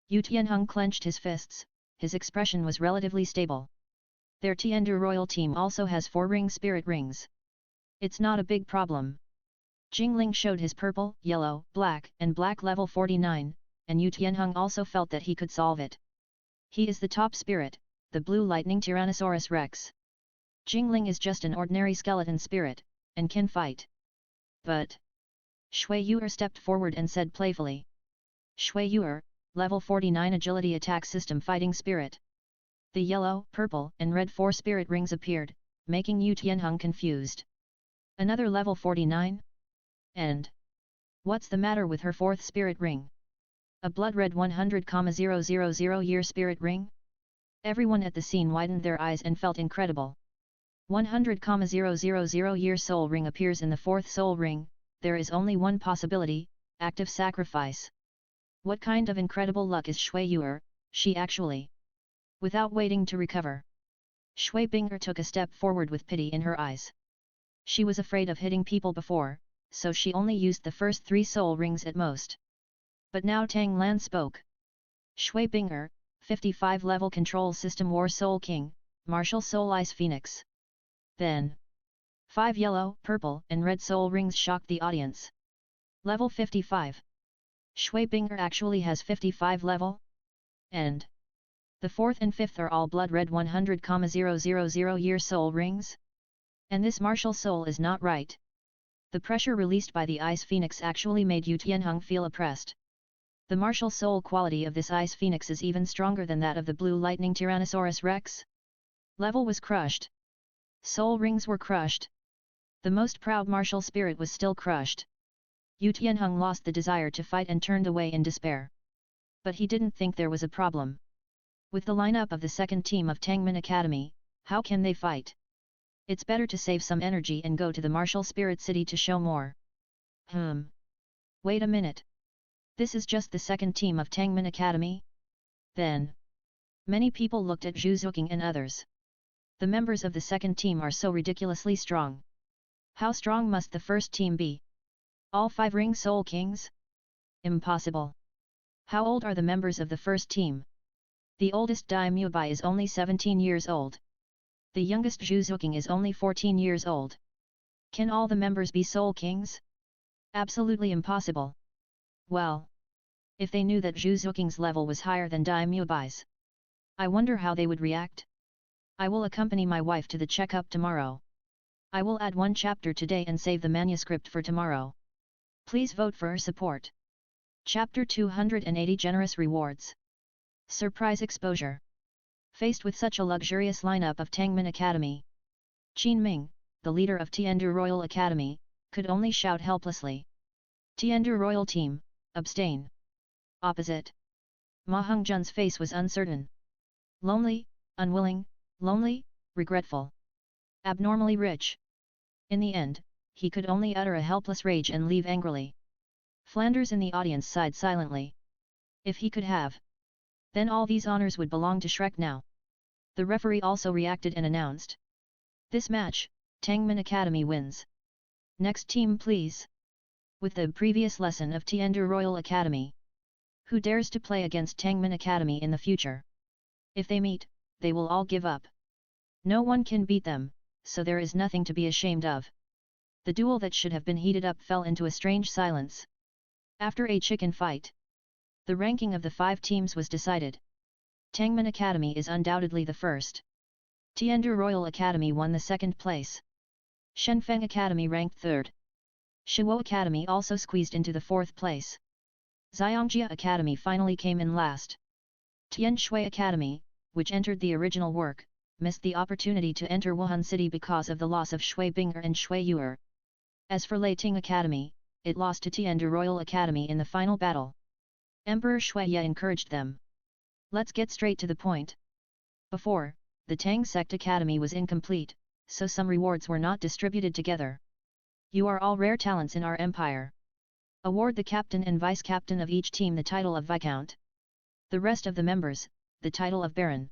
Yu Tianheng clenched his fists, his expression was relatively stable. Their Tiandu royal team also has 4 ring spirit rings. It's not a big problem. Jingling showed his purple, yellow, black and black level 49, and Yu Tianheng also felt that he could solve it. He is the top spirit, the blue lightning Tyrannosaurus Rex. Jingling is just an ordinary skeleton spirit, and can fight. But Shui Yuer stepped forward and said playfully. Shui Yuer, level 49 agility attack system fighting spirit. The yellow, purple and red 4 spirit rings appeared, making Yu Tianheng confused. Another level 49? And what's the matter with her 4th spirit ring? A blood red 100,000 year spirit ring? Everyone at the scene widened their eyes and felt incredible. 100,000 year soul ring appears in the 4th soul ring. There is only one possibility, active sacrifice. What kind of incredible luck is Shui Yuer, she actually? Without waiting to recover, Shui Binger took a step forward with pity in her eyes. She was afraid of hitting people before, so she only used the first 3 soul rings at most. But now Tang Lan spoke. Shui Binger, 55 level control system War Soul King, Martial Soul Ice Phoenix. Then 5 yellow, purple and red soul rings shocked the audience. Level 55. Shui Binger actually has 55 level? And the 4th and 5th are all blood red 100,000 year soul rings? And this martial soul is not right. The pressure released by the Ice Phoenix actually made Yu Tianheng feel oppressed. The martial soul quality of this Ice Phoenix is even stronger than that of the blue lightning Tyrannosaurus Rex. Level was crushed. Soul rings were crushed. The most proud martial spirit was still crushed. Yu Tianheng lost the desire to fight and turned away in despair. But he didn't think there was a problem. With the lineup of the second team of Tangmin Academy, how can they fight? It's better to save some energy and go to the martial spirit city to show more. Wait a minute. This is just the second team of Tangmin Academy? Then many people looked at Zhu Zuqing and others. The members of the second team are so ridiculously strong. How strong must the first team be? All 5 ring soul kings? Impossible. How old are the members of the first team? The oldest Daimyo Bai is only 17 years old. The youngest Zhu Zuqing is only 14 years old. Can all the members be soul kings? Absolutely impossible. Well, if they knew that Zhu Zuqing's level was higher than Daimyo Bai's, I wonder how they would react. I will accompany my wife to the checkup tomorrow. I will add 1 chapter today and save the manuscript for tomorrow. Please vote for her support. Chapter 280 Generous Rewards. Surprise exposure. Faced with such a luxurious lineup of Tangmin Academy, Qin Ming, the leader of Tiandu Royal Academy, could only shout helplessly. Tiandu Royal Team, abstain. Opposite. Ma Hongjun's face was uncertain. Lonely, unwilling, lonely, regretful. Abnormally rich. In the end, he could only utter a helpless rage and leave angrily. Flanders in the audience sighed silently. If he could have, then all these honors would belong to Shrek now. The referee also reacted and announced. This match, Tangmin Academy wins. Next team please. With the previous lesson of Tiandu Royal Academy. Who dares to play against Tangmin Academy in the future? If they meet, they will all give up. No one can beat them, so there is nothing to be ashamed of. The duel that should have been heated up fell into a strange silence. After a chicken fight, the ranking of the 5 teams was decided. Tangmin Academy is undoubtedly the first. Tiandu Royal Academy won the 2nd place. Shenfeng Academy ranked 3rd. Shiwo Academy also squeezed into the 4th place. Xiangjia Academy finally came in last. Tian Shui Academy, which entered the original work, missed the opportunity to enter Wuhan City because of the loss of Shui Binger and Shui Yuer. As for Leiting Academy, it lost to Tiandu Royal Academy in the final battle. Emperor Shuiye encouraged them. Let's get straight to the point. Before, the Tang Sect Academy was incomplete, so some rewards were not distributed together. You are all rare talents in our empire. Award the captain and vice-captain of each team the title of Viscount. The rest of the members, the title of Baron.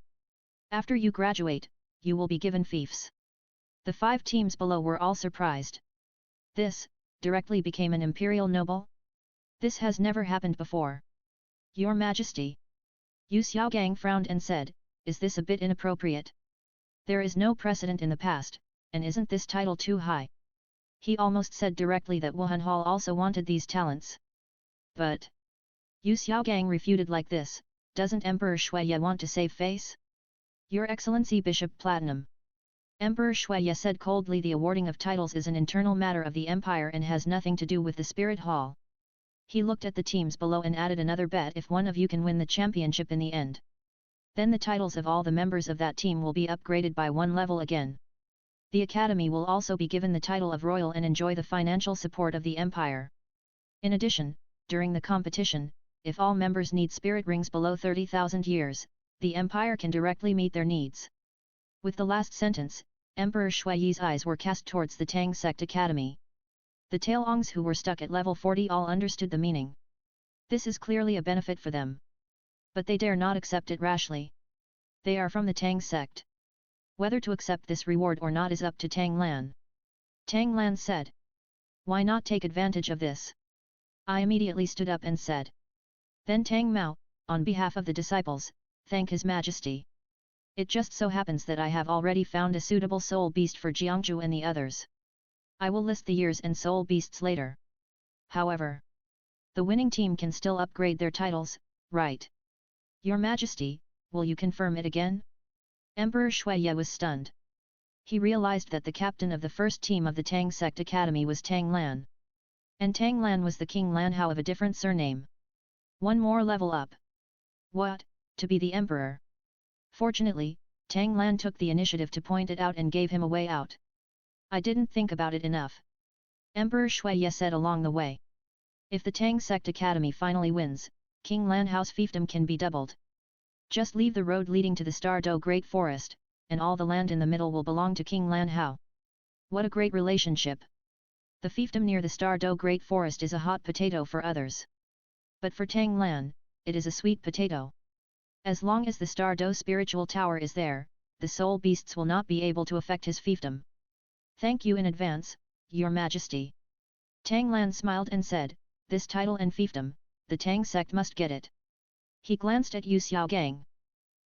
After you graduate, you will be given fiefs. The 5 teams below were all surprised. This, directly became an imperial noble? This has never happened before. Your Majesty. Yu Xiaogang frowned and said, is this a bit inappropriate? There is no precedent in the past, and isn't this title too high? He almost said directly that Wuhan Hall also wanted these talents. But Yu Xiaogang refuted like this, doesn't Emperor Shuiye want to save face? Your Excellency Bishop Platinum. Emperor Shuiye said coldly, the awarding of titles is an internal matter of the empire and has nothing to do with the Spirit Hall. He looked at the teams below and added another bet: if one of you can win the championship in the end, then the titles of all the members of that team will be upgraded by 1 level again. The academy will also be given the title of royal and enjoy the financial support of the empire. In addition, during the competition, if all members need spirit rings below 30,000 years, the empire can directly meet their needs. With the last sentence, Emperor Shuiye's eyes were cast towards the Tang Sect Academy. The Tailongs who were stuck at level 40 all understood the meaning. This is clearly a benefit for them. But they dare not accept it rashly. They are from the Tang Sect. Whether to accept this reward or not is up to Tang Lan. Tang Lan said. Why not take advantage of this? I immediately stood up and said. Then Tang Mao, on behalf of the disciples, thank His Majesty. It just so happens that I have already found a suitable soul beast for Jiangzhu and the others. I will list the years and soul beasts later. However, the winning team can still upgrade their titles, right? Your Majesty, will you confirm it again? Emperor Shuiye was stunned. He realized that the captain of the first team of the Tang Sect Academy was Tang Lan. And Tang Lan was the King Lan Hao of a different surname. 1 more level up. What, to be the emperor? Fortunately, Tang Lan took the initiative to point it out and gave him a way out. I didn't think about it enough. Emperor Shuiye said along the way. If the Tang Sect Academy finally wins, King Lan Hao's fiefdom can be doubled. Just leave the road leading to the Stardo Great Forest, and all the land in the middle will belong to King Lan Hao. What a great relationship! The fiefdom near the Stardo Great Forest is a hot potato for others. But for Tang Lan, it is a sweet potato. As long as the Stardo Spiritual Tower is there, the soul beasts will not be able to affect his fiefdom. Thank you in advance, Your Majesty. Tang Lan smiled and said, this title and fiefdom, the Tang Sect must get it. He glanced at Yu Xiaogang.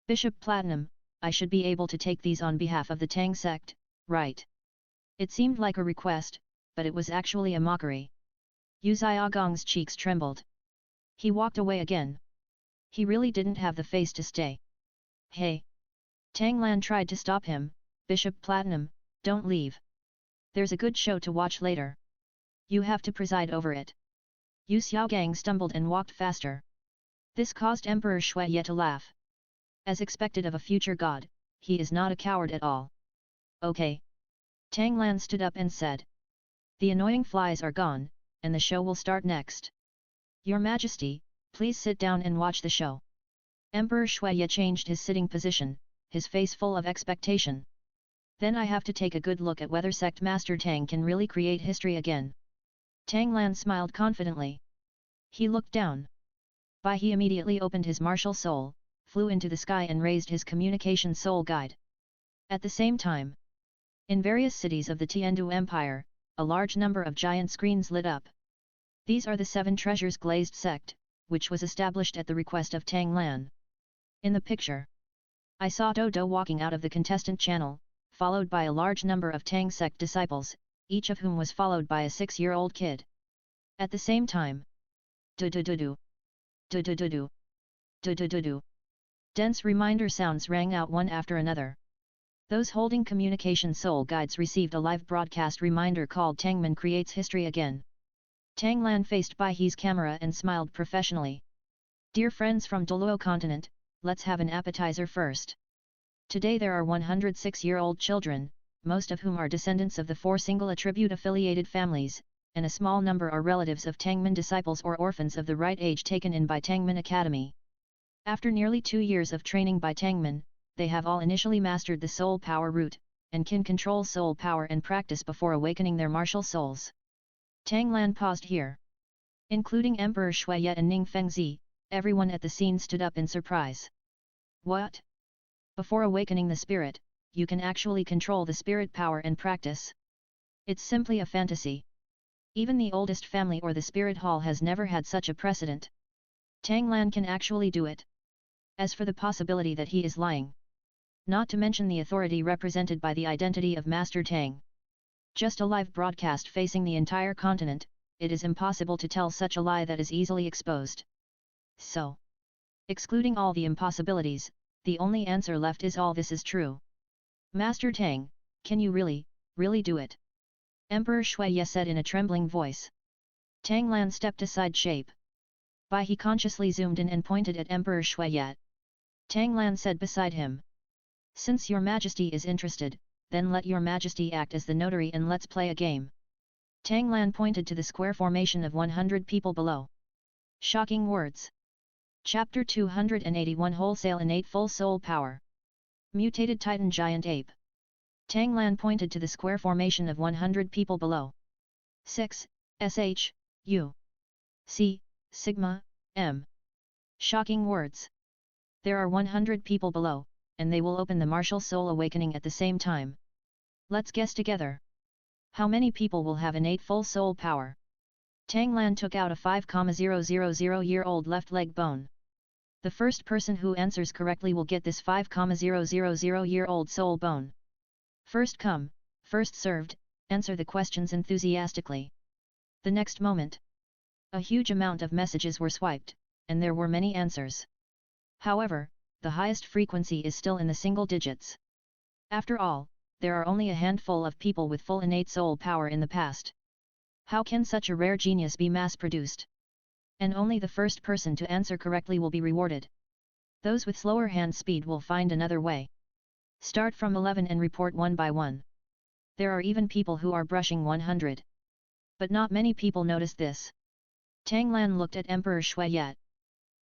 Bishop Platinum, I should be able to take these on behalf of the Tang Sect, right? It seemed like a request, but it was actually a mockery. Yu Xiaogang's cheeks trembled. He walked away again. He really didn't have the face to stay. Hey! Tang Lan tried to stop him. Bishop Platinum, don't leave. There's a good show to watch later. You have to preside over it. Yu Xiaogang stumbled and walked faster. This caused Emperor Shuiye to laugh. As expected of a future god, he is not a coward at all. Okay. Tang Lan stood up and said. The annoying flies are gone, and the show will start next. Your Majesty, please sit down and watch the show. Emperor Shuiye changed his sitting position, his face full of expectation. Then I have to take a good look at whether Sect Master Tang can really create history again. Tang Lan smiled confidently. He looked down. He immediately opened his martial soul, flew into the sky and raised his communication soul guide. At the same time, in various cities of the Tiandu Empire, a large number of giant screens lit up. These are the 7 treasures glazed sect, which was established at the request of Tang Lan. In the picture, I saw Douluo walking out of the contestant channel, followed by a large number of Tang Sect disciples, each of whom was followed by a 6-year-old kid. At the same time, do-do-do-do, do-do-do-do, do-do-do-do. Dense reminder sounds rang out one after another. Those holding communication soul guides received a live broadcast reminder called Tangman Creates History Again. Tang Lan faced Baihe's camera and smiled professionally. Dear friends from Douluo continent, let's have an appetizer first. Today there are 106-year-old children, most of whom are descendants of the 4 single attribute affiliated families, and a small number are relatives of Tangmen disciples or orphans of the right age taken in by Tangmen Academy. After nearly 2 years of training by Tangmen, they have all initially mastered the soul power root, and can control soul power and practice before awakening their martial souls. Tang Lan paused here. Including Emperor Shuiye and Ning Fengzi, everyone at the scene stood up in surprise. What? Before awakening the spirit, you can actually control the spirit power and practice? It's simply a fantasy. Even the oldest family or the spirit hall has never had such a precedent. Tang Lan can actually do it. As for the possibility that he is lying, not to mention the authority represented by the identity of Master Tang. Just a live broadcast facing the entire continent, it is impossible to tell such a lie that is easily exposed. So, excluding all the impossibilities, the only answer left is all this is true. Master Tang, can you really do it? Emperor Shuiye said in a trembling voice. Tang Lan stepped aside shape. He consciously zoomed in and pointed at Emperor Shuiye. Tang Lan said beside him. Since your majesty is interested, then let your majesty act as the notary and let's play a game. Tang Lan pointed to the square formation of 100 people below. Shocking words. Chapter 281 Wholesale Innate Full Soul Power. Mutated Titan Giant Ape. Tang Lan pointed to the square formation of 100 people below. 6, sh, u, c, sigma, m. Shocking words. There are 100 people below, and they will open the martial soul awakening at the same time. Let's guess together. How many people will have innate full soul power? Tang Lan took out a 5,000-year-old left leg bone. The first person who answers correctly will get this 5,000-year-old soul bone. First come, first served, answer the questions enthusiastically. The next moment, a huge amount of messages were swiped, and there were many answers. However, the highest frequency is still in the single digits. After all, there are only a handful of people with full innate soul power in the past. How can such a rare genius be mass-produced? And only the first person to answer correctly will be rewarded. Those with slower hand speed will find another way. Start from 11 and report one by one. There are even people who are brushing 100. But not many people notice this. Tang Lan looked at Emperor Shuiye.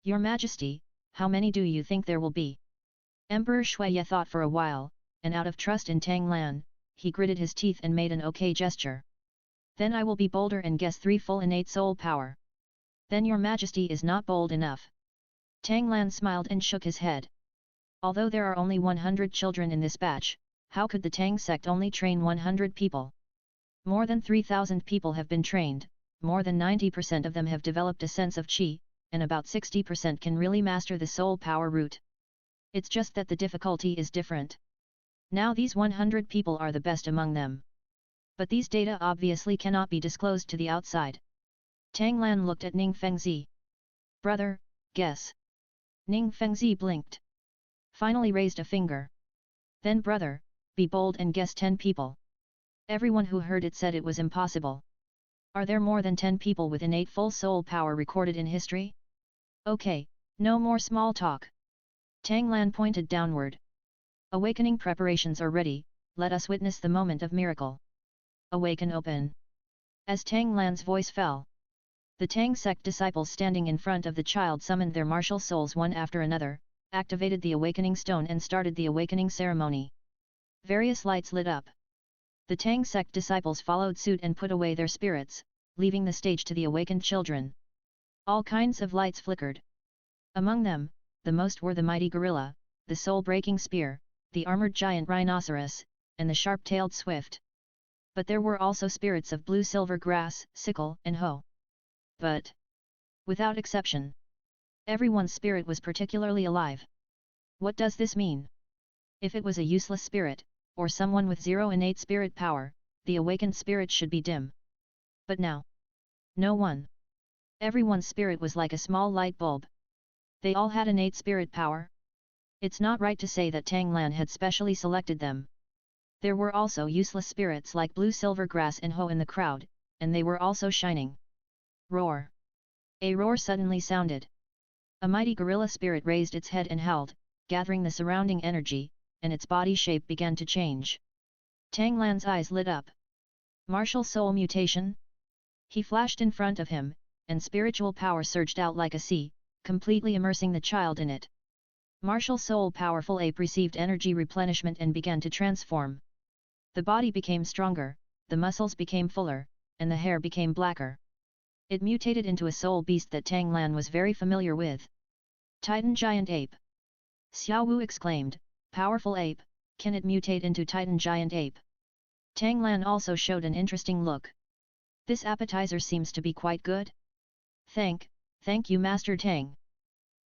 Your Majesty, how many do you think there will be? Emperor Shuiye thought for a while, and out of trust in Tang Lan, he gritted his teeth and made an okay gesture. Then I will be bolder and guess 3 full innate soul power. Then your Majesty is not bold enough. Tang Lan smiled and shook his head. Although there are only 100 children in this batch, how could the Tang sect only train 100 people? More than 3,000 people have been trained, more than 90% of them have developed a sense of qi, and about 60% can really master the soul power root. It's just that the difficulty is different. Now these 100 people are the best among them. But these data obviously cannot be disclosed to the outside. Tang Lan looked at Ning Fengzi. Brother, guess. Ning Fengzi blinked. Finally raised a finger. Then brother, be bold and guess 10 people. Everyone who heard it said it was impossible. Are there more than 10 people with innate full soul power recorded in history? Okay, no more small talk. Tang Lan pointed downward. Awakening preparations are ready, let us witness the moment of miracle. Awaken open. As Tang Lan's voice fell, the Tang sect disciples standing in front of the child summoned their martial souls one after another, activated the awakening stone and started the awakening ceremony. Various lights lit up. The Tang sect disciples followed suit and put away their spirits, leaving the stage to the awakened children. All kinds of lights flickered. Among them, the most were the mighty gorilla, the soul-breaking spear, the armored giant rhinoceros, and the sharp-tailed swift. But there were also spirits of blue-silver grass, sickle, and hoe. But, without exception, everyone's spirit was particularly alive. What does this mean? If it was a useless spirit, or someone with 0 innate spirit power, the awakened spirit should be dim. But now, no one. Everyone's spirit was like a small light bulb. They all had innate spirit power. It's not right to say that Tang Lan had specially selected them. There were also useless spirits like blue silver grass and hoe in the crowd, and they were also shining. Roar! A roar suddenly sounded. A mighty gorilla spirit raised its head and howled, gathering the surrounding energy, and its body shape began to change. Tang Lan's eyes lit up. Martial soul mutation? He flashed in front of him, and spiritual power surged out like a sea, completely immersing the child in it. Martial soul powerful ape received energy replenishment and began to transform. The body became stronger, the muscles became fuller, and the hair became blacker. It mutated into a soul beast that Tang Lan was very familiar with. Titan Giant Ape. Xiao Wu exclaimed, powerful ape, can it mutate into Titan Giant Ape? Tang Lan also showed an interesting look. This appetizer seems to be quite good. Thank you Master Tang.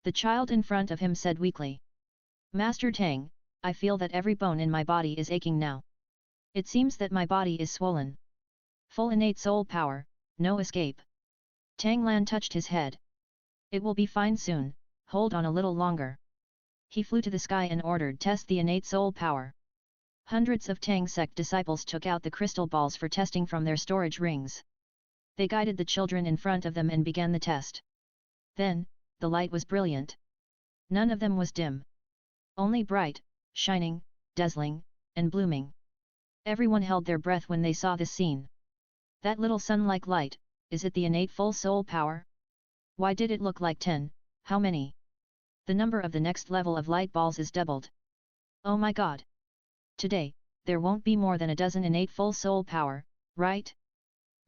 The child in front of him said weakly. Master Tang, I feel that every bone in my body is aching now. It seems that my body is swollen. Full innate soul power, no escape. Tang Lan touched his head. It will be fine soon, hold on a little longer. He flew to the sky and ordered test the innate soul power. Hundreds of Tang sect disciples took out the crystal balls for testing from their storage rings. They guided the children in front of them and began the test. Then, the light was brilliant. None of them was dim. Only bright, shining, dazzling, and blooming. Everyone held their breath when they saw this scene. That little sun-like light, is it the innate full soul power? Why did it look like 10, how many? The number of the next level of light balls is doubled. Oh my god! Today, there won't be more than a dozen innate full soul power, right?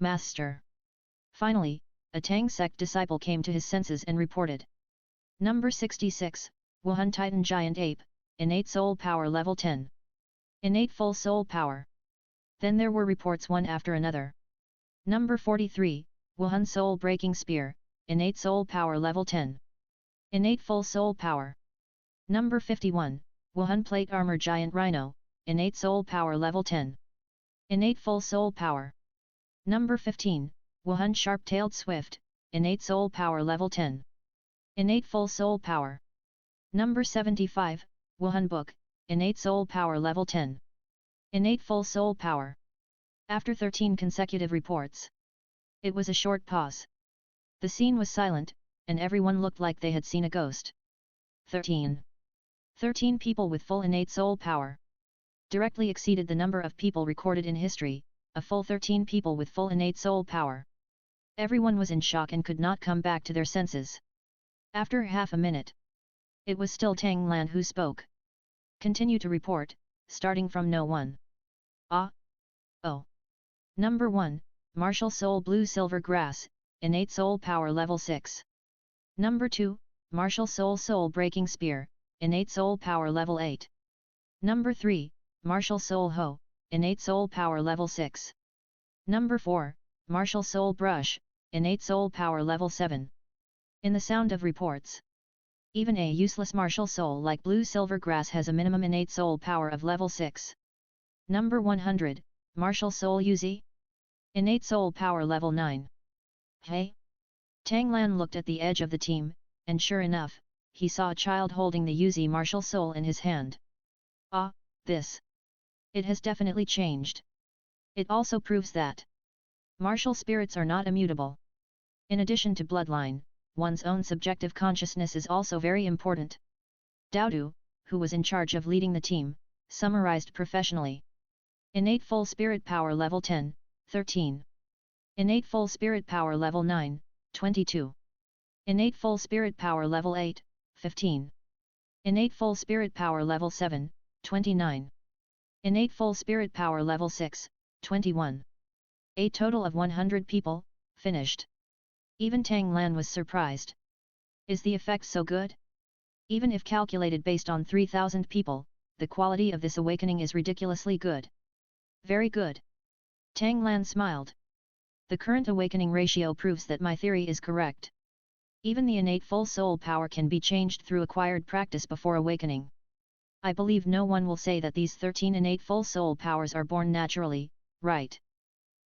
Master! Finally, a Tang sect disciple came to his senses and reported. Number 66, Wuhan Titan Giant Ape, innate soul power level 10. Innate full soul power. Then there were reports one after another. Number 43, Wuhan Soul Breaking Spear, innate soul power level 10. Innate full soul power. Number 51, Wuhan Plate Armor Giant Rhino, innate soul power level 10. Innate full soul power. Number 15, Wuhan Sharp-Tailed Swift, innate soul power level 10. Innate full soul power. Number 75, Wuhan Book, innate soul power level 10. Innate full soul power. After 13 consecutive reports. It was a short pause. The scene was silent, and everyone looked like they had seen a ghost. 13 people with full innate soul power. Directly exceeded the number of people recorded in history, a full 13 people with full innate soul power. Everyone was in shock and could not come back to their senses. After half a minute. It was still Tang Lan who spoke. Continue to report, starting from no one. Oh. Number 1, Martial Soul Blue Silver Grass, innate soul power level 6. Number 2, Martial Soul Breaking Spear, innate soul power level 8. Number 3, Martial Soul Hoe, innate soul power level 6. Number 4, Martial Soul Brush, innate soul power level 7. In the sound of reports. Even a useless martial soul like Blue Silver Grass has a minimum innate soul power of level 6. Number 100, Martial Soul Yuzi? Innate soul power level 9. Hey? Tang Lan looked at the edge of the team, and sure enough, he saw a child holding the Yuzi martial soul in his hand. This. It has definitely changed. It also proves that martial spirits are not immutable. In addition to bloodline, one's own subjective consciousness is also very important. Douluo, who was in charge of leading the team, summarized professionally. Innate full spirit power level 10, 13. Innate full spirit power level 9, 22. Innate full spirit power level 8, 15. Innate full spirit power level 7, 29. Innate full spirit power level 6, 21. A total of 100 people, finished. Even Tang Lan was surprised. Is the effect so good? Even if calculated based on 3,000 people, the quality of this awakening is ridiculously good. Very good. Tang Lan smiled. The current awakening ratio proves that my theory is correct. Even the innate full soul power can be changed through acquired practice before awakening. I believe no one will say that these 13 innate full soul powers are born naturally, right?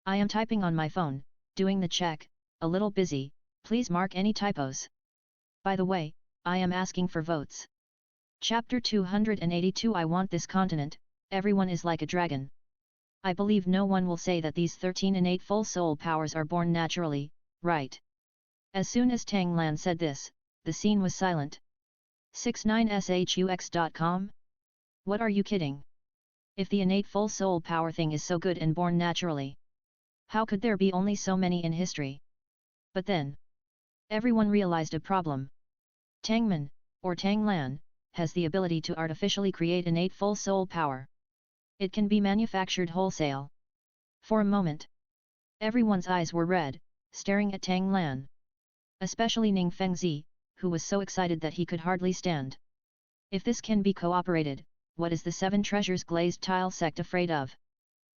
I am typing on my phone, doing the check, a little busy, please mark any typos. By the way, I am asking for votes. Chapter 282 I want this continent, everyone is like a dragon. I believe no one will say that these 13 innate full soul powers are born naturally, right? As soon as Tang Lan said this, the scene was silent. 69shux.com What are you kidding? If the innate full soul power thing is so good and born naturally, how could there be only so many in history? But then, everyone realized a problem. Tangman, or Tanglan, has the ability to artificially create innate full soul power. It can be manufactured wholesale. For a moment, everyone's eyes were red, staring at Tanglan. Especially Ning Fengzi, who was so excited that he could hardly stand. If this can be cooperated, what is the Seven Treasures glazed tile sect afraid of?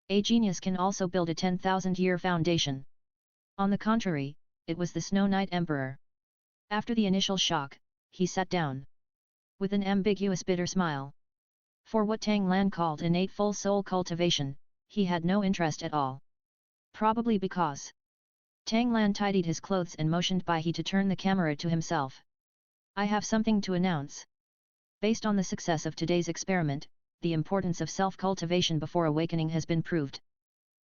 A genius can also build a 10,000-year foundation. On the contrary, it was the Snow Knight Emperor. After the initial shock, he sat down. With an ambiguous bitter smile. For what Tang Lan called innate full soul cultivation, he had no interest at all. Probably because Tang Lan tidied his clothes and motioned Bai He to turn the camera to himself. I have something to announce. Based on the success of today's experiment, the importance of self-cultivation before awakening has been proved.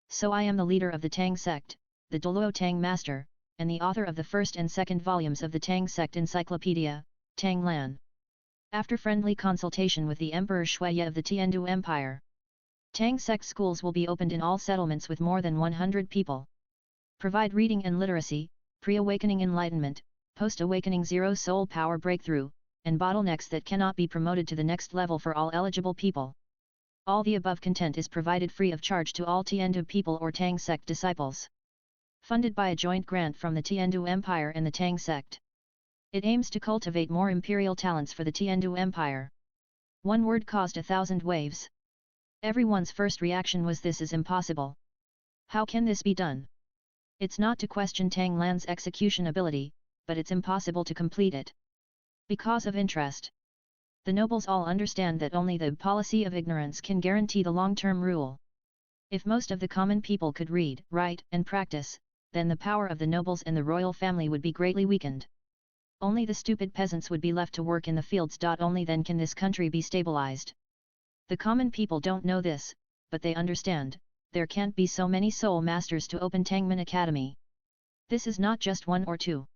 So I am the leader of the Tang sect, the Douluo Tang master, and the author of the first and second volumes of the Tang sect encyclopedia, Tang Lan. After friendly consultation with the Emperor Shuiye of the Tiandu Empire, Tang sect schools will be opened in all settlements with more than 100 people. Provide reading and literacy, pre-awakening enlightenment, post-awakening zero soul power breakthrough, and bottlenecks that cannot be promoted to the next level for all eligible people. All the above content is provided free of charge to all Tiandu people or Tang sect disciples. Funded by a joint grant from the Tiandu Empire and the Tang sect. It aims to cultivate more imperial talents for the Tiandu Empire. One word caused 1,000 waves. Everyone's first reaction was this is impossible. How can this be done? It's not to question Tang Lan's execution ability, but it's impossible to complete it. Because of interest. The nobles all understand that only the policy of ignorance can guarantee the long-term rule. If most of the common people could read, write, and practice, then the power of the nobles and the royal family would be greatly weakened. Only the stupid peasants would be left to work in the fields. Only then can this country be stabilized. The common people don't know this, but they understand, there can't be so many soul masters to open Tangman Academy. This is not just one or two.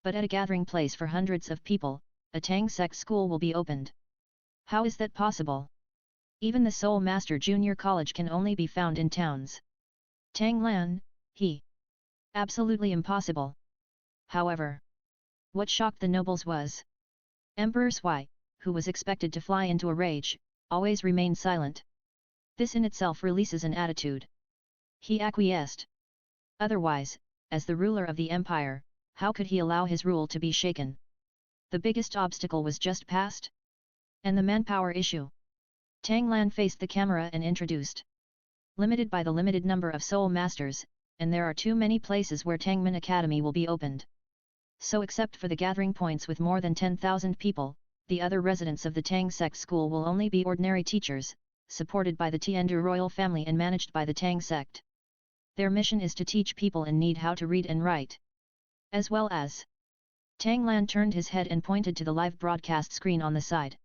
But at a gathering place for hundreds of people, a Tang sect school will be opened. How is that possible? Even the Soul Master Junior College can only be found in towns. Tang Lan, he. Absolutely impossible. However, what shocked the nobles was Emperor Sui, who was expected to fly into a rage, always remained silent. This in itself releases an attitude. He acquiesced. Otherwise, as the ruler of the empire, how could he allow his rule to be shaken? The biggest obstacle was just past. And the manpower issue. Tang Lan faced the camera and introduced. Limited by the limited number of soul masters, and there are too many places where Tangman Academy will be opened. So except for the gathering points with more than 10,000 people, the other residents of the Tang sect school will only be ordinary teachers, supported by the Tiandu royal family and managed by the Tang sect. Their mission is to teach people in need how to read and write. As well as. Tang Lan turned his head and pointed to the live broadcast screen on the side.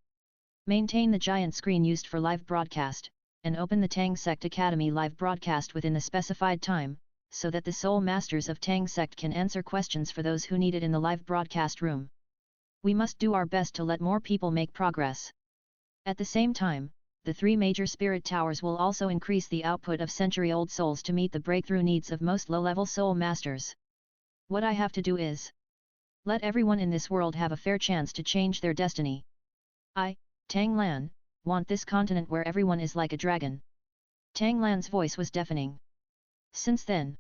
Maintain the giant screen used for live broadcast, and open the Tang Sect Academy live broadcast within the specified time, so that the soul masters of Tang Sect can answer questions for those who need it in the live broadcast room. We must do our best to let more people make progress. At the same time, the three major spirit towers will also increase the output of century-old souls to meet the breakthrough needs of most low-level soul masters. What I have to do is let everyone in this world have a fair chance to change their destiny. I, Tang Lan, want this continent where everyone is like a dragon. Tang Lan's voice was deafening. Since then,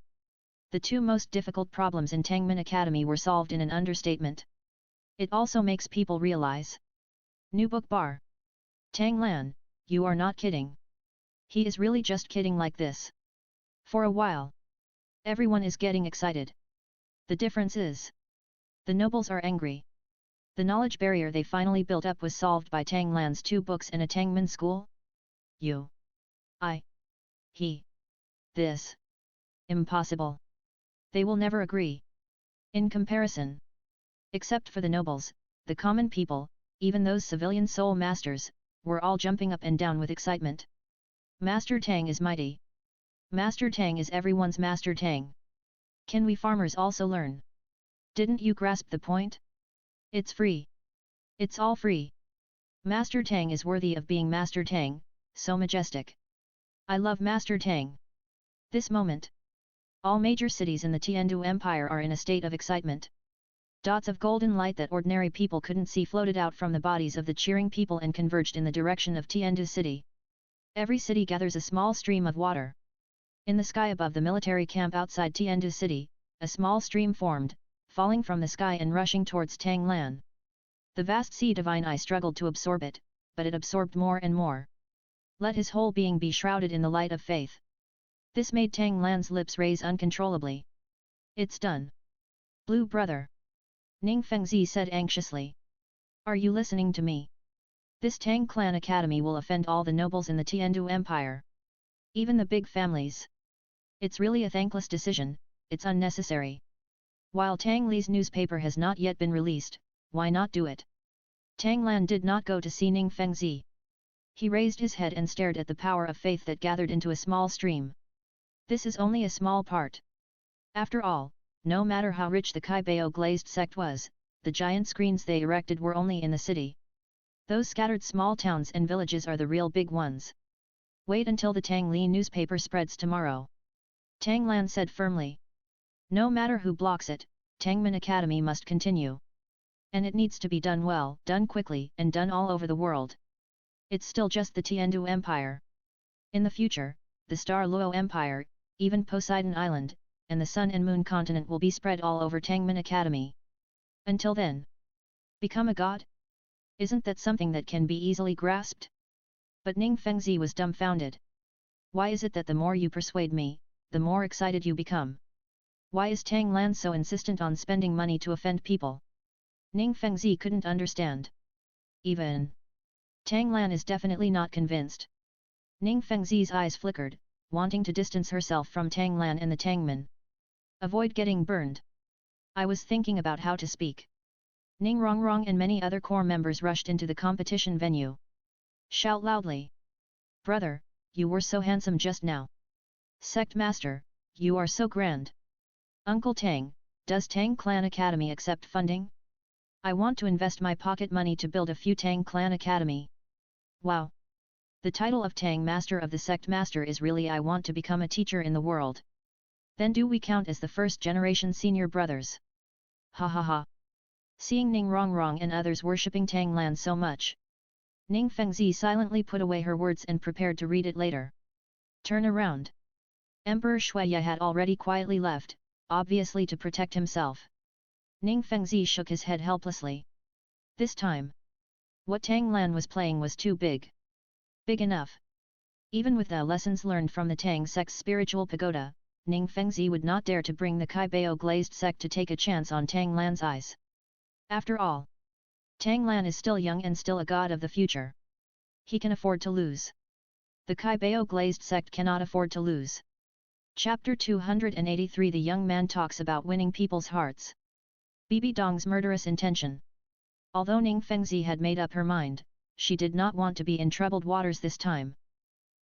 the two most difficult problems in Tangman Academy were solved in an understatement. It also makes people realize. New book bar. Tang Lan, you are not kidding. He is really just kidding like this. For a while, everyone is getting excited. The difference is, the nobles are angry. The knowledge barrier they finally built up was solved by Tang Lan's 2 books and a Tangman school? You. I. He. This. Impossible. They will never agree. In comparison. Except for the nobles, the common people, even those civilian soul masters, were all jumping up and down with excitement. Master Tang is mighty. Master Tang is everyone's Master Tang. Can we farmers also learn? Didn't you grasp the point? It's free. It's all free. Master Tang is worthy of being Master Tang, so majestic. I love Master Tang. This moment, all major cities in the Tiandu Empire are in a state of excitement. Dots of golden light that ordinary people couldn't see floated out from the bodies of the cheering people and converged in the direction of Tiandu city. Every city gathers a small stream of water. In the sky above the military camp outside Tiandu city, a small stream formed, falling from the sky and rushing towards Tanglan. The vast sea divine eye struggled to absorb it, but it absorbed more and more. Let his whole being be shrouded in the light of faith. This made Tanglan's lips raise uncontrollably. It's done. Blue brother. Ning Fengzi said anxiously. Are you listening to me? This Tang Clan Academy will offend all the nobles in the Tiandu Empire. Even the big families. It's really a thankless decision, it's unnecessary. While Tang Li's newspaper has not yet been released, why not do it? Tang Lan did not go to see Ning Fengzi. He raised his head and stared at the power of faith that gathered into a small stream. This is only a small part. After all, no matter how rich the Kaibao glazed sect was, the giant screens they erected were only in the city. Those scattered small towns and villages are the real big ones. Wait until the Tang Li newspaper spreads tomorrow. Tang Lan said firmly. No matter who blocks it, Tangman Academy must continue. And it needs to be done well, done quickly, and done all over the world. It's still just the Tiandu Empire. In the future, the Star Luo Empire, even Poseidon Island, and the Sun and Moon continent will be spread all over Tangman Academy. Until then, become a god? Isn't that something that can be easily grasped? But Ning Fengzi was dumbfounded. Why is it that the more you persuade me, the more excited you become? Why is Tang Lan so insistent on spending money to offend people? Ning Fengzi couldn't understand. Even Tang Lan is definitely not convinced. Ning Fengzi's eyes flickered, wanting to distance herself from Tang Lan and the Tangman. Avoid getting burned. I was thinking about how to speak. Ning Rongrong and many other corps members rushed into the competition venue. Shout loudly. Brother, you were so handsome just now. Sect Master, you are so grand. Uncle Tang, does Tang Clan Academy accept funding? I want to invest my pocket money to build a few Tang Clan Academy. Wow! The title of Tang Master of the Sect Master is really I want to become a teacher in the world. Then do we count as the first generation senior brothers? Ha ha ha! Seeing Ning Rongrong and others worshipping Tang Lan so much, Ning Fengzi silently put away her words and prepared to read it later. Turn around. Emperor Shuiya had already quietly left, obviously to protect himself. Ning Fengzi shook his head helplessly. This time, what Tang Lan was playing was too big. Big enough. Even with the lessons learned from the Tang sect's spiritual pagoda, Ning Fengzi would not dare to bring the Kaibao glazed sect to take a chance on Tang Lan's eyes. After all, Tang Lan is still young and still a god of the future. He can afford to lose. The Kaibao glazed sect cannot afford to lose. Chapter 283 The young man talks about winning people's hearts. Bibi Dong's murderous intention. Although Ning Fengzi had made up her mind, she did not want to be in troubled waters this time.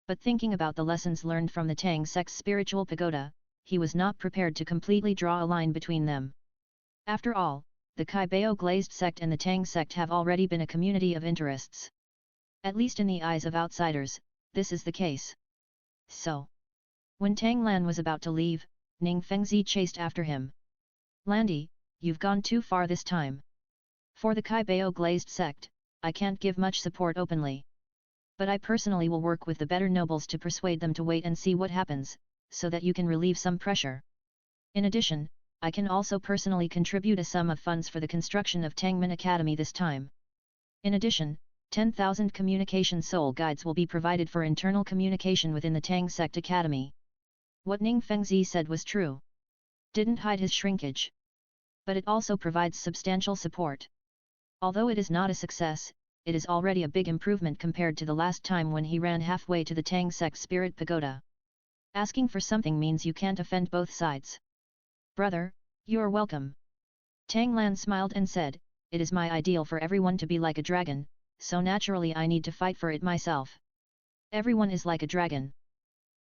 But thinking about the lessons learned from the Tang sect's spiritual pagoda, he was not prepared to completely draw a line between them. After all, the Kaibao glazed sect and the Tang sect have already been a community of interests. At least in the eyes of outsiders, this is the case. So, when Tang Lan was about to leave, Ning Fengzi chased after him. Landy, you've gone too far this time. For the Kaibao glazed sect, I can't give much support openly. But I personally will work with the better nobles to persuade them to wait and see what happens, so that you can relieve some pressure. In addition, I can also personally contribute a sum of funds for the construction of Tangman Academy this time. In addition, 10,000 communication soul guides will be provided for internal communication within the Tang Sect Academy. What Ning Fengzi said was true. Didn't hide his shrinkage. But it also provides substantial support. Although it is not a success, it is already a big improvement compared to the last time when he ran halfway to the Tang Sect Spirit Pagoda. Asking for something means you can't offend both sides. Brother, you're welcome. Tang Lan smiled and said, it is my ideal for everyone to be like a dragon, so naturally I need to fight for it myself. Everyone is like a dragon.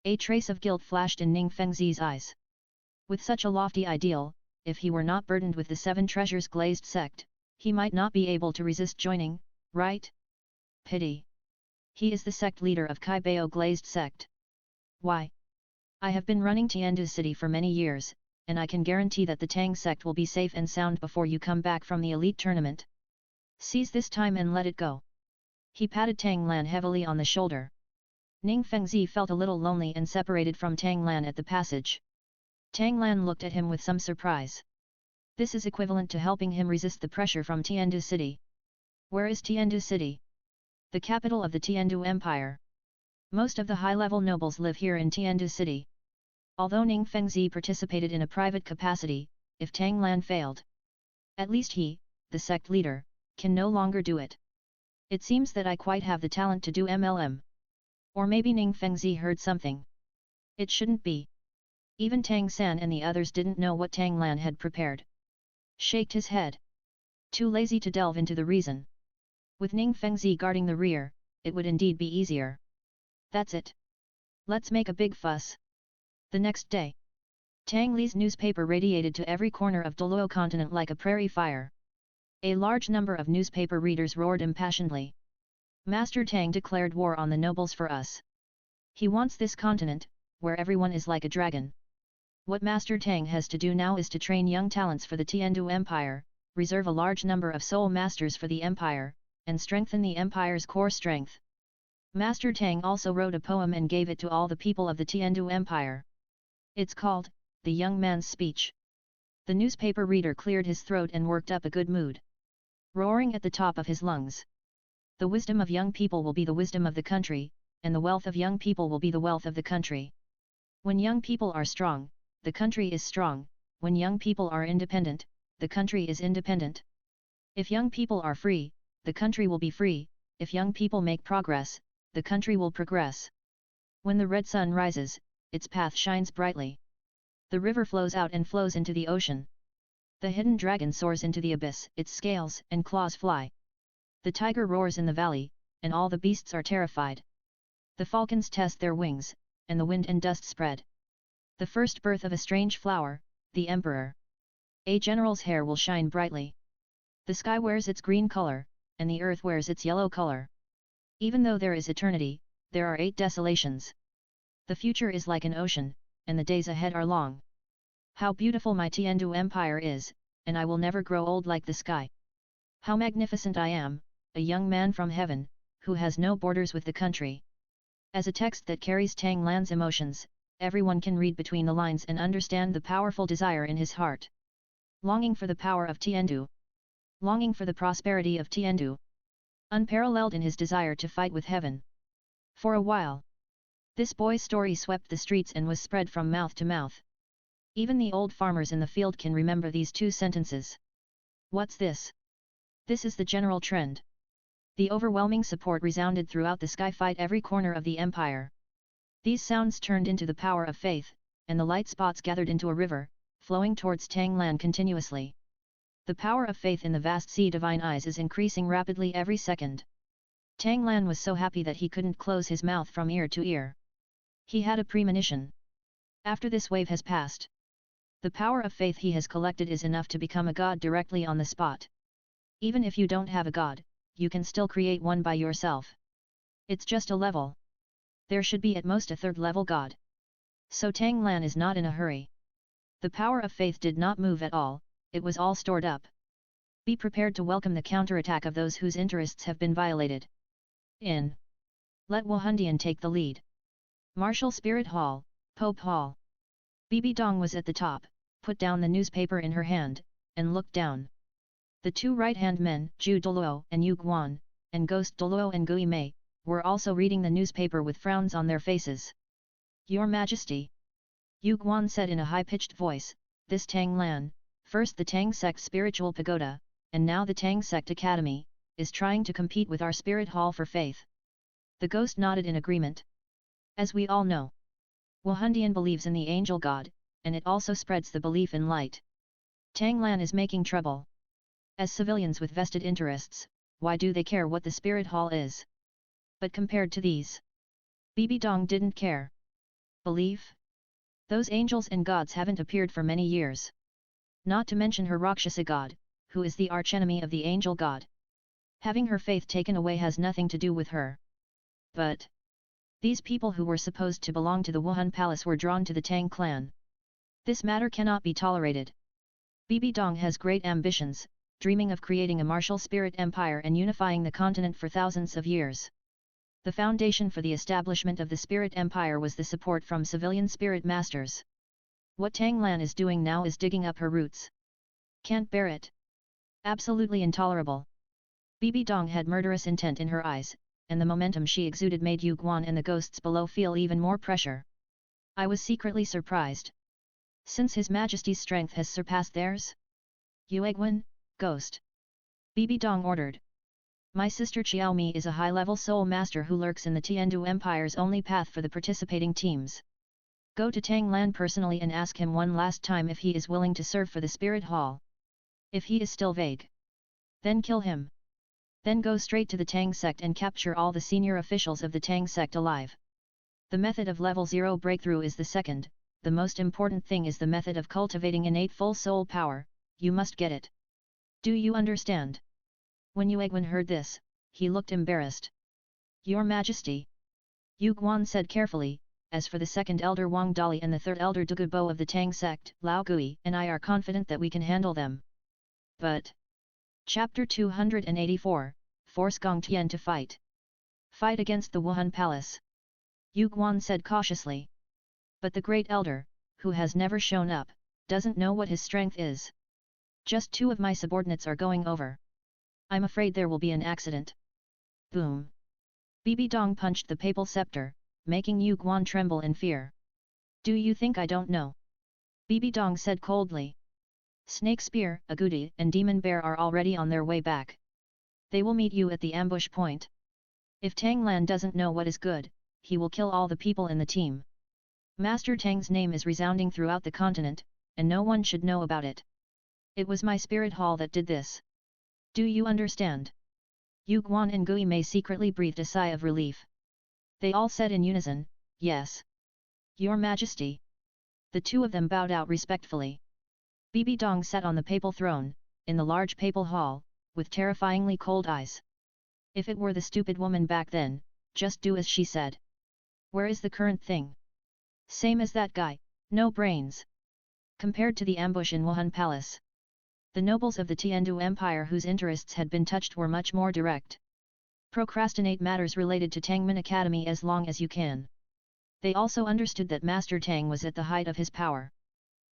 A trace of guilt flashed in Ning Fengzi's eyes. With such a lofty ideal, if he were not burdened with the 7 treasures glazed sect, he might not be able to resist joining, right? Pity. He is the sect leader of Kaibao Glazed sect. Why? I have been running Tiandu City for many years, and I can guarantee that the Tang sect will be safe and sound before you come back from the elite tournament. Seize this time and let it go. He patted Tang Lan heavily on the shoulder. Ning Fengzi felt a little lonely and separated from Tang Lan at the passage. Tang Lan looked at him with some surprise. This is equivalent to helping him resist the pressure from Tiandu City. Where is Tiandu City? The capital of the Tiandu Empire. Most of the high-level nobles live here in Tiandu City. Although Ning Fengzi participated in a private capacity, if Tang Lan failed, at least he, the sect leader, can no longer do it. It seems that I quite have the talent to do MLM. Or maybe Ning Fengzi heard something. It shouldn't be. Even Tang San and the others didn't know what Tang Lan had prepared. Shaked his head. Too lazy to delve into the reason. With Ning Fengzi guarding the rear, it would indeed be easier. That's it. Let's make a big fuss. The next day, Tang Li's newspaper radiated to every corner of Douluo continent like a prairie fire. A large number of newspaper readers roared impassionedly. Master Tang declared war on the nobles for us. He wants this continent, where everyone is like a dragon. What Master Tang has to do now is to train young talents for the Tiandu Empire, reserve a large number of soul masters for the Empire, and strengthen the Empire's core strength. Master Tang also wrote a poem and gave it to all the people of the Tiandu Empire. It's called, The Young Man's Speech. The newspaper reader cleared his throat and worked up a good mood. Roaring at the top of his lungs. The wisdom of young people will be the wisdom of the country, and the wealth of young people will be the wealth of the country. When young people are strong, the country is strong. When young people are independent, the country is independent. If young people are free, the country will be free. If young people make progress, the country will progress. When the red sun rises, its path shines brightly. The river flows out and flows into the ocean. The hidden dragon soars into the abyss, its scales and claws fly. The tiger roars in the valley, and all the beasts are terrified. The falcons test their wings, and the wind and dust spread. The first birth of a strange flower, the emperor. A general's hair will shine brightly. The sky wears its green color, and the earth wears its yellow color. Even though there is eternity, there are 8 desolations. The future is like an ocean, and the days ahead are long. How beautiful my Tiandu Empire is, and I will never grow old like the sky. How magnificent I am, a young man from heaven, who has no borders with the country. As a text that carries Tang Lan's emotions, everyone can read between the lines and understand the powerful desire in his heart. Longing for the power of Tiandu. Longing for the prosperity of Tiandu. Unparalleled in his desire to fight with heaven. For a while, this boy's story swept the streets and was spread from mouth to mouth. Even the old farmers in the field can remember these 2 sentences. What's this? This is the general trend. The overwhelming support resounded throughout the sky fight every corner of the empire. These sounds turned into the power of faith, and the light spots gathered into a river, flowing towards Tang Lan continuously. The power of faith in the vast sea divine eyes is increasing rapidly every second. Tang Lan was so happy that he couldn't close his mouth from ear to ear. He had a premonition. After this wave has passed, the power of faith he has collected is enough to become a god directly on the spot. Even if you don't have a god, you can still create one by yourself. It's just a level. There should be at most a 3rd level god. So Tang Lan is not in a hurry. The power of faith did not move at all, it was all stored up. Be prepared to welcome the counterattack of those whose interests have been violated. Let Wahundian take the lead. Martial Spirit Hall, Pope Hall. Bibi Dong was at the top, put down the newspaper in her hand, and looked down. The 2 right-hand men, Zhu Douluo and Yu Guan, and Ghost Douluo and Gui Mei, were also reading the newspaper with frowns on their faces. Your Majesty, Yu Guan said in a high-pitched voice, this Tang Lan, first the Tang sect spiritual pagoda, and now the Tang sect academy, is trying to compete with our spirit hall for faith. The ghost nodded in agreement. As we all know, Wahundian believes in the angel god, and it also spreads the belief in light. Tang Lan is making trouble. As civilians with vested interests, why do they care what the spirit hall is? But compared to these, Bibi Dong didn't care. Belief? Those angels and gods haven't appeared for many years. Not to mention her Rakshasa god, who is the archenemy of the angel god. Having her faith taken away has nothing to do with her. But these people who were supposed to belong to the Wuhan Palace were drawn to the Tang clan. This matter cannot be tolerated. Bibi Dong has great ambitions, dreaming of creating a martial spirit empire and unifying the continent for thousands of years. The foundation for the establishment of the spirit empire was the support from civilian spirit masters. What Tang Lan is doing now is digging up her roots. Can't bear it. Absolutely intolerable. Bibi Dong had murderous intent in her eyes, and the momentum she exuded made Yu Guan and the ghosts below feel even more pressure. I was secretly surprised. Since His Majesty's strength has surpassed theirs? Yuegwen, ghost. Bibi Dong ordered. My sister Xiaomi is a high-level soul master who lurks in the Tiandu Empire's only path for the participating teams. Go to Tang Lan personally and ask him one last time if he is willing to serve for the Spirit Hall. If he is still vague, then kill him. Then go straight to the Tang sect and capture all the senior officials of the Tang sect alive. The method of level 0 breakthrough is the second, the most important thing is the method of cultivating innate full soul power, you must get it. Do you understand? When Yuegwen heard this, he looked embarrassed. Your Majesty. Yu Guan said carefully, as for the second elder Wang Dali and the third elder Dugubo of the Tang sect, Lao Gui and I are confident that we can handle them. But Chapter 284, Force Gong Tian to fight. Fight against the Wuhan Palace. Yu Guan said cautiously. But the great elder, who has never shown up, doesn't know what his strength is. Just 2 of my subordinates are going over. I'm afraid there will be an accident. Boom. Bibi Dong punched the papal scepter, making Yu Guan tremble in fear. Do you think I don't know? Bibi Dong said coldly. Snake Spear, Agudi and Demon Bear are already on their way back. They will meet you at the ambush point. If Tang Lan doesn't know what is good, he will kill all the people in the team. Master Tang's name is resounding throughout the continent, and no one should know about it. It was my spirit hall that did this. Do you understand? Yu Guan and Gui Mei secretly breathed a sigh of relief. They all said in unison, yes. Your Majesty. The 2 of them bowed out respectfully. Bibi Dong sat on the papal throne, in the large papal hall, with terrifyingly cold eyes. If it were the stupid woman back then, just do as she said. Where is the current thing? Same as that guy, no brains. Compared to the ambush in Wuhan Palace, the nobles of the Tiandu Empire whose interests had been touched were much more direct. Procrastinate matters related to Tangmin Academy as long as you can. They also understood that Master Tang was at the height of his power.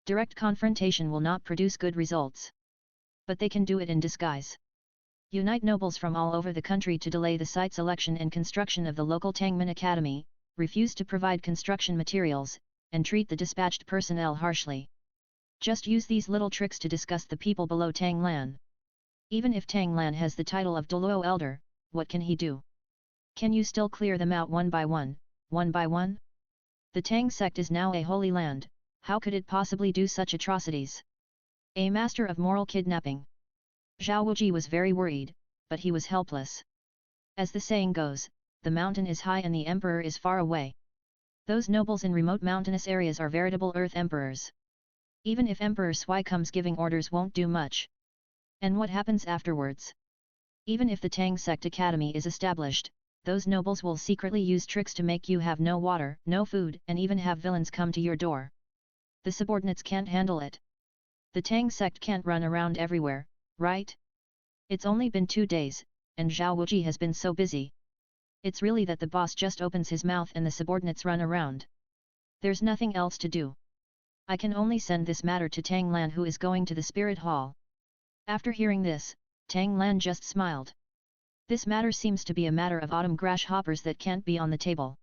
Direct confrontation will not produce good results. But they can do it in disguise. Unite nobles from all over the country to delay the site selection and construction of the local Tangmin Academy, refuse to provide construction materials, and treat the dispatched personnel harshly. Just use these little tricks to discuss the people below Tang Lan. Even if Tang Lan has the title of Douluo Elder, what can he do? Can you still clear them out one by one, one by one? The Tang sect is now a holy land, how could it possibly do such atrocities? A master of moral kidnapping. Zhao Wuji was very worried, but he was helpless. As the saying goes, the mountain is high and the emperor is far away. Those nobles in remote mountainous areas are veritable earth emperors. Even if Emperor Sui comes giving orders won't do much. And what happens afterwards? Even if the Tang sect academy is established, those nobles will secretly use tricks to make you have no water, no food, and even have villains come to your door. The subordinates can't handle it. The Tang sect can't run around everywhere, right? It's only been 2 days, and Zhao Wuji has been so busy. It's really that the boss just opens his mouth and the subordinates run around. There's nothing else to do. I can only send this matter to Tang Lan who is going to the Spirit Hall. After hearing this, Tang Lan just smiled. This matter seems to be a matter of autumn grasshoppers that can't be on the table.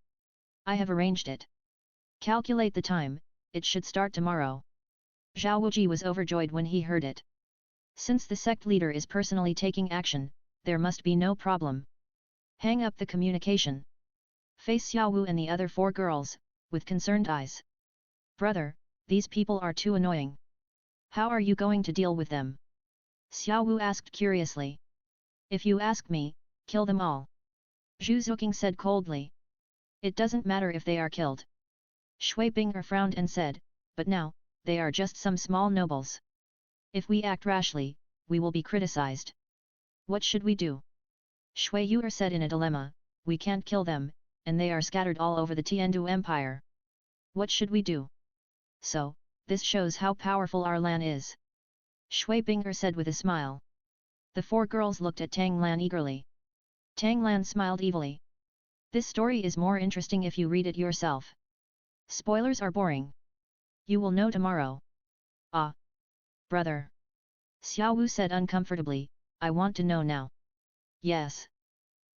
I have arranged it. Calculate the time, it should start tomorrow. Zhao Wuji was overjoyed when he heard it. Since the sect leader is personally taking action, there must be no problem. Hang up the communication. Face Xiao Wu and the other 4 girls, with concerned eyes. Brother, these people are too annoying. How are you going to deal with them? Xiao Wu asked curiously. If you ask me, kill them all. Zhu Zuqing said coldly. It doesn't matter if they are killed. Shui Bing'er frowned and said, but now, they are just some small nobles. If we act rashly, we will be criticized. What should we do? Shui Yu'er said in a dilemma, we can't kill them, and they are scattered all over the Tiandu Empire. What should we do? So, this shows how powerful our Lan is. Shui Bing'er said with a smile. The four girls looked at Tang Lan eagerly. Tang Lan smiled evilly. This story is more interesting if you read it yourself. Spoilers are boring. You will know tomorrow. Ah. Brother. Xiao Wu said uncomfortably, I want to know now. Yes.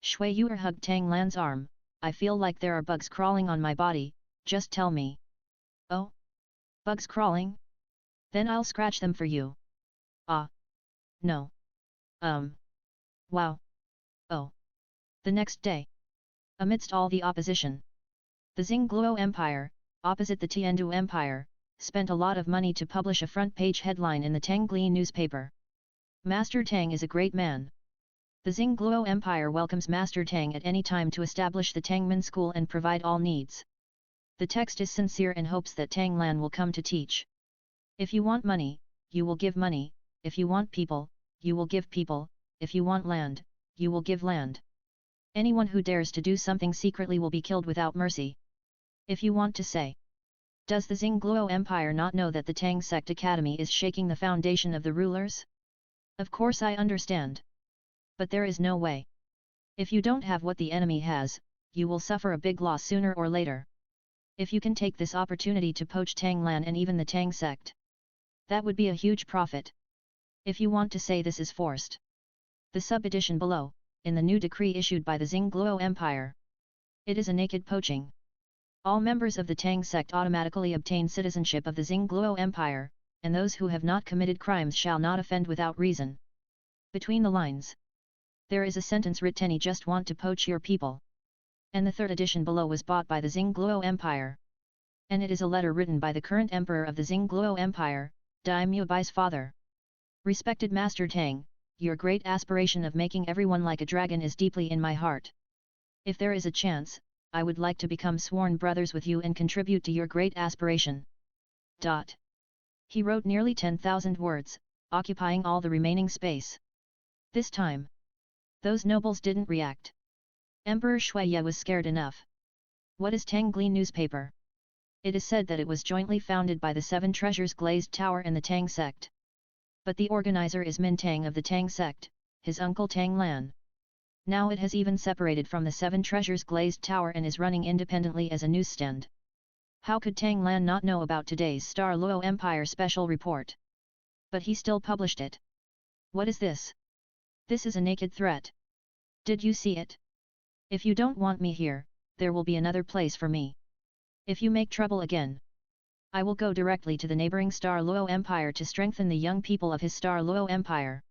Shui Yu'er hugged Tang Lan's arm, I feel like there are bugs crawling on my body, just tell me. Oh? Bugs crawling? Then I'll scratch them for you. Ah. No. Wow. Oh. The next day. Amidst all the opposition, the Xingluo Empire, opposite the Tiandu Empire, spent a lot of money to publish a front-page headline in the Tangli newspaper. Master Tang is a great man. The Xingluo Empire welcomes Master Tang at any time to establish the Tangmen school and provide all needs. The text is sincere and hopes that Tang Lan will come to teach. If you want money, you will give money, if you want people, you will give people, if you want land, you will give land. Anyone who dares to do something secretly will be killed without mercy. If you want to say, does the Xingluo Empire not know that the Tang Sect Academy is shaking the foundation of the rulers? Of course I understand. But there is no way. If you don't have what the enemy has, you will suffer a big loss sooner or later. If you can take this opportunity to poach Tang Lan and even the Tang Sect, that would be a huge profit. If you want to say this is forced. The sub-edition below, in the new decree issued by the Xingluo Empire. It is a naked poaching. All members of the Tang sect automatically obtain citizenship of the Xingluo Empire, and those who have not committed crimes shall not offend without reason. Between the lines, there is a sentence written: "You just want to poach your people." And the third edition below was bought by the Xingluo Empire. And it is a letter written by the current emperor of the Xingluo Empire, Daimyo Bai's father. Respected Master Tang, your great aspiration of making everyone like a dragon is deeply in my heart. If there is a chance, I would like to become sworn brothers with you and contribute to your great aspiration. He wrote nearly 10,000 words, occupying all the remaining space. This time, those nobles didn't react. Emperor Shuiye was scared enough. What is Tangli newspaper? It is said that it was jointly founded by the Seven Treasures Glazed Tower and the Tang sect. But the organizer is Min Tang of the Tang sect, his uncle Tang Lan. Now it has even separated from the Seven Treasures Glazed Tower and is running independently as a newsstand. How could Tang Lan not know about today's Star Luo Empire special report? But he still published it. What is this? This is a naked threat. Did you see it? If you don't want me here, there will be another place for me. If you make trouble again, I will go directly to the neighboring Star Luo Empire to strengthen the young people of his Star Luo Empire.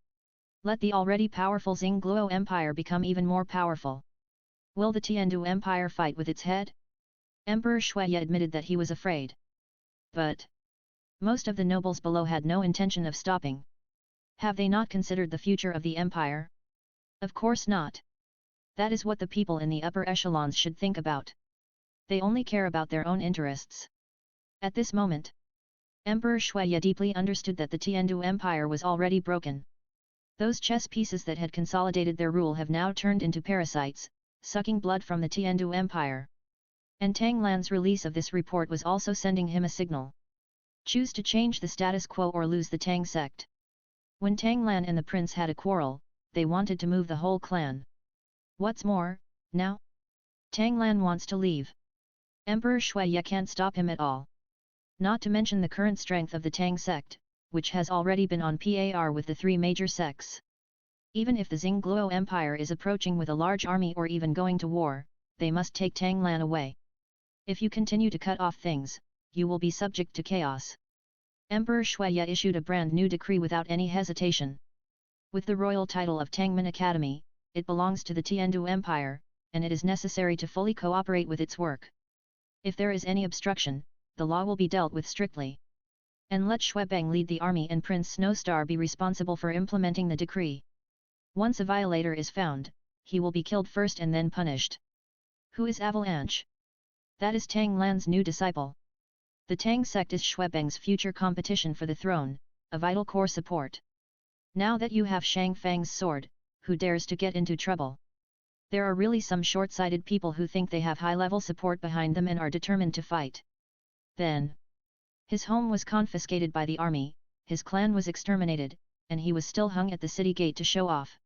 Let the already powerful Xingluo Empire become even more powerful. Will the Tiandu Empire fight with its head? Emperor Shuiye admitted that he was afraid. But most of the nobles below had no intention of stopping. Have they not considered the future of the empire? Of course not. That is what the people in the upper echelons should think about. They only care about their own interests. At this moment, Emperor Shuiye deeply understood that the Tiandu Empire was already broken. Those chess pieces that had consolidated their rule have now turned into parasites, sucking blood from the Tiandu Empire. And Tang Lan's release of this report was also sending him a signal. Choose to change the status quo or lose the Tang sect. When Tang Lan and the prince had a quarrel, they wanted to move the whole clan. What's more, now? Tang Lan wants to leave. Emperor Shuiye can't stop him at all. Not to mention the current strength of the Tang sect, which has already been on par with the three major sects. Even if the Xingluo Empire is approaching with a large army or even going to war, they must take Tang Lan away. If you continue to cut off things, you will be subject to chaos. Emperor Shuiye issued a brand new decree without any hesitation. With the royal title of Tangmen Academy, it belongs to the Tiandu Empire, and it is necessary to fully cooperate with its work. If there is any obstruction, the law will be dealt with strictly. And let Xuebeng lead the army and Prince Snowstar be responsible for implementing the decree. Once a violator is found, he will be killed first and then punished. Who is Avalanche? That is Tang Lan's new disciple. The Tang sect is Xuebeng's future competition for the throne, a vital core support. Now that you have Shang Fang's sword, who dares to get into trouble? There are really some short-sighted people who think they have high-level support behind them and are determined to fight. Then, his home was confiscated by the army, his clan was exterminated, and he was still hung at the city gate to show off.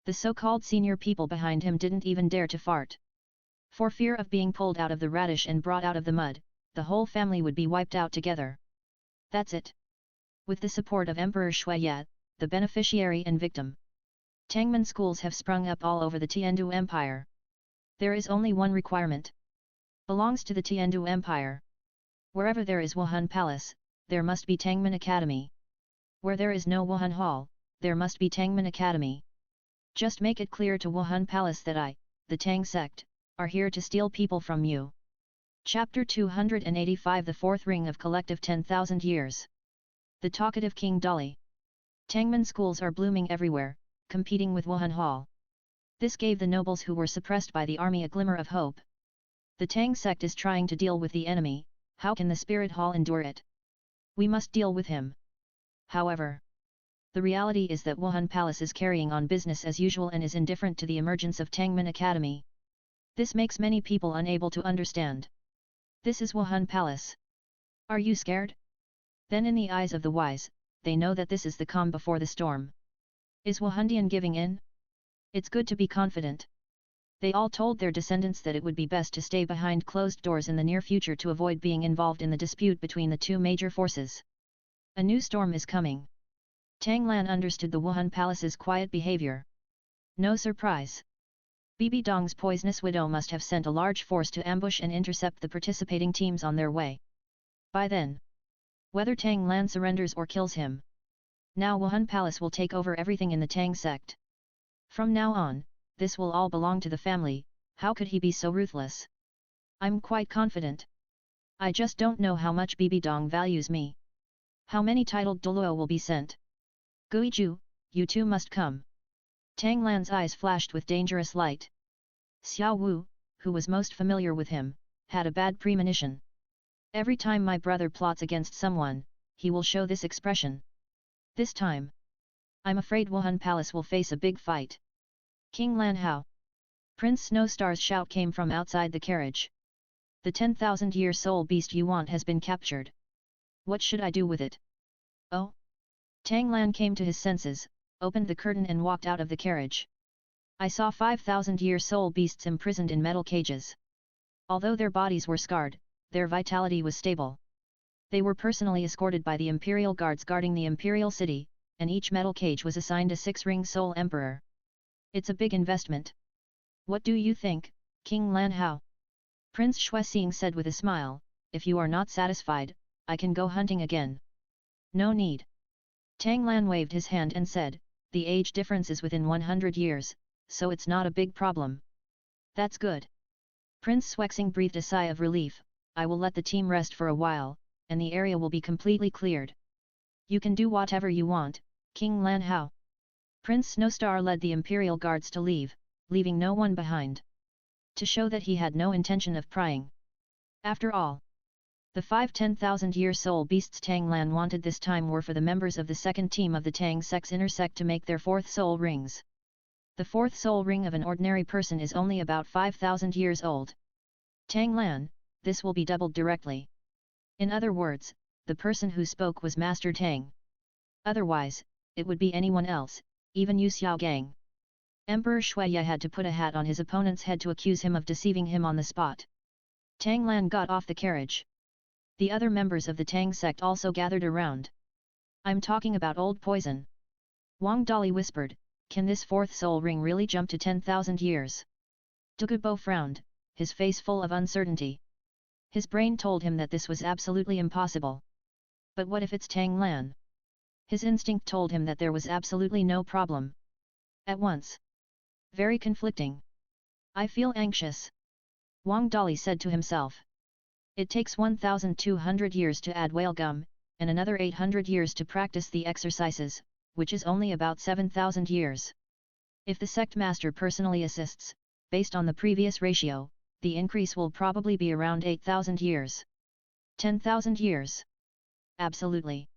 The so-called senior people behind him didn't even dare to fart. For fear of being pulled out of the radish and brought out of the mud, the whole family would be wiped out together. That's it. With the support of Emperor Shuya, the beneficiary and victim, Tangmen schools have sprung up all over the Tiandu Empire. There is only one requirement. Belongs to the Tiandu Empire. Wherever there is Wuhan Palace, there must be Tangmen Academy. Where there is no Wuhan Hall, there must be Tangmen Academy. Just make it clear to Wuhan Palace that I, the Tang sect, are here to steal people from you. Chapter 285 The Fourth Ring of Collective 10,000 Years. The Talkative King Dolly. Tangmen schools are blooming everywhere, competing with Wuhan Hall. This gave the nobles who were suppressed by the army a glimmer of hope. The Tang sect is trying to deal with the enemy, how can the Spirit Hall endure it? We must deal with him. However, the reality is that Wuhan Palace is carrying on business as usual and is indifferent to the emergence of Tangmen Academy. This makes many people unable to understand. This is Wuhan Palace. Are you scared? Then in the eyes of the wise, they know that this is the calm before the storm. Is Wuhandian giving in? It's good to be confident. They all told their descendants that it would be best to stay behind closed doors in the near future to avoid being involved in the dispute between the two major forces. A new storm is coming. Tang Lan understood the Wuhan Palace's quiet behavior. No surprise. Bibi Dong's poisonous widow must have sent a large force to ambush and intercept the participating teams on their way. By then, whether Tang Lan surrenders or kills him, now Wuhan Palace will take over everything in the Tang sect. From now on, this will all belong to the family. How could he be so ruthless? I'm quite confident. I just don't know how much Bibi Dong values me. How many titled Douluo will be sent? Guizhu, you too must come. Tang Lan's eyes flashed with dangerous light. Xiao Wu, who was most familiar with him, had a bad premonition. Every time my brother plots against someone, he will show this expression. This time, I'm afraid Wuhan Palace will face a big fight. King Lan Hao. Prince Snowstar's shout came from outside the carriage. The 10,000-year soul beast you want has been captured. What should I do with it? Oh? Tang Lan came to his senses, opened the curtain and walked out of the carriage. I saw 5,000-year soul beasts imprisoned in metal cages. Although their bodies were scarred, their vitality was stable. They were personally escorted by the imperial guards guarding the imperial city, and each metal cage was assigned a 6-ring soul emperor. It's a big investment. What do you think, King Lan Hao? Prince Shuexing said with a smile, if you are not satisfied, I can go hunting again. No need. Tang Lan waved his hand and said, the age difference is within 100 years, so it's not a big problem. That's good. Prince Shuexing breathed a sigh of relief. I will let the team rest for a while, and the area will be completely cleared. You can do whatever you want, King Lan Hao. Prince Snowstar led the imperial guards to leave, leaving no one behind. To show that he had no intention of prying. After all, the 5 10,000-year soul beasts Tang Lan wanted this time were for the members of the second team of the Tang sect's inner sect to make their 4th soul rings. The 4th soul ring of an ordinary person is only about 5,000 years old. Tang Lan, this will be doubled directly. In other words, the person who spoke was Master Tang. Otherwise, it would be anyone else, even Yu Xiaogang. Emperor Shuya had to put a hat on his opponent's head to accuse him of deceiving him on the spot. Tang Lan got off the carriage. The other members of the Tang sect also gathered around. I'm talking about old poison. Wang Dali whispered, can this 4th soul ring really jump to 10,000 years? Dugubo frowned, his face full of uncertainty. His brain told him that this was absolutely impossible. But what if it's Tang Lan? His instinct told him that there was absolutely no problem. At once. Very conflicting. I feel anxious. Wang Dali said to himself. It takes 1,200 years to add whale gum, and another 800 years to practice the exercises, which is only about 7,000 years. If the sect master personally assists, based on the previous ratio, the increase will probably be around 8,000 years. 10,000 years. Absolutely.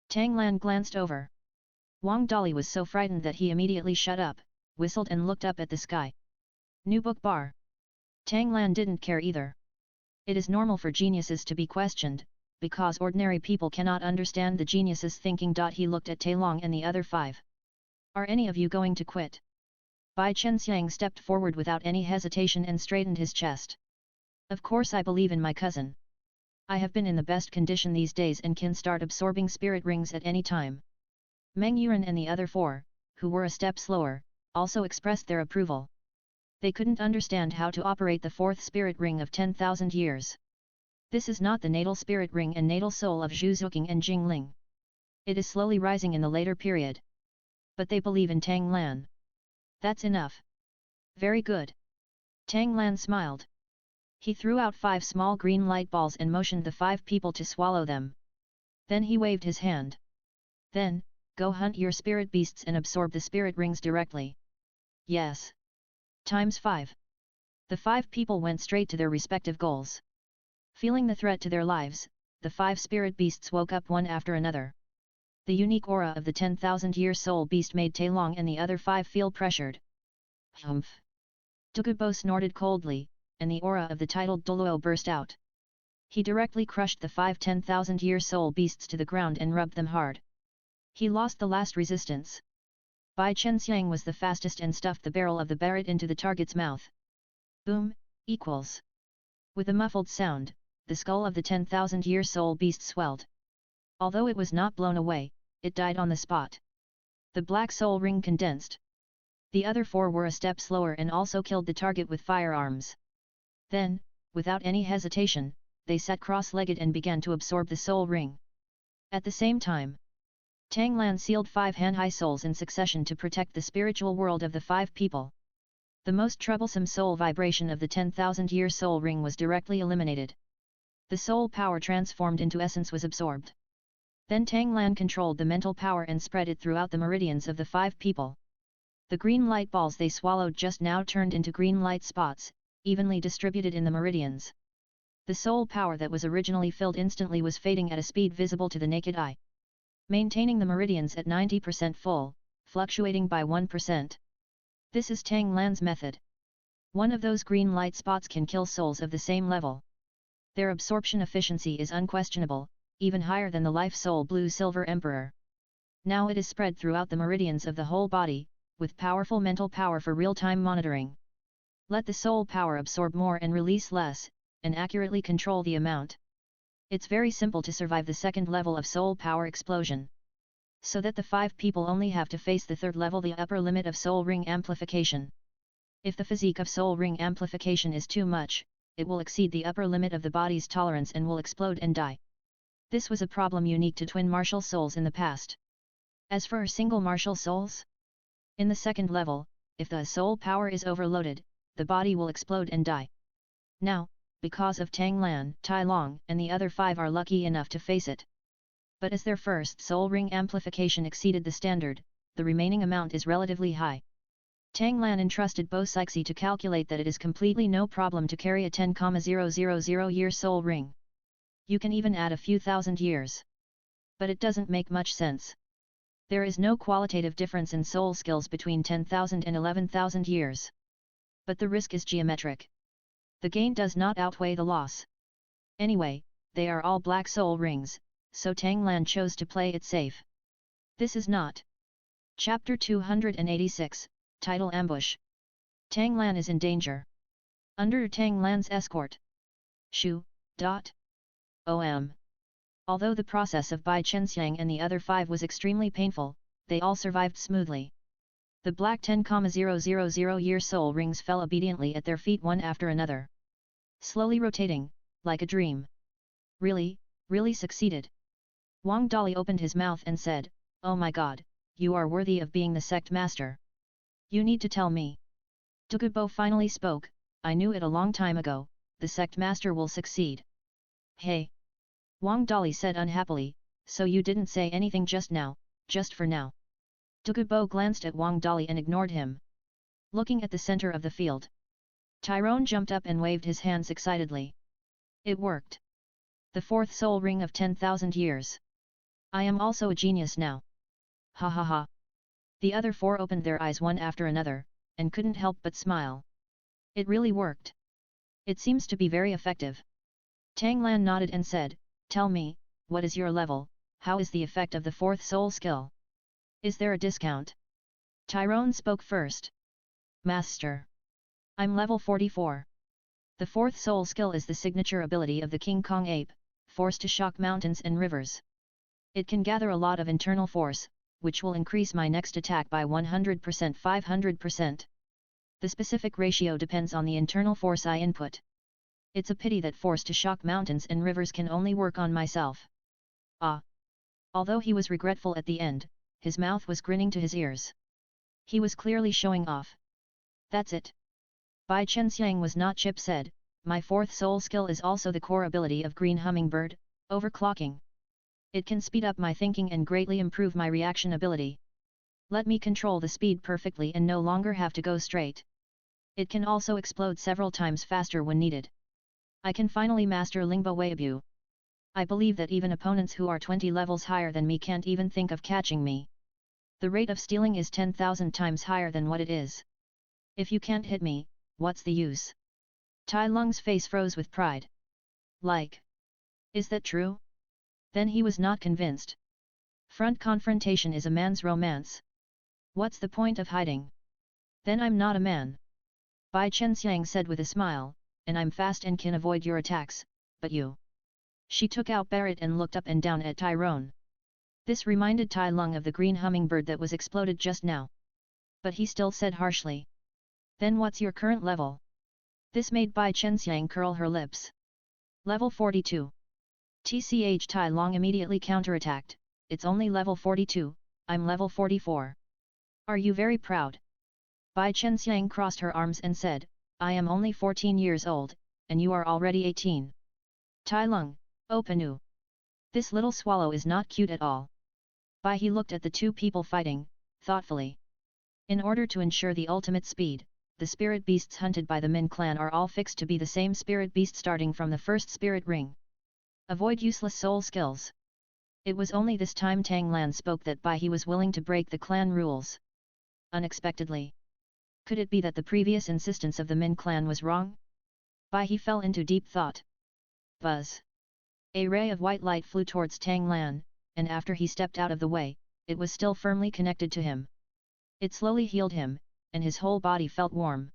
Tang Lan glanced over. Wang Dali was so frightened that he immediately shut up, whistled and looked up at the sky. New book bar. Tang Lan didn't care either. It is normal for geniuses to be questioned, because ordinary people cannot understand the genius's thinking. He looked at Tai Long and the other 5. Are any of you going to quit? Bai Chenxiang stepped forward without any hesitation and straightened his chest. Of course I believe in my cousin. I have been in the best condition these days and can start absorbing spirit rings at any time. Meng Yuan and the other 4, who were a step slower, also expressed their approval. They couldn't understand how to operate the 4th spirit ring of 10,000 years. This is not the natal spirit ring and natal soul of Zhu Zuqing and Jingling. It is slowly rising in the later period. But they believe in Tang Lan. That's enough. Very good. Tang Lan smiled. He threw out 5 small green light balls and motioned the 5 people to swallow them. Then he waved his hand. Then, go hunt your spirit beasts and absorb the spirit rings directly. Yes. Times 5. The 5 people went straight to their respective goals. Feeling the threat to their lives, the 5 spirit beasts woke up one after another. The unique aura of the 10,000-year soul beast made Tai Long and the other 5 feel pressured. Humph! Douluo snorted coldly, and the aura of the titled Douluo burst out. He directly crushed the 5 10,000-year soul beasts to the ground and rubbed them hard. He lost the last resistance. Bai Chenxiang was the fastest and stuffed the barrel of the barret into the target's mouth. Boom, equals. With a muffled sound, the skull of the 10,000-year soul beast swelled. Although it was not blown away, it died on the spot. The black soul ring condensed. The other 4 were a step slower and also killed the target with firearms. Then, without any hesitation, they sat cross-legged and began to absorb the soul ring. At the same time, Tang Lan sealed 5 Hanhai souls in succession to protect the spiritual world of the 5 people. The most troublesome soul vibration of the 10,000-year soul ring was directly eliminated. The soul power transformed into essence was absorbed. Then Tang Lan controlled the mental power and spread it throughout the meridians of the 5 people. The green light balls they swallowed just now turned into green light spots, evenly distributed in the meridians. The soul power that was originally filled instantly was fading at a speed visible to the naked eye. Maintaining the meridians at 90% full, fluctuating by 1%. This is Tang Lan's method. One of those green light spots can kill souls of the same level. Their absorption efficiency is unquestionable, even higher than the life soul Blue Silver Emperor. Now it is spread throughout the meridians of the whole body, with powerful mental power for real-time monitoring. Let the soul power absorb more and release less, and accurately control the amount. It's very simple to survive the second level of soul power explosion. So that the 5 people only have to face the third level, the upper limit of soul ring amplification. If the physique of soul ring amplification is too much, it will exceed the upper limit of the body's tolerance and will explode and die. This was a problem unique to twin martial souls in the past. As for single martial souls? In the second level, if the soul power is overloaded, the body will explode and die. Now, because of Tang Lan, Tai Long and the other 5 are lucky enough to face it. But as their first soul ring amplification exceeded the standard, the remaining amount is relatively high. Tang Lan entrusted Bo Sixi to calculate that it is completely no problem to carry a 10,000 year soul ring. You can even add a few thousand years. But it doesn't make much sense. There is no qualitative difference in soul skills between 10,000 and 11,000 years. But the risk is geometric. The gain does not outweigh the loss. Anyway, they are all black soul rings, so Tang Lan chose to play it safe. This is not. Chapter 286, Title Ambush. Tang Lan is in danger. Under Tang Lan's escort. Shu. Although the process of Bai Chenxiang and the other 5 was extremely painful, they all survived smoothly. The black 10,000 year soul rings fell obediently at their feet one after another. Slowly rotating, like a dream. Really succeeded. Wang Dali opened his mouth and said, "Oh my god, you are worthy of being the sect master. You need to tell me." Douluo finally spoke, "I knew it a long time ago, the sect master will succeed." "Hey!" Wang Dali said unhappily, "So you didn't say anything just now, just for now." Douluo glanced at Wang Dali and ignored him. Looking at the center of the field, Tyrone jumped up and waved his hands excitedly. It worked. The 4th soul ring of 10,000 years. I am also a genius now. Ha ha ha. The other 4 opened their eyes one after another, and couldn't help but smile. It really worked. It seems to be very effective. Tang Lan nodded and said, tell me, what is your level, how is the effect of the fourth soul skill? Is there a discount? Tyrone spoke first. Master. I'm level 44. The fourth soul skill is the signature ability of the King Kong ape, force to shock mountains and rivers. It can gather a lot of internal force, which will increase my next attack by 100% 500%. The specific ratio depends on the internal force I input. It's a pity that force to shock mountains and rivers can only work on myself. Ah! Although he was regretful at the end, his mouth was grinning to his ears. He was clearly showing off. That's it. Bai Chenxiang was not chip said, my fourth soul skill is also the core ability of Green Hummingbird, overclocking. It can speed up my thinking and greatly improve my reaction ability. Let me control the speed perfectly and no longer have to go straight. It can also explode several times faster when needed. I can finally master Lingbo Weibu. I believe that even opponents who are 20 levels higher than me can't even think of catching me. The rate of stealing is 10,000 times higher than what it is. If you can't hit me, what's the use? Tai Lung's face froze with pride. Like. Is that true? Then he was not convinced. Front confrontation is a man's romance. What's the point of hiding? Then I'm not a man. Bai Chenxiang said with a smile, and I'm fast and can avoid your attacks, but you. She took out Barrett and looked up and down at Tyrone. This reminded Tai Lung of the green hummingbird that was exploded just now. But he still said harshly. Then what's your current level? This made Bai Chenxiang curl her lips. Level 42. TCH Tai Lung immediately counterattacked, it's only level 42, I'm level 44. Are you very proud? Bai Chenxiang crossed her arms and said, I am only 14 years old, and you are already 18. Tai Lung, Opanu. This little swallow is not cute at all. Bai he looked at the two people fighting, thoughtfully. In order to ensure the ultimate speed, the spirit beasts hunted by the Min clan are all fixed to be the same spirit beast starting from the first spirit ring. Avoid useless soul skills. It was only this time Tang Lan spoke that Bai he was willing to break the clan rules. Unexpectedly. Could it be that the previous insistence of the Min clan was wrong? Bai he fell into deep thought. Buzz. A ray of white light flew towards Tang Lan, and after he stepped out of the way, it was still firmly connected to him. It slowly healed him, and his whole body felt warm.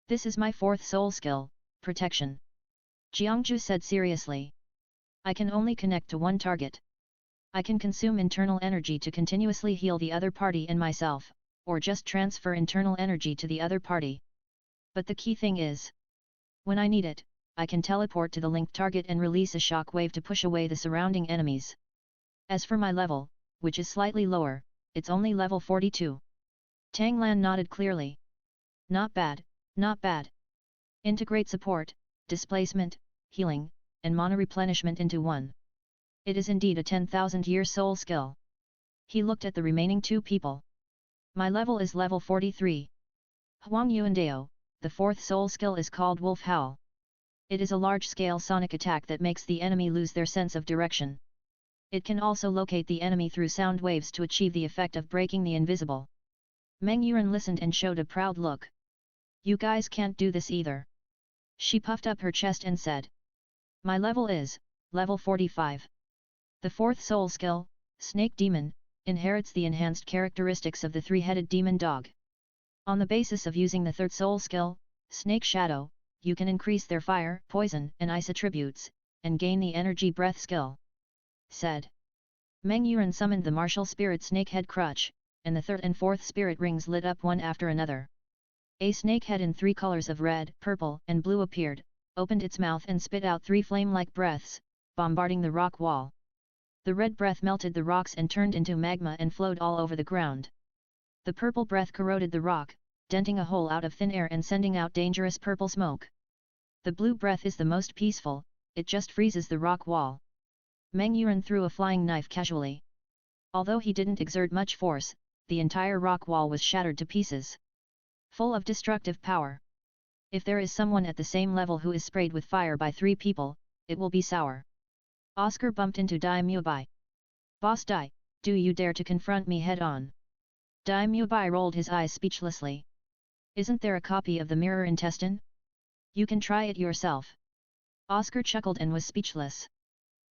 This is my fourth soul skill, protection. Jiangju said seriously. I can only connect to one target. I can consume internal energy to continuously heal the other party and myself, or just transfer internal energy to the other party. But the key thing is, when I need it, I can teleport to the linked target and release a shock wave to push away the surrounding enemies. As for my level, which is slightly lower, it's only level 42. Tang Lan nodded clearly. Not bad, not bad. Integrate support, displacement, healing, and mana replenishment into one. It is indeed a 10,000-year soul skill. He looked at the remaining two people. My level is level 43. Huang Yuandao, the fourth soul skill is called Wolf Howl. It is a large-scale sonic attack that makes the enemy lose their sense of direction. It can also locate the enemy through sound waves to achieve the effect of breaking the invisible. Meng Yuan listened and showed a proud look. You guys can't do this either. She puffed up her chest and said. My level is, level 45. The fourth soul skill, Snake Demon, inherits the enhanced characteristics of the three-headed demon dog. On the basis of using the third soul skill, Snake Shadow, you can increase their fire, poison and ice attributes, and gain the energy breath skill. Said. Meng Yuan summoned the martial spirit Snakehead Crutch, and the third and fourth spirit rings lit up one after another. A snakehead in 3 colors of red, purple and blue appeared, opened its mouth and spit out 3 flame-like breaths, bombarding the rock wall. The red breath melted the rocks and turned into magma and flowed all over the ground. The purple breath corroded the rock, denting a hole out of thin air and sending out dangerous purple smoke. The blue breath is the most peaceful, it just freezes the rock wall. Meng Yuan threw a flying knife casually. Although he didn't exert much force, the entire rock wall was shattered to pieces. Full of destructive power. If there is someone at the same level who is sprayed with fire by 3 people, it will be sour. Oscar bumped into Dai Mubai. Boss Dai, do you dare to confront me head-on? Dai Mubai rolled his eyes speechlessly. Isn't there a copy of the mirror intestine? You can try it yourself. Oscar chuckled and was speechless.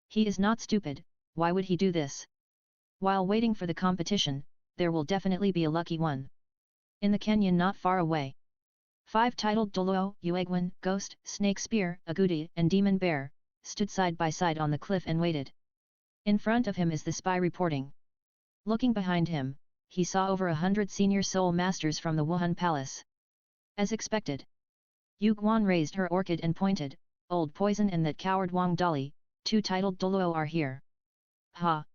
He is not stupid, why would he do this? While waiting for the competition, there will definitely be a lucky one. In the canyon not far away. 5 titled Douluo, Yuegwan, Ghost, Snake Spear, Agouti, and Demon Bear, stood side by side on the cliff and waited. In front of him is the spy reporting. Looking behind him, he saw over 100 senior soul masters from the Wuhan Palace. As expected. Yu Guan raised her orchid and pointed, Old Poison and that coward Wang Dali, 2 titled Douluo are here. Ha!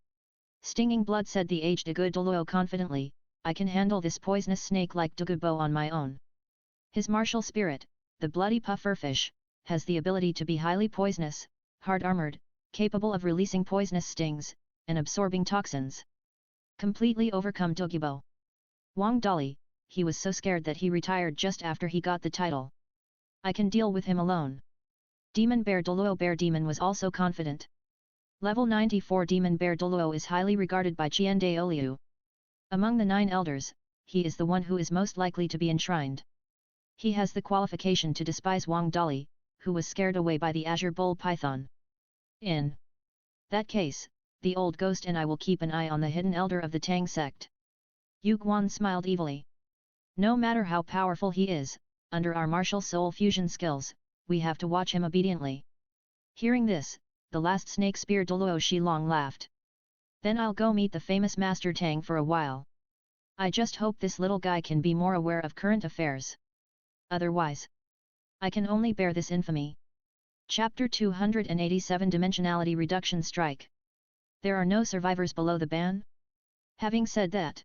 Stinging blood, said the aged Dagu Douluo confidently, I can handle this poisonous snake like Dagubo on my own. His martial spirit, the bloody pufferfish, has the ability to be highly poisonous, hard-armored, capable of releasing poisonous stings, and absorbing toxins. Completely overcome Dagubo. Wang Dali, he was so scared that he retired just after he got the title. I can deal with him alone. Demon Bear Douluo Bear Demon was also confident. Level 94 Demon Bear Douluo is highly regarded by Qian Daoliu. Among the 9 elders, he is the one who is most likely to be enshrined. He has the qualification to despise Wang Dali, who was scared away by the Azure Bull Python. In that case, the old ghost and I will keep an eye on the hidden elder of the Tang sect. Yu Guan smiled evilly. No matter how powerful he is, under our martial soul fusion skills, we have to watch him obediently. Hearing this, the last snake spear Douluo Shilong laughed. Then I'll go meet the famous Master Tang for a while. I just hope this little guy can be more aware of current affairs. Otherwise, I can only bear this infamy. Chapter 287 Dimensionality Reduction Strike. There are no survivors below the ban? Having said that.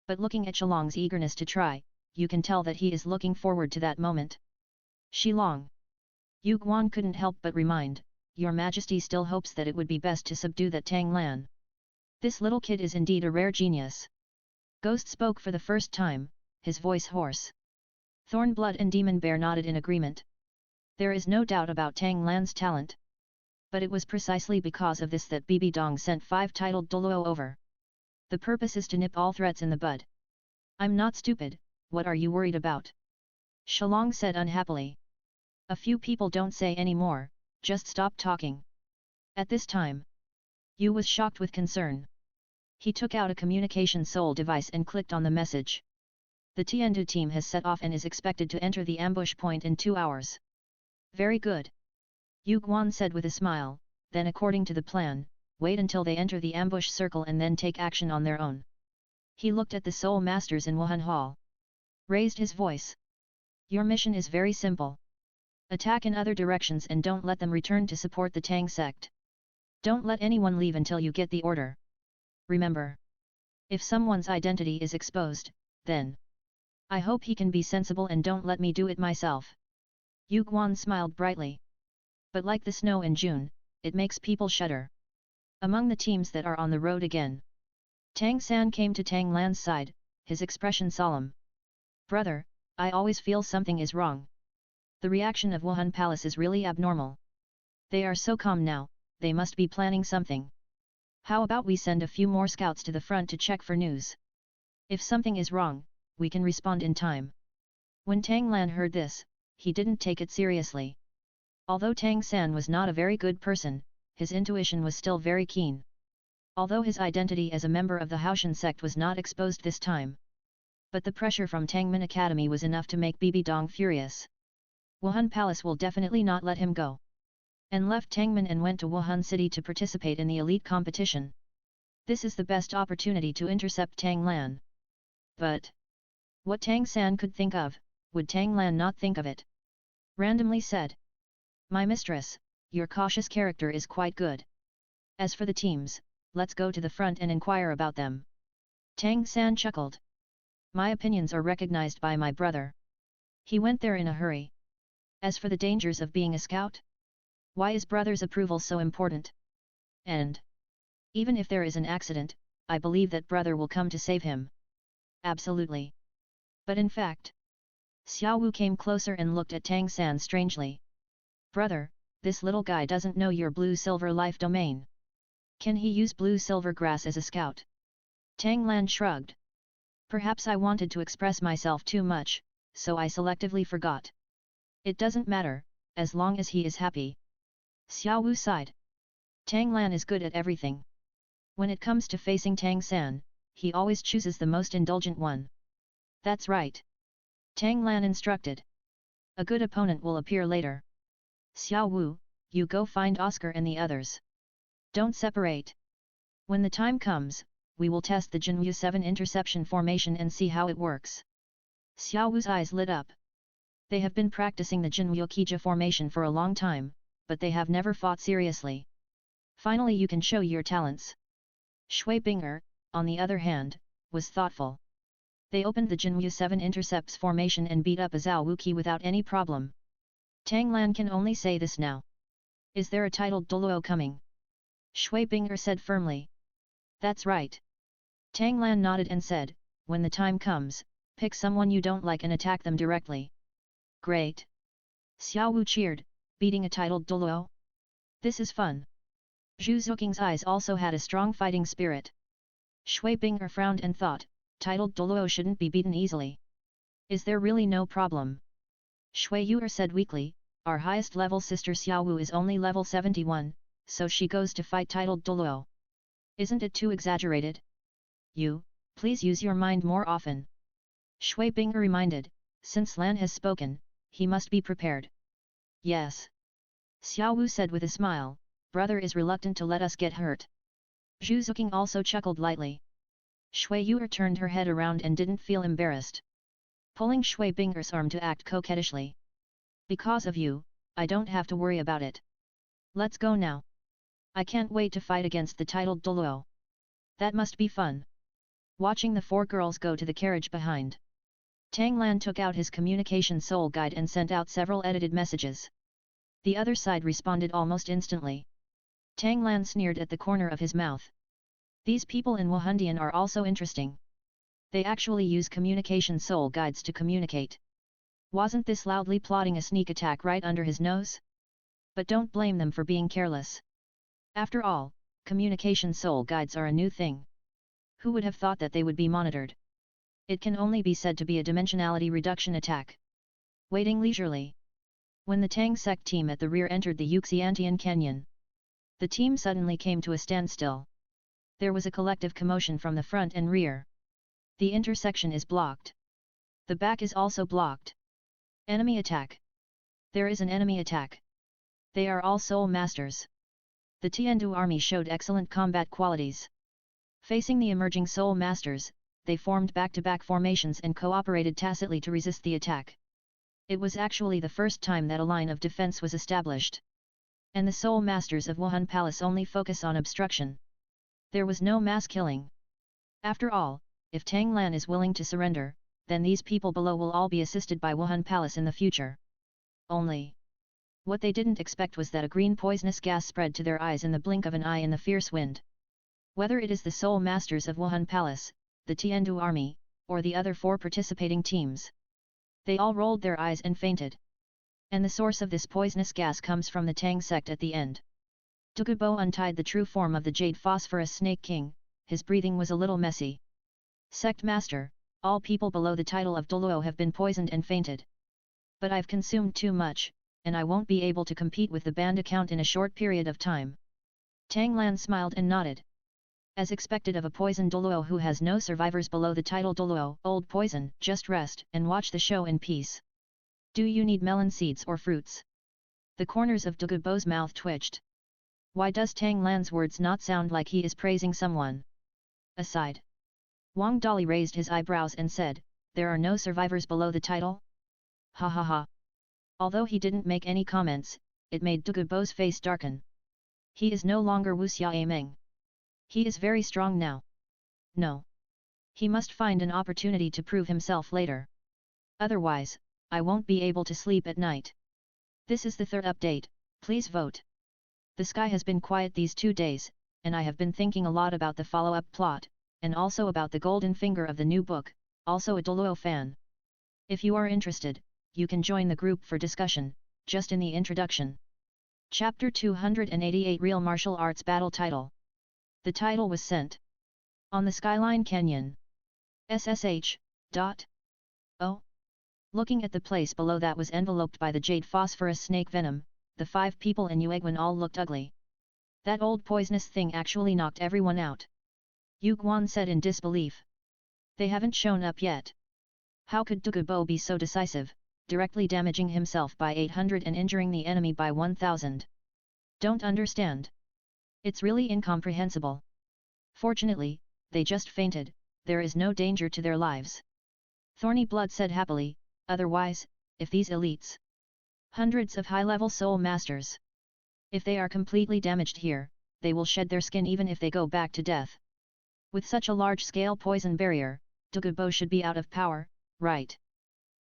But looking at Shilong's eagerness to try, you can tell that he is looking forward to that moment. Shilong. Yu Guan couldn't help but remind, Your Majesty still hopes that it would be best to subdue that Tang Lan. This little kid is indeed a rare genius. Ghost spoke for the first time, his voice hoarse. Thornblood and Demon Bear nodded in agreement. There is no doubt about Tang Lan's talent. But it was precisely because of this that Bibi Dong sent 5 titled Douluo over. The purpose is to nip all threats in the bud. I'm not stupid, what are you worried about? Shilong said unhappily. A few people don't say any more, just stop talking. At this time, Yu was shocked with concern. He took out a communication soul device and clicked on the message. The Tiandu team has set off and is expected to enter the ambush point in 2 hours. Very good. Yu Guan said with a smile, then according to the plan, wait until they enter the ambush circle and then take action on their own. He looked at the soul masters in Wuhan Hall. Raised his voice. Your mission is very simple. Attack in other directions and don't let them return to support the Tang sect. Don't let anyone leave until you get the order. Remember. If someone's identity is exposed, then I hope he can be sensible and don't let me do it myself. Yu Guan smiled brightly. But like the snow in June, it makes people shudder. Among the teams that are on the road again, Tang San came to Tang Lan's side, his expression solemn. Brother, I always feel something is wrong. The reaction of Wuhan Palace is really abnormal. They are so calm now, they must be planning something. How about we send a few more scouts to the front to check for news? If something is wrong, we can respond in time. When Tang Lan heard this, he didn't take it seriously. Although Tang San was not a very good person, his intuition was still very keen. Although his identity as a member of the Haoshan sect was not exposed this time. But the pressure from Tangmin Academy was enough to make Bibi Dong furious. Wuhan Palace will definitely not let him go. And left Tangmin and went to Wuhan City to participate in the elite competition. This is the best opportunity to intercept Tang Lan. But what Tang San could think of, would Tang Lan not think of it? Randomly said. My mistress, your cautious character is quite good. As for the teams, let's go to the front and inquire about them. Tang San chuckled. My opinions are recognized by my brother. He went there in a hurry. As for the dangers of being a scout? Why is brother's approval so important? And even if there is an accident, I believe that brother will come to save him. Absolutely. But in fact, Xiao Wu came closer and looked at Tang San strangely. Brother, this little guy doesn't know your blue-silver life domain. Can he use blue-silver grass as a scout? Tang Lan shrugged. Perhaps I wanted to express myself too much, so I selectively forgot. It doesn't matter, as long as he is happy. Xiao Wu sighed. Tang Lan is good at everything. When it comes to facing Tang San, he always chooses the most indulgent one. That's right. Tang Lan instructed. A good opponent will appear later. Xiao Wu, you go find Oscar and the others. Don't separate. When the time comes, we will test the Jinwu 7 interception formation and see how it works. Xiao Wu's eyes lit up. They have been practicing the Jinwu Kija formation for a long time, but they have never fought seriously. Finally you can show your talents. Shui Binger, on the other hand, was thoughtful. They opened the Jinwu 7 intercepts formation and beat up a Zhao Wuqi without any problem. Tang Lan can only say this now. Is there a titled Douluo coming? Shui Binger said firmly. That's right. Tang Lan nodded and said, when the time comes, pick someone you don't like and attack them directly. Great. Xiao Wu cheered, beating a titled Douluo? This is fun. Zhu Zoking's eyes also had a strong fighting spirit. Shui Binger frowned and thought, titled Douluo shouldn't be beaten easily. Is there really no problem? Shui Yuer said weakly, our highest level sister Xiao Wu is only level 71, so she goes to fight titled Douluo. Isn't it too exaggerated? You, please use your mind more often. Shui Binger reminded, since Lan has spoken, he must be prepared. Yes. Xiao Wu said with a smile, brother is reluctant to let us get hurt. Zhu Zuking also chuckled lightly. Shui Yuer turned her head around and didn't feel embarrassed. Pulling Shui Binger's arm to act coquettishly. Because of you, I don't have to worry about it. Let's go now. I can't wait to fight against the titled Douluo. That must be fun. Watching the four girls go to the carriage behind. Tang Lan took out his communication soul guide and sent out several edited messages. The other side responded almost instantly. Tang Lan sneered at the corner of his mouth. These people in Wahundian are also interesting. They actually use communication soul guides to communicate. Wasn't this loudly plotting a sneak attack right under his nose? But don't blame them for being careless. After all, communication soul guides are a new thing. Who would have thought that they would be monitored? It can only be said to be a dimensionality reduction attack. Waiting leisurely. When the Tang sect team at the rear entered the Yuxiantian Canyon, the team suddenly came to a standstill. There was a collective commotion from the front and rear. The intersection is blocked. The back is also blocked. Enemy attack. There is an enemy attack. They are all soul masters. The Tiandu army showed excellent combat qualities. Facing the emerging soul masters, they formed back-to-back formations and cooperated tacitly to resist the attack. It was actually the first time that a line of defense was established. And the soul masters of Wuhan Palace only focus on obstruction. There was no mass killing. After all, if Tang Lan is willing to surrender, then these people below will all be assisted by Wuhan Palace in the future. Only, what they didn't expect was that a green poisonous gas spread to their eyes in the blink of an eye in the fierce wind. Whether it is the soul masters of Wuhan Palace, the Tiandu army, or the other four participating teams, they all rolled their eyes and fainted. And the source of this poisonous gas comes from the Tang sect at the end. Douluo untied the true form of the Jade Phosphorus Snake King, his breathing was a little messy. Sect Master, all people below the title of Douluo have been poisoned and fainted. But I've consumed too much, and I won't be able to compete with the band account in a short period of time. Tang Lan smiled and nodded. As expected of a poisoned Douluo who has no survivors below the title Douluo, old poison, just rest and watch the show in peace. Do you need melon seeds or fruits? The corners of Douluo's mouth twitched. Why does Tang Lan's words not sound like he is praising someone? Aside. Wang Dali raised his eyebrows and said, there are no survivors below the title? Ha ha ha. Although he didn't make any comments, it made Douluo's face darken. He is no longer Wu Xiaomeng. He is very strong now. No. He must find an opportunity to prove himself later. Otherwise, I won't be able to sleep at night. This is the third update, please vote. The sky has been quiet these 2 days, and I have been thinking a lot about the follow-up plot, and also about the golden finger of the new book, also a Douluo fan. If you are interested, you can join the group for discussion, just in the introduction. Chapter 288 Real Martial Arts Battle Title. The title was sent on the Skyline Canyon. SSH. Looking at the place below that was enveloped by the jade phosphorus snake venom, the 5 people in Yueguan all looked ugly. That old poisonous thing actually knocked everyone out. Yu Guan said in disbelief. They haven't shown up yet. How could Douluo be so decisive, directly damaging himself by 800 and injuring the enemy by 1000? Don't understand. It's really incomprehensible. Fortunately, they just fainted, there is no danger to their lives. Thorny Blood said happily, otherwise, if these elites, hundreds of high-level soul masters, if they are completely damaged here, they will shed their skin even if they go back to death. With such a large-scale poison barrier, Douluo should be out of power, right?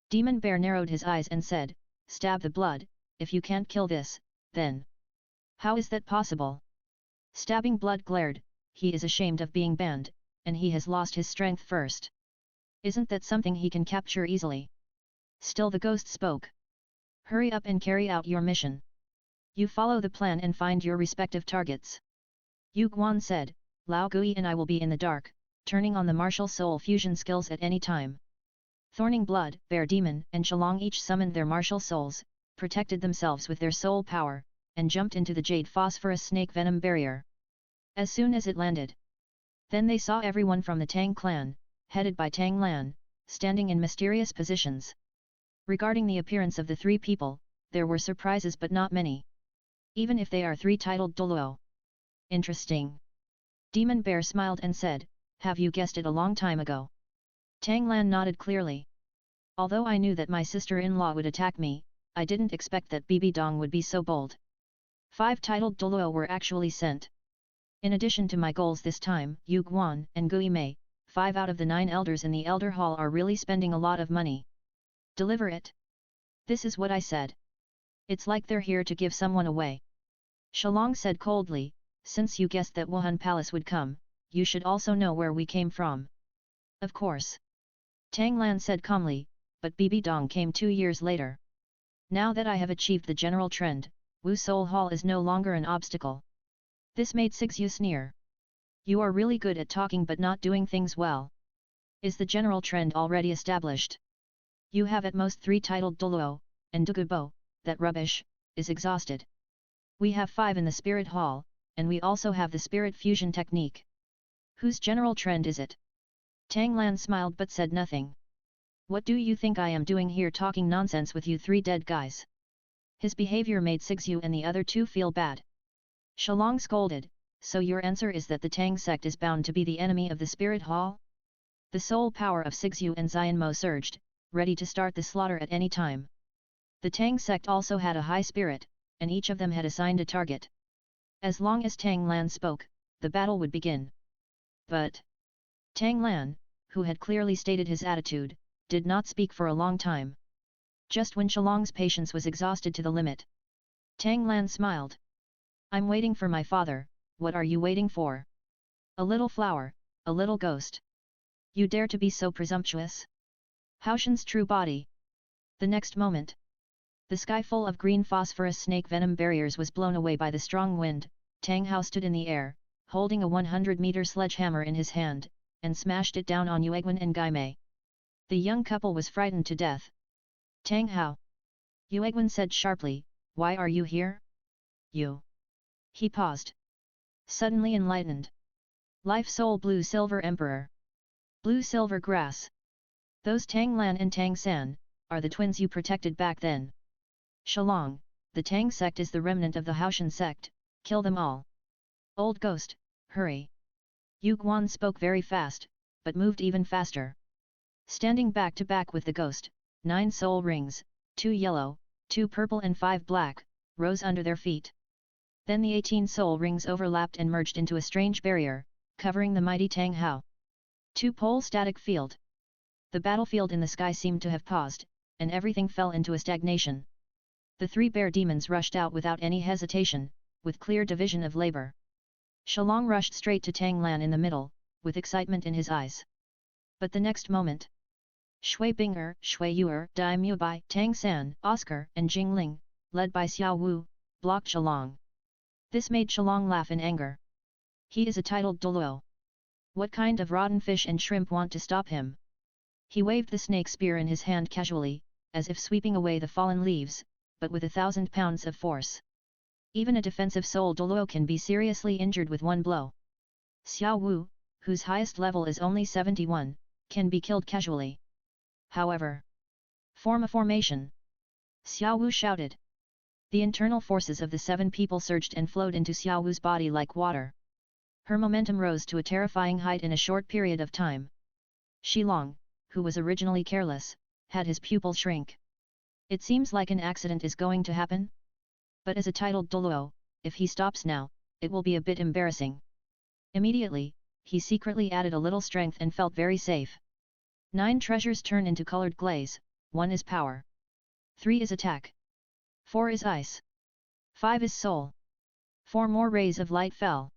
Demon Bear narrowed his eyes and said, stab the blood, if you can't kill this, then how is that possible? Stabbing Blood glared, he is ashamed of being banned, and he has lost his strength first. Isn't that something he can capture easily? Still the ghost spoke. Hurry up and carry out your mission. You follow the plan and find your respective targets. Yu Guan said, Lao Gui and I will be in the dark, turning on the martial soul fusion skills at any time. Thorning Blood, Bear Demon and Shalong each summoned their martial souls, protected themselves with their soul power, and jumped into the jade phosphorus snake venom barrier. As soon as it landed, then they saw everyone from the Tang clan, headed by Tang Lan, standing in mysterious positions. Regarding the appearance of the 3 people, there were surprises but not many. Even if they are 3 titled Douluo. Interesting. Demon Bear smiled and said, have you guessed it a long time ago? Tang Lan nodded clearly. Although I knew that my sister-in-law would attack me, I didn't expect that Bibi Dong would be so bold. 5 titled Douluo were actually sent. In addition to my goals this time, Yu Guan and Gui Mei, 5 out of the 9 elders in the Elder Hall are really spending a lot of money. Deliver it. This is what I said. It's like they're here to give someone away. Shalong said coldly, since you guessed that Wuhan Palace would come, you should also know where we came from. Of course. Tang Lan said calmly, but Bibi Dong came 2 years later. Now that I have achieved the general trend, Wu Soul Hall is no longer an obstacle. This made Sigyu sneer. You are really good at talking but not doing things well. Is the general trend already established? You have at most 3 titled Douluo, and Douluo, that rubbish, is exhausted. We have 5 in the Spirit Hall, and we also have the Spirit Fusion technique. Whose general trend is it? Tang Lan smiled but said nothing. What do you think I am doing here talking nonsense with you 3 dead guys? His behavior made Sigyu and the other 2 feel bad. Shalong scolded, so your answer is that the Tang sect is bound to be the enemy of the Spirit Hall? The soul power of Sigyu and Xianmo surged, ready to start the slaughter at any time. The Tang sect also had a high spirit, and each of them had assigned a target. As long as Tang Lan spoke, the battle would begin. But Tang Lan, who had clearly stated his attitude, did not speak for a long time. Just when Shalong's patience was exhausted to the limit, Tang Lan smiled. I'm waiting for my father, what are you waiting for? A little flower, a little ghost. You dare to be so presumptuous? Haoshan's true body. The next moment, the sky full of green phosphorus snake venom barriers was blown away by the strong wind. Tang Hao stood in the air, holding a 100-meter sledgehammer in his hand, and smashed it down on Yueguan and Gai Mei. The young couple was frightened to death. Tang Hao. Yueguan said sharply, why are you here? You. He paused. Suddenly enlightened. Life Soul Blue Silver Emperor. Blue Silver Grass. Those Tang Lan and Tang San, are the twins you protected back then. Shalong, the Tang sect is the remnant of the Haoshan sect, kill them all. Old Ghost, hurry. Yu Guan spoke very fast, but moved even faster. Standing back to back with the ghost, 9 soul rings, 2 yellow, 2 purple and 5 black, rose under their feet. Then the 18 soul rings overlapped and merged into a strange barrier, covering the mighty Tang Hao. 2-pole static field. The battlefield in the sky seemed to have paused, and everything fell into a stagnation. The 3 bear demons rushed out without any hesitation, with clear division of labor. Shalong rushed straight to Tang Lan in the middle, with excitement in his eyes. But the next moment, Shui Binger, Shui Yuer, Dai Mubai, Tang San, Oscar, and Jing Ling, led by Xiao Wu, blocked Shalong. This made Shalong laugh in anger. He is a titled Douluo. What kind of rotten fish and shrimp want to stop him? He waved the snake spear in his hand casually, as if sweeping away the fallen leaves, but with 1,000 pounds of force. Even a defensive soul Douluo can be seriously injured with one blow. Xiao Wu, whose highest level is only 71, can be killed casually. However, form a formation! Xiao Wu shouted. The internal forces of the 7 people surged and flowed into Xiao Wu's body like water. Her momentum rose to a terrifying height in a short period of time. Xilong, who was originally careless, had his pupil shrink. It seems like an accident is going to happen? But as a titled Douluo, if he stops now, it will be a bit embarrassing. Immediately, he secretly added a little strength and felt very safe. 9 treasures turn into colored glaze, 1 is power. 3 is attack. 4 is ice. 5 is soul. 4 more rays of light fell.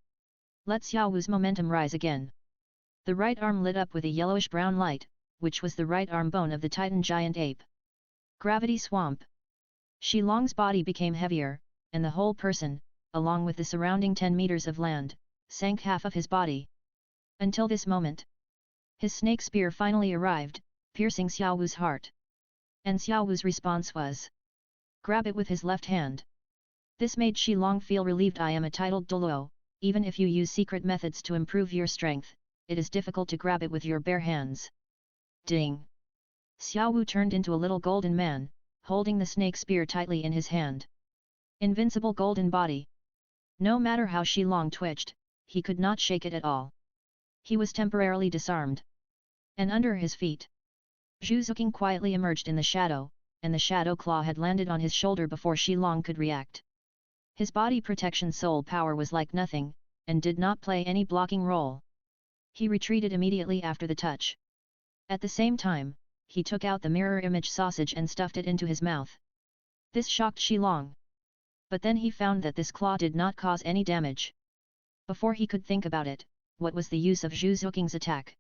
Let Xiao Wu's momentum rise again. The right arm lit up with a yellowish-brown light, which was the right arm bone of the Titan giant ape. Gravity swamp. Xilong's body became heavier, and the whole person, along with the surrounding 10 meters of land, sank half of his body. Until this moment, his snake spear finally arrived, piercing Xiao Wu's heart. And Xiao Wu's response was, grab it with his left hand. This made Xilong feel relieved. I am a titled Douluo, even if you use secret methods to improve your strength, it is difficult to grab it with your bare hands. Ding! Xiao Wu turned into a little golden man, holding the snake spear tightly in his hand. Invincible golden body. No matter how Xilong twitched, he could not shake it at all. He was temporarily disarmed. And under his feet, Zhu Zuqing quietly emerged in the shadow, and the shadow claw had landed on his shoulder before Xilong could react. His body protection soul power was like nothing, and did not play any blocking role. He retreated immediately after the touch. At the same time, he took out the mirror image sausage and stuffed it into his mouth. This shocked Xilong. But then he found that this claw did not cause any damage. Before he could think about it, what was the use of Zhu Zuqing's attack?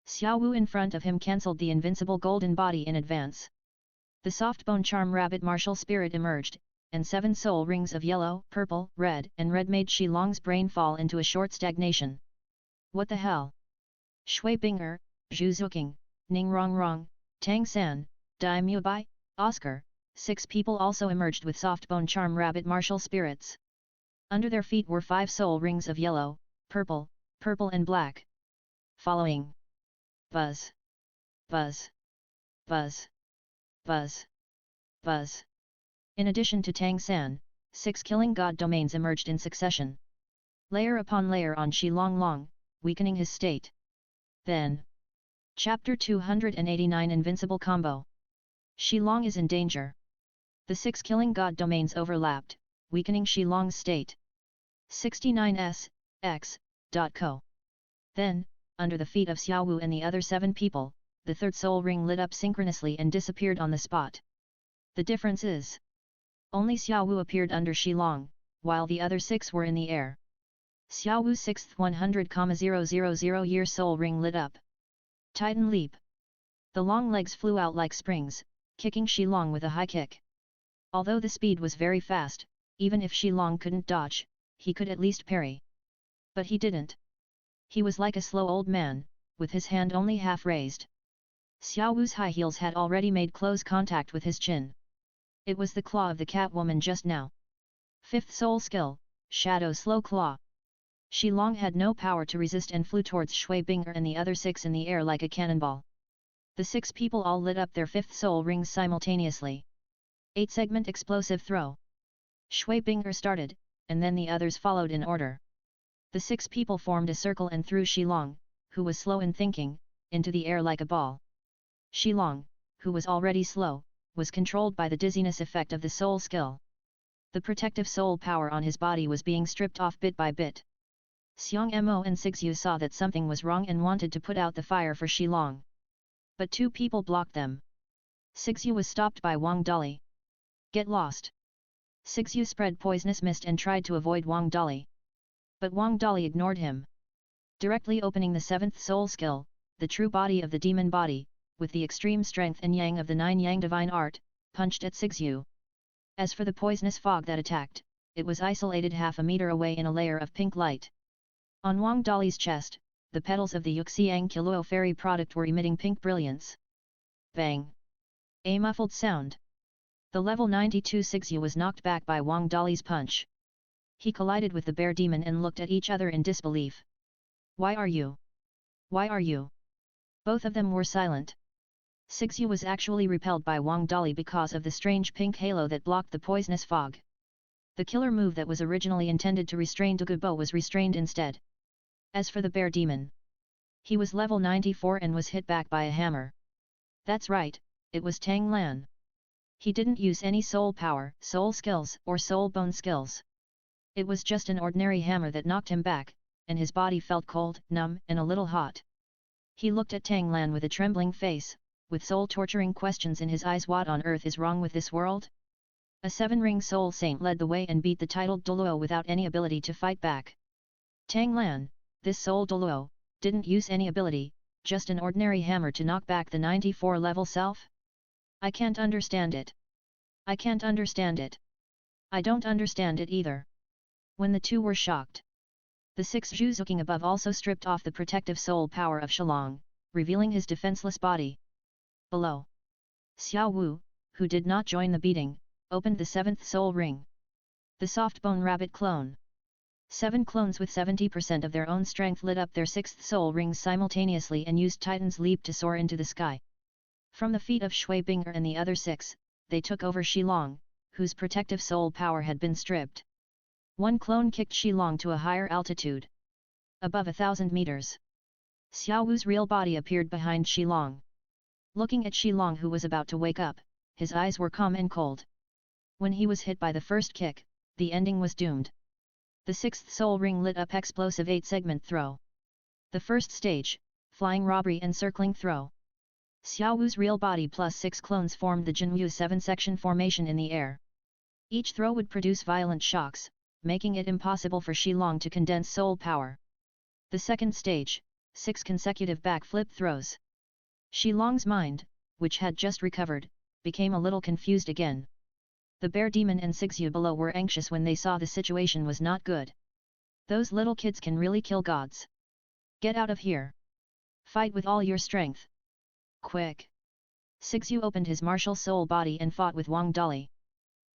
Xiao Wu in front of him cancelled the invincible golden body in advance. The soft bone charm rabbit martial spirit emerged, and 7 soul rings of yellow, purple, red and red made Xilong's brain fall into a short stagnation. What the hell? Shui Binger, Zhu Zuqing, Ning Rongrong, Tang San, Dai Mubai, Oscar, 6 people also emerged with soft bone charm rabbit martial spirits. Under their feet were 5 soul rings of yellow, purple, purple and black. Following. Buzz. Buzz. Buzz. Buzz. Buzz. In addition to Tang San, 6 killing god domains emerged in succession. Layer upon layer on Xilong, weakening his state. Then. Chapter 289 Invincible Combo. Xilong is in danger. The 6 killing god domains overlapped, weakening Xilong's state. 69s, X. Co. Then, under the feet of Xiao Wu and the other 7 people, the 3rd soul ring lit up synchronously and disappeared on the spot. The difference is, only Xiao Wu appeared under Xilong, while the other 6 were in the air. Xiao Wu's 6th 100,000 year soul ring lit up. Titan leap. The long legs flew out like springs, kicking Xilong with a high kick. Although the speed was very fast, even if Xilong couldn't dodge, he could at least parry. But he didn't. He was like a slow old man, with his hand only half raised. Xiao Wu's high heels had already made close contact with his chin. It was the claw of the Catwoman just now. 5th soul skill, Shadow Slow Claw. Xilong had no power to resist and flew towards Shui Binger and the other 6 in the air like a cannonball. The 6 people all lit up their 5th soul rings simultaneously. 8-segment explosive throw. Shui Binger started, and then the others followed in order. The 6 people formed a circle and threw Xilong, who was slow in thinking, into the air like a ball. Xilong, who was already slow, was controlled by the dizziness effect of the soul skill. The protective soul power on his body was being stripped off bit by bit. Xiang Mo and Sixyu saw that something was wrong and wanted to put out the fire for Xilong. But 2 people blocked them. Sixyu was stopped by Wang Dali. Get lost! Sixyu spread poisonous mist and tried to avoid Wang Dali. But Wang Dali ignored him. Directly opening the 7th soul skill, the true body of the demon body, with the extreme strength and yang of the 9 yang divine art, punched at Sixyu. As for the poisonous fog that attacked, it was isolated half a meter away in a layer of pink light. On Wang Dali's chest, the petals of the Yuxiang Kiluo fairy product were emitting pink brilliance. Bang! A muffled sound. The level 92 Sigyu was knocked back by Wang Dali's punch. He collided with the bear demon and looked at each other in disbelief. Why are you? Why are you? Both of them were silent. Sigyu was actually repelled by Wang Dali because of the strange pink halo that blocked the poisonous fog. The killer move that was originally intended to restrain Douluo was restrained instead. As for the bear demon, he was level 94 and was hit back by a hammer. That's right, it was Tang Lan. He didn't use any soul power, soul skills, or soul bone skills. It was just an ordinary hammer that knocked him back, and his body felt cold, numb, and a little hot. He looked at Tang Lan with a trembling face, with soul-torturing questions in his eyes. What on earth is wrong with this world? A seven-ring soul saint led the way and beat the titled Douluo without any ability to fight back. Tang Lan, this soul Douluo, didn't use any ability, just an ordinary hammer to knock back the 94 level self? I can't understand it. I can't understand it. I don't understand it either. When the two were shocked, the six Zhuzuking above also stripped off the protective soul power of Shilong, revealing his defenseless body. Below, Xiao Wu, who did not join the beating, opened the seventh soul ring. The soft bone rabbit clone. 7 clones with 70% of their own strength lit up their sixth soul rings simultaneously and used Titan's leap to soar into the sky. From the feet of Shui Binger and the other 6, they took over Shilong, whose protective soul power had been stripped. One clone kicked Shilong to a higher altitude. Above 1,000 meters. Xiao Wu's real body appeared behind Shilong. Looking at Shilong, who was about to wake up, his eyes were calm and cold. When he was hit by the first kick, the ending was doomed. The sixth soul ring lit up explosive 8-segment throw. The first stage, flying robbery and circling throw. Xiao Wu's real body plus 6 clones formed the Jinwu 7-section formation in the air. Each throw would produce violent shocks, making it impossible for Shilong to condense soul power. The second stage, 6 consecutive backflip throws. Shilong's mind, which had just recovered, became a little confused again. The bear demon and Sigyu below were anxious when they saw the situation was not good. Those little kids can really kill gods. Get out of here. Fight with all your strength. Quick. Sigyu opened his martial soul body and fought with Wang Dali.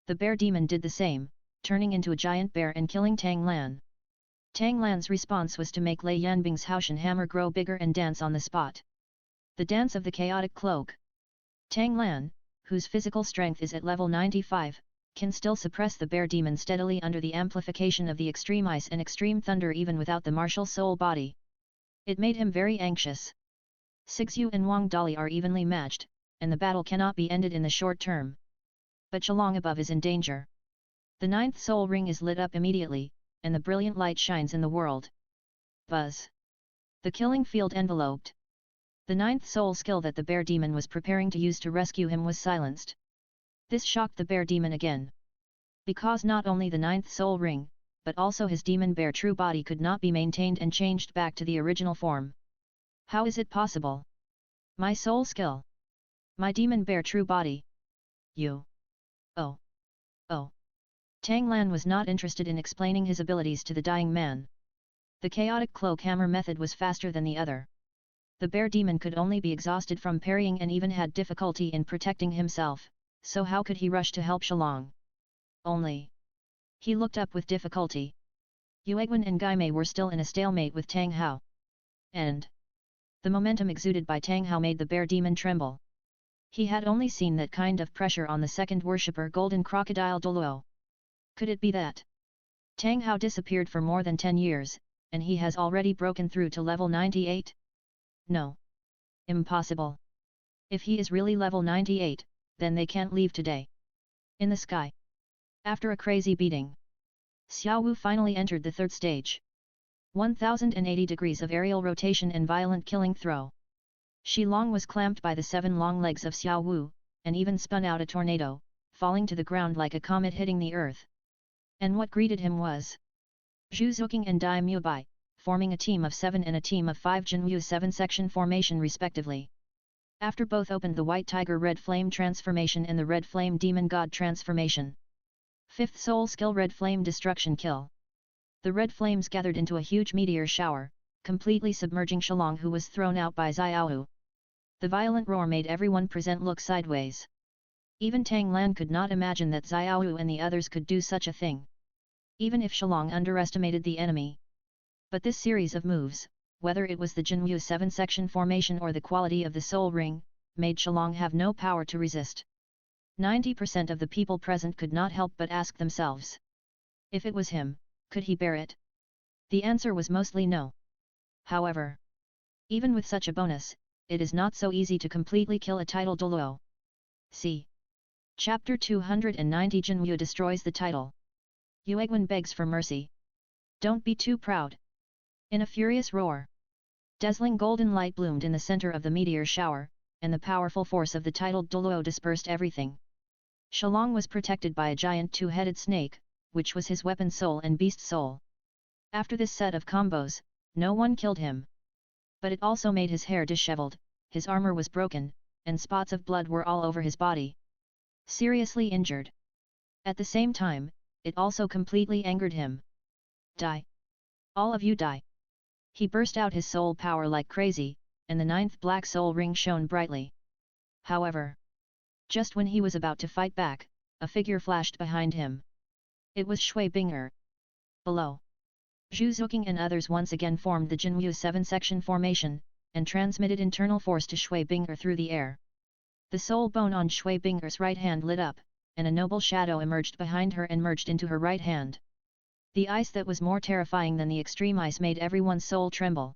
The bear demon did the same, turning into a giant bear and killing Tang Lan. Tang Lan's response was to make Lei Yanbing's Haoshan hammer grow bigger and dance on the spot. The dance of the chaotic cloak. Tang Lan, whose physical strength is at level 95, can still suppress the bear demon steadily under the amplification of the extreme ice and extreme thunder even without the martial soul body. It made him very anxious. Sigyu and Wang Dali are evenly matched, and the battle cannot be ended in the short term. But Shilong above is in danger. The 9th soul ring is lit up immediately, and the brilliant light shines in the world. Buzz. The killing field enveloped. The 9th soul skill that the bear demon was preparing to use to rescue him was silenced. This shocked the bear demon again. Because not only the 9th soul ring, but also his demon bear true body could not be maintained and changed back to the original form. How is it possible? My soul skill. My demon bear true body. You. Oh. Oh. Tang Lan was not interested in explaining his abilities to the dying man. The chaotic cloak hammer method was faster than the other. The bear demon could only be exhausted from parrying and even had difficulty in protecting himself, so how could he rush to help Shilong? Only. He looked up with difficulty. Yuegwen and Gaimei were still in a stalemate with Tang Hao. And the momentum exuded by Tang Hao made the bear demon tremble. He had only seen that kind of pressure on the second worshipper Golden Crocodile Douluo. Could it be that Tang Hao disappeared for more than 10 years, and he has already broken through to level 98? No. Impossible. If he is really level 98, then they can't leave today. In the sky. After a crazy beating, Xiao Wu finally entered the 3rd stage. 1080 degrees of aerial rotation and violent killing throw. Shilong was clamped by the 7 long legs of Xiao Wu, and even spun out a tornado, falling to the ground like a comet hitting the earth. And what greeted him was Zhu Zuqing and Dai Mubai, forming a team of 7 and a team of 5 Jinwu 7-section formation respectively. After both opened the White Tiger Red Flame transformation and the Red Flame Demon God transformation. 5th soul skill Red Flame Destruction Kill. The red flames gathered into a huge meteor shower, completely submerging Shilong, who was thrown out by Xiaohu. The violent roar made everyone present look sideways. Even Tang Lan could not imagine that Xiaowu and the others could do such a thing. Even if Shalong underestimated the enemy. But this series of moves, whether it was the Jinwu 7-section formation or the quality of the soul ring, made Shalong have no power to resist. 90% of the people present could not help but ask themselves. If it was him, could he bear it? The answer was mostly no. However, even with such a bonus, it is not so easy to completely kill a title Douluo. See Chapter 290. Jinwu destroys the title. Yuegwen begs for mercy. Don't be too proud. In a furious roar, dazzling golden light bloomed in the center of the meteor shower, and the powerful force of the titled Douluo dispersed everything. Shalong was protected by a giant two-headed snake, which was his weapon soul and beast soul. After this set of combos, no one killed him. But it also made his hair disheveled, his armor was broken, and spots of blood were all over his body. Seriously injured. At the same time, it also completely angered him. Die! All of you die! He burst out his soul power like crazy, and the 9th black soul ring shone brightly. However, just when he was about to fight back, a figure flashed behind him. It was Shui Bing'er. Below, Zhu Zuqing and others once again formed the Jinwu 7-section formation, and transmitted internal force to Shui Bing'er through the air. The soul bone on Shui Bing'er's right hand lit up, and a noble shadow emerged behind her and merged into her right hand. The ice that was more terrifying than the extreme ice made everyone's soul tremble.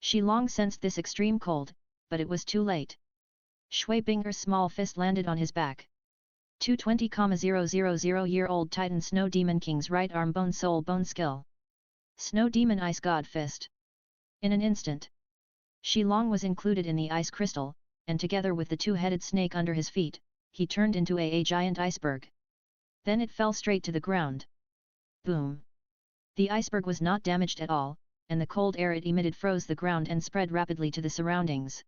She long sensed this extreme cold, but it was too late. Shui Bing'er's small fist landed on his back. 220,000-year-old Titan Snow Demon King's right arm bone soul bone skill. Snow Demon Ice God Fist. In an instant, Shilong was included in the ice crystal, and together with the two-headed snake under his feet, he turned into a giant iceberg. Then it fell straight to the ground. Boom! The iceberg was not damaged at all, and the cold air it emitted froze the ground and spread rapidly to the surroundings.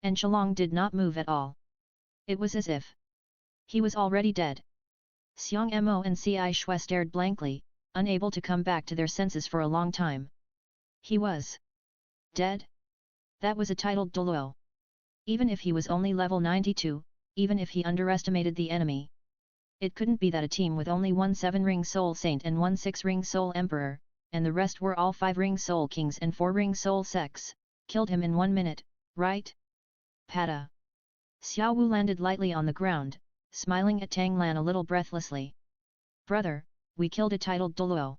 And Shilong did not move at all. It was as if he was already dead. Xiang Mo and Ci Shui stared blankly, unable to come back to their senses for a long time. He was dead? That was a titled Douluo. Even if he was only level 92, even if he underestimated the enemy, it couldn't be that a team with only one 7-ring soul saint and one 6-ring soul emperor, and the rest were all 5-ring soul kings and 4-ring soul sects, killed him in 1 minute, right? Pada. Xiao Wu landed lightly on the ground, smiling at Tang Lan a little breathlessly. Brother, we killed a titled Douluo.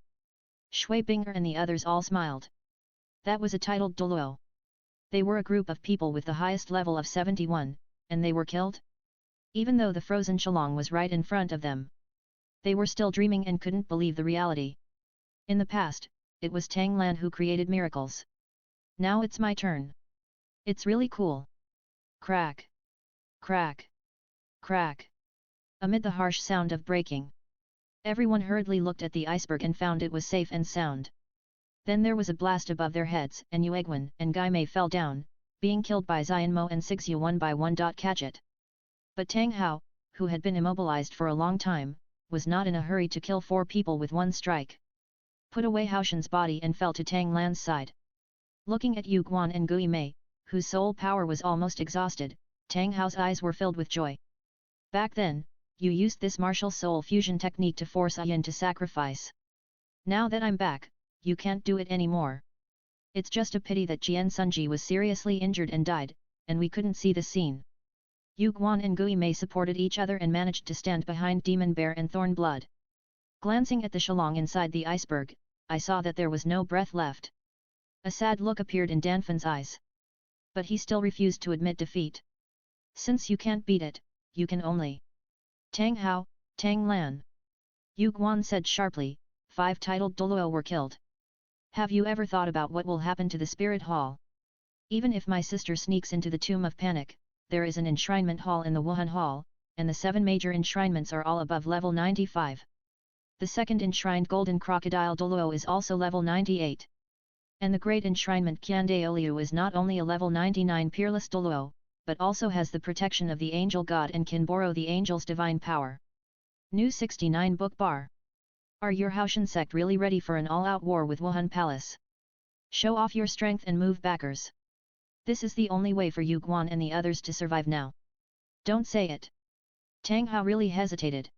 Shui Bing'er and the others all smiled. That was a titled Douluo. They were a group of people with the highest level of 71, and they were killed? Even though the frozen Shalong was right in front of them, they were still dreaming and couldn't believe the reality. In the past, it was Tang Lan who created miracles. Now it's my turn. It's really cool. Crack! Crack! Crack! Amid the harsh sound of breaking, everyone hurriedly looked at the iceberg and found it was safe and sound. Then there was a blast above their heads, and Yuegwen and Gai Mei fell down, being killed by Xianmo and Sixyu one by one. Catch it. But Tang Hao, who had been immobilized for a long time, was not in a hurry to kill 4 people with one strike. Put away Haoshan's body and fell to Tang Lan's side. Looking at Yu Guan and Gui Mei, whose soul power was almost exhausted, Tang Hao's eyes were filled with joy. Back then, you used this martial soul fusion technique to force Ayan to sacrifice. Now that I'm back, you can't do it anymore. It's just a pity that Jian Sunji was seriously injured and died, and we couldn't see the scene. Yu Guan and Gui Mei supported each other and managed to stand behind Demon Bear and Thorn Blood. Glancing at the Shalong inside the iceberg, I saw that there was no breath left. A sad look appeared in Danfan's eyes. But he still refused to admit defeat. Since you can't beat it, you can only. Tang Hao, Tang Lan. Yu Guan said sharply, 5 titled Douluo were killed. Have you ever thought about what will happen to the spirit hall? Even if my sister sneaks into the Tomb of Panic, there is an enshrinement hall in the Wuhan Hall, and the 7 major enshrinements are all above level 95. The second enshrined Golden Crocodile Douluo is also level 98. And the great enshrinement Qiande Oliu is not only a level 99 Peerless Douluo, but also has the protection of the Angel God and can borrow the Angel's divine power. New 69 Book Bar. Are your Haoshan sect really ready for an all-out war with Wuhan Palace? Show off your strength and move backers. This is the only way for Yu Guan and the others to survive now. Don't say it. Tang Hao really hesitated.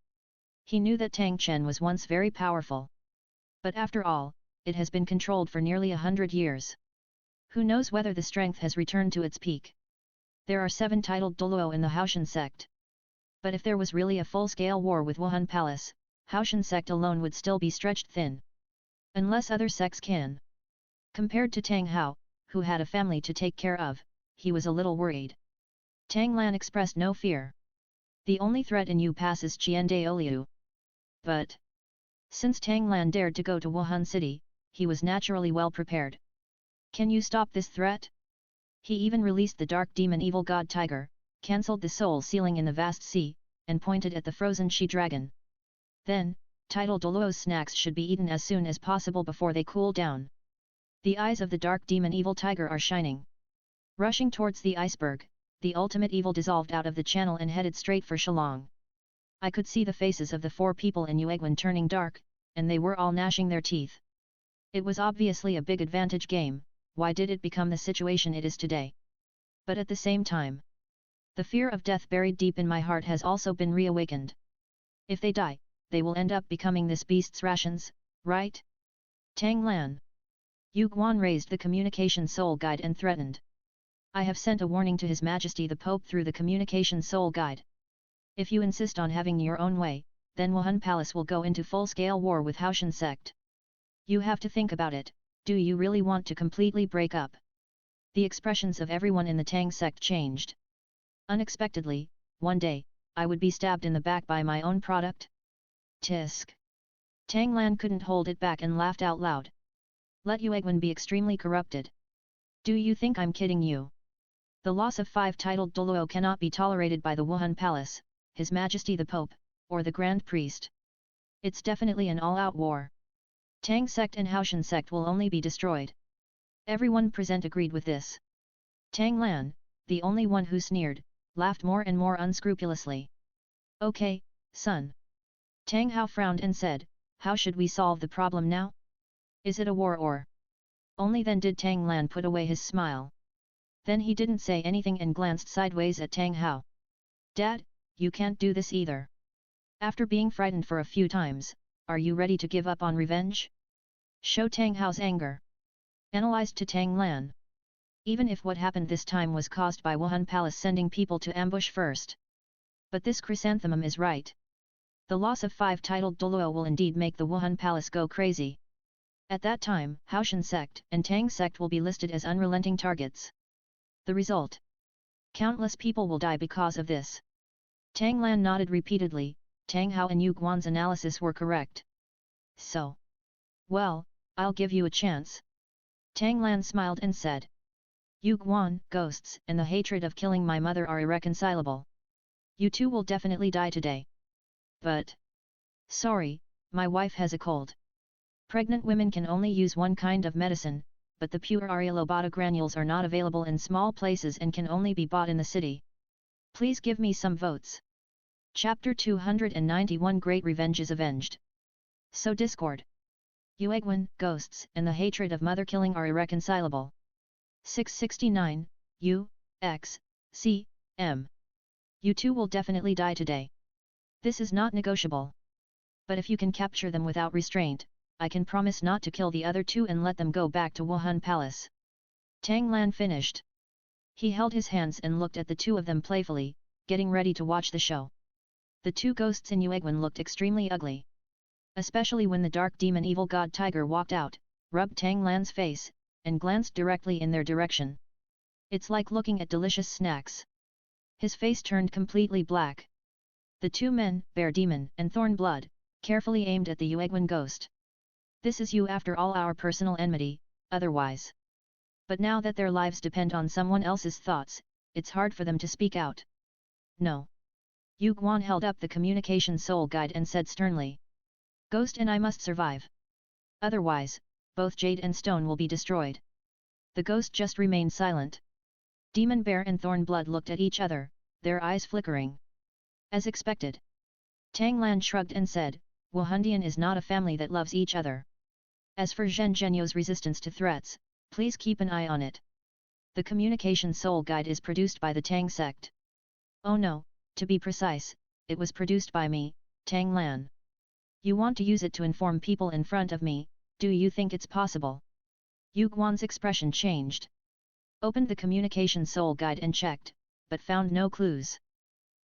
He knew that Tang Chen was once very powerful. But after all, it has been controlled for nearly 100 years. Who knows whether the strength has returned to its peak? There are 7 titled Douluo in the Haoshan sect. But if there was really a full-scale war with Wuhan Palace, Haoshan sect alone would still be stretched thin. Unless other sects can. Compared to Tang Hao, who had a family to take care of, he was a little worried. Tang Lan expressed no fear. The only threat in Yu Pass is Qian Douluo. But since Tang Lan dared to go to Wuhan City, he was naturally well prepared. Can you stop this threat? He even released the dark demon evil god tiger, cancelled the soul sealing in the vast sea, and pointed at the frozen she-dragon. Then, titled Douluo's snacks should be eaten as soon as possible before they cool down. The eyes of the dark demon evil tiger are shining. Rushing towards the iceberg, the ultimate evil dissolved out of the channel and headed straight for Shillong. I could see the faces of the 4 people in Yuegwan turning dark, and they were all gnashing their teeth. It was obviously a big advantage game. Why did it become the situation it is today? But at the same time, the fear of death buried deep in my heart has also been reawakened. If they die, they will end up becoming this beast's rations, right? Tang Lan. Yu Guan raised the communication soul guide and threatened. I have sent a warning to His Majesty the Pope through the communication soul guide. If you insist on having your own way, then Wuhan Palace will go into full-scale war with Haoshan sect. You have to think about it. Do you really want to completely break up? The expressions of everyone in the Tang sect changed. Unexpectedly, one day, I would be stabbed in the back by my own product? Tisk. Tang Lan couldn't hold it back and laughed out loud. Let Yuegwan be extremely corrupted. Do you think I'm kidding you? The loss of 5 titled Douluo cannot be tolerated by the Wuhan Palace, His Majesty the Pope, or the Grand Priest. It's definitely an all-out war. Tang sect and Haoshan sect will only be destroyed. Everyone present agreed with this. Tang Lan, the only one who sneered, laughed more and more unscrupulously. Okay, son. Tang Hao frowned and said, how should we solve the problem now? Is it a war or? Only then did Tang Lan put away his smile. Then he didn't say anything and glanced sideways at Tang Hao. Dad, you can't do this either. After being frightened for a few times, are you ready to give up on revenge? Show Tang Hao's anger. Analyzed to Tang Lan. Even if what happened this time was caused by Wuhan Palace sending people to ambush first. But this chrysanthemum is right. The loss of 5 titled Douluo will indeed make the Wuhan Palace go crazy. At that time, Haoshan sect and Tang sect will be listed as unrelenting targets. The result? Countless people will die because of this. Tang Lan nodded repeatedly. Tang Hao and Yu Guan's analysis were correct. So. Well, I'll give you a chance. Tang Lan smiled and said. Yu Guan, ghosts and the hatred of killing my mother are irreconcilable. You two will definitely die today. But. Sorry, my wife has a cold. Pregnant women can only use one kind of medicine, but the pure Aryalobata granules are not available in small places and can only be bought in the city. Please give me some votes. Chapter 291 Great Revenge is Avenged. So discord. Yuegwan, ghosts and the hatred of mother killing are irreconcilable. 669, U, X, C, M. You two will definitely die today. This is not negotiable. But if you can capture them without restraint, I can promise not to kill the other 2 and let them go back to Wuhan Palace. Tang Lan finished. He held his hands and looked at the 2 of them playfully, getting ready to watch the show. The 2 ghosts in Yuegwan looked extremely ugly. Especially when the dark demon evil god tiger walked out, rubbed Tang Lan's face, and glanced directly in their direction. It's like looking at delicious snacks. His face turned completely black. The 2 men, Bear Demon and Thorn Blood, carefully aimed at the Yuegwan ghost. This is you after all our personal enmity, otherwise. But now that their lives depend on someone else's thoughts, it's hard for them to speak out. No. Yu Guan held up the communication soul guide and said sternly. Ghost and I must survive. Otherwise, both Jade and Stone will be destroyed. The ghost just remained silent. Demon Bear and Thorn Blood looked at each other, their eyes flickering. As expected. Tang Lan shrugged and said, Wuhandian is not a family that loves each other. As for Zhen Zhenyo's resistance to threats, please keep an eye on it. The communication soul guide is produced by the Tang sect. Oh no, to be precise, it was produced by me, Tang Lan. You want to use it to inform people in front of me, do you think it's possible? Yu Guan's expression changed. Opened the communication soul guide and checked, but found no clues.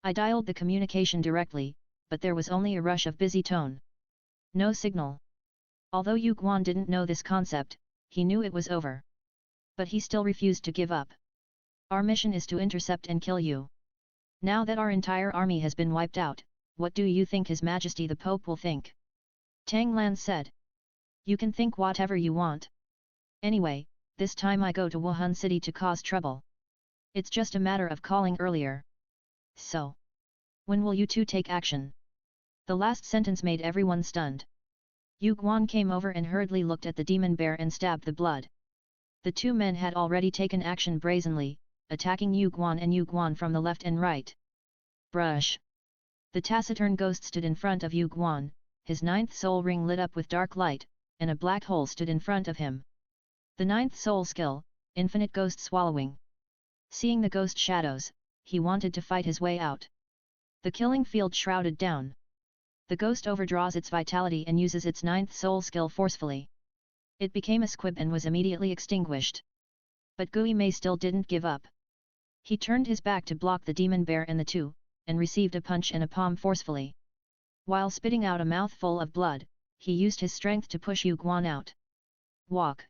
I dialed the communication directly, but there was only a rush of busy tone. No signal. Although Yu Guan didn't know this concept, he knew it was over. But he still refused to give up. Our mission is to intercept and kill you. Now that our entire army has been wiped out, what do you think His Majesty the Pope will think? Tang Lan said. You can think whatever you want. Anyway, this time I go to Wuhan City to cause trouble. It's just a matter of calling earlier. So, when will you two take action? The last sentence made everyone stunned. Yu Guan came over and hurriedly looked at the demon bear and stabbed the blood. The two men had already taken action brazenly, attacking Yu Guan from the left and right. Brush. The taciturn ghost stood in front of Yu Guan, his ninth soul ring lit up with dark light, and a black hole stood in front of him. The ninth soul skill, infinite ghost swallowing. Seeing the ghost shadows, he wanted to fight his way out. The killing field shrouded down. The ghost overdraws its vitality and uses its ninth soul skill forcefully. It became a squib and was immediately extinguished. But Gui Mei still didn't give up. He turned his back to block the demon bear and the two, and received a punch and a palm forcefully. While spitting out a mouthful of blood, he used his strength to push Yu Guan out. Walk.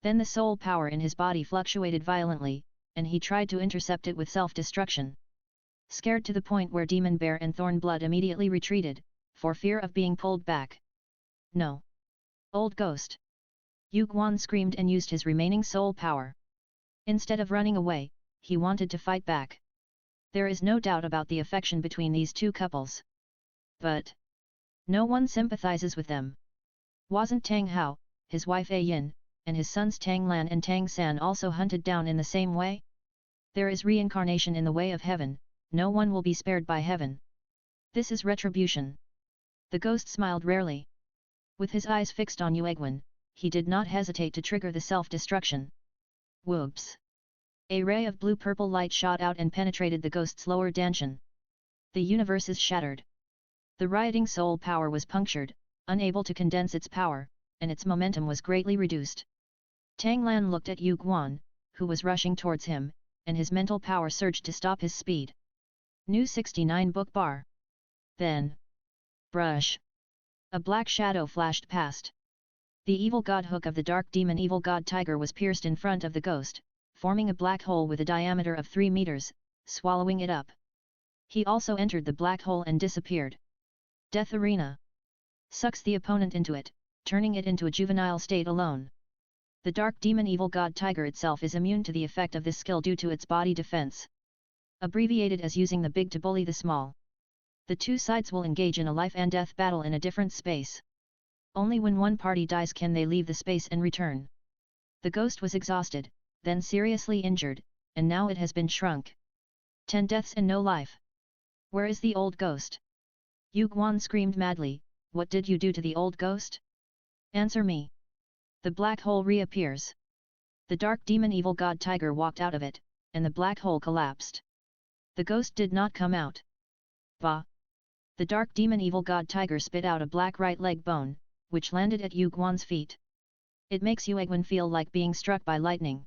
Then the soul power in his body fluctuated violently, and he tried to intercept it with self-destruction. Scared to the point where Demon Bear and Thorn Blood immediately retreated, for fear of being pulled back. No! Old ghost! Yu Guan screamed and used his remaining soul power. Instead of running away, he wanted to fight back. There is no doubt about the affection between these two couples. But no one sympathizes with them. Wasn't Tang Hao, his wife A Yin, and his sons Tang Lan and Tang San also hunted down in the same way? There is reincarnation in the way of heaven, no one will be spared by heaven. This is retribution. The ghost smiled rarely. With his eyes fixed on Yueguan, he did not hesitate to trigger the self-destruction. Whoops! A ray of blue-purple light shot out and penetrated the ghost's lower dantian. The universe is shattered. The rioting soul power was punctured, unable to condense its power, and its momentum was greatly reduced. Tang Lan looked at Yu Guan, who was rushing towards him, and his mental power surged to stop his speed. New 69 book bar. Then, brush. A black shadow flashed past. The evil god hook of the dark demon evil god tiger was pierced in front of the ghost, forming a black hole with a diameter of 3 meters, swallowing it up. He also entered the black hole and disappeared. Death Arena. Sucks the opponent into it, turning it into a juvenile state alone. The dark demon evil god tiger itself is immune to the effect of this skill due to its body defense. Abbreviated as using the big to bully the small. The two sides will engage in a life and death battle in a different space. Only when one party dies can they leave the space and return. The ghost was exhausted, then seriously injured, and now it has been shrunk. 10 deaths and no life. Where is the old ghost? Yu Guan screamed madly, what did you do to the old ghost? Answer me. The black hole reappears. The dark demon evil god tiger walked out of it, and the black hole collapsed. The ghost did not come out. Bah! The dark demon evil god tiger spit out a black right leg bone, which landed at Yu Guan's feet. It makes Yueguan feel like being struck by lightning.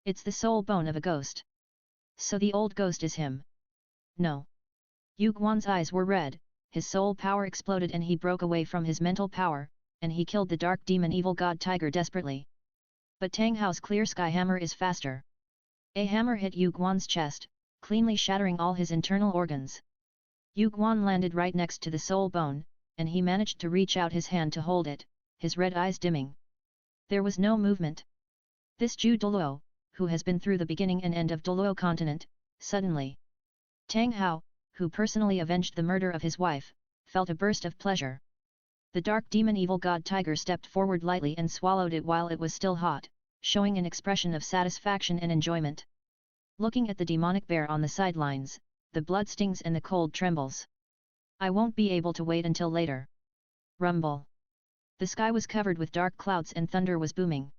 It's the soul bone of a ghost. So the old ghost is him. No. Yu Guan's eyes were red, his soul power exploded and he broke away from his mental power, and he killed the dark demon evil god tiger desperately. But Tang Hao's clear sky hammer is faster. A hammer hit Yu Guan's chest, cleanly shattering all his internal organs. Yu Guan landed right next to the soul bone, and he managed to reach out his hand to hold it, his red eyes dimming. There was no movement. This Jew Douluo, who has been through the beginning and end of Douluo continent, suddenly. Tang Hao, who personally avenged the murder of his wife, felt a burst of pleasure. The dark demon evil god tiger stepped forward lightly and swallowed it while it was still hot, showing an expression of satisfaction and enjoyment. Looking at the demonic bear on the sidelines, the blood stings and the cold trembles. I won't be able to wait until later. Rumble. The sky was covered with dark clouds and thunder was booming.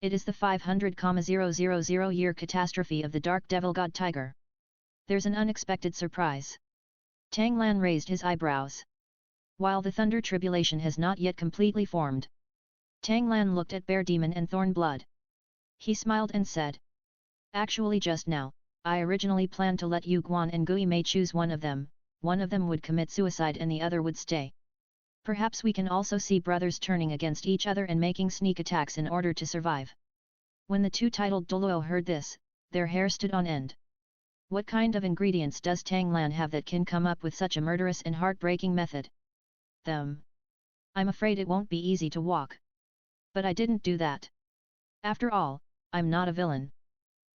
It is the 500,000 year catastrophe of the dark devil god tiger. There's an unexpected surprise. Tang Lan raised his eyebrows. While the thunder tribulation has not yet completely formed. Tang Lan looked at Bear Demon and Thorn Blood. He smiled and said. Actually just now, I originally planned to let Yu Guan and Gui Mei choose one of them would commit suicide and the other would stay. Perhaps we can also see brothers turning against each other and making sneak attacks in order to survive. When the two titled Douluo heard this, their hair stood on end. What kind of ingredients does Tang Lan have that can come up with such a murderous and heartbreaking method? I'm afraid it won't be easy to walk. But I didn't do that. After all, I'm not a villain.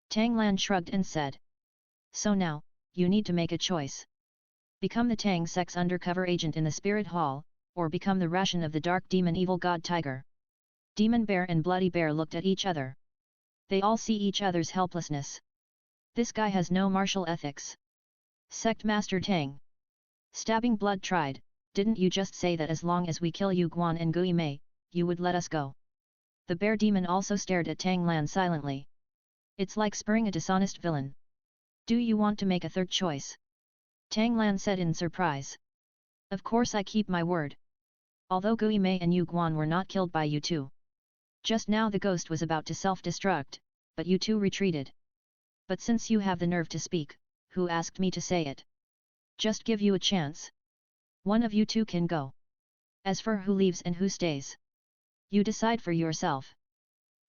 Tang Lan shrugged and said. So now, you need to make a choice. Become the Tang sect's undercover agent in the Spirit Hall, or become the ration of the Dark Demon Evil God Tiger. Demon Bear and Bloody Bear looked at each other. They all see each other's helplessness. This guy has no martial ethics. Sect Master Tang. Stabbing Blood tried, didn't you just say that as long as we kill Yu Guan and Gui Mei, you would let us go? The Bear Demon also stared at Tang Lan silently. It's like spurring a dishonest villain. Do you want to make a third choice? Tang Lan said in surprise. Of course I keep my word. Although Gui Mei and Yu Guan were not killed by you two. Just now the ghost was about to self-destruct, but you two retreated. But since you have the nerve to speak, who asked me to say it? Just give you a chance. One of you two can go. As for who leaves and who stays, you decide for yourself.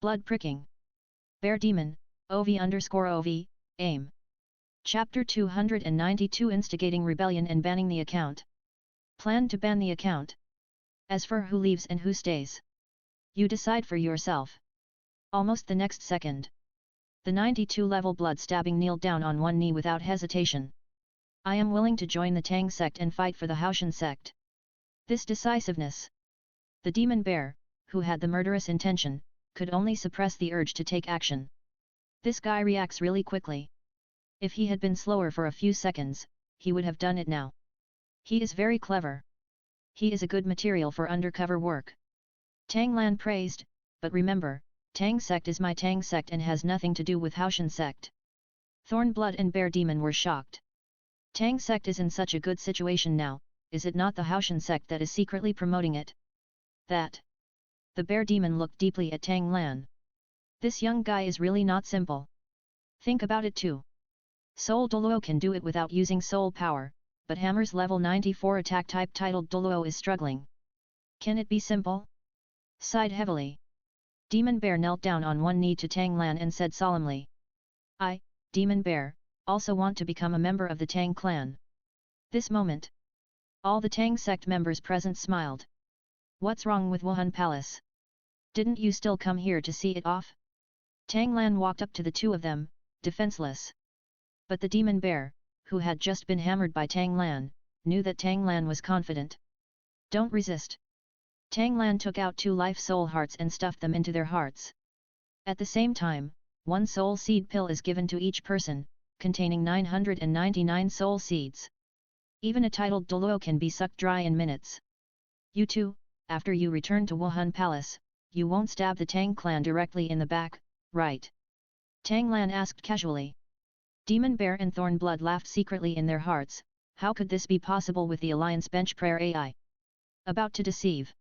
Blood pricking. Bear Demon, OV_OV, AIM. Chapter 292 Instigating Rebellion and Banning the Account. Plan to ban the account. As for who leaves and who stays, you decide for yourself. Almost the next second. The 92-level blood-stabbing kneeled down on one knee without hesitation. I am willing to join the Tang sect and fight for the Haoshan sect. This decisiveness. The Demon Bear, who had the murderous intention, could only suppress the urge to take action. This guy reacts really quickly. If he had been slower for a few seconds, he would have done it now. He is very clever. He is a good material for undercover work. Tang Lan praised, but remember, Tang sect is my Tang sect and has nothing to do with Haoshan sect. Thorn Blood and Bear Demon were shocked. Tang sect is in such a good situation now, is it not the Haoshan sect that is secretly promoting it? That. The Bear Demon looked deeply at Tang Lan. This young guy is really not simple. Think about it too. Soul Douluo can do it without using soul power, but Hammer's level 94 attack type titled Douluo is struggling. Can it be simple? Sighed heavily. Demon Bear knelt down on one knee to Tang Lan and said solemnly. I, Demon Bear, also want to become a member of the Tang clan. This moment. All the Tang sect members present smiled. What's wrong with Wuhan Palace? Didn't you still come here to see it off? Tang Lan walked up to the two of them, defenseless. But the Demon Bear, who had just been hammered by Tang Lan, knew that Tang Lan was confident. Don't resist. Tang Lan took out 2 life soul hearts and stuffed them into their hearts. At the same time, 1 soul seed pill is given to each person, containing 999 soul seeds. Even a titled Douluo can be sucked dry in minutes. You two, after you return to Wuhan Palace, you won't stab the Tang clan directly in the back, right? Tang Lan asked casually. Demon Bear and Thorn Blood laughed secretly in their hearts. How could this be possible with the Alliance Bench Prayer AI? About to deceive.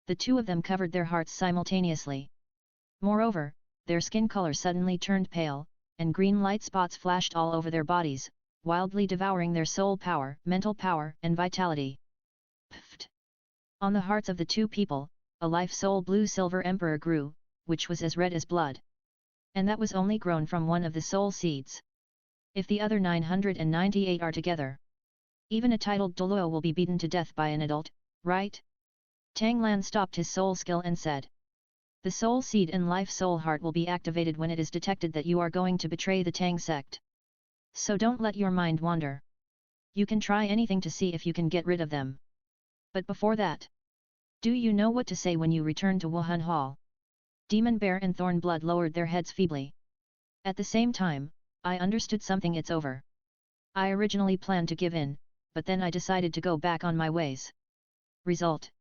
The two of them covered their hearts simultaneously. Moreover, their skin color suddenly turned pale, and green light spots flashed all over their bodies, wildly devouring their soul power, mental power, and vitality. Pfft! On the hearts of the two people, a life soul blue-silver emperor grew, which was as red as blood. And that was only grown from one of the soul seeds. If the other 998 are together, even a titled Douluo will be beaten to death by an adult, right? Tang Lan stopped his soul skill and said. The soul seed and life soul heart will be activated when it is detected that you are going to betray the Tang sect. So don't let your mind wander. You can try anything to see if you can get rid of them. But before that, do you know what to say when you return to Wuhan Hall? Demon Bear and Thorn Blood lowered their heads feebly. At the same time, I understood something. It's over. I originally planned to give in, but then I decided to go back on my ways. Result.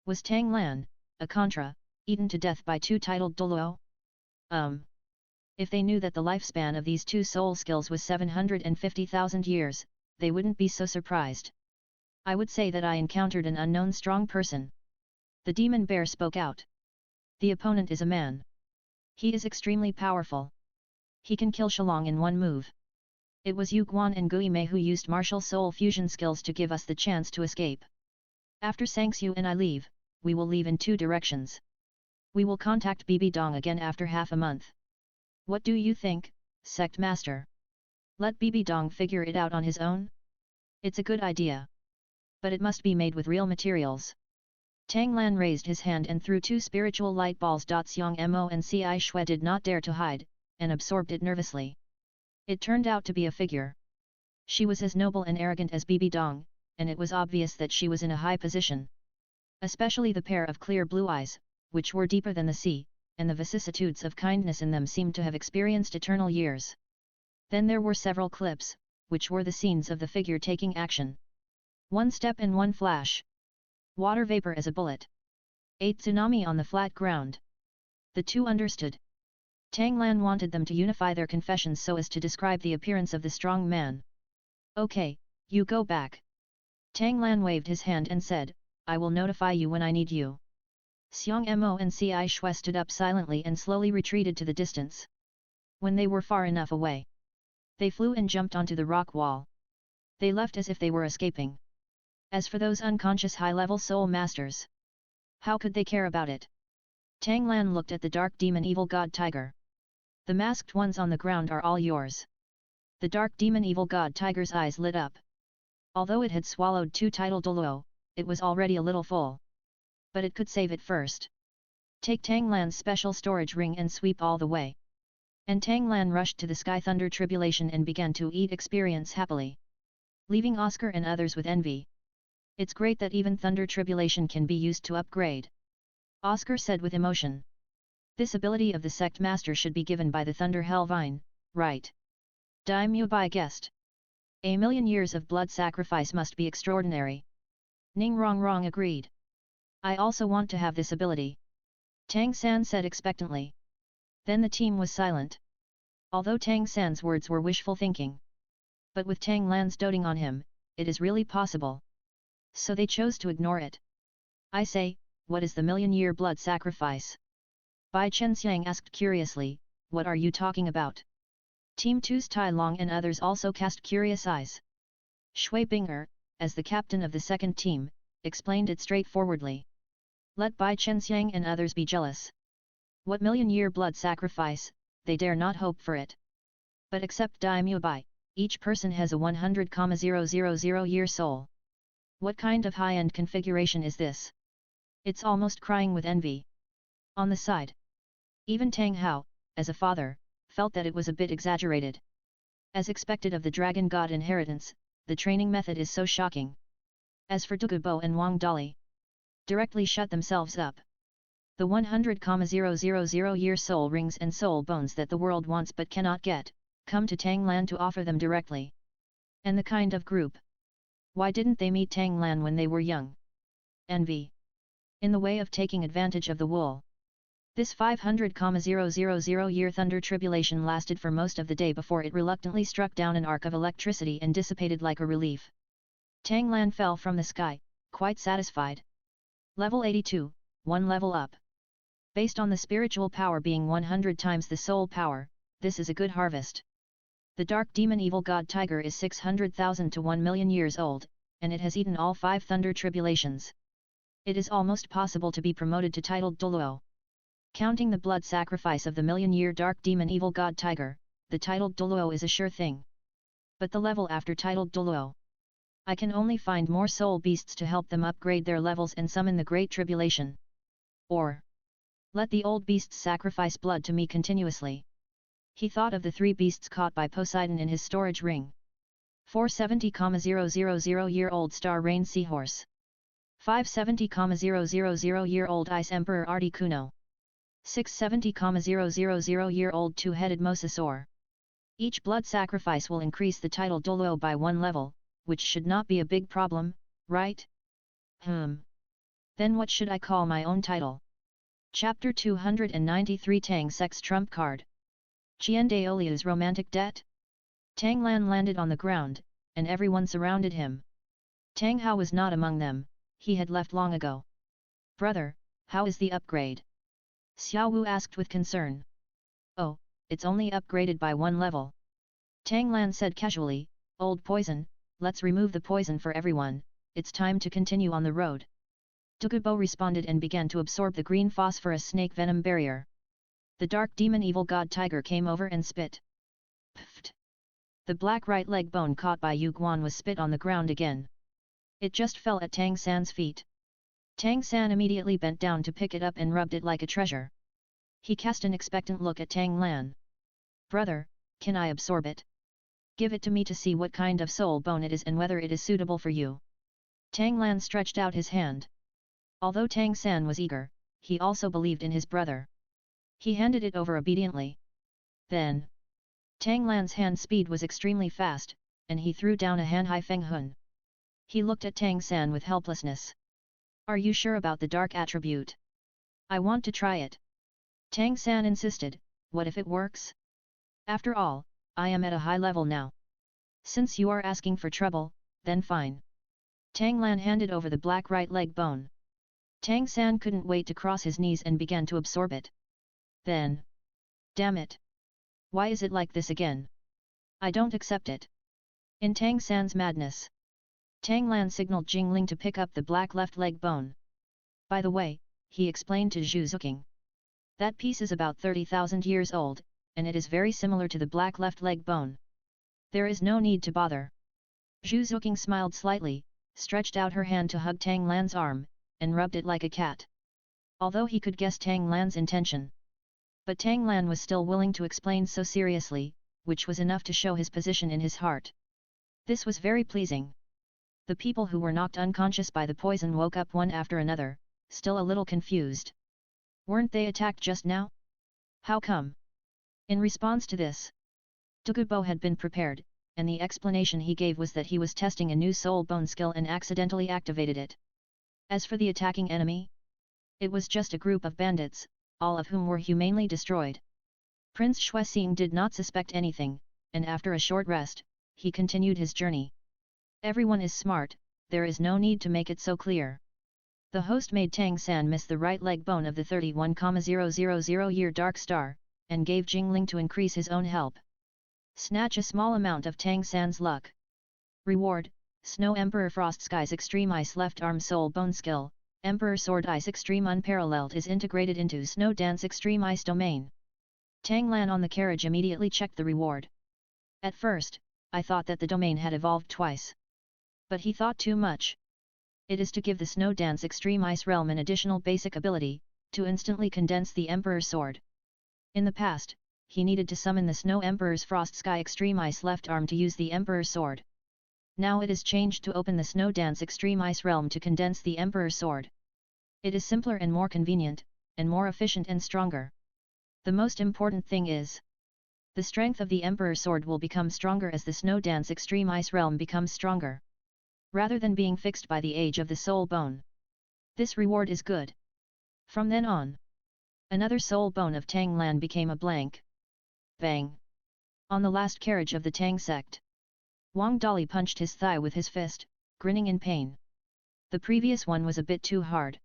Was Tang Lan, a Contra, eaten to death by 2 titled Douluo? If they knew that the lifespan of these 2 soul skills was 750,000 years, they wouldn't be so surprised. I would say that I encountered an unknown strong person. The demon bear spoke out. The opponent is a man. He is extremely powerful. He can kill Shalong in one move. It was Yu Guan and Gui Mei who used martial soul fusion skills to give us the chance to escape. After Sangsu and I leave, we will leave in 2 directions. We will contact Bibi Dong again after half a month. What do you think, Sect Master? Let Bibi Dong figure it out on his own? It's a good idea. But it must be made with real materials. Tang Lan raised his hand and threw 2 spiritual light balls. Xiang Mo and Ci Shui did not dare to hide, and absorbed it nervously. It turned out to be a figure. She was as noble and arrogant as Bibi Dong, and it was obvious that she was in a high position. Especially the pair of clear blue eyes, which were deeper than the sea, and the vicissitudes of kindness in them seemed to have experienced eternal years. Then there were several clips, which were the scenes of the figure taking action. 1 step and 1 flash. Water vapor as a bullet. 8 tsunami on the flat ground. The 2 understood. Tang Lan wanted them to unify their confessions so as to describe the appearance of the strong man. Okay, you go back. Tang Lan waved his hand and said, I will notify you when I need you. Xiang Mo and Ci Shui stood up silently and slowly retreated to the distance. When they were far enough away, they flew and jumped onto the rock wall. They left as if they were escaping. As for those unconscious high-level soul masters, how could they care about it? Tang Lan looked at the dark demon evil god tiger. The masked ones on the ground are all yours. The dark demon evil god tiger's eyes lit up. Although it had swallowed 2 tidal Douluo, it was already a little full. But it could save it first. Take Tang Lan's special storage ring and sweep all the way. And Tang Lan rushed to the Sky Thunder Tribulation and began to eat experience happily, leaving Oscar and others with envy. It's great that even Thunder Tribulation can be used to upgrade, Oscar said with emotion. This ability of the Sect Master should be given by the Thunder Hellvine, right? Daimyo Bai guessed. A million years of blood sacrifice must be extraordinary. Ning Rongrong agreed. I also want to have this ability, Tang San said expectantly. Then the team was silent. Although Tang San's words were wishful thinking. But with Tang Lan's doting on him, it is really possible. So they chose to ignore it. I say, what is the million-year blood sacrifice? Bai Chenxiang asked curiously, what are you talking about? Team 2's Tai Long and others also cast curious eyes. Shui Binger, as the captain of the second team, explained it straightforwardly. Let Bai Chenxiang and others be jealous. What million-year blood sacrifice, they dare not hope for it. But except Daimyo Bai, each person has a 100,000 year soul. What kind of high-end configuration is this? It's almost crying with envy. On the side, even Tang Hao, as a father, felt that it was a bit exaggerated. As expected of the Dragon God inheritance, the training method is so shocking. As for Dugubo and Wang Dali, directly shut themselves up. The 100,000 year soul rings and soul bones that the world wants but cannot get, come to Tang Lan to offer them directly. And the kind of group. Why didn't they meet Tang Lan when they were young? Envy. In the way of taking advantage of the wool. This 500,000 year thunder tribulation lasted for most of the day before it reluctantly struck down an arc of electricity and dissipated like a relief. Tang Lan fell from the sky, quite satisfied. Level 82, 1 level up. Based on the spiritual power being 100 times the soul power, this is a good harvest. The dark demon evil god tiger is 600,000 to 1 million years old, and it has eaten all 5 thunder tribulations. It is almost possible to be promoted to titled Douluo. Counting the blood sacrifice of the million-year dark demon evil god tiger, the titled Douluo is a sure thing. But the level after titled Douluo, I can only find more soul beasts to help them upgrade their levels and summon the great tribulation. Or let the old beasts sacrifice blood to me continuously. He thought of the 3 beasts caught by Poseidon in his storage ring. 470,000 year old Star Rain Seahorse. 570,000 year old Ice Emperor Articuno. 670,000 year old two-headed Mosasaur. Each blood sacrifice will increase the title Douluo by 1 level, which should not be a big problem, right? Then what should I call my own title? Chapter 293 Tang Sex Trump Card. Qian Daoliu's Romantic Debt? Tang Lan landed on the ground, and everyone surrounded him. Tang Hao was not among them, he had left long ago. "Brother, how is the upgrade?" Xiao Wu asked with concern. "Oh, it's only upgraded by 1 level. Tang Lan said casually, "Old poison, let's remove the poison for everyone, it's time to continue on the road." Douluo responded and began to absorb the green phosphorus snake venom barrier. The dark demon evil god tiger came over and spit. Pfft! The black right leg bone caught by Yu Guan was spit on the ground again. It just fell at Tang San's feet. Tang San immediately bent down to pick it up and rubbed it like a treasure. He cast an expectant look at Tang Lan. "Brother, can I absorb it? Give it to me to see what kind of soul bone it is and whether it is suitable for you." Tang Lan stretched out his hand. Although Tang San was eager, he also believed in his brother. He handed it over obediently. Then, Tang Lan's hand speed was extremely fast, and he threw down a Hanhai Feng Hun. He looked at Tang San with helplessness. "Are you sure about the dark attribute? I want to try it." Tang San insisted, "What if it works? After all, I am at a high level now. Since you are asking for trouble, then fine." Tang Lan handed over the black right leg bone. Tang San couldn't wait to cross his knees and began to absorb it. Then, "Damn it! Why is it like this again? I don't accept it." In Tang San's madness, Tang Lan signaled Jingling to pick up the black left leg bone. "By the way," he explained to Zhu Zuqing, "that piece is about 30,000 years old, and it is very similar to the black left leg bone. There is no need to bother." Zhu Zuqing smiled slightly, stretched out her hand to hug Tang Lan's arm, and rubbed it like a cat. Although he could guess Tang Lan's intention, but Tang Lan was still willing to explain so seriously, which was enough to show his position in his heart. This was very pleasing. The people who were knocked unconscious by the poison woke up one after another, still a little confused. Weren't they attacked just now? How come? In response to this, Douluo had been prepared, and the explanation he gave was that he was testing a new soul bone skill and accidentally activated it. As for the attacking enemy, it was just a group of bandits, all of whom were humanely destroyed. Prince Xuexing did not suspect anything, and after a short rest, he continued his journey. Everyone is smart, there is no need to make it so clear. The host made Tang San miss the right leg bone of the 31,000-year dark star, and gave Jingling to increase his own help. Snatch a small amount of Tang San's luck. Reward: Snow Emperor Frost Sky's Extreme Ice Left Arm Soul Bone Skill, Emperor Sword Ice Extreme Unparalleled is integrated into Snow Dance Extreme Ice Domain. Tang Lan on the carriage immediately checked the reward. At first, I thought that the domain had evolved twice. But he thought too much. It is to give the Snow Dance Extreme Ice Realm an additional basic ability, to instantly condense the Emperor's Sword. In the past, he needed to summon the Snow Emperor's Frost Sky Extreme Ice left arm to use the Emperor's Sword. Now it is changed to open the Snow Dance Extreme Ice Realm to condense the Emperor's Sword. It is simpler and more convenient, and more efficient and stronger. The most important thing is, the strength of the Emperor's Sword will become stronger as the Snow Dance Extreme Ice Realm becomes stronger, rather than being fixed by the age of the soul bone. This reward is good. From then on, another soul bone of Tang Lan became a blank. Bang! On the last carriage of the Tang sect, Wang Dali punched his thigh with his fist, grinning in pain. The previous one was a bit too hard.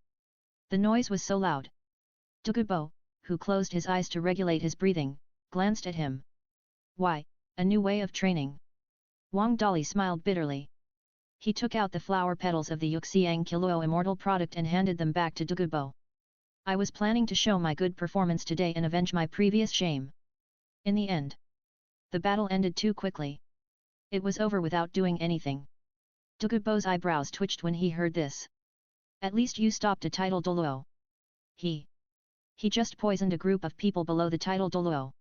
The noise was so loud. Douluo, who closed his eyes to regulate his breathing, glanced at him. "Why, a new way of training?" Wang Dali smiled bitterly. He took out the flower petals of the Yuxiang Kiluo immortal product and handed them back to Douluo. "I was planning to show my good performance today and avenge my previous shame." In the end, the battle ended too quickly. It was over without doing anything. Douluo's eyebrows twitched when he heard this. "At least you stopped a title Douluo." He just poisoned a group of people below the title Douluo.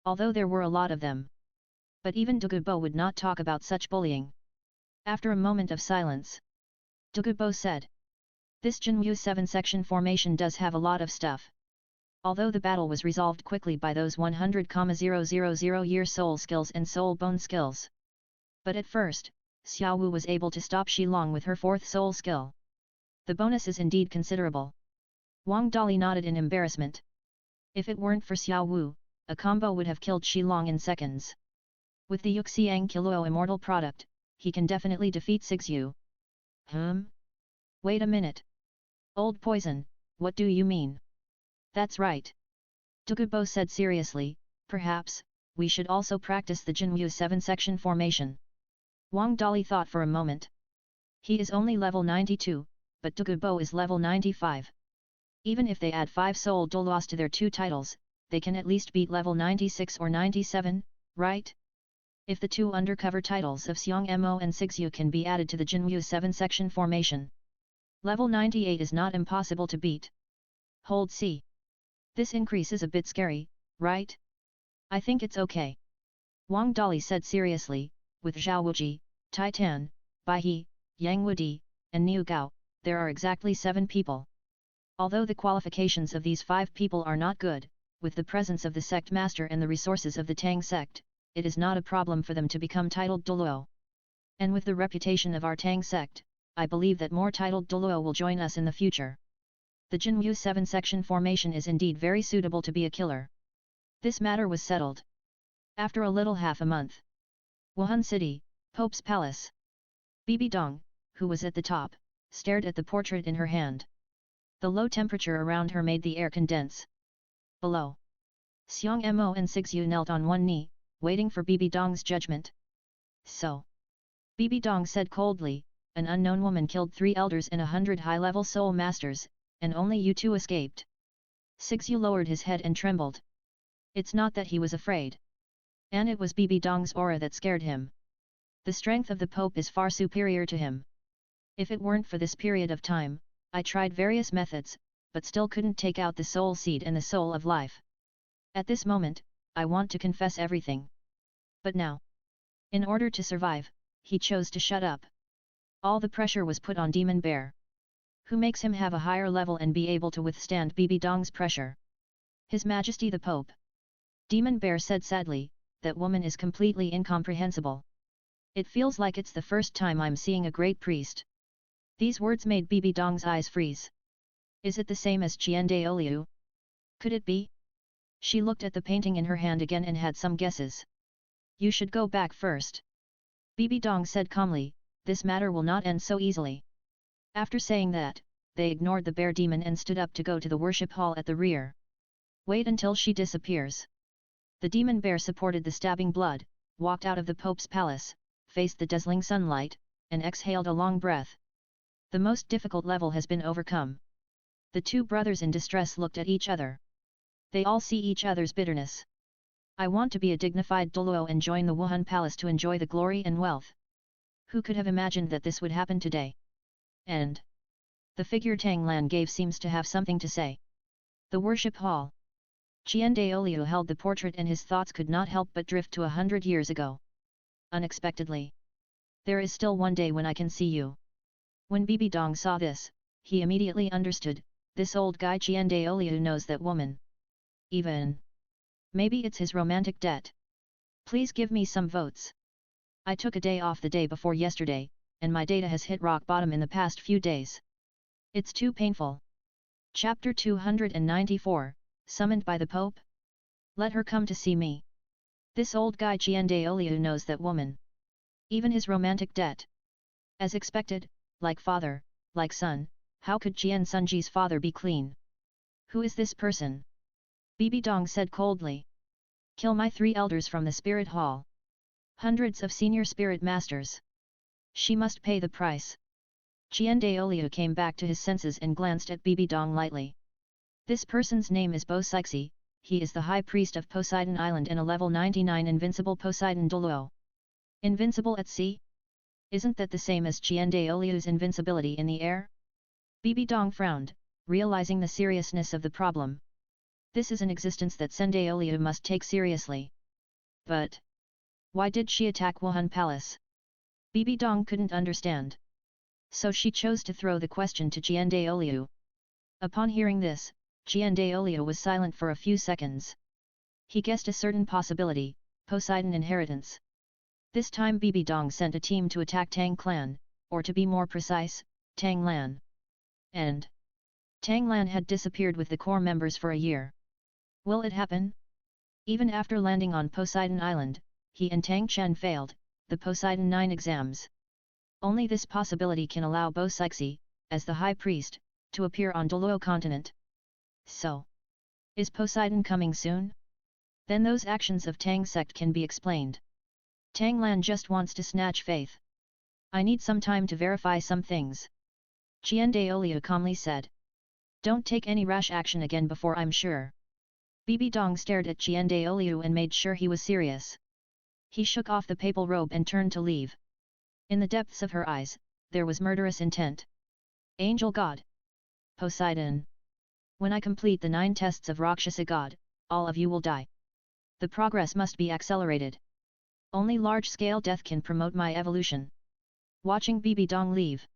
Although there were a lot of them. But even Douluo would not talk about such bullying. After a moment of silence, Douluo said, "This Jinwu 7 section formation does have a lot of stuff." Although the battle was resolved quickly by those 100,000-year soul skills and soul bone skills. But at first, Xiao Wu was able to stop Shilong with her fourth soul skill. The bonus is indeed considerable. Wang Dali nodded in embarrassment. If it weren't for Xiao Wu, a combo would have killed Shilong in seconds. With the Yuxiang Kiluo immortal product, he can definitely defeat Sigyu. Wait a minute. Old poison, what do you mean? That's right. Douluo said seriously, perhaps, we should also practice the Jinwu 7 section formation. Wang Dali thought for a moment. He is only level 92, but Douluo is level 95. Even if they add 5 soul Douluos to their 2 titles, they can at least beat level 96 or 97, right? If the 2 undercover titles of Xiong Mo and Sigyu can be added to the Jinwu 7 section formation, level 98 is not impossible to beat. Hold C. This increase is a bit scary, right? I think it's okay. Wang Dali said seriously, with Zhao Wuji, Tai Tan, Bai He, Yang Wudi, and Niu Gao, there are exactly 7 people. Although the qualifications of these 5 people are not good, with the presence of the sect master and the resources of the Tang sect, it is not a problem for them to become titled Douluo. And with the reputation of our Tang sect, I believe that more titled Douluo will join us in the future. The Jinwu 7 section formation is indeed very suitable to be a killer. This matter was settled. After a little half a month. Wuhan City, Pope's Palace. Bibi Dong, who was at the top, stared at the portrait in her hand. The low temperature around her made the air condense. Below, Xiong Mo and Sigyu knelt on one knee, waiting for Bibi Dong's judgment. So, Bibi Dong said coldly, an unknown woman killed 3 elders and 100 high-level soul masters, and only you 2 escaped. Sigyu lowered his head and trembled. It's not that he was afraid. And it was Bibi Dong's aura that scared him. The strength of the Pope is far superior to him. If it weren't for this period of time, I tried various methods, but still couldn't take out the soul seed and the soul of life. At this moment, I want to confess everything. But now, in order to survive, he chose to shut up. All the pressure was put on Demon Bear. Who makes him have a higher level and be able to withstand Bibi Dong's pressure? His Majesty the Pope. Demon Bear said sadly, that woman is completely incomprehensible. It feels like it's the first time I'm seeing a great priest. These words made Bibi Dong's eyes freeze. Is it the same as Qian Daoliu? Could it be? She looked at the painting in her hand again and had some guesses. You should go back first. Bibi Dong said calmly, this matter will not end so easily. After saying that, they ignored the bear demon and stood up to go to the worship hall at the rear. Wait until she disappears. The demon bear supported the stabbing blood, walked out of the Pope's palace, faced the dazzling sunlight, and exhaled a long breath. The most difficult level has been overcome. The 2 brothers in distress looked at each other. They all see each other's bitterness. I want to be a dignified Douluo and join the Wuhan Palace to enjoy the glory and wealth. Who could have imagined that this would happen today? And the figure Tang Lan gave seems to have something to say. The worship hall. Qian Daoliu held the portrait and his thoughts could not help but drift to 100 years ago. Unexpectedly. There is still one day when I can see you. When Bibi Dong saw this, he immediately understood, this old guy Qian Daoliu knows that woman. Even. Maybe it's his romantic debt. Please give me some votes. I took a day off the day before yesterday, and my data has hit rock bottom in the past few days. It's too painful. Chapter 294, Summoned by the Pope? Let her come to see me. This old guy Qian Daoliu knows that woman. Even his romantic debt. As expected, like father, like son, how could Qian Sunji's father be clean? Who is this person? Bibi Dong said coldly. Kill my 3 elders from the spirit hall. Hundreds of senior spirit masters. She must pay the price. Qian Daoliu came back to his senses and glanced at Bibi Dong lightly. This person's name is Bo Sixi, he is the high priest of Poseidon Island and a level 99 invincible Poseidon Douluo. Invincible at sea? Isn't that the same as Qian Daoliu's invincibility in the air? Bibi Dong frowned, realizing the seriousness of the problem. This is an existence that Sen Daoliu must take seriously. But why did she attack Wuhan Palace? Bibi Dong couldn't understand. So she chose to throw the question to Qian Daoliu. Upon hearing this, Qian Daoliu was silent for a few seconds. He guessed a certain possibility, Poseidon inheritance. This time Bibi Dong sent a team to attack Tang clan, or to be more precise, Tang Lan. And Tang Lan had disappeared with the core members for a year. Will it happen? Even after landing on Poseidon Island, he and Tang Chen failed, the Poseidon 9 exams. Only this possibility can allow Bo-Sixi, as the High Priest, to appear on Douluo continent. So, is Poseidon coming soon? Then those actions of Tang sect can be explained. Tang Lan just wants to snatch faith. I need some time to verify some things. Qian Daoliu calmly said. Don't take any rash action again before I'm sure. Bibi Dong stared at Qian Daoliu and made sure he was serious. He shook off the papal robe and turned to leave. In the depths of her eyes, there was murderous intent. Angel God. Poseidon. When I complete the 9 tests of Rakshasa God, all of you will die. The progress must be accelerated. Only large-scale death can promote my evolution. Watching Bibi Dong leave,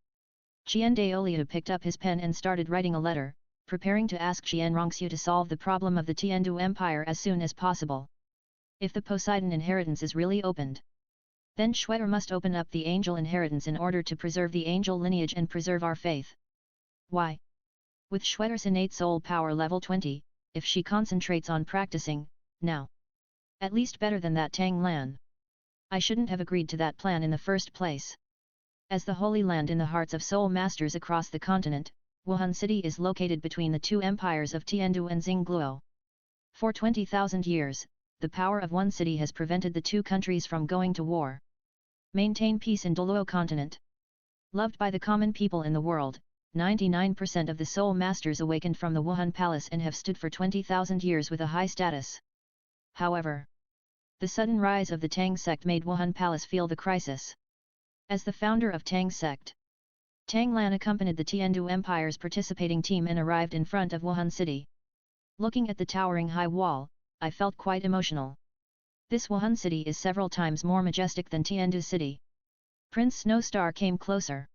Qian Daoliu picked up his pen and started writing a letter, preparing to ask Qian Rongxiu to solve the problem of the Tiandu Empire as soon as possible. If the Poseidon inheritance is really opened, then Schwetter must open up the angel inheritance in order to preserve the angel lineage and preserve our faith. Why? With Schwetter's innate soul power level 20, if she concentrates on practicing, now. At least better than that Tang Lan. I shouldn't have agreed to that plan in the first place. As the Holy Land in the hearts of soul masters across the continent, Wuhan City is located between the 2 empires of Tiandu and Xingluo. For 20,000 years, the power of one city has prevented the 2 countries from going to war. Maintain peace in Douluo continent. Loved by the common people in the world, 99% of the soul masters awakened from the Wuhan Palace and have stood for 20,000 years with a high status. However, the sudden rise of the Tang sect made Wuhan Palace feel the crisis. As the founder of Tang sect, Tang Lan accompanied the Tiandu Empire's participating team and arrived in front of Wuhan City. Looking at the towering high wall, I felt quite emotional. This Wuhan City is several times more majestic than Tiandu City. Prince Snowstar came closer.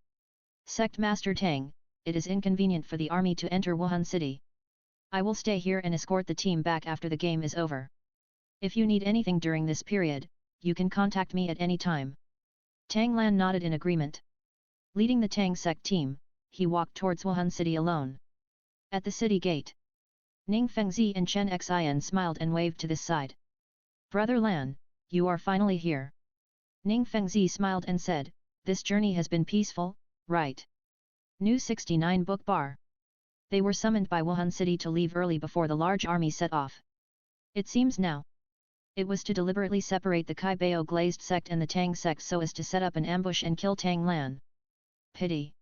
Sect Master Tang, it is inconvenient for the army to enter Wuhan City. I will stay here and escort the team back after the game is over. If you need anything during this period, you can contact me at any time. Tang Lan nodded in agreement. Leading the Tang sect team, he walked towards Wuhan City alone. At the city gate, Ning Fengzi and Chen Xian smiled and waved to this side. Brother Lan, you are finally here. Ning Fengzi smiled and said, this journey has been peaceful, right? New 69 Book Bar. They were summoned by Wuhan City to leave early before the large army set off. It seems now. It was to deliberately separate the Kai Bao glazed sect and the Tang sect so as to set up an ambush and kill Tang Lan. Pity.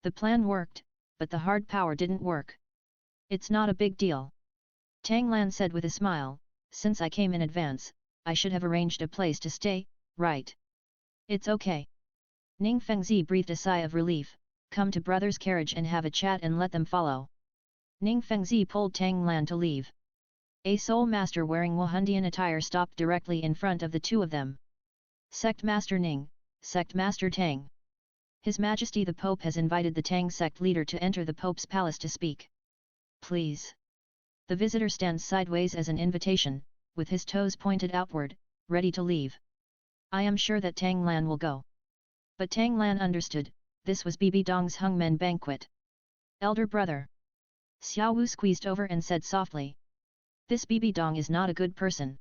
The plan worked, but the hard power didn't work. It's not a big deal. Tang Lan said with a smile, since I came in advance, I should have arranged a place to stay, right? It's okay. Ning Fengzi breathed a sigh of relief, come to brother's carriage and have a chat and let them follow. Ning Fengzi pulled Tang Lan to leave. A soul master wearing Wuhandian attire stopped directly in front of the 2 of them. Sect Master Ning, Sect Master Tang. His Majesty the Pope has invited the Tang sect leader to enter the Pope's palace to speak. Please. The visitor stands sideways as an invitation, with his toes pointed outward, ready to leave. I am sure that Tang Lan will go. But Tang Lan understood, this was Bibi Dong's Hungmen banquet. Elder brother. Xiao Wu squeezed over and said softly. This Bibi Dong is not a good person.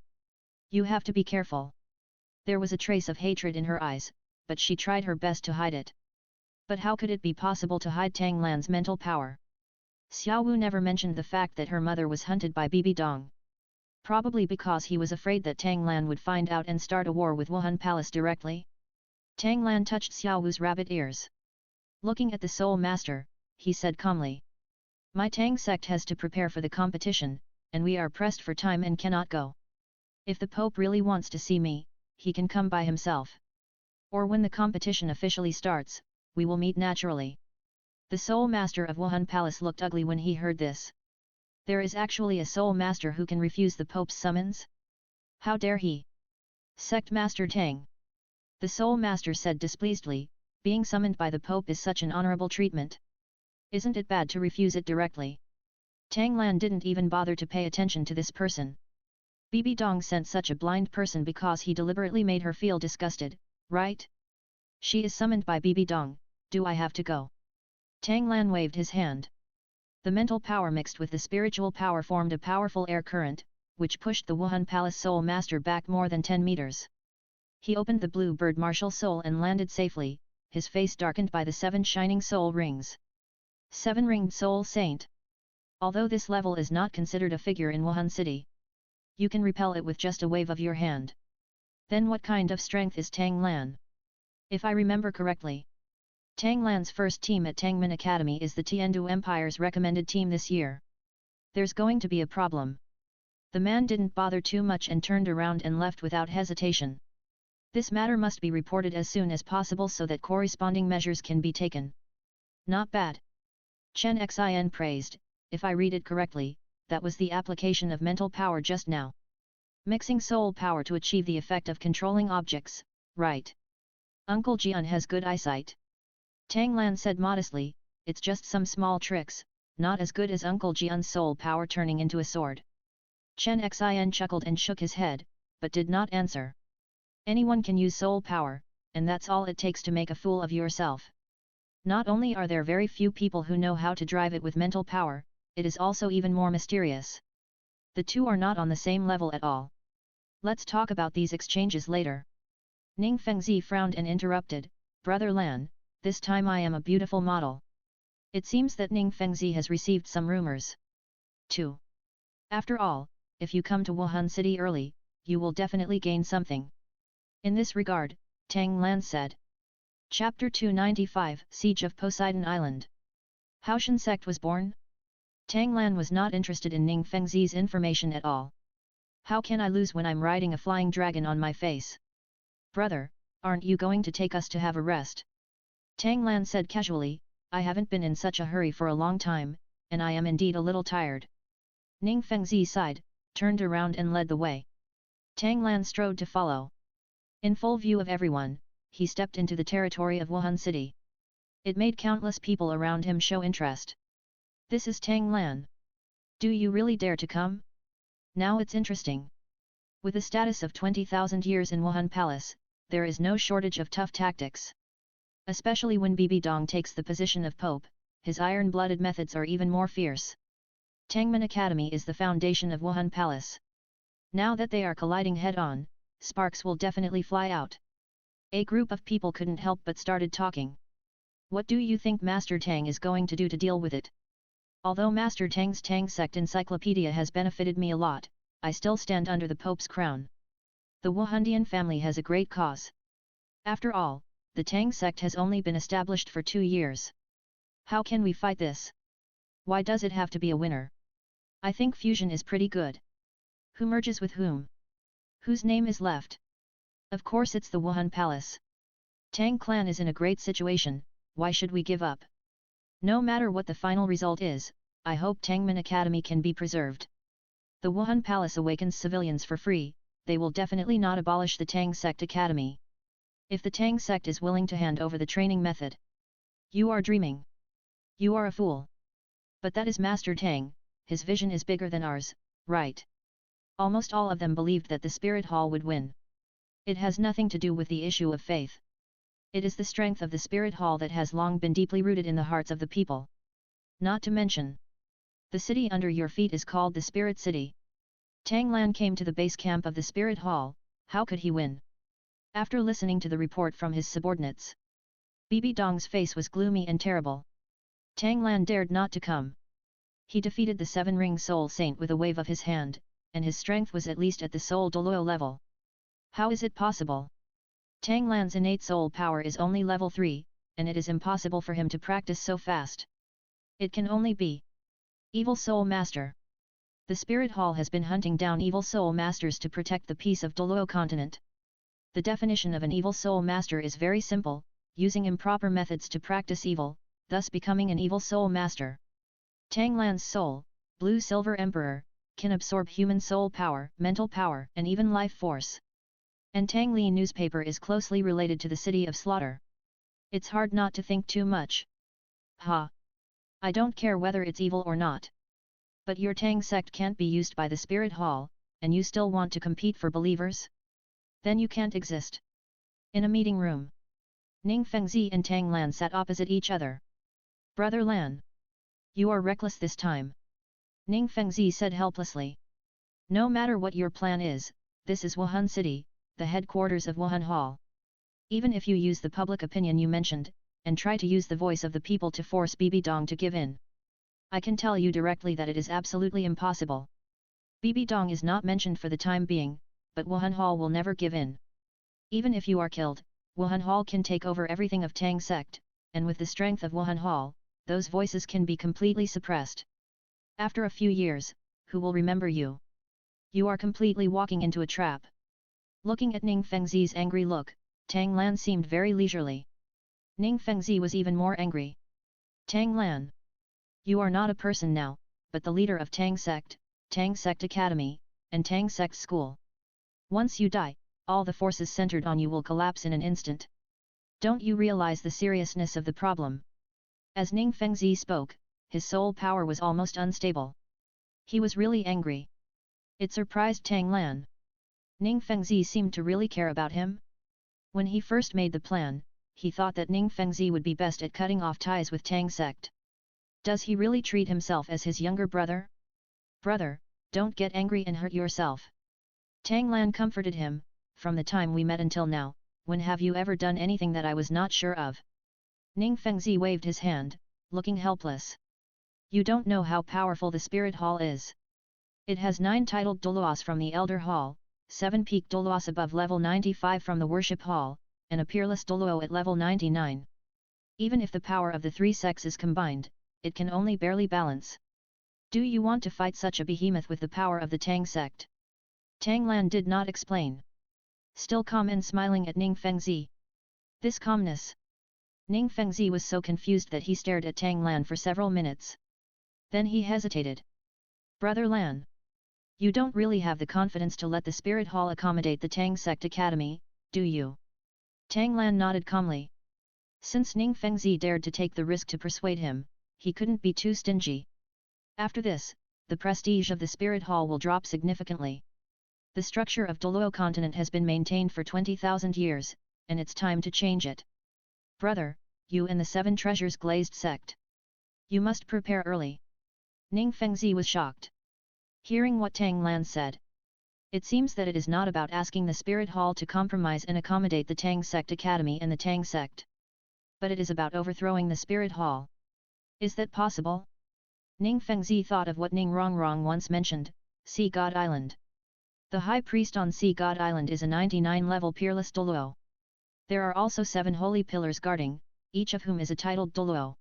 You have to be careful. There was a trace of hatred in her eyes, but she tried her best to hide it. But how could it be possible to hide Tang Lan's mental power? Xiao Wu never mentioned the fact that her mother was hunted by Bibi Dong. Probably because he was afraid that Tang Lan would find out and start a war with Wuhan Palace directly. Tang Lan touched Xiao Wu's rabbit ears. Looking at the Soul Master, he said calmly. My Tang sect has to prepare for the competition, and we are pressed for time and cannot go. If the Pope really wants to see me, he can come by himself. Or when the competition officially starts, we will meet naturally. The Soul Master of Wuhan Palace looked ugly when he heard this. There is actually a Soul Master who can refuse the Pope's summons? How dare he? Sect Master Tang. The Soul Master said displeasedly, being summoned by the Pope is such an honorable treatment. Isn't it bad to refuse it directly? Tang Lan didn't even bother to pay attention to this person. Bibi Dong sent such a blind person because he deliberately made her feel disgusted, right? She is summoned by Bibi Dong, do I have to go? Tang Lan waved his hand. The mental power mixed with the spiritual power formed a powerful air current, which pushed the Wuhan Palace Soul Master back more than 10 meters. He opened the blue bird martial soul and landed safely, his face darkened by the 7 shining soul rings. 7-ringed soul saint. Although this level is not considered a figure in Wuhan City, you can repel it with just a wave of your hand. Then what kind of strength is Tang Lan? If I remember correctly, Tang Lan's first team at Tangmin Academy is the Tiandu Empire's recommended team this year. There's going to be a problem. The man didn't bother too much and turned around and left without hesitation. This matter must be reported as soon as possible so that corresponding measures can be taken. Not bad. Chen Xin praised, if I read it correctly, that was the application of mental power just now. Mixing soul power to achieve the effect of controlling objects, right? Uncle Jian has good eyesight. Tang Lan said modestly, it's just some small tricks, not as good as Uncle Jian's soul power turning into a sword. Chen Xin chuckled and shook his head, but did not answer. Anyone can use soul power, and that's all it takes to make a fool of yourself. Not only are there very few people who know how to drive it with mental power, it is also even more mysterious. The two are not on the same level at all. Let's talk about these exchanges later. Ning Fengzi frowned and interrupted, Brother Lan, this time I am a beautiful model. It seems that Ning Fengzi has received some rumors. 2. After all, if you come to Wuhan City early, you will definitely gain something. In this regard, Tang Lan said. Chapter 295, Siege of Poseidon Island. How Shen sect was born? Tang Lan was not interested in Ning Fengzi's information at all. How can I lose when I'm riding a flying dragon on my face? Brother, aren't you going to take us to have a rest? Tang Lan said casually, I haven't been in such a hurry for a long time, and I am indeed a little tired. Ning Fengzi sighed, turned around and led the way. Tang Lan strode to follow. In full view of everyone, he stepped into the territory of Wuhan City. It made countless people around him show interest. This is Tang Lan. Do you really dare to come? Now it's interesting. With a status of 20,000 years in Wuhan Palace, there is no shortage of tough tactics. Especially when Bibi Dong takes the position of Pope, his iron-blooded methods are even more fierce. Tangmin Academy is the foundation of Wuhan Palace. Now that they are colliding head-on, sparks will definitely fly out. A group of people couldn't help but started talking. What do you think Master Tang is going to do to deal with it? Although Master Tang's Tang sect encyclopedia has benefited me a lot, I still stand under the Pope's crown. The Wuhandian family has a great cause. After all, the Tang sect has only been established for 2 years. How can we fight this? Why does it have to be a winner? I think fusion is pretty good. Who merges with whom? Whose name is left? Of course it's the Wuhan Palace. Tang clan is in a great situation, why should we give up? No matter what the final result is, I hope Tangmin Academy can be preserved. The Wuhan Palace awakens civilians for free, they will definitely not abolish the Tang sect academy. If the Tang sect is willing to hand over the training method. You are dreaming. You are a fool. But that is Master Tang, his vision is bigger than ours, right? Almost all of them believed that the Spirit Hall would win. It has nothing to do with the issue of faith. It is the strength of the Spirit Hall that has long been deeply rooted in the hearts of the people. Not to mention, the city under your feet is called the Spirit City. Tang Lan came to the base camp of the Spirit Hall, how could he win? After listening to the report from his subordinates, Bibi Dong's face was gloomy and terrible. Tang Lan dared not to come. He defeated the 7-ring soul saint with a wave of his hand, and his strength was at least at the soul Douluo level. How is it possible? Tang Lan's innate soul power is only level 3, and it is impossible for him to practice so fast. It can only be Evil Soul Master. The Spirit Hall has been hunting down Evil Soul Masters to protect the peace of Douluo continent. The definition of an Evil Soul Master is very simple, using improper methods to practice evil, thus becoming an Evil Soul Master. Tang Lan's soul, Blue Silver Emperor, can absorb human soul power, mental power, and even life force. And Tang Li newspaper is closely related to the city of slaughter. It's hard not to think too much. Ha! I don't care whether it's evil or not. But your Tang sect can't be used by the Spirit Hall, and you still want to compete for believers? Then you can't exist. In a meeting room, Ning Fengzi and Tang Lan sat opposite each other. Brother Lan, you are reckless this time. Ning Fengzi said helplessly. No matter what your plan is, this is Wuhan City, the headquarters of Wuhan Hall. Even if you use the public opinion you mentioned, and try to use the voice of the people to force Bibi Dong to give in, I can tell you directly that it is absolutely impossible. Bibi Dong is not mentioned for the time being, but Wuhan Hall will never give in. Even if you are killed, Wuhan Hall can take over everything of Tang sect, and with the strength of Wuhan Hall, those voices can be completely suppressed. After a few years, who will remember you? You are completely walking into a trap. Looking at Ning Fengzi's angry look, Tang Lan seemed very leisurely. Ning Fengzi was even more angry. Tang Lan, you are not a person now, but the leader of Tang Sect Academy, and Tang Sect School. Once you die, all the forces centered on you will collapse in an instant. Don't you realize the seriousness of the problem? As Ning Fengzi spoke, his soul power was almost unstable. He was really angry. It surprised Tang Lan. Ning Fengzi seemed to really care about him. When he first made the plan, he thought that Ning Fengzi would be best at cutting off ties with Tang sect. Does he really treat himself as his younger brother? Brother, don't get angry and hurt yourself. Tang Lan comforted him. From the time we met until now, when have you ever done anything that I was not sure of? Ning Fengzi waved his hand, looking helpless. You don't know how powerful the Spirit Hall is. It has 9 titled Douluos from the Elder Hall, 7 peak Douluos above level 95 from the Worship Hall, and a peerless Douluo at level 99. Even if the power of the 3 sects is combined, it can only barely balance. Do you want to fight such a behemoth with the power of the Tang sect? Tang Lan did not explain. Still calm and smiling at Ning Fengzi. This calmness. Ning Fengzi was so confused that he stared at Tang Lan for several minutes. Then he hesitated. Brother Lan, you don't really have the confidence to let the Spirit Hall accommodate the Tang Sect Academy, do you? Tang Lan nodded calmly. Since Ning Fengzi dared to take the risk to persuade him, he couldn't be too stingy. After this, the prestige of the Spirit Hall will drop significantly. The structure of Douluo continent has been maintained for 20,000 years, and it's time to change it. Brother, you and the 7 treasures glazed sect. You must prepare early. Ning Fengzi was shocked. Hearing what Tang Lan said. It seems that it is not about asking the Spirit Hall to compromise and accommodate the Tang Sect Academy and the Tang Sect. But it is about overthrowing the Spirit Hall. Is that possible? Ning Fengzi thought of what Ning Rongrong once mentioned, Sea God Island. The High Priest on Sea God Island is a 99-level peerless Douluo. There are also 7 holy pillars guarding, each of whom is a titled Douluo.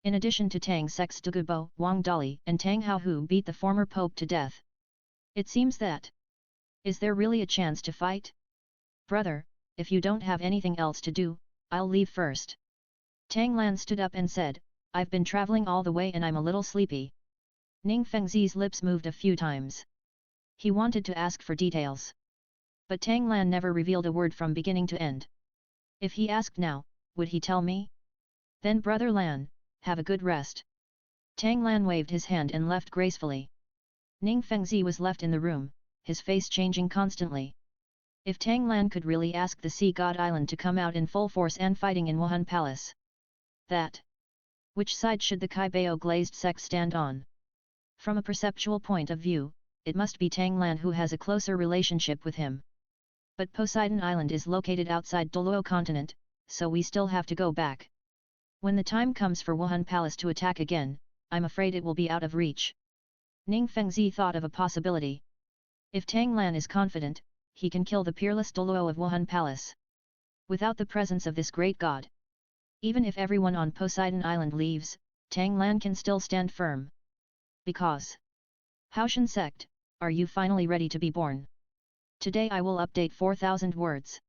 In addition to Tang Sect's Dugubo, Wang Dali and Tang Hao who beat the former Pope to death. It seems that. Is there really a chance to fight? Brother, if you don't have anything else to do, I'll leave first. Tang Lan stood up and said, I've been traveling all the way and I'm a little sleepy. Ning Fengzi's lips moved a few times. He wanted to ask for details. But Tang Lan never revealed a word from beginning to end. If he asked now, would he tell me? Then Brother Lan, have a good rest. Tang Lan waved his hand and left gracefully. Ning Fengzi was left in the room, his face changing constantly. If Tang Lan could really ask the Sea God Island to come out in full force and fighting in Wuhan Palace. That. Which side should the Kaibao glazed sect stand on? From a perceptual point of view, it must be Tang Lan who has a closer relationship with him. But Poseidon Island is located outside Douluo continent, so we still have to go back. When the time comes for Wuhan Palace to attack again, I'm afraid it will be out of reach. Ning Fengzi thought of a possibility. If Tang Lan is confident, he can kill the peerless Douluo of Wuhan Palace. Without the presence of this great god. Even if everyone on Poseidon Island leaves, Tang Lan can still stand firm. Because. Haoshan sect, are you finally ready to be born? Today I will update 4,000 words.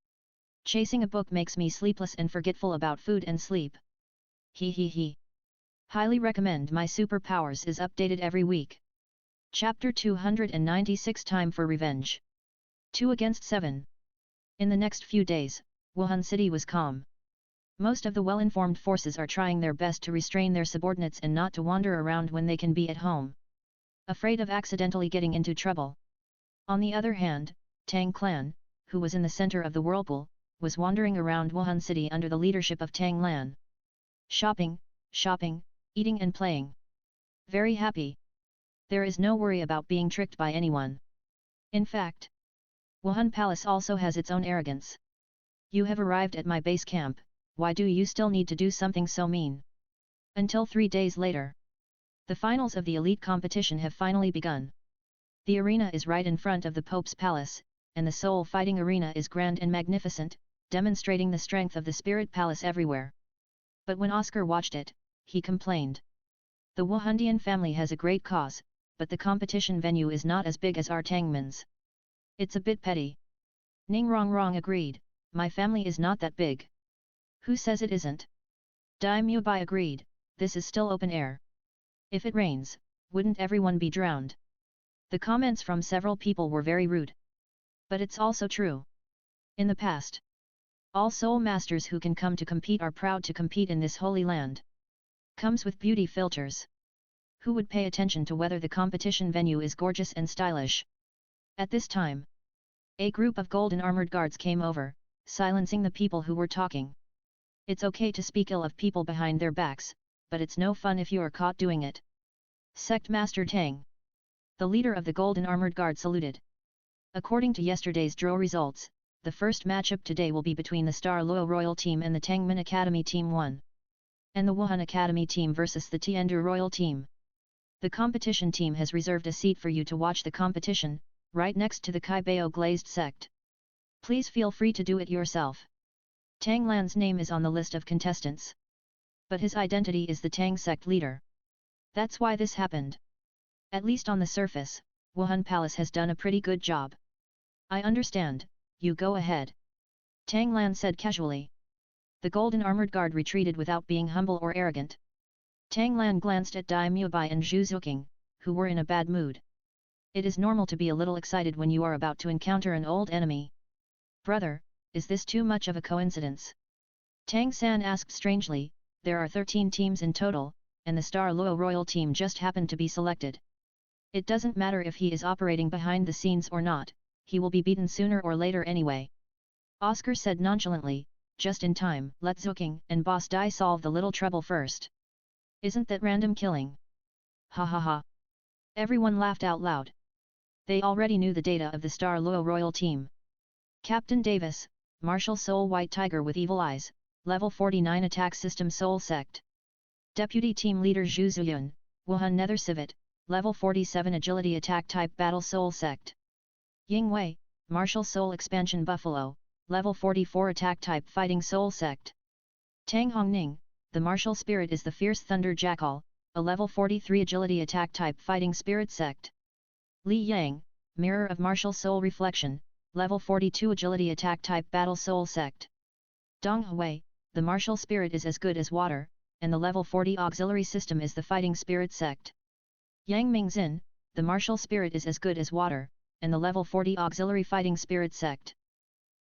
Chasing a book makes me sleepless and forgetful about food and sleep. He. Highly recommend my superpowers is updated every week. Chapter 296 Time for Revenge. 2 against 7. In the next few days, Wuhan City was calm. Most of the well-informed forces are trying their best to restrain their subordinates and not to wander around when they can be at home. Afraid of accidentally getting into trouble. On the other hand, Tang clan, who was in the center of the whirlpool, was wandering around Wuhan City under the leadership of Tang Lan. Shopping, eating and playing. Very happy. There is no worry about being tricked by anyone. In fact, Wuhan Palace also has its own arrogance. You have arrived at my base camp, why do you still need to do something so mean? Until 3 days later. The finals of the elite competition have finally begun. The arena is right in front of the Pope's palace, and the soul fighting arena is grand and magnificent, demonstrating the strength of the spirit palace everywhere. But when Oscar watched it, he complained. The Wuhandian family has a great cause, but the competition venue is not as big as our Tangman's. It's a bit petty. Ning Rongrong agreed, my family is not that big. Who says it isn't? Dai Mubai agreed, this is still open air. If it rains, wouldn't everyone be drowned? The comments from several people were very rude. But it's also true. In the past, all soul masters who can come to compete are proud to compete in this holy land. Comes with beauty filters. Who would pay attention to whether the competition venue is gorgeous and stylish? At this time, a group of golden armored guards came over, silencing the people who were talking. It's okay to speak ill of people behind their backs, but it's no fun if you are caught doing it. Sect Master Tang, the leader of the golden armored guard, saluted. According to yesterday's draw results, the first matchup today will be between the Douluo Royal Team and the Tangman Academy Team 1. And the Wuhan Academy Team versus the Tiandu Royal Team. The competition team has reserved a seat for you to watch the competition, right next to the Kaibao Glazed Sect. Please feel free to do it yourself. Tang Lan's name is on the list of contestants. But his identity is the Tang sect leader. That's why this happened. At least on the surface, Wuhan Palace has done a pretty good job. I understand, you go ahead. Tang Lan said casually. The golden armored guard retreated without being humble or arrogant. Tang Lan glanced at Dai Mubai and Zhu Zuqing, who were in a bad mood. It is normal to be a little excited when you are about to encounter an old enemy. Brother, is this too much of a coincidence? Tang San asked strangely, there are 13 teams in total, and the Douluo Royal Team just happened to be selected. It doesn't matter if he is operating behind the scenes or not, he will be beaten sooner or later anyway. Oscar said nonchalantly, just in time, let Zuqing and Boss Dai solve the little trouble first. Isn't that random killing? Ha ha ha. Everyone laughed out loud. They already knew the data of the Douluo Royal Team. Captain Davis, Martial Soul White Tiger with Evil Eyes, Level 49 Attack System Soul Sect. Deputy Team Leader Zhu Zuyun, Wuhan Nether Civet, Level 47 Agility Attack Type Battle Soul Sect. Ying Wei, Martial Soul Expansion Buffalo, Level 44 Attack Type Fighting Soul Sect. Tang Hongning, the Martial Spirit is the Fierce Thunder Jackal, a Level 43 Agility Attack Type Fighting Spirit Sect. Li Yang, Mirror of Martial Soul Reflection, Level 42 Agility Attack Type Battle Soul Sect. Dong Hui, the Martial Spirit is as good as water, and the Level 40 Auxiliary System is the Fighting Spirit Sect. Yang Mingzin, the Martial Spirit is as good as water, and the Level 40 Auxiliary Fighting Spirit Sect.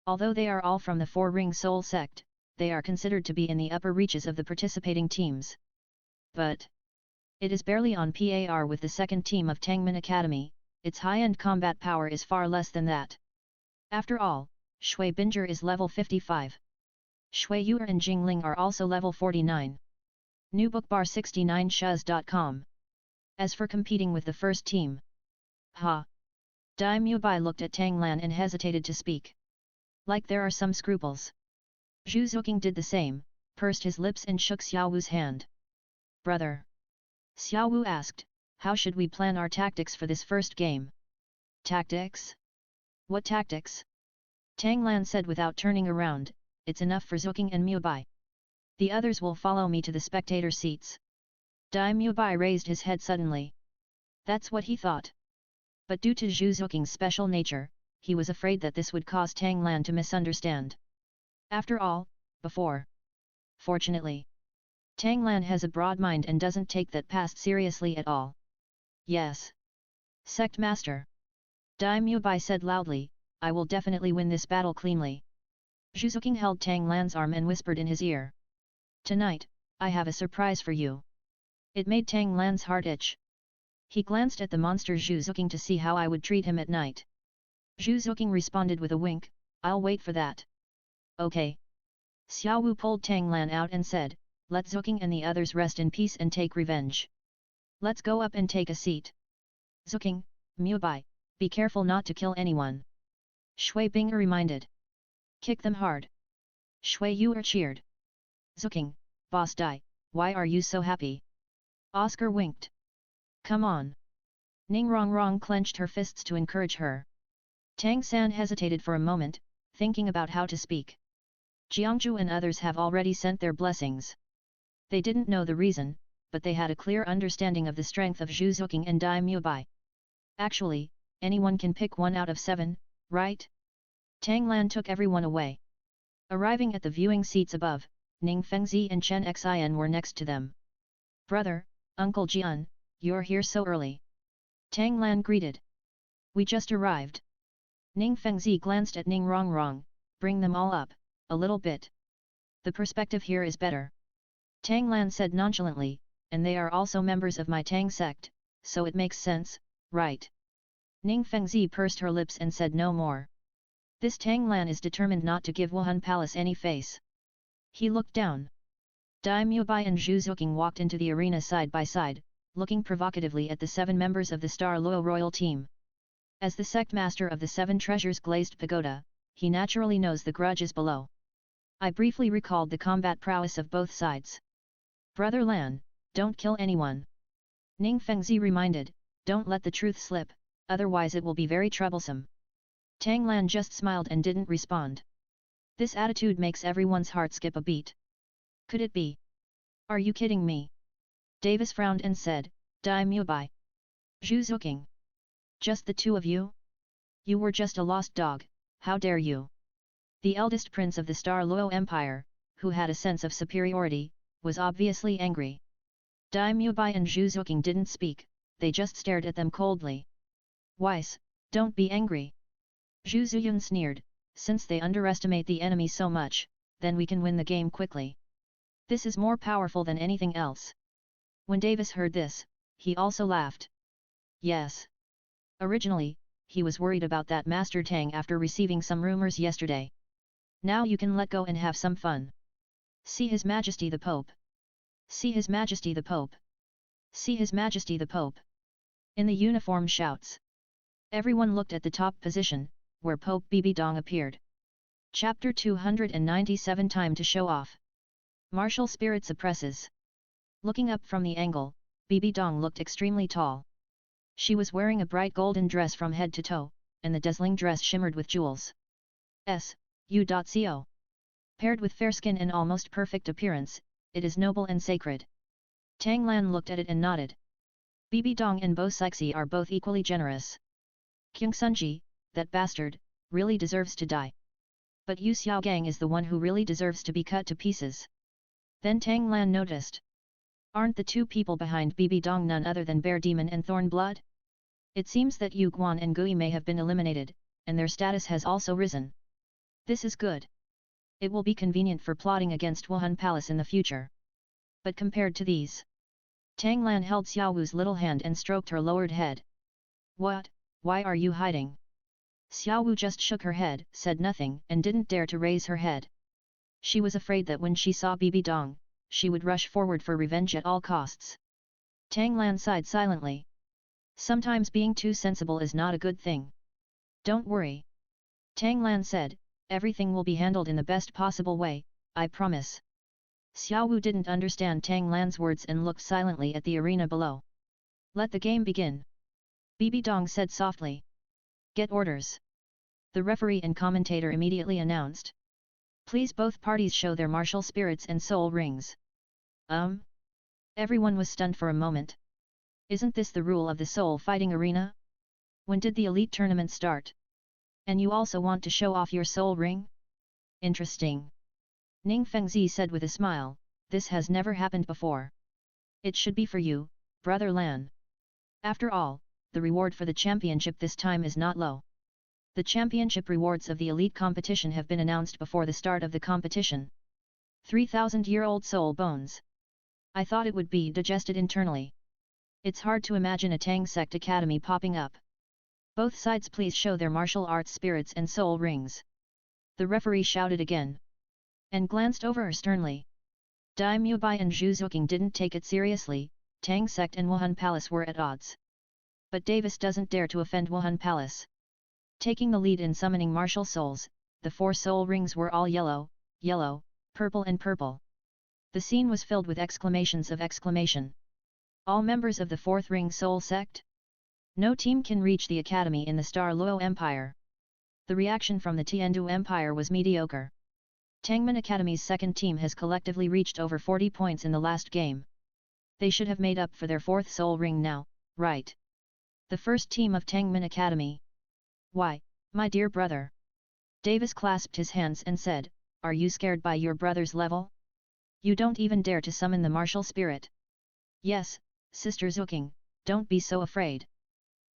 Although they are all from the Four-Ring Soul Sect, they are considered to be in the upper reaches of the participating teams. But it is barely on par with the second team of Tangman Academy, its high-end combat power is far less than that. After all, Shui Binger is level 55. Shui Yuer and Jingling are also level 49. New book bar69shuz.com. As for competing with the first team. Ha! Dai Mubai looked at Tang Lan and hesitated to speak. Like there are some scruples. Zhu Zuqing did the same, pursed his lips and shook Xiaowu's hand. Brother. Xiaowu asked, how should we plan our tactics for this first game? Tactics? What tactics? Tang Lan said without turning around, it's enough for Zuqing and Mubai. The others will follow me to the spectator seats. Dai Mubai raised his head suddenly. That's what he thought. But due to Zhu Zuqing's special nature, he was afraid that this would cause Tang Lan to misunderstand. After all, before. Fortunately, Tang Lan has a broad mind and doesn't take that past seriously at all. Yes. Sect Master. Dai Mubai said loudly, I will definitely win this battle cleanly. Zhu Zuqing held Tang Lan's arm and whispered in his ear. Tonight, I have a surprise for you. It made Tang Lan's heart itch. He glanced at the monster Zhu Zuqing to see how I would treat him at night. Zhu Zuqing responded with a wink, I'll wait for that. Okay. Xiaowu pulled Tang Lan out and said, let Zuqing and the others rest in peace and take revenge. Let's go up and take a seat. Zuqing, Mubai, be careful not to kill anyone. Shui Bing'er reminded. Kick them hard. Shui Yu'er cheered. Zuking, Boss Dai, why are you so happy? Oscar winked. Come on. Ning Rongrong clenched her fists to encourage her. Tang San hesitated for a moment, thinking about how to speak. Jiangju and others have already sent their blessings. They didn't know the reason, but they had a clear understanding of the strength of Zhu Zuking and Dai Mubai. Actually, anyone can pick 1 out of 7, right? Tang Lan took everyone away. Arriving at the viewing seats above, Ning Fengzi and Chen Xin were next to them. Brother, Uncle Jian, you're here so early. Tang Lan greeted. We just arrived. Ning Fengzi glanced at Ning Rongrong, bring them all up, a little bit. The perspective here is better. Tang Lan said nonchalantly, and they are also members of my Tang sect, so it makes sense, right? Ning Fengzi pursed her lips and said no more. This Tang Lan is determined not to give Wuhan Palace any face. He looked down. Dai Mubai and Zhu Zuking walked into the arena side by side, looking provocatively at the 7 members of the Star Luo royal team. As the sect master of the 7 treasures glazed pagoda, he naturally knows the grudges below. I briefly recalled the combat prowess of both sides. Brother Lan, don't kill anyone. Ning Fengzi reminded, don't let the truth slip, otherwise it will be very troublesome. Tang Lan just smiled and didn't respond. This attitude makes everyone's heart skip a beat. Could it be? Are you kidding me? Davis frowned and said, Dai Mubai. Zhu Zuking. Just the 2 of you? You were just a lost dog, how dare you? The eldest prince of the Star Luo Empire, who had a sense of superiority, was obviously angry. Dai Mubai and Zhu Zuking didn't speak, they just stared at them coldly. Weiss, don't be angry. Zhu Zuyun sneered, since they underestimate the enemy so much, then we can win the game quickly. This is more powerful than anything else. When Davis heard this, he also laughed. Yes. Originally, he was worried about that Master Tang after receiving some rumors yesterday. Now you can let go and have some fun. See His Majesty the Pope. See His Majesty the Pope. See His Majesty the Pope. In the uniform shouts. Everyone looked at the top position, where Pope Bibi Dong appeared. Chapter 297 Time to show off. Martial spirit suppresses. Looking up from the angle, Bibi Dong looked extremely tall. She was wearing a bright golden dress from head to toe, and the dazzling dress shimmered with jewels. U.co. Paired with fair skin and almost perfect appearance, it is noble and sacred. Tang Lan looked at it and nodded. Bibi Dong and Bo Sixi are both equally generous. Kyung Sunji, that bastard, really deserves to die. But Yu Xiaogang is the one who really deserves to be cut to pieces. Then Tang Lan noticed. Aren't the 2 people behind Bibi Dong none other than Bear Demon and Thorn Blood? It seems that Yu Guan and Gui may have been eliminated, and their status has also risen. This is good. It will be convenient for plotting against Wuhan Palace in the future. But compared to these... Tang Lan held Xiao Wu's little hand and stroked her lowered head. What? Why are you hiding? Xiao Wu just shook her head, said nothing, and didn't dare to raise her head. She was afraid that when she saw Bibi Dong, she would rush forward for revenge at all costs. Tang Lan sighed silently. Sometimes being too sensible is not a good thing. Don't worry. Tang Lan said, everything will be handled in the best possible way, I promise. Xiao Wu didn't understand Tang Lan's words and looked silently at the arena below. Let the game begin. Bibi Dong said softly. Get orders. The referee and commentator immediately announced. Please both parties show their martial spirits and soul rings. Everyone was stunned for a moment. Isn't this the rule of the soul fighting arena? When did the elite tournament start? And you also want to show off your soul ring? Interesting. Ning Fengzi said with a smile, this has never happened before. It should be for you, Brother Lan. After all, the reward for the championship this time is not low. The championship rewards of the elite competition have been announced before the start of the competition. 3,000-year-old soul bones. I thought it would be digested internally. It's hard to imagine a Tang sect academy popping up. Both sides please show their martial arts spirits and soul rings. The referee shouted again. And glanced over her sternly. Dai Mubai and Zhu Zuking didn't take it seriously, Tang sect and Wuhan Palace were at odds. But Davis doesn't dare to offend Wuhan Palace. Taking the lead in summoning martial souls, the 4 soul rings were all yellow, yellow, purple and purple. The scene was filled with exclamations of exclamation. All members of the 4th ring soul sect? No team can reach the academy in the Douluo Empire. The reaction from the Tiandu Empire was mediocre. Tangman Academy's second team has collectively reached over 40 points in the last game. They should have made up for their 4th soul ring now, right? The first team of Tangman Academy. Why, my dear brother? Davis clasped his hands and said, are you scared by your brother's level? You don't even dare to summon the martial spirit. Yes, Sister Zuking, don't be so afraid.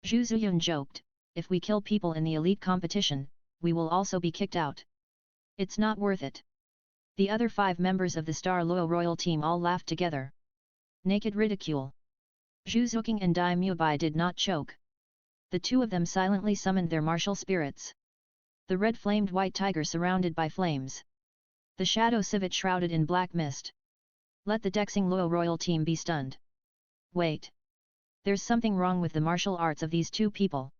Zhu Zuyun joked, if we kill people in the elite competition, we will also be kicked out. It's not worth it. The other 5 members of the Douluo royal team all laughed together. Naked ridicule. Zhu Zuking and Dai Mubai did not choke. The 2 of them silently summoned their martial spirits. The red-flamed white tiger surrounded by flames. The shadow civet shrouded in black mist. Let the Dexing Luo royal team be stunned. Wait. There's something wrong with the martial arts of these 2 people.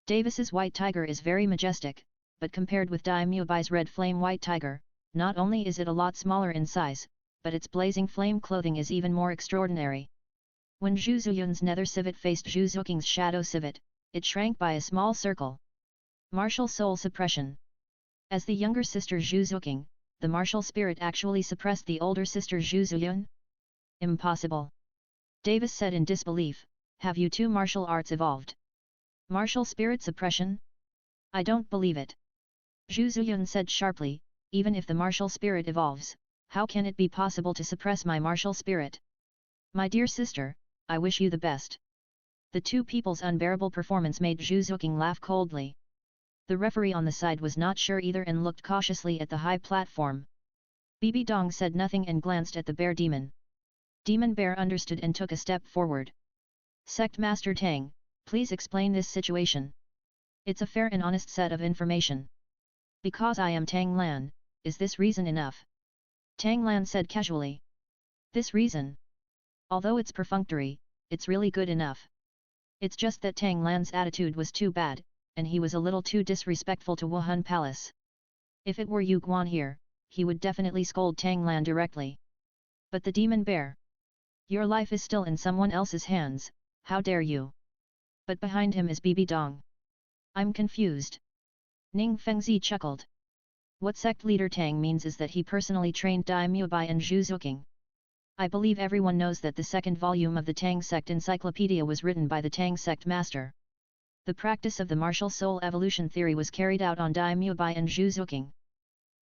Davis's white tiger is very majestic, but compared with Dai Mubai's red flame white tiger, not only is it a lot smaller in size, but its blazing flame clothing is even more extraordinary. When Zhu Zuyun's nether civet faced Zhu Zuking's shadow civet, it shrank by a small circle. Martial soul suppression. As the younger sister Zhu Zuking, the martial spirit actually suppressed the older sister Zhu Zuyun? Impossible. Davis said in disbelief, have you 2 martial arts evolved? Martial spirit suppression? I don't believe it. Zhu Zuyun said sharply, even if the martial spirit evolves, how can it be possible to suppress my martial spirit? My dear sister, I wish you the best. The 2 people's unbearable performance made Zhu Zuking laugh coldly. The referee on the side was not sure either and looked cautiously at the high platform. Bibi Dong said nothing and glanced at the bear demon. Demon Bear understood and took a step forward. Sect Master Tang, please explain this situation. It's a fair and honest set of information. Because I am Tang Lan, is this reason enough? Tang Lan said casually. This reason? Although it's perfunctory, it's really good enough. It's just that Tang Lan's attitude was too bad, and he was a little too disrespectful to Wuhan Palace. If it were Yu Guan here, he would definitely scold Tang Lan directly. But the demon bear? Your life is still in someone else's hands, how dare you? But behind him is Bibi Dong. I'm confused. Ning Fengzi chuckled. What sect leader Tang means is that he personally trained Dai Mubai and Zhu Zuking. I believe everyone knows that the second volume of the Tang sect encyclopedia was written by the Tang sect master. The practice of the martial soul evolution theory was carried out on Dai Mubai and Zhu Zuking.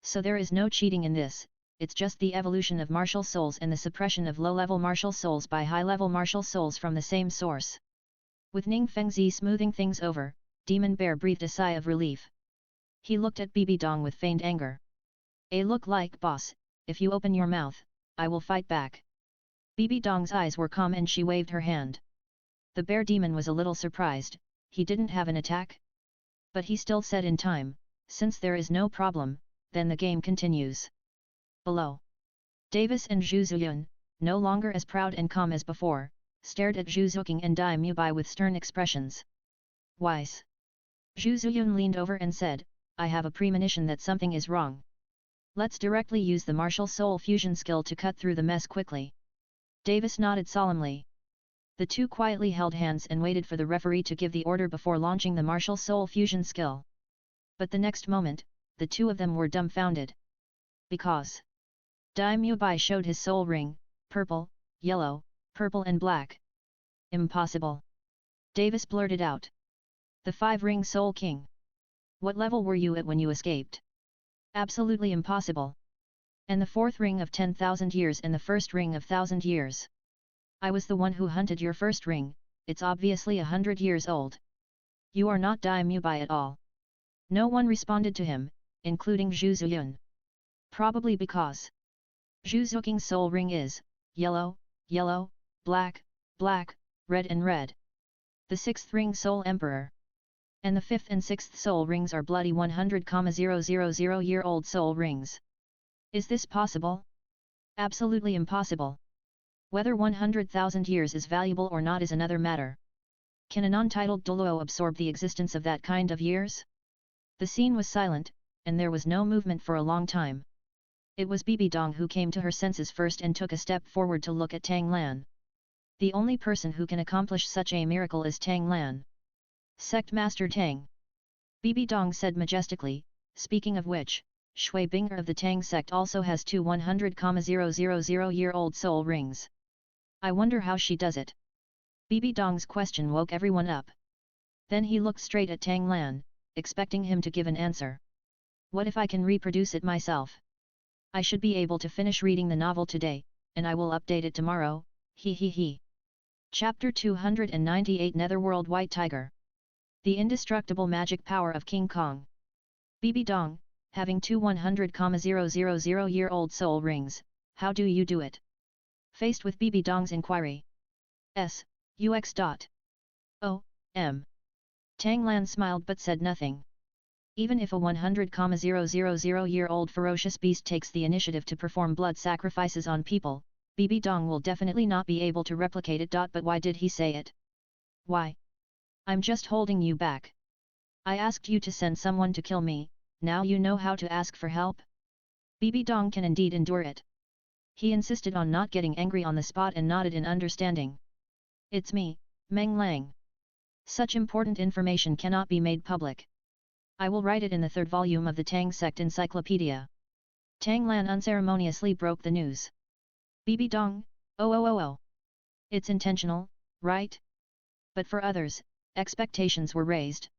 So there is no cheating in this, it's just the evolution of martial souls and the suppression of low-level martial souls by high-level martial souls from the same source. With Ning Fengzi smoothing things over, Demon Bear breathed a sigh of relief. He looked at Bibi Dong with feigned anger. Look like boss, if you open your mouth, I will fight back. Bibi Dong's eyes were calm and she waved her hand. The bear demon was a little surprised, he didn't have an attack? But he still said in time, since there is no problem, then the game continues. Below. Davis and Zhu Zuyun, no longer as proud and calm as before, stared at Zhu Zuking and Dai Mubai with stern expressions. Wise. Zhu Zuyun leaned over and said, I have a premonition that something is wrong. Let's directly use the martial soul fusion skill to cut through the mess quickly. Davis nodded solemnly. The 2 quietly held hands and waited for the referee to give the order before launching the martial soul fusion skill. But the next moment, the 2 of them were dumbfounded. Because Dai Mubai showed his soul ring, purple, yellow, purple and black. Impossible. Davis blurted out. The 5-ring soul king. What level were you at when you escaped? Absolutely impossible. And the 4th ring of 10,000 years and the 1st ring of 1,000 years. I was the one who hunted your 1st ring, it's obviously 100 years old. You are not Dai Mubai at all. No one responded to him, including Zhu Zuyun. Probably because Zhu Zuking's soul ring is yellow, yellow, black, black, red and red. The 6th ring soul emperor. And the 5th and 6th soul rings are bloody 100,000-year-old soul rings. Is this possible? Absolutely impossible. Whether 100,000 years is valuable or not is another matter. Can a non-titled Douluo absorb the existence of that kind of years? The scene was silent, and there was no movement for a long time. It was Bibi Dong who came to her senses first and took a step forward to look at Tang Lan. The only person who can accomplish such a miracle is Tang Lan. Sect Master Tang. Bibi Dong said majestically, speaking of which, Shui Binger of the Tang sect also has two 100,000-year-old soul rings. I wonder how she does it. Bibi Dong's question woke everyone up. Then he looked straight at Tang Lan, expecting him to give an answer. What if I can reproduce it myself? I should be able to finish reading the novel today, and I will update it tomorrow, he. Chapter 298 Netherworld White Tiger. The indestructible magic power of King Kong. Bibi Dong, having two 100,000-year-old soul rings, how do you do it? Faced with Bibi Dong's inquiry. Ux. Tang Lan smiled but said nothing. Even if a 100,000-year-old ferocious beast takes the initiative to perform blood sacrifices on people, Bibi Dong will definitely not be able to replicate it. But why did he say it? Why? I'm just holding you back. I asked you to send someone to kill me, now you know how to ask for help? Bibi Dong can indeed endure it. He insisted on not getting angry on the spot and nodded in understanding. It's me, Meng Lang. Such important information cannot be made public. I will write it in the third volume of the Tang sect encyclopedia. Tang Lan unceremoniously broke the news. Bibi Dong, It's intentional, right? But for others, expectations were raised.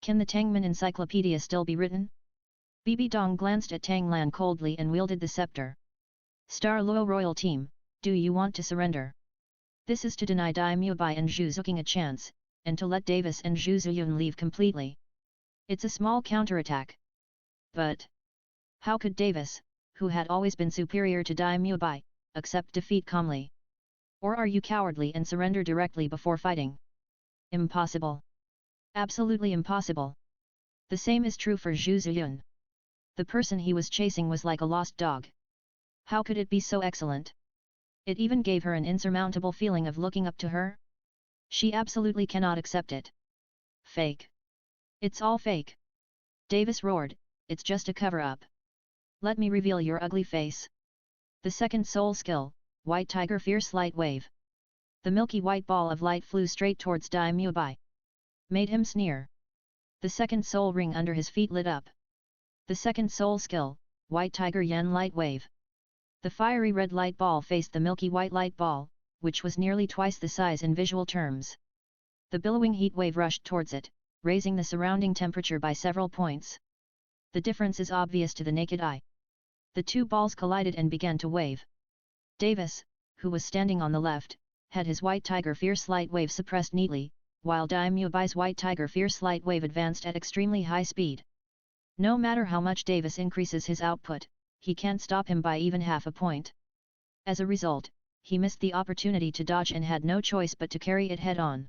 Can the Tangman encyclopedia still be written? Bibi Dong glanced at Tang Lan coldly and wielded the scepter. Star Luo royal team, do you want to surrender? This is to deny Daimyo Bai and Zhu Zuqing a chance, and to let Davis and Zhu Ziyun leave completely. It's a small counterattack. But how could Davis, who had always been superior to Daimyo Bai, accept defeat calmly? Or are you cowardly and surrender directly before fighting? Impossible. Absolutely impossible. The same is true for Zhu Ziyun. The person he was chasing was like a lost dog. How could it be so excellent? It even gave her an insurmountable feeling of looking up to her. She absolutely cannot accept it. Fake. It's all fake. Davis roared, it's just a cover-up. Let me reveal your ugly face. The second soul skill, White Tiger Fierce Light Wave. The milky white ball of light flew straight towards Daimyo Bai. Made him sneer. The second soul ring under his feet lit up. The second soul skill, White Tiger Yan Light Wave. The fiery red light ball faced the milky white light ball, which was nearly twice the size in visual terms. The billowing heat wave rushed towards it, raising the surrounding temperature by several points. The difference is obvious to the naked eye. The two balls collided and began to wave. Davis, who was standing on the left, had his White Tiger Fierce Light Wave suppressed neatly, while Daimyo Bai's White Tiger Fierce Light Wave advanced at extremely high speed. No matter how much Davis increases his output, he can't stop him by even half a point. As a result, he missed the opportunity to dodge and had no choice but to carry it head-on.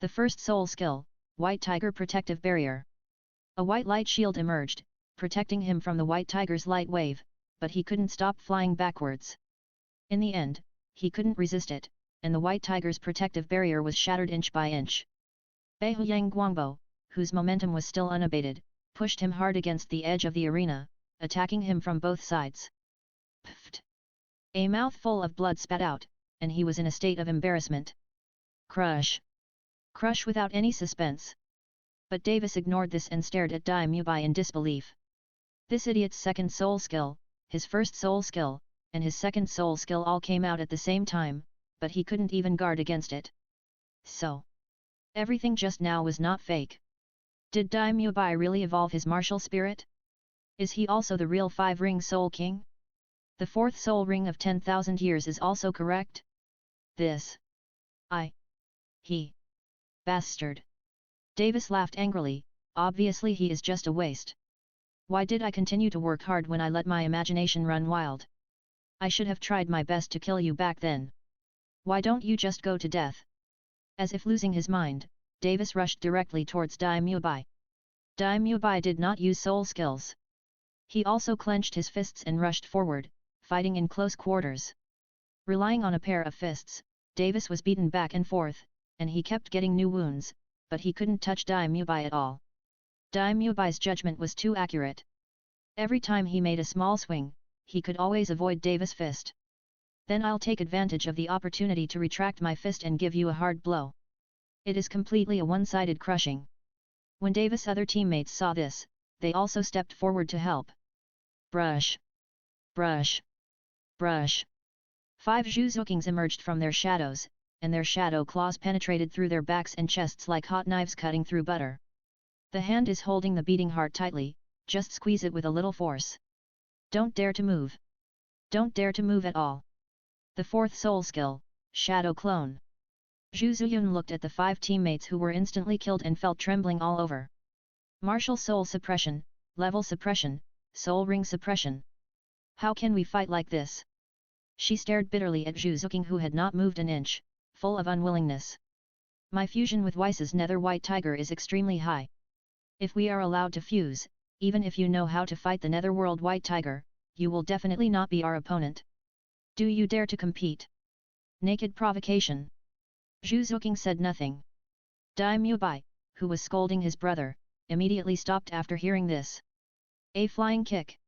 The first soul skill, White Tiger Protective Barrier. A white light shield emerged, protecting him from the White Tiger's light wave, but he couldn't stop flying backwards. In the end, he couldn't resist it, and the White Tiger's protective barrier was shattered inch by inch. Beihuyang Guangbo, whose momentum was still unabated, pushed him hard against the edge of the arena, attacking him from both sides. Pfft! A mouthful of blood spat out, and he was in a state of embarrassment. Crush! Crush without any suspense. But Davis ignored this and stared at Daimyo Bai in disbelief. This idiot's second soul skill, his first soul skill, and his second soul skill all came out at the same time, but he couldn't even guard against it. So, everything just now was not fake. Did Daimyo Bai really evolve his martial spirit? Is he also the real five-ring soul king? The fourth soul ring of 10,000 years is also correct? He. Bastard. Davis laughed angrily, obviously he is just a waste. Why did I continue to work hard when I let my imagination run wild? I should have tried my best to kill you back then. Why don't you just go to death? As if losing his mind, Davis rushed directly towards Daimyo Bai. Daimyo Bai did not use soul skills. He also clenched his fists and rushed forward, fighting in close quarters. Relying on a pair of fists, Davis was beaten back and forth, and he kept getting new wounds, but he couldn't touch Daimyo Bai at all. Daimyobai's judgment was too accurate. Every time he made a small swing, he could always avoid Davis' fist. Then I'll take advantage of the opportunity to retract my fist and give you a hard blow. It is completely a one-sided crushing. When Davis' other teammates saw this, they also stepped forward to help. Brush. Brush. Brush. 5 Zhuzukings emerged from their shadows, and their shadow claws penetrated through their backs and chests like hot knives cutting through butter. The hand is holding the beating heart tightly, just squeeze it with a little force. Don't dare to move. Don't dare to move at all. The 4th soul skill, Shadow Clone. Zhu Zuyun looked at the 5 teammates who were instantly killed and felt trembling all over. Martial Soul Suppression, Level Suppression, Soul Ring Suppression. How can we fight like this? She stared bitterly at Zhu Zuking who had not moved an inch, full of unwillingness. My fusion with Weiss's Nether White Tiger is extremely high. If we are allowed to fuse, even if you know how to fight the Netherworld White Tiger, you will definitely not be our opponent. Do you dare to compete? Naked provocation. Zhu Zuking said nothing. Daimyobai, who was scolding his brother, immediately stopped after hearing this. A flying kick.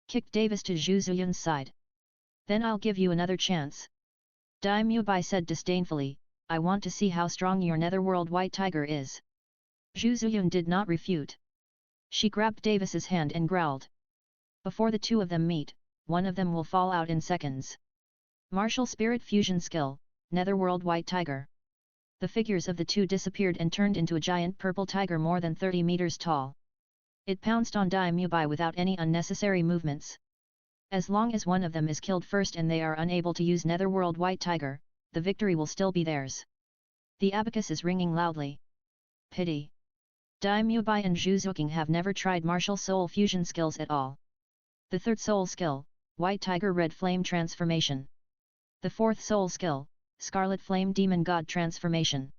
Kicked Davis to Zhu Zuyun's side. Then I'll give you another chance. Daimyobai said disdainfully, I want to see how strong your Netherworld White Tiger is. Zhu Zuyun did not refute. She grabbed Davis's hand and growled. Before the two of them meet, one of them will fall out in seconds. Martial Spirit Fusion Skill, Netherworld White Tiger. The figures of the two disappeared and turned into a giant purple tiger more than 30 meters tall. It pounced on Daimyobai without any unnecessary movements. As long as one of them is killed first and they are unable to use Netherworld White Tiger, the victory will still be theirs. The abacus is ringing loudly. Pity. Daimyobai and Zhu Zuking have never tried martial soul fusion skills at all. The 3rd soul skill, White Tiger Red Flame Transformation. The 4th soul skill, Scarlet Flame Demon God Transformation.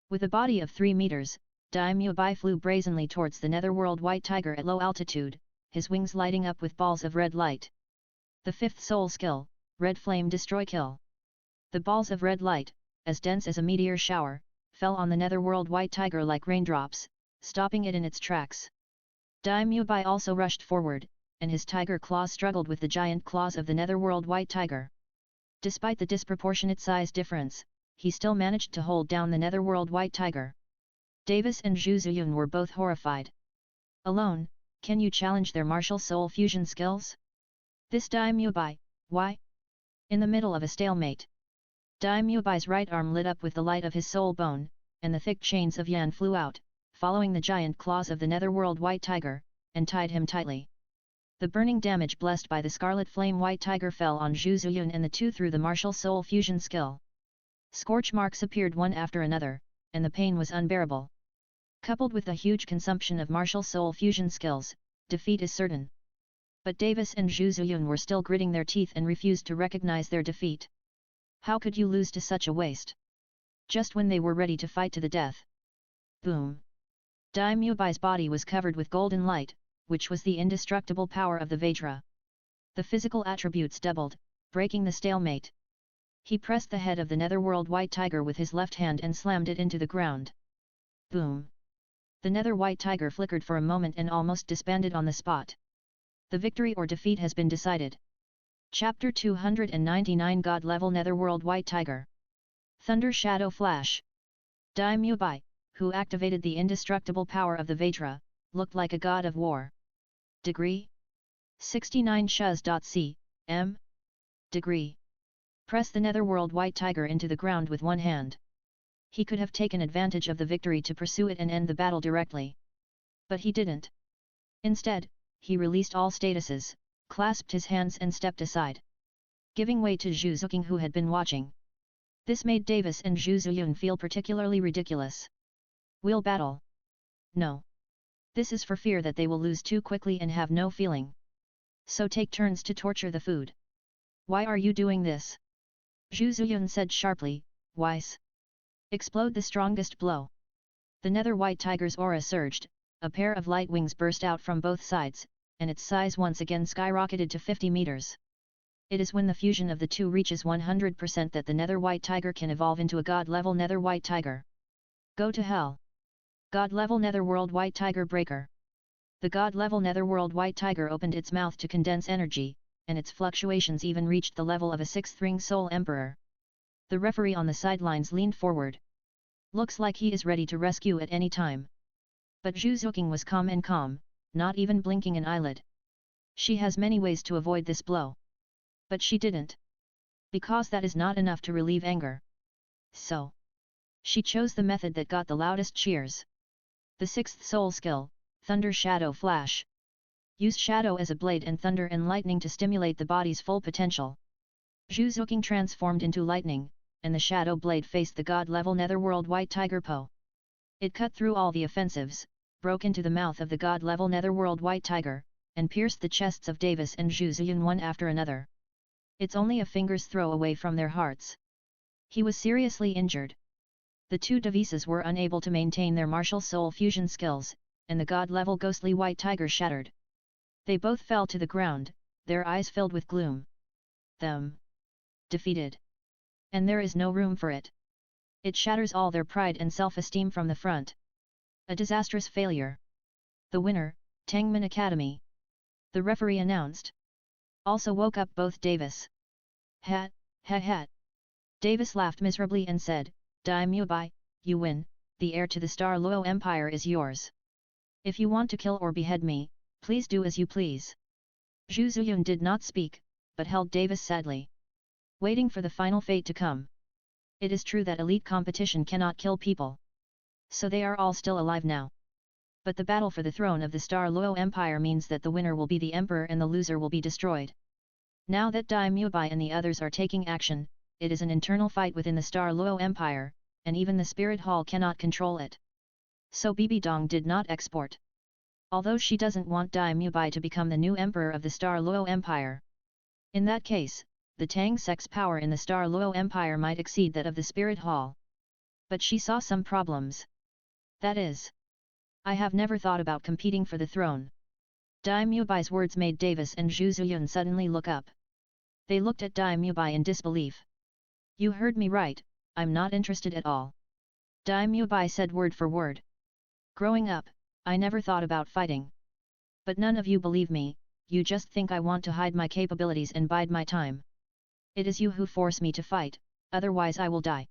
With a body of 3 meters, Daimyobai flew brazenly towards the Netherworld White Tiger at low altitude, his wings lighting up with balls of red light. The 5th soul skill, Red Flame Destroy Kill. The balls of red light, as dense as a meteor shower, fell on the Netherworld White Tiger like raindrops, stopping it in its tracks. Daimyobai also rushed forward, and his tiger claws struggled with the giant claws of the Netherworld White Tiger. Despite the disproportionate size difference, he still managed to hold down the Netherworld White Tiger. Davis and Zhu Zuyun were both horrified. Alone, can you challenge their martial soul fusion skills? This Daimyobai, why? In the middle of a stalemate. Daimyobai's right arm lit up with the light of his soul bone, and the thick chains of Yan flew out, following the giant claws of the Netherworld White Tiger, and tied him tightly. The burning damage blessed by the Scarlet Flame White Tiger fell on Zhu Zuyun and the two through the martial soul fusion skill. Scorch marks appeared one after another, and the pain was unbearable. Coupled with the huge consumption of martial soul fusion skills, defeat is certain. But Davis and Zhu Zuyun were still gritting their teeth and refused to recognize their defeat. How could you lose to such a waste? Just when they were ready to fight to the death. Boom! Daimyobai's body was covered with golden light, which was the indestructible power of the Vajra. The physical attributes doubled, breaking the stalemate. He pressed the head of the Netherworld White Tiger with his left hand and slammed it into the ground. Boom! The Nether White Tiger flickered for a moment and almost disbanded on the spot. The victory or defeat has been decided. Chapter 299 God Level Netherworld White Tiger. Thunder Shadow Flash. Daimyobai, who activated the indestructible power of the Vajra, looked like a god of war. Degree? 69 Shuz.c.m. Degree. Press the Netherworld White Tiger into the ground with one hand. He could have taken advantage of the victory to pursue it and end the battle directly. But he didn't. Instead, he released all statuses, clasped his hands and stepped aside, giving way to Zhu Zuking who had been watching. This made Davis and Zhu Zuyun feel particularly ridiculous. We'll battle. No. This is for fear that they will lose too quickly and have no feeling. So take turns to torture the food. Why are you doing this? Zhu Zuyun said sharply, Weiss. Explode the strongest blow. The Nether White Tiger's aura surged, a pair of light wings burst out from both sides, and its size once again skyrocketed to 50 meters. It is when the fusion of the two reaches 100% that the Nether White Tiger can evolve into a god-level Nether White Tiger. Go to hell. God-level Netherworld White Tiger Breaker. The God-level Netherworld White Tiger opened its mouth to condense energy, and its fluctuations even reached the level of a 6th-ring Soul Emperor. The referee on the sidelines leaned forward. Looks like he is ready to rescue at any time. But Zhu Zuqing was calm, not even blinking an eyelid. She has many ways to avoid this blow. But she didn't. Because that is not enough to relieve anger. So, she chose the method that got the loudest cheers. The 6th soul skill, Thunder Shadow Flash. Use shadow as a blade and thunder and lightning to stimulate the body's full potential. Zhu Zuqing transformed into lightning, and the shadow blade faced the God-level Netherworld White Tiger Po. It cut through all the offensives, broke into the mouth of the God-level Netherworld White Tiger, and pierced the chests of Davis and Zhu Ziyun one after another. It's only a finger's throw away from their hearts. He was seriously injured. The two Davises were unable to maintain their martial soul fusion skills, and the God-level ghostly White Tiger shattered. They both fell to the ground, their eyes filled with gloom. Them. Defeated. And there is no room for it. It shatters all their pride and self-esteem from the front. A disastrous failure. The winner, Tangman Academy. The referee announced. Also woke up both Davis. Hat, hat hat. Davis laughed miserably and said, Dai Mubai, you win, the heir to the Star Luo Empire is yours. If you want to kill or behead me, please do as you please. Zhu Ziyun did not speak, but held Davis sadly. Waiting for the final fate to come. It is true that elite competition cannot kill people. So they are all still alive now. But the battle for the throne of the Star Luo Empire means that the winner will be the emperor and the loser will be destroyed. Now that Dai Mubai and the others are taking action, it is an internal fight within the Star Luo Empire, and even the Spirit Hall cannot control it. So Bibi Dong did not export. Although she doesn't want Dai Mubai to become the new emperor of the Star Luo Empire. In that case, the Tang sect's power in the Star Luo Empire might exceed that of the Spirit Hall. But she saw some problems. That is, I have never thought about competing for the throne. Dai Mubai's words made Davis and Zhu Ziyun suddenly look up. They looked at Dai Mubai in disbelief. You heard me right, I'm not interested at all. Dai Mubai said word for word. Growing up, I never thought about fighting. But none of you believe me, you just think I want to hide my capabilities and bide my time. It is you who force me to fight, otherwise I will die.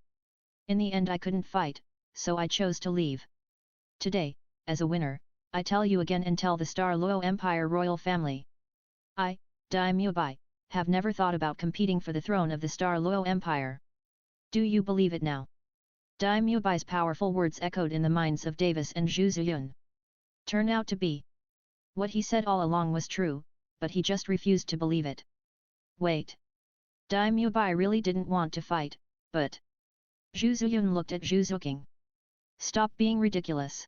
In the end I couldn't fight, so I chose to leave. Today, as a winner, I tell you again and tell the Star Luo Empire royal family. I, Dai Mubai, have never thought about competing for the throne of the Star Luo Empire. Do you believe it now? Dai Mubai's powerful words echoed in the minds of Davis and Zhu Ziyun. Turned out to be. What he said all along was true, but he just refused to believe it. Wait. Dai Mubai really didn't want to fight, but... Zhu Ziyun looked at Zhu Zuqing. Stop being ridiculous.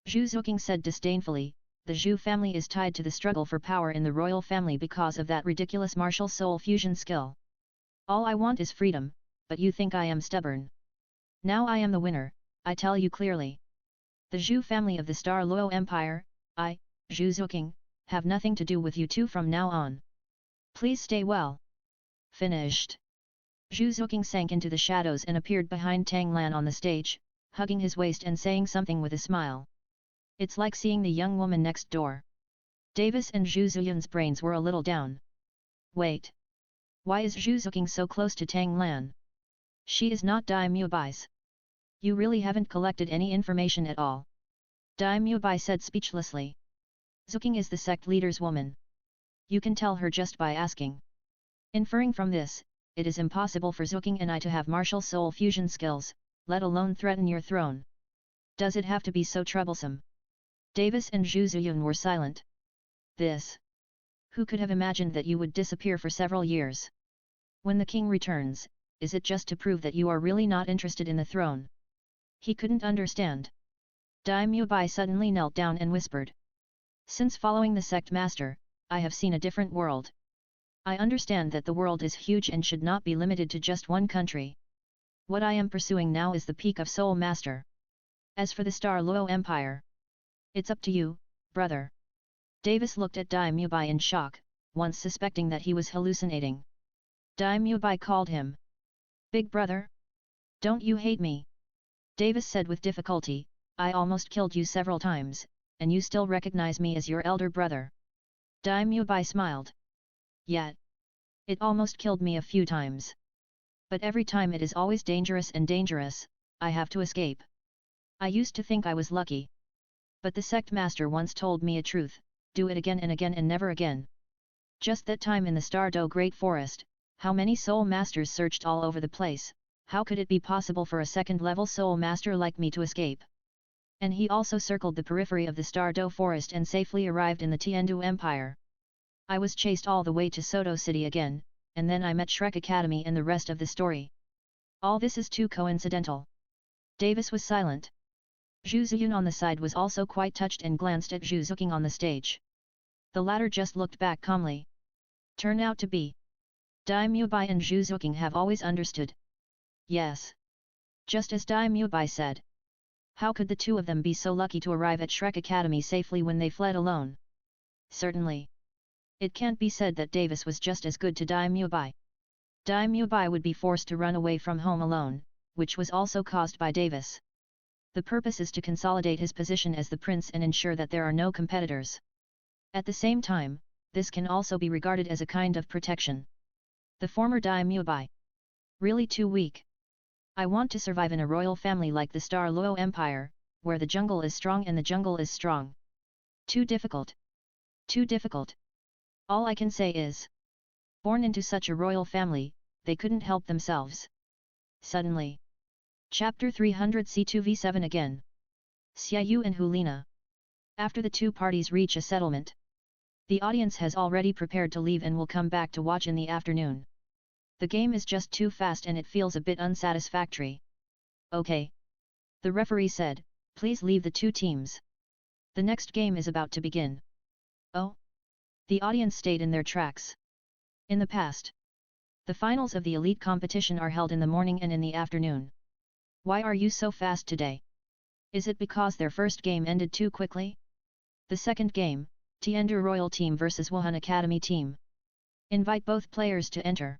Zhu Zuqing said disdainfully, the Zhu family is tied to the struggle for power in the royal family because of that ridiculous martial soul fusion skill. All I want is freedom, but you think I am stubborn. Now I am the winner, I tell you clearly. The Zhu family of the Star Luo Empire, I, Zhu Zuqing, have nothing to do with you two from now on. Please stay well. Finished. Zhu Zuqing sank into the shadows and appeared behind Tang Lan on the stage, hugging his waist and saying something with a smile. It's like seeing the young woman next door. Davis and Zhu Ziyun's brains were a little down. Wait. Why is Zhu Zuqing so close to Tang Lan? She is not Dai Mubai's. You really haven't collected any information at all. Dai Mubai said speechlessly. Zuqing is the sect leader's woman. You can tell her just by asking. Inferring from this, it is impossible for Zuqing and I to have martial soul fusion skills, let alone threaten your throne. Does it have to be so troublesome? Davis and Zhu Ziyun were silent. This. Who could have imagined that you would disappear for several years? When the king returns, is it just to prove that you are really not interested in the throne? He couldn't understand. Dai Mubai suddenly knelt down and whispered. Since following the sect master, I have seen a different world. I understand that the world is huge and should not be limited to just one country. What I am pursuing now is the peak of Soul Master. As for the Star Luo Empire, it's up to you, brother. Davis looked at Dai Mubai in shock, once suspecting that he was hallucinating. Dai Mubai called him. Big brother? Don't you hate me? Davis said with difficulty, I almost killed you several times, and you still recognize me as your elder brother. Daimyo Bai smiled. Yet, it almost killed me a few times. But every time it is always dangerous and dangerous, I have to escape. I used to think I was lucky. But the sect master once told me a truth, do it again and never again. Just that time in the Stardo Great Forest, how many soul masters searched all over the place, how could it be possible for a second-level soul master like me to escape? And he also circled the periphery of the Stardo Forest and safely arrived in the Tiandu Empire. I was chased all the way to Soto City again, and then I met Shrek Academy and the rest of the story. All this is too coincidental. Davis was silent. Zhu Ziyun on the side was also quite touched and glanced at Zhu Zuqing on the stage. The latter just looked back calmly. Turn out to be. Daimyo Bai and Zhu Zuqing have always understood. Yes. Just as Daimyo Bai said. How could the two of them be so lucky to arrive at Shrek Academy safely when they fled alone? Certainly. It can't be said that Davis was just as good to Daimyo Bai. Daimyo Bai would be forced to run away from home alone, which was also caused by Davis. The purpose is to consolidate his position as the prince and ensure that there are no competitors. At the same time, this can also be regarded as a kind of protection. The former Daimyo Bai. Really too weak. I want to survive in a royal family like the Douluo Empire, where the jungle is strong and the jungle is strong. Too difficult. Too difficult. All I can say is, born into such a royal family, they couldn't help themselves. Suddenly. Chapter 300 C2v7 again. Xiaoyu and Hulina. After the two parties reach a settlement, the audience has already prepared to leave and will come back to watch in the afternoon. The game is just too fast and it feels a bit unsatisfactory. Okay. The referee said, please leave the two teams. The next game is about to begin. Oh? The audience stayed in their tracks. In the past, the finals of the elite competition are held in the morning and in the afternoon. Why are you so fast today? Is it because their first game ended too quickly? The second game, Tiandu Royal Team vs Wuhan Academy Team. Invite both players to enter.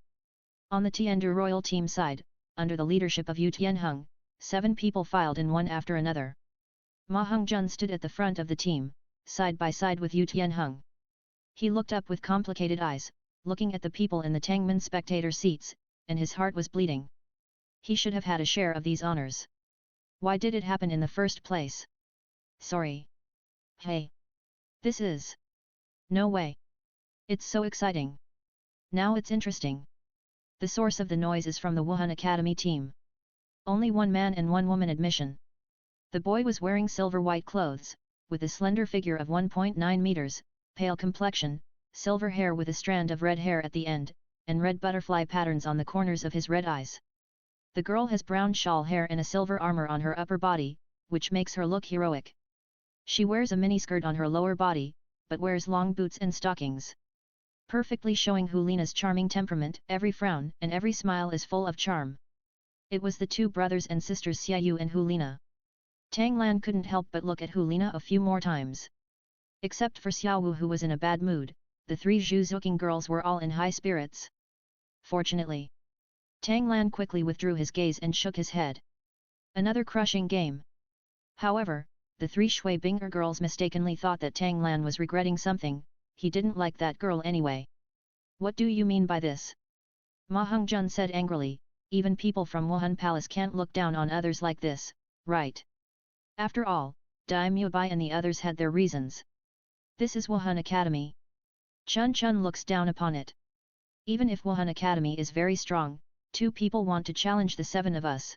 On the Tiandu Royal Team side, under the leadership of Yu Tianheng, 7 people filed in one after another. Ma Hongjun stood at the front of the team, side by side with Yu Tianheng. He looked up with complicated eyes, looking at the people in the Tangmen spectator seats, and his heart was bleeding. He should have had a share of these honors. Why did it happen in the first place? Sorry. Hey. This is. No way. It's so exciting. Now it's interesting. The source of the noise is from the Wuhan Academy team. Only one man and one woman admission. The boy was wearing silver-white clothes, with a slender figure of 1.9 meters, pale complexion, silver hair with a strand of red hair at the end, and red butterfly patterns on the corners of his red eyes. The girl has brown shawl hair and a silver armor on her upper body, which makes her look heroic. She wears a miniskirt on her lower body, but wears long boots and stockings. Perfectly showing Hulina's charming temperament, every frown and every smile is full of charm. It was the two brothers and sisters Xiaoyu and Hulina. Tang Lan couldn't help but look at Hulina a few more times. Except for Xiaowu who was in a bad mood, the 3 Zhu Zuqing girls were all in high spirits. Fortunately, Tang Lan quickly withdrew his gaze and shook his head. Another crushing game. However, the 3 Shui Binger girls mistakenly thought that Tang Lan was regretting something. He didn't like that girl anyway. What do you mean by this? Ma Hongjun said angrily, even people from Wuhan Palace can't look down on others like this, right? After all, Daimyo Bai and the others had their reasons. This is Wuhan Academy. Chun Chun looks down upon it. Even if Wuhan Academy is very strong, 2 people want to challenge the 7 of us.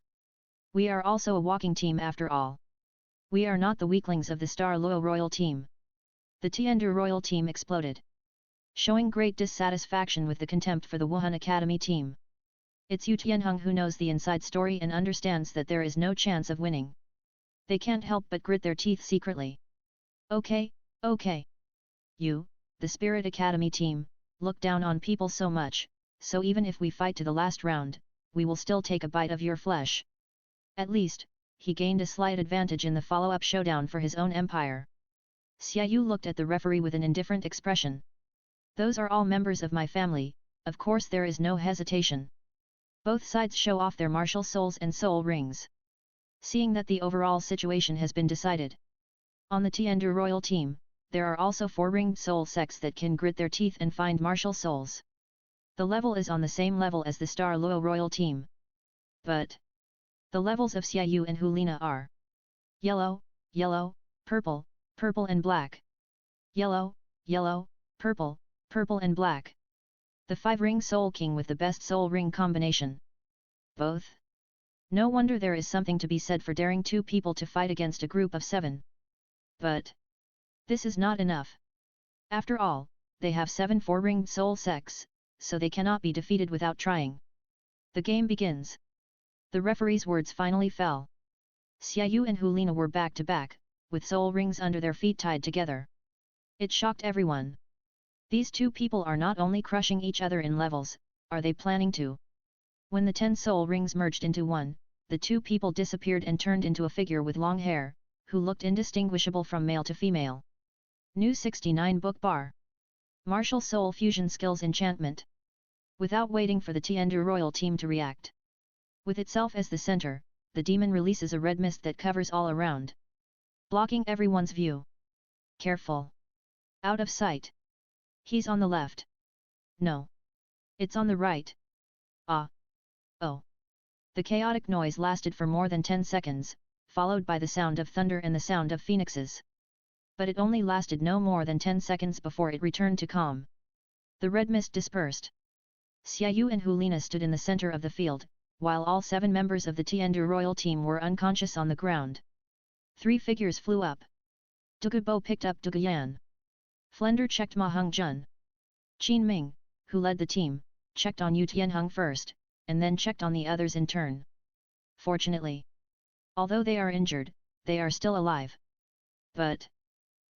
We are also a walking team after all. We are not the weaklings of the Douluo Royal Team. The Tiandu Royal Team exploded, showing great dissatisfaction with the contempt for the Wuhan Academy team. It's Yu Tianheng who knows the inside story and understands that there is no chance of winning. They can't help but grit their teeth secretly. Okay, okay. You, the Spirit Academy team, look down on people so much, so even if we fight to the last round, we will still take a bite of your flesh. At least, he gained a slight advantage in the follow-up showdown for his own empire. Xiaoyu looked at the referee with an indifferent expression. Those are all members of my family, of course there is no hesitation. Both sides show off their martial souls and soul rings. Seeing that the overall situation has been decided. On the Tiandu royal team, there are also 4 ringed soul sects that can grit their teeth and find martial souls. The level is on the same level as the Star Luo royal team. But the levels of Xiaoyu and Hulina are yellow, yellow, purple, purple and black. Yellow, yellow, purple, purple and black. The 5-ring soul king with the best soul ring combination. Both. No wonder there is something to be said for daring 2 people to fight against a group of 7. But this is not enough. After all, they have 7 4-ringed soul sects, so they cannot be defeated without trying. The game begins. The referee's words finally fell. Xiaoyu and Hulina were back to back, with soul rings under their feet tied together. It shocked everyone. These 2 people are not only crushing each other in levels, are they planning to? When the 10 soul rings merged into one, the 2 people disappeared and turned into a figure with long hair, who looked indistinguishable from male to female. New 69 book bar. Martial Soul Fusion Skills Enchantment. Without waiting for the Tiandu royal team to react. With itself as the center, the demon releases a red mist that covers all around, blocking everyone's view. Careful. Out of sight. He's on the left. No. It's on the right. Ah. Oh. The chaotic noise lasted for more than 10 seconds, followed by the sound of thunder and the sound of phoenixes. But it only lasted no more than 10 seconds before it returned to calm. The red mist dispersed. Xiaoyu and Hulina stood in the center of the field, while all 7 members of the Tiandu royal team were unconscious on the ground. 3 figures flew up. Douluo picked up Duguyan. Flender checked Ma Hongjun. Qin Ming, who led the team, checked on Yu Tianheng first, and then checked on the others in turn. Fortunately, although they are injured, they are still alive. But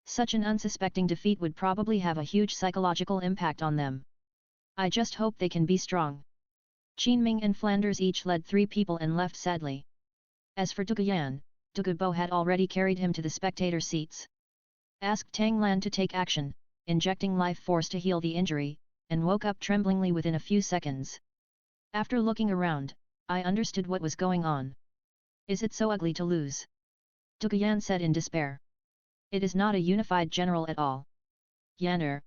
such an unsuspecting defeat would probably have a huge psychological impact on them. I just hope they can be strong. Qin Ming and Flanders each led 3 people and left sadly. As for Duguyan, Douluo had already carried him to the spectator seats. Asked Tang Lan to take action, injecting life force to heal the injury, and woke up tremblingly within a few seconds. After looking around, I understood what was going on. Is it so ugly to lose? Duguyan said in despair. It is not a unified general at all. Yaner.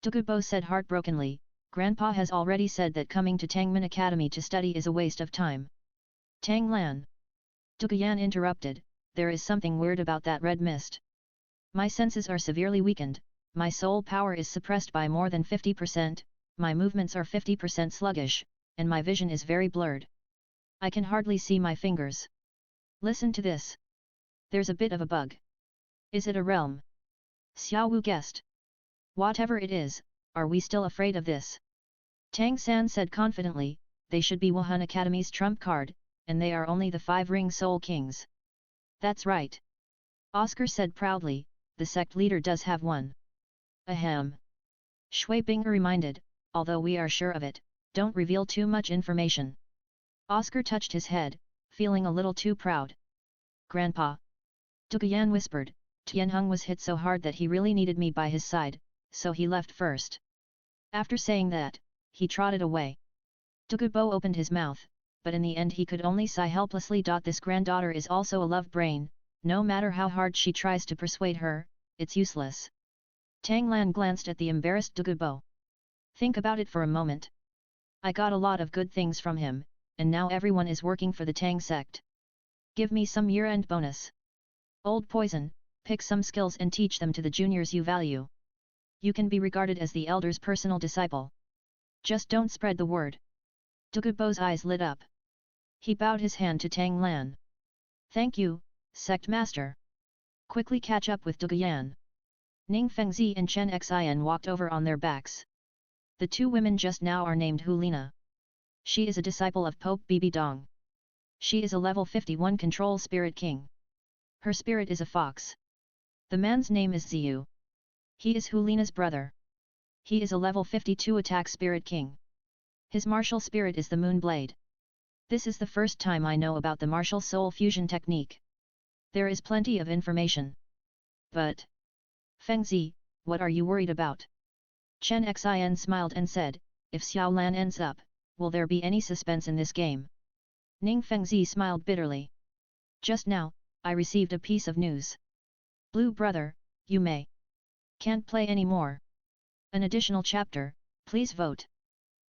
Douluo said heartbrokenly, Grandpa has already said that coming to Tangmen Academy to study is a waste of time. Tang Lan. Duguyan interrupted, there is something weird about that red mist. My senses are severely weakened, my soul power is suppressed by more than 50%, my movements are 50% sluggish, and my vision is very blurred. I can hardly see my fingers. Listen to this. There's a bit of a bug. Is it a realm? Xiao Wu guessed. Whatever it is, are we still afraid of this? Tang San said confidently, they should be Wuhan Academy's trump card, and they are only the 5-ring soul kings. That's right. Oscar said proudly, the sect leader does have one. Ahem. Shui Bing reminded, although we are sure of it, don't reveal too much information. Oscar touched his head, feeling a little too proud. Grandpa. Duguyan whispered, Tianheng was hit so hard that he really needed me by his side, so he left first. After saying that, he trotted away. Douluo opened his mouth, but in the end he could only sigh helplessly. This granddaughter is also a love brain, no matter how hard she tries to persuade her, it's useless. Tang Lan glanced at the embarrassed Douluo. Think about it for a moment. I got a lot of good things from him, and now everyone is working for the Tang sect. Give me some year-end bonus. Old poison, pick some skills and teach them to the juniors you value. You can be regarded as the elder's personal disciple. Just don't spread the word. Douluo's eyes lit up. He bowed his hand to Tang Lan. Thank you, sect master. Quickly catch up with Duguyan. Ning Fengzi and Chen Xin walked over on their backs. The 2 women just now are named Hulina. She is a disciple of Pope Bibi Dong. She is a level 51 control spirit king. Her spirit is a fox. The man's name is Ziyu. He is Hulina's brother. He is a level 52 attack spirit king. His martial spirit is the moon blade. This is the first time I know about the martial soul fusion technique. There is plenty of information. But Fengzi, what are you worried about? Chen Xin smiled and said, if Xiao Lan ends up, will there be any suspense in this game? Ning Fengzi smiled bitterly. Just now, I received a piece of news. Blue brother, you may. Can't play anymore. An additional chapter, please vote.